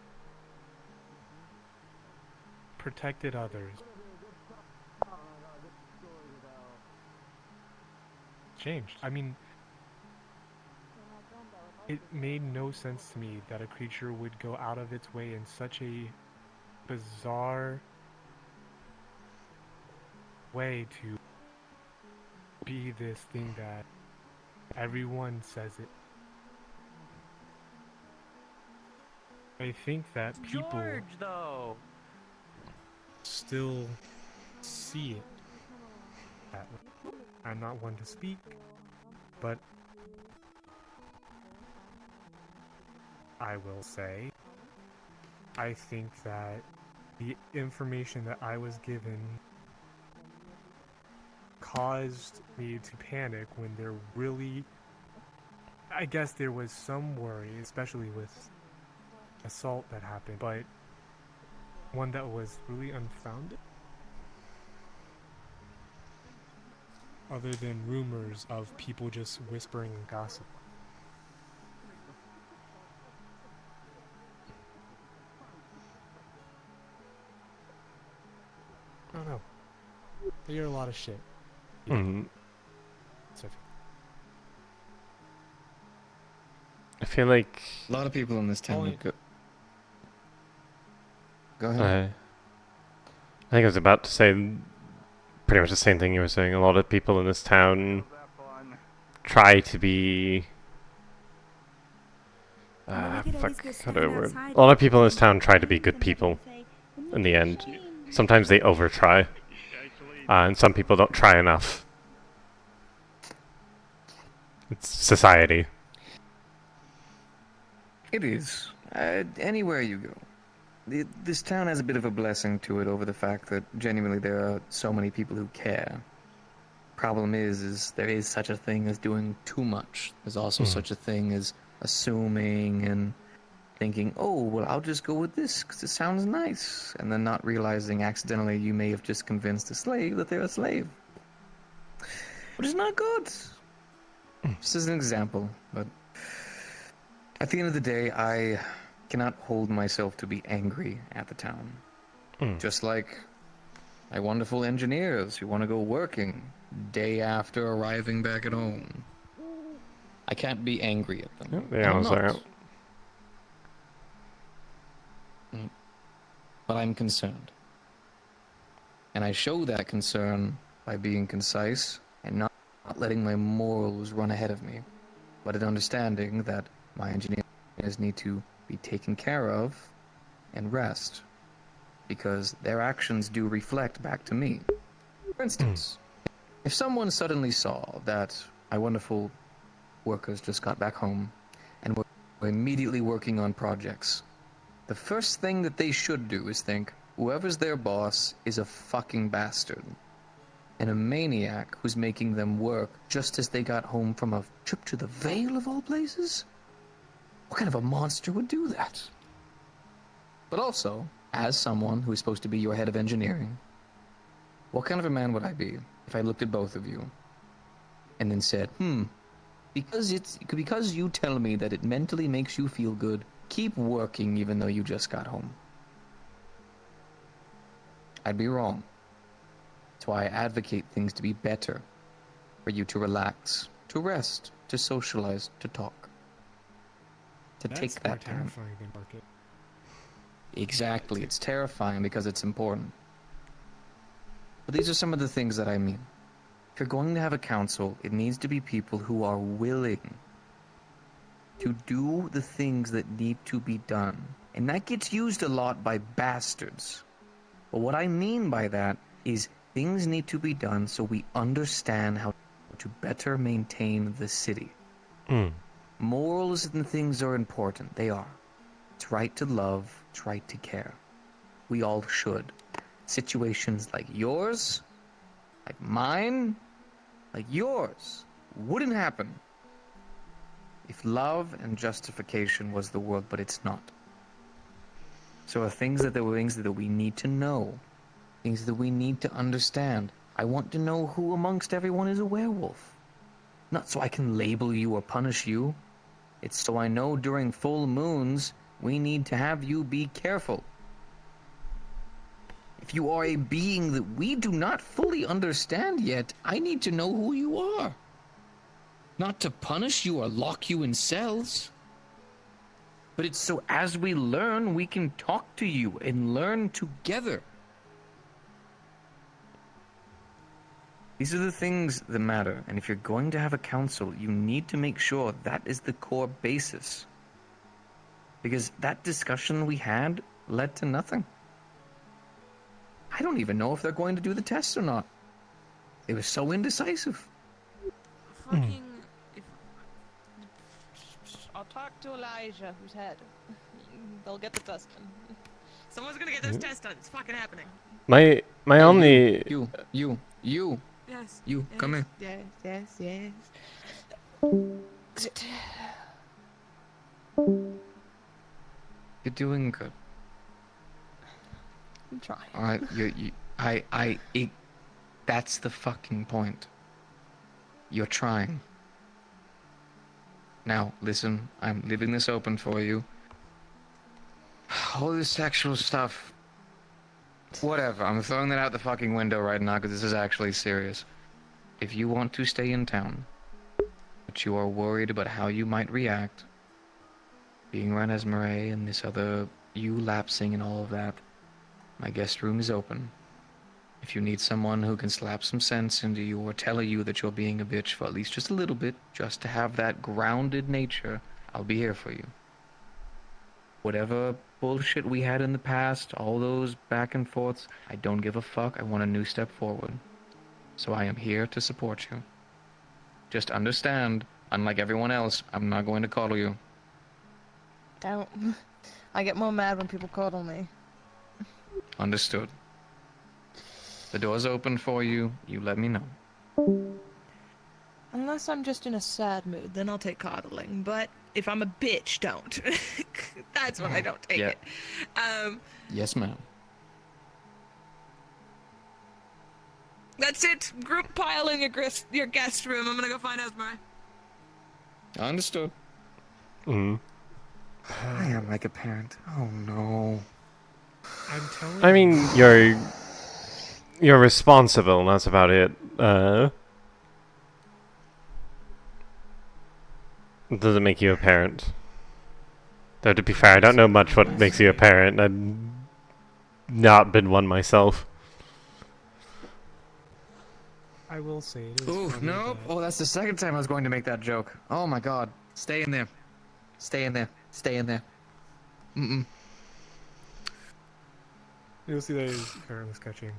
protected others, changed. I mean, it made no sense to me that a creature would go out of its way in such a bizarre way to be this thing that everyone says it. I think that people still see it that way. I'm not one to speak, but I will say, I think that the information that I was given caused me to panic when there really, I guess there was some worry, especially with assault that happened, but one that was really unfounded. Other than rumors of people just whispering and gossip. I don't know. I hear a lot of shit. Mm. So, I feel like a lot of people in this town have Go ahead. I think I was about to say pretty much the same thing you were saying. A lot of people in this town try to be... how do I word? A lot of people in this town try to be good people in the end. Sometimes they over-try. And some people don't try enough. It's society. It is. Anywhere you go. This town has a bit of a blessing to it over the fact that genuinely there are so many people who care. Problem is there is such a thing as doing too much. There's also such a thing as assuming and thinking, oh, well, I'll just go with this because it sounds nice. And then not realizing accidentally you may have just convinced a slave that they're a slave. Which is not good. Just as an example. But at the end of the day, I cannot hold myself to be angry at the town. Just like my wonderful engineers who want to go working day after arriving back at home. I can't be angry at them. Yep, the hours are out. But I'm concerned. And I show that concern by being concise and not letting my morals run ahead of me, but an understanding that my engineers need to be taken care of and rest, because their actions do reflect back to me. For instance, if someone suddenly saw that my wonderful workers just got back home and were immediately working on projects, the first thing that they should do is think, whoever's their boss is a fucking bastard. And a maniac who's making them work just as they got home from a trip to the Vale of all places? What kind of a monster would do that? But also, as someone who is supposed to be your head of engineering, what kind of a man would I be if I looked at both of you and then said, because you tell me that it mentally makes you feel good, keep working even though you just got home. I'd be wrong. That's why I advocate things to be better. For you to relax, to rest, to socialize, to talk. To take that time. Terrifying than market. Exactly. It's terrifying because it's important. But these are some of the things that I mean. If you're going to have a council, it needs to be people who are willing to do the things that need to be done. And that gets used a lot by bastards. But what I mean by that is things need to be done so we understand how to better maintain the city. Morals and things are important. They are. It's right to love. It's right to care. We all should. Situations like yours, like mine, like yours, wouldn't happen if love and justification was the world, but it's not. So there were things that we need to know, things that we need to understand. I want to know who amongst everyone is a werewolf. Not so I can label you or punish you. It's so I know during full moons, we need to have you be careful. If you are a being that we do not fully understand yet, I need to know who you are. Not to punish you or lock you in cells. But it's so as we learn, we can talk to you and learn together. These are the things that matter, and if you're going to have a council, you need to make sure that is the core basis. Because that discussion we had led to nothing. I don't even know if they're going to do the test or not. They were so indecisive. Fucking... I'll talk to Elijah, who's head. They'll get the test done. Someone's gonna get this test done. It's fucking happening. My only You. Yes. You. Yes, Come here. Yes. Sit. You're doing good. I'm trying. Alright, that's the fucking point. You're trying. Now, listen, I'm leaving this open for you. All this sexual stuff. Whatever, I'm throwing that out the fucking window right now because this is actually serious. If you want to stay in town, but you are worried about how you might react, being around Esmeralda and this other, you lapsing and all of that, my guest room is open. If you need someone who can slap some sense into you or tell you that you're being a bitch for at least just a little bit, just to have that grounded nature, I'll be here for you. Whatever bullshit we had in the past, all those back and forths, I don't give a fuck. I want a new step forward. So I am here to support you. Just understand, unlike everyone else, I'm not going to coddle you. Don't. I get more mad when people coddle me. Understood. The door's open for you. You let me know. Unless I'm just in a sad mood, then I'll take coddling. But if I'm a bitch, don't. That's when I don't take Yeah. it. Yes, ma'am. That's it. Group pile in your guest room. I'm gonna go find Esmeralda. Understood. Mm. I am like a parent. Oh no. I'm telling I mean, you're responsible, and that's about it. Does it make you a parent? Though to be fair, I don't know much what makes you a parent. I've not been one myself. I will say it is. Ooh, funny no. that- Oh, that's the second time I was going to make that joke. Oh my god. Stay in there. Stay in there. Stay in there. Mm-mm. You'll see that he's currently sketching.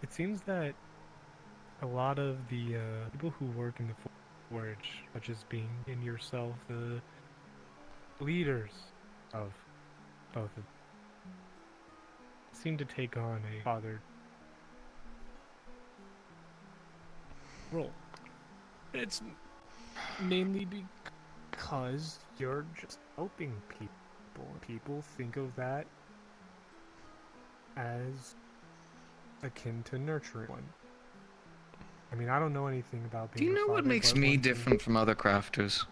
It seems that a lot of the people who work in the forge, such as being in yourself, the leaders of both of them, seem to take on a father role. It's mainly because you're just helping people. People think of that as akin to nurturing one. I mean, I don't know anything about Do being you a know what father, makes but me one thing- different from other crafters?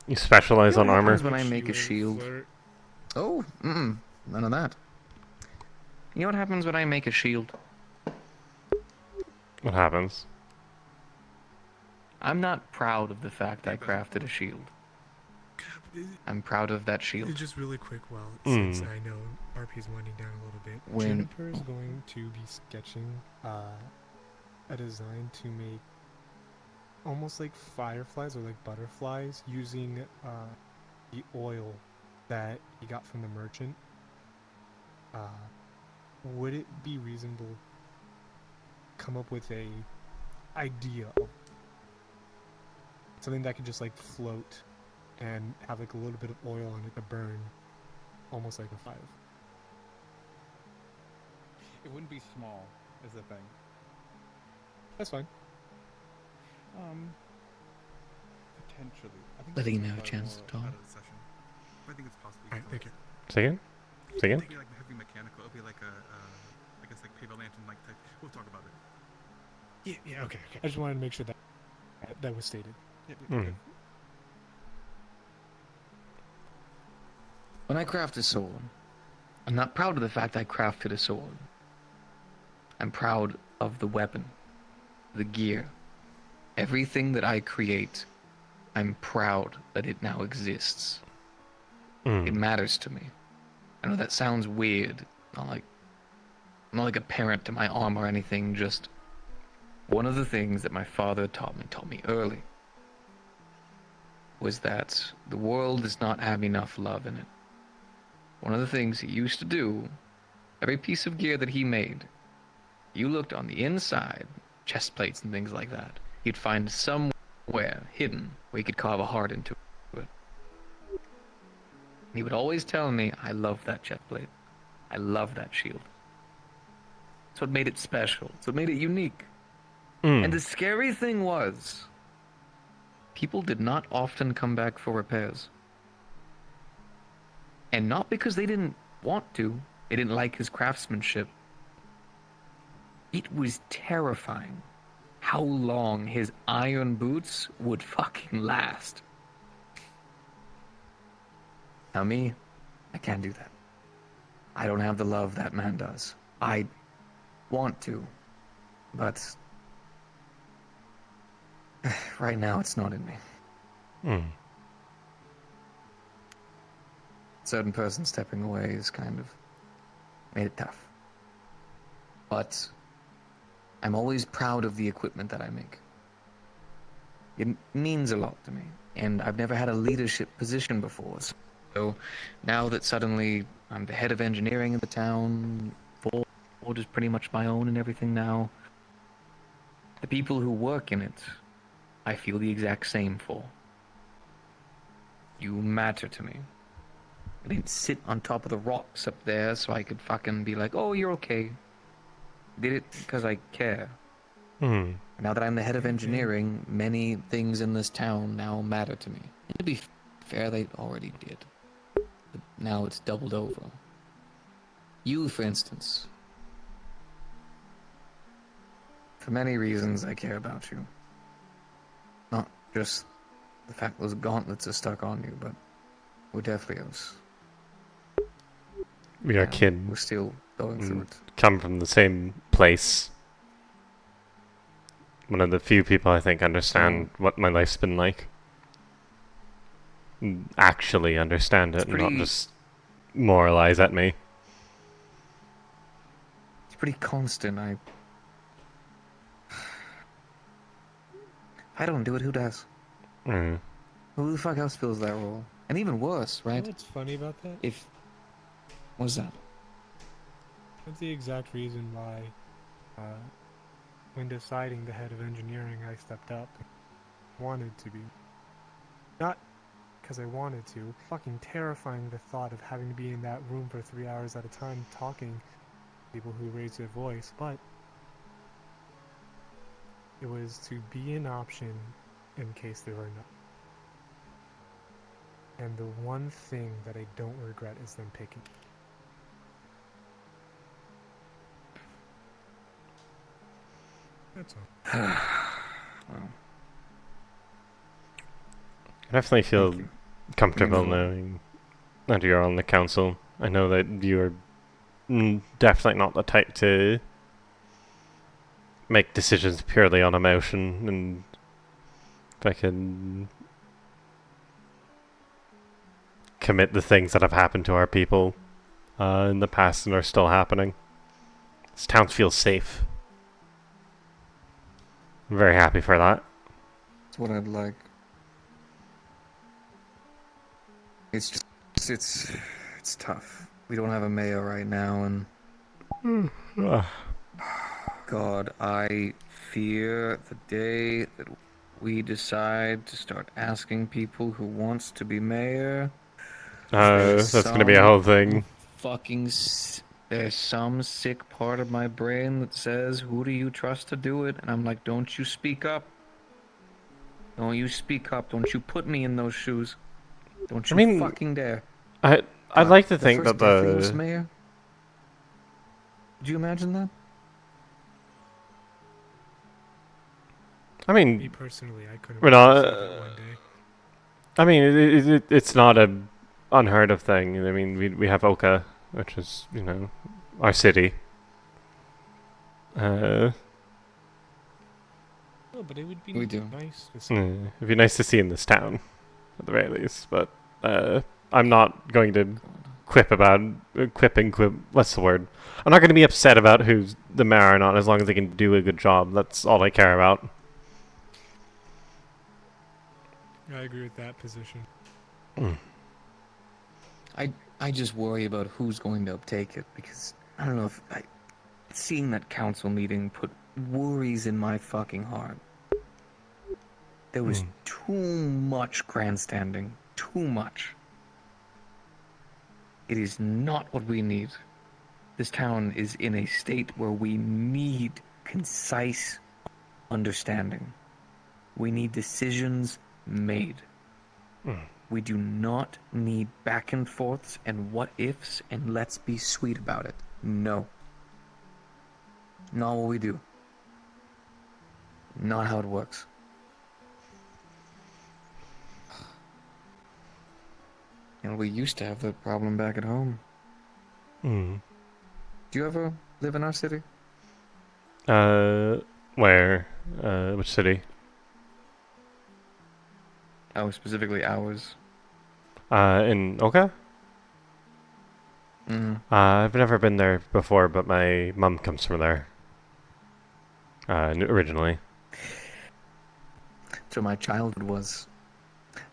You specialize on what armor. happens when I make a shield? Oh, none of that. You know what happens when I make a shield? What happens? I'm not proud of the fact I crafted a shield. I'm proud of that shield. Just really quick, Mm. since I know RP's winding down a little bit, When- Juniper is going to be sketching a design to make almost like fireflies or like butterflies using the oil that he got from the merchant. Would it be reasonable to come up with a idea of something that could just like float and have like a little bit of oil on it to burn, almost like a fire? It wouldn't be small, is the thing. That's fine. Potentially. I think Letting it's him have a probably chance more to talk. out of the session. I think it's possible. Alright, thank you. Say again? Say again? It'll be like heavy mechanical. It'll be like a, I guess like paper lantern like type. We'll talk about it. Yeah, okay. I just wanted to make sure that was stated. Mm. When I craft a sword, I'm not proud of the fact I crafted a sword. I'm proud of the weapon, the gear, everything that I create. I'm proud that it now exists. Mm. It matters to me. I know that sounds weird. I'm not like a parent to my arm or anything, just one of the things that my father taught me early, was that the world does not have enough love in it. One of the things he used to do, every piece of gear that he made, you looked on the inside, chest plates and things like that, you'd find some somewhere hidden where he could carve a heart into it. He would always tell me, I love that jet blade. I love that shield. It's what made it special. It's what made it unique. And the scary thing was, people did not often come back for repairs. And not because they didn't want to, they didn't like his craftsmanship. It was terrifying how long his iron boots would fucking last. Now me, I can't do that. I don't have the love that man does. I want to, but right now it's not in me. Certain person stepping away has kind of made it tough. But I'm always proud of the equipment that I make. It means a lot to me, and I've never had a leadership position before. So now that suddenly I'm the head of engineering in the town, Ford is pretty much my own and everything now, the people who work in it, I feel the exact same for. You matter to me. I didn't sit on top of the rocks up there so I could fucking be like, oh, you're okay. I did it because I care. Now that I'm the head of engineering, many things in this town now matter to me. And to be fair, they already did. But now it's doubled over. You, for instance. For many reasons, I care about you. Not just the fact those gauntlets are stuck on you, but we're Deathlios. We are kin. We're still going through it. Come from the same place. One of the few people I think understand what my life's been like. Actually understand it, and not just moralize at me. It's pretty constant. If I don't do it, who does? Who the fuck else fills that role? And even worse, right? You know what's funny about that? What's that? That's the exact reason why, when deciding the head of engineering, I stepped up. Wanted to be. Not because I wanted to. Fucking terrifying, the thought of having to be in that room for 3 hours at a time talking to people who raise their voice, but it was to be an option in case there were none. And the one thing that I don't regret is them picking. That's all. Well, I definitely feel comfortable knowing that you're on the council. I know that you're definitely not the type to make decisions purely on emotion, and if I can commit the things that have happened to our people in the past and are still happening. This town feels safe. I'm very happy for that. That's what I'd like. It's just, it's tough. We don't have a mayor right now, and God, I fear the day that we decide to start asking people who wants to be mayor. That's gonna be a whole thing. There's some sick part of my brain that says, who do you trust to do it? And I'm like, don't you speak up. Don't you speak up. Don't you put me in those shoes. Don't you fucking dare. I'd like to think that the mayor. Did you imagine that? I mean, me personally, I couldn't. We're not. One day. I mean, it's not a unheard of thing. I mean, we have Oka, which is, you know, our city. Oh, but it would be nice to see. It'd be nice to see in this town, at the very least. But I'm not going to quip. What's the word? I'm not going to be upset about who's the mayor or not, as long as they can do a good job. That's all I care about. I agree with that position. I just worry about who's going to uptake it, because I don't know if seeing that council meeting put worries in my fucking heart. There was too much grandstanding. Too much. It is not what we need. This town is in a state where we need concise understanding. We need decisions made. We do not need back and forths and what ifs and let's be sweet about it. No. Not what we do. Not how it works. And we used to have that problem back at home. Hmm. Do you ever live in our city? Where? Which city? Oh, specifically ours. In Oka? I've never been there before, but my mum comes from there. Originally. So my childhood was.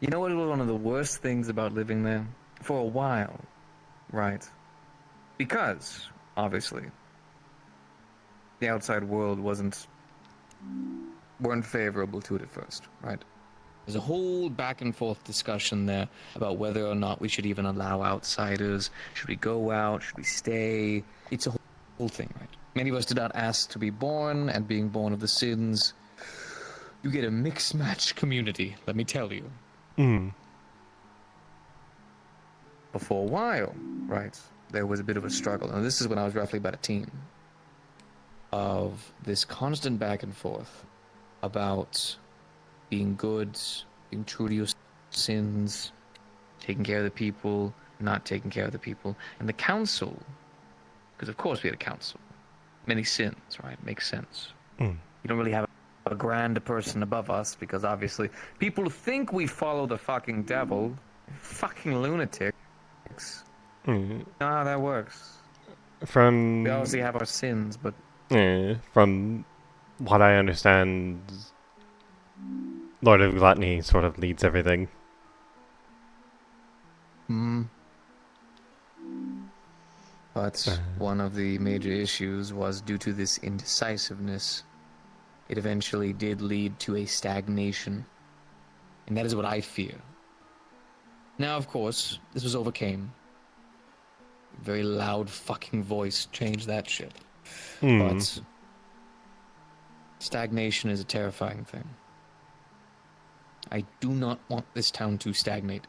You know what was one of the worst things about living there? For a while, right? Because, obviously, the outside world weren't favorable to it at first, right? There's a whole back and forth discussion there about whether or not we should even allow outsiders. Should we go out? Should we stay? It's a whole thing, right? Many of us did not ask to be born, and being born of the sins, you get a mixed match community, let me tell you. But for a while, right, there was a bit of a struggle. And this is when I was roughly about a teen. Of this constant back and forth about being good, being true to your sins, taking care of the people, not taking care of the people. And the council, because of course we had a council. Many sins, right? Makes sense. You don't really have a grand person above us because obviously people think we follow the fucking devil. Fucking lunatics. Ah, that works. From... We obviously have our sins, but... from what I understand, Lord of Gluttony sort of leads everything. But one of the major issues was due to this indecisiveness. It eventually did lead to a stagnation. And that is what I fear. Now, of course, this was overcame. Very loud fucking voice changed that shit. But stagnation is a terrifying thing. I do not want this town to stagnate.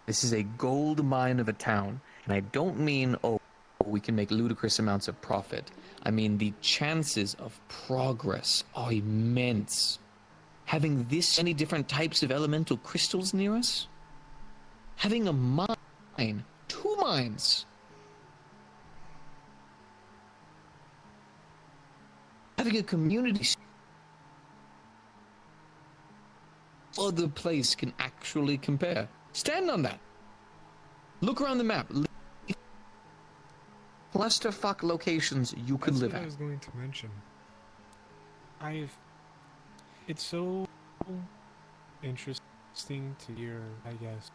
This is a gold mine of a town, and I don't mean, oh, we can make ludicrous amounts of profit. I mean, the chances of progress are immense. Having this many different types of elemental crystals near us? Having a mine, 2 mines. Having a community other place can actually compare. Stand on that. Look around the map. Clusterfuck locations you could live That's what at. I was going to mention. It's so interesting to hear, I guess.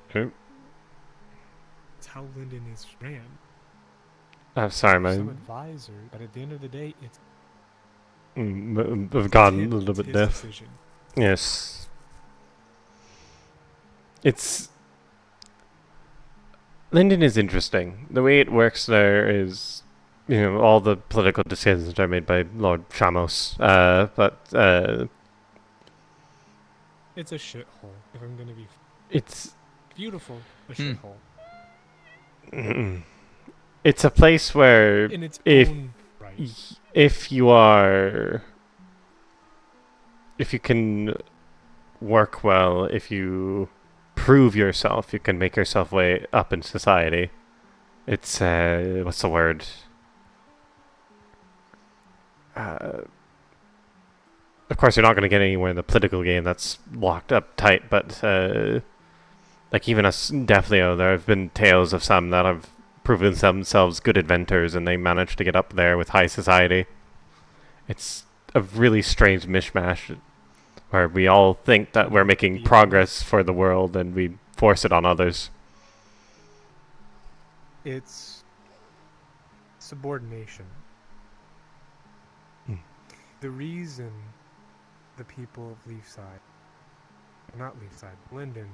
Okay. It's how Linden is ran. Sorry, Some my... advisor, but at the end of the day, it's I've gotten a little bit his deaf. decision. Yes. It's... Linden is interesting. The way it works there is, you know, all the political decisions are made by Lord Shamos. It's a shithole, if I'm gonna be... It's... beautiful, a shithole. It's a place where In its if own right. if you are, if you can work well, if you prove yourself, you can make yourself way up in society. It's what's the word? Of course, you're not going to get anywhere in the political game that's locked up tight, but like even us Defleo, there have been tales of some that have proven themselves good inventors and they managed to get up there with high society. It's a really strange mishmash where we all think that we're making progress for the world and we force it on others. It's subordination. The reason the people of Leafside, not Leafside, Linden,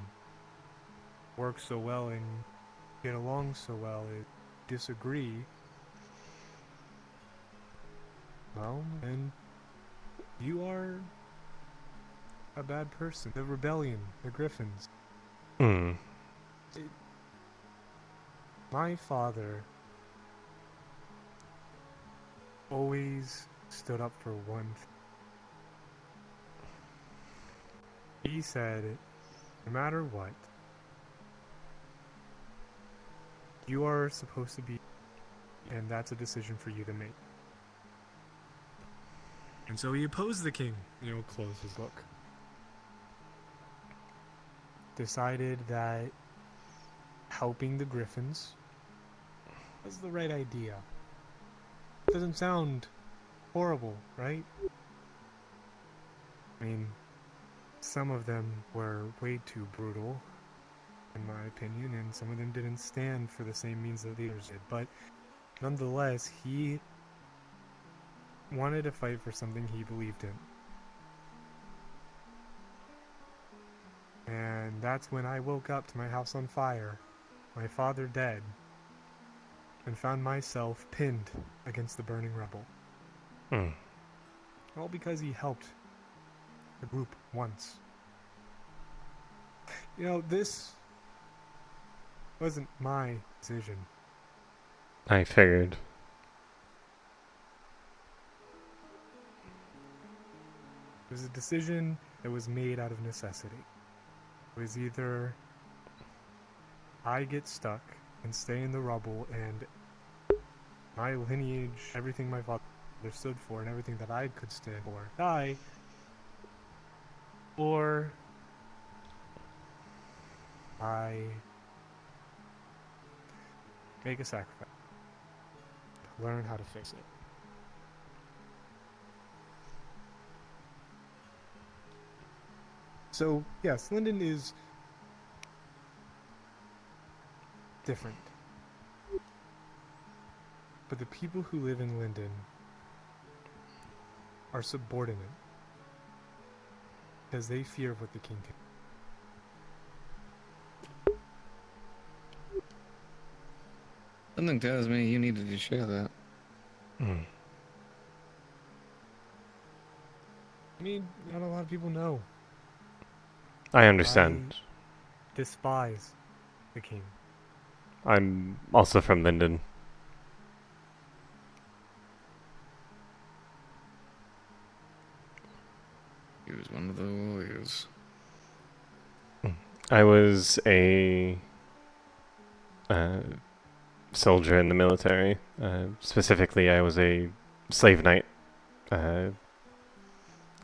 work so well and get along so well is disagree. Well, and you are a bad person. The rebellion, the Griffins. My father always stood up for one thing. He said, no matter what, you are supposed to be, and that's a decision for you to make. And so he opposed the king. He'll close his book. Decided that helping the Griffins was the right idea. Doesn't sound horrible, right? I mean, some of them were way too brutal, in my opinion, and some of them didn't stand for the same means that the others did. But nonetheless, he wanted to fight for something he believed in. And that's when I woke up to my house on fire, my father dead, and found myself pinned against the burning rubble. All because he helped the group once. You know, this wasn't my decision. I figured. It was a decision that was made out of necessity. It was either I get stuck and stay in the rubble and my lineage, everything my father stood for and everything that I could stand for, die, or I make a sacrifice to learn how to fix it. So, yes, Linden is different. But the people who live in Linden are subordinate because they fear what the king can. Something tells me you needed to share that. I mean, not a lot of people know. I understand. I despise the king. I'm also from Linden. He was one of the warriors. I was a soldier in the military. Specifically, I was a slave knight.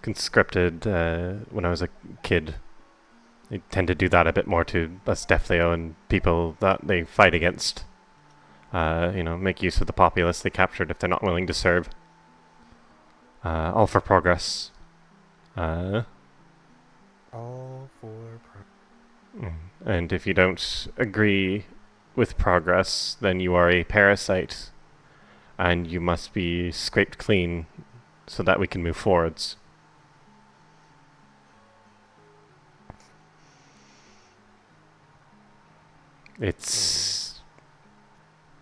Conscripted when I was a kid. They tend to do that a bit more to us Deathleo and people that they fight against. You know, make use of the populace they captured if they're not willing to serve. All for progress. All for progress. And if you don't agree with progress, then you are a parasite. And you must be scraped clean so that we can move forwards.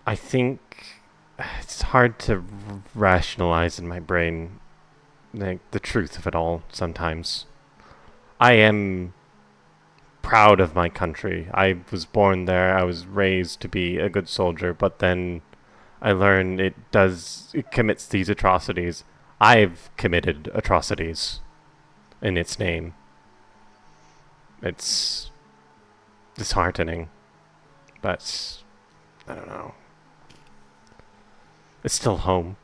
I think it's hard to rationalize in my brain the truth of it all sometimes. I am proud of my country. I was born there. I was raised to be a good soldier, but then I learned it commits these atrocities. I've committed atrocities in its name. It's disheartening, but I don't know. It's still home.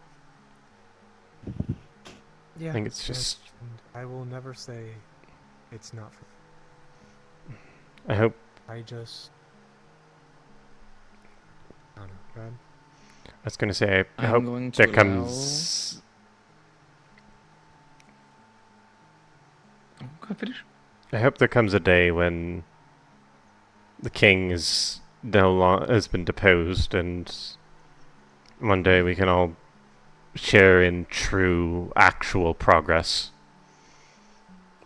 Yeah, I think it's just... I will never say it's not for... I hope... I don't know, go ahead. I was going to say, I I'm hope going to there allow- comes... Go finish. I hope there comes a day when the king is has been deposed, and one day we can all share in true, actual progress.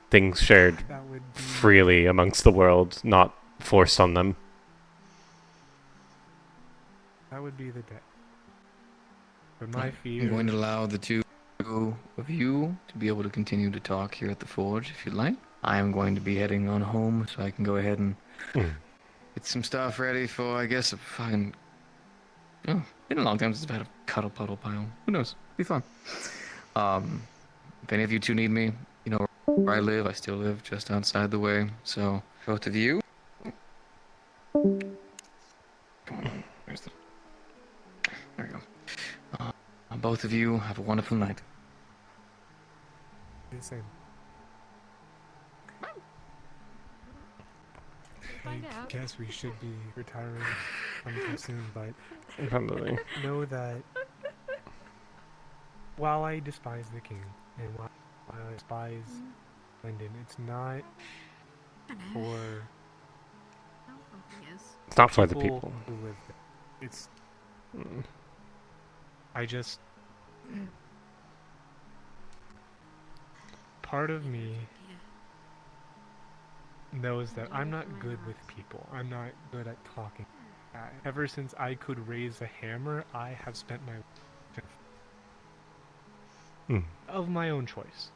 Things shared freely amongst the world, not forced on them. That would be the day. But my fear... I'm going to allow the two of you to be able to continue to talk here at the Forge if you'd like. I am going to be heading on home so I can go ahead and get some stuff ready for, I guess, a fucking... Oh, been a long time since I've had a cuddle puddle pile. Who knows? Be fun. If any of you two need me, you know where I live. I still live just outside the way. So, both of you... Come on, where's the... There we go. Both of you have a wonderful night. The same. I guess we should be retiring sometime soon, but Probably. know that while I despise the king and while I despise Lyndon, it's not for It's not for the people. who live there. It's I just part of me knows that I'm not good with people. I'm not good at talking. Ever since I could raise a hammer, I have spent my life of my own choice.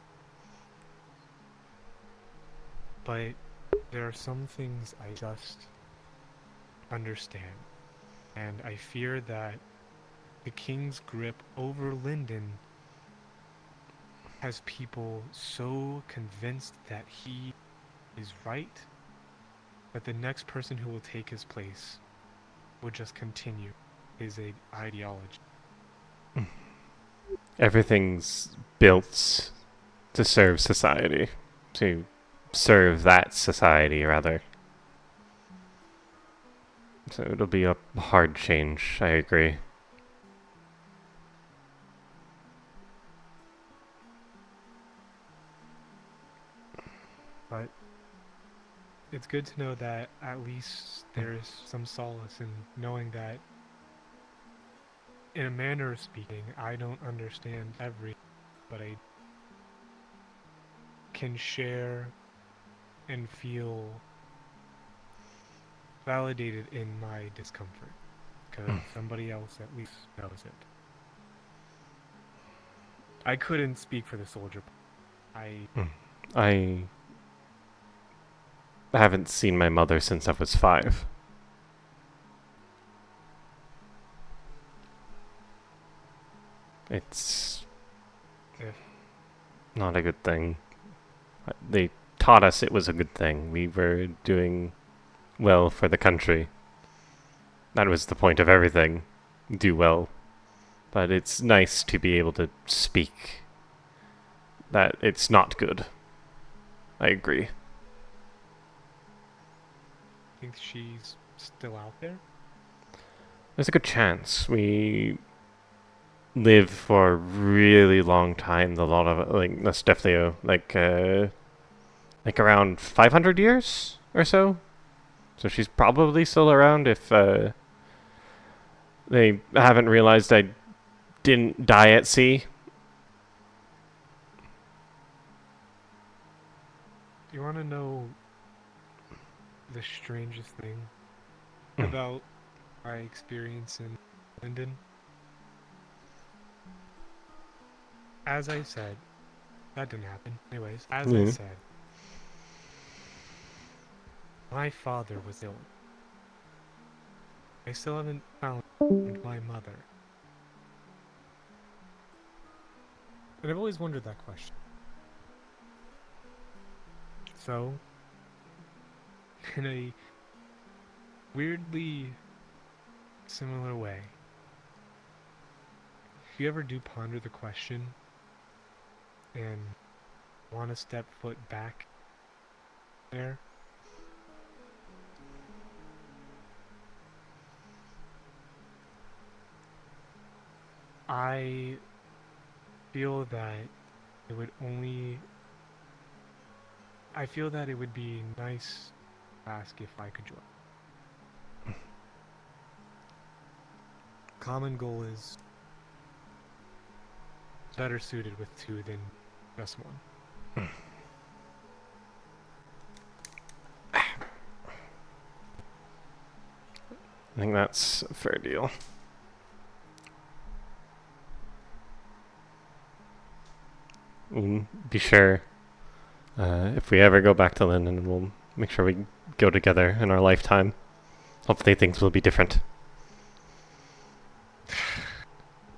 But there are some things I just understand, and I fear that the king's grip over Lyndon has people so convinced that he is right that the next person who will take his place will just continue his ideology. Everything's built to serve society. To serve that society, rather. So it'll be a hard change, I agree. But it's good to know that at least there is some solace in knowing that, in a manner of speaking, I don't understand everything, but I can share and feel validated in my discomfort, because somebody else at least knows it. I couldn't speak for the soldier. I haven't seen my mother since I was 5. It's not a good thing. They taught us it was a good thing. We were doing well for the country. That was the point of everything. Do well. But it's nice to be able to speak that it's not good. I agree. think she's still out there? There's a good chance. We live for a really long time. A lot of it, like, that's definitely like around 500 years or so. So she's probably still around if they haven't realized I didn't die at sea. You want to know the strangest thing about my experience in London? As I said, that didn't happen. Anyways, as I said, my father was ill. I still haven't found my mother. And I've always wondered that question. So, in a weirdly similar way, if you ever do ponder the question and want to step foot back there, I feel that it would be nice to ask if I could join. common goal is better suited with two than just one. I think that's a fair deal. Be sure, if we ever go back to London, we'll make sure we go together in our lifetime. Hopefully things will be different.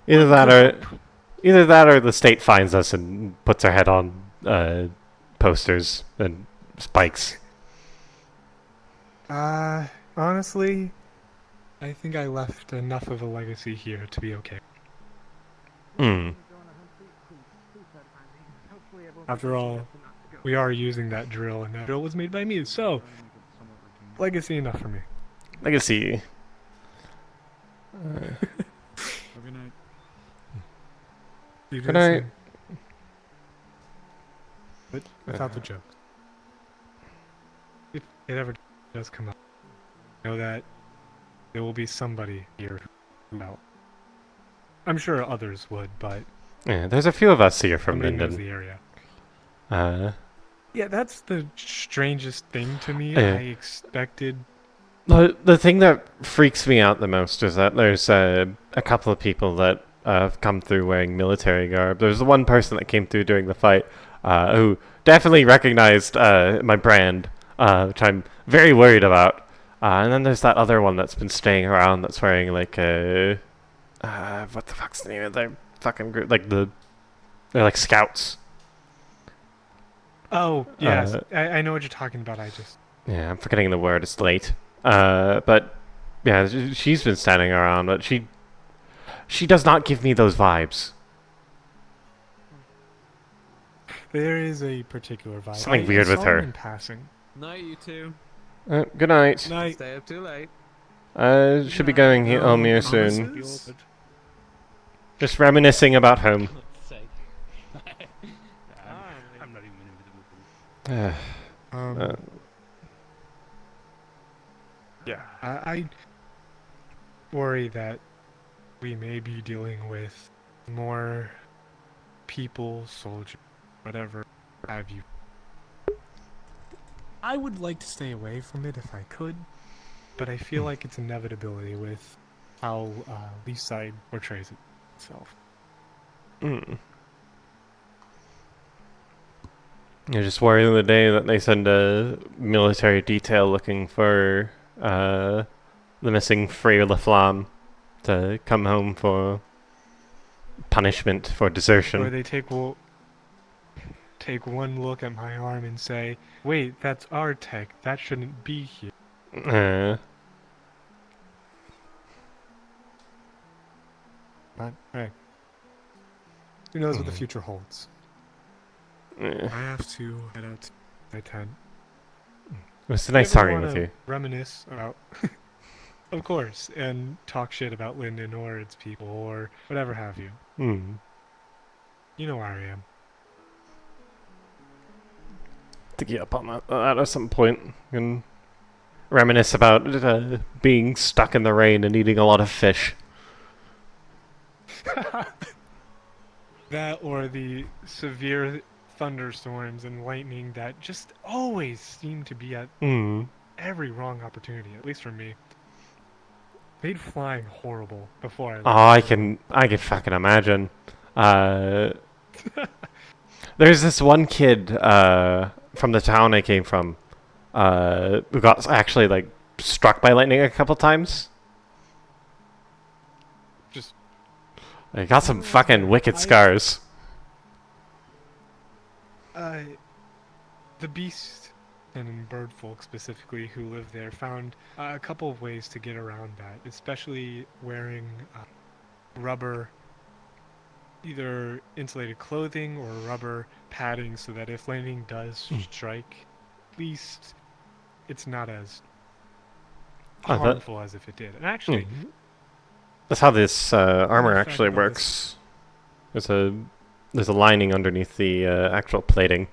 Either that or the state finds us and puts our head on posters and spikes. Honestly, I think I left enough of a legacy here to be okay. After all, we are using that drill, and that drill was made by me, so legacy enough for me. Legacy. Good night. Good night. But without the jokes. If it ever does come up, know that there will be somebody here who will. I'm sure others would, but yeah, there's a few of us here from somebody knows Linden. the area. Yeah, that's the strangest thing to me. Yeah. I expected. The thing that freaks me out the most is that there's a couple of people that have come through wearing military garb. There's the one person that came through during the fight who definitely recognized my brand, which I'm very worried about. And then there's that other one that's been staying around that's wearing like a... what the fuck's the name of their fucking group? Like they're like scouts. Oh, yes. I know what you're talking about. Yeah, I'm forgetting the word. It's late. But yeah, she's been standing around, but she does not give me those vibes. There is a particular vibe. Something weird with her. In passing. Night, you two. Good night. Night. Stay up too late. Should be going home here soon. Just reminiscing about home. I'm not even in the mood. Yeah, I worry that we may be dealing with more people, soldiers, whatever have you. I would like to stay away from it if I could, but I feel like it's inevitability with how Leaside portrays itself. You're just worried the day that they send a military detail looking for the missing Fray Laflamme to come home for punishment for desertion. Or they take one look at my arm and say, "Wait, that's our tech. That shouldn't be here." But hey, who knows what the future holds? I have to head out to my tent. It was nice talking with you. Reminisce about, of course, and talk shit about Linden or its people or whatever have you. You know where I am. To get up on that at some point and reminisce about being stuck in the rain and eating a lot of fish. That or the severe thunderstorms and lightning that just always seem to be at every wrong opportunity, at least for me. Made flying horrible before I left. Oh, I can fucking imagine. There's this one kid from the town I came from who got actually like struck by lightning a couple times. Just he got some fucking wicked scars. The beast and bird folk specifically who live there found a couple of ways to get around that, especially wearing rubber, either insulated clothing or rubber padding, so that if lightning does strike, at least it's not as harmful as if it did. And actually, that's how this armor actually works. There's a lining underneath the actual plating.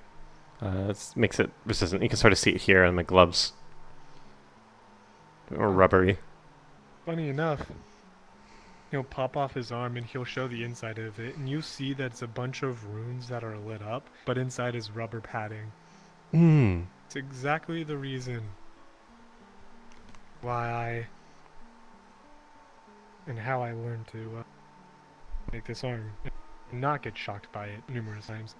It makes it resistant. You can sort of see it here on my gloves. Or rubbery. Funny enough, he'll pop off his arm and he'll show the inside of it, and you see that it's a bunch of runes that are lit up, but inside is rubber padding. Hmm. It's exactly the reason why I and how I learned to make this arm and not get shocked by it numerous times.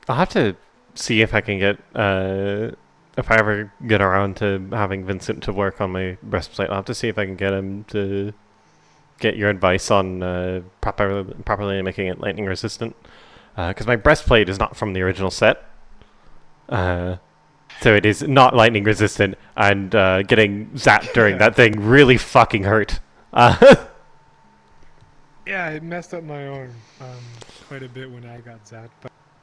I'll have to see if I can get, if I ever get around to having Vincent to work on my breastplate, I'll have to see if I can get him to get your advice on properly making it lightning resistant. Because my breastplate is not from the original set. So it is not lightning resistant, and getting zapped during that thing really fucking hurt. Yeah, it messed up my arm quite a bit when I got zapped.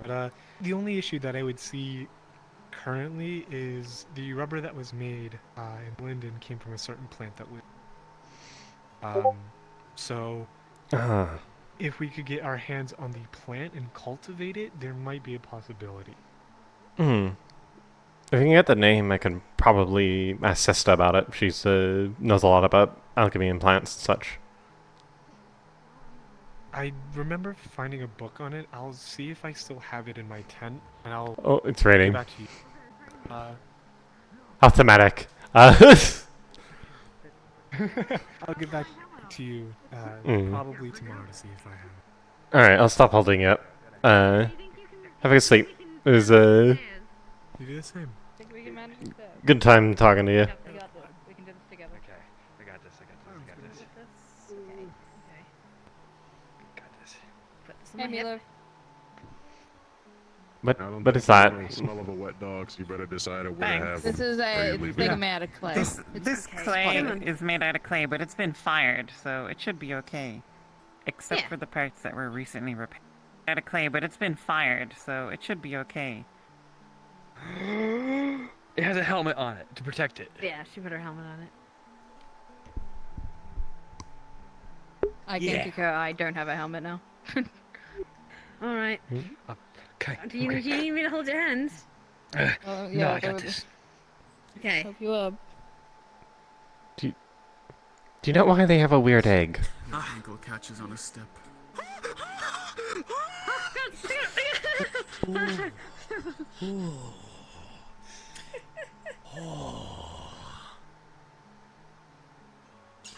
But the only issue that I would see currently is the rubber that was made in Linden came from a certain plant that was. So if we could get our hands on the plant and cultivate it, there might be a possibility. If you can get the name, I can probably ask Sesta about it. She knows a lot about alchemy and plants and such. I remember finding a book on it. I'll see if I still have it in my tent, and I'll Oh, it's raining. get back to you. How thematic. I'll get back to you probably tomorrow to see if I have it. Alright, I'll stop holding it. Have a good sleep. It was You do the same. Think we can manage this? good time talking to you. We got this. We can do this together. Okay. I got this. Okay. Got this. Put this in my hip. What is that? Smell of a wet dog, so you better decide what to have. This is a thing made of clay. This clay is made out of clay, but it's been fired, so it should be okay. Except for the parts that were recently repaired. Out of clay, but it's been fired, so it should be okay. It has a helmet on it to protect it. Yeah, she put her helmet on it. I can't kick her. I don't have a helmet now. All right. Okay. Do you need me to hold your hands? No, I got this. Okay. Help you up. Do you know why they have a weird egg? Ankle catches on a step.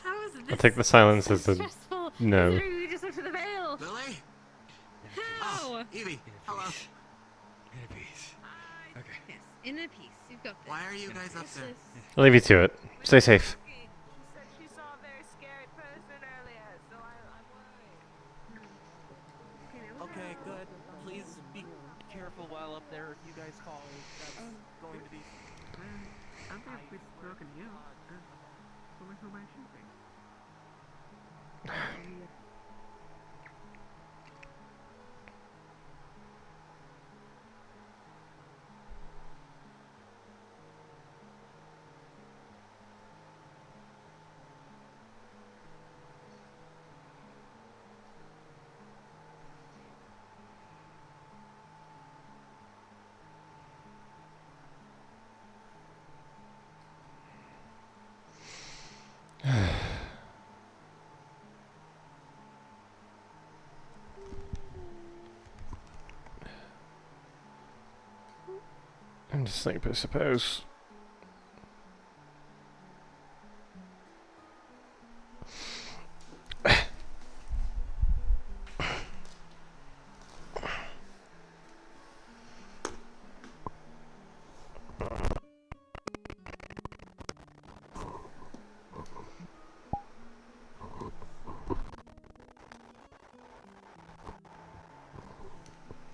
How is this? I'll take the silence as a stressful? no. Considering we just went to the Vale. Lily? How? Evie, hello. In a piece. Okay. Yes, in a piece. You've got this. Why are you guys up there? I'll leave you to it. Stay safe. Okay, good. Please be careful while up there. You guys call. That's going to be. I think we've broken you. Who am I shooting? I'm to sleep, I suppose.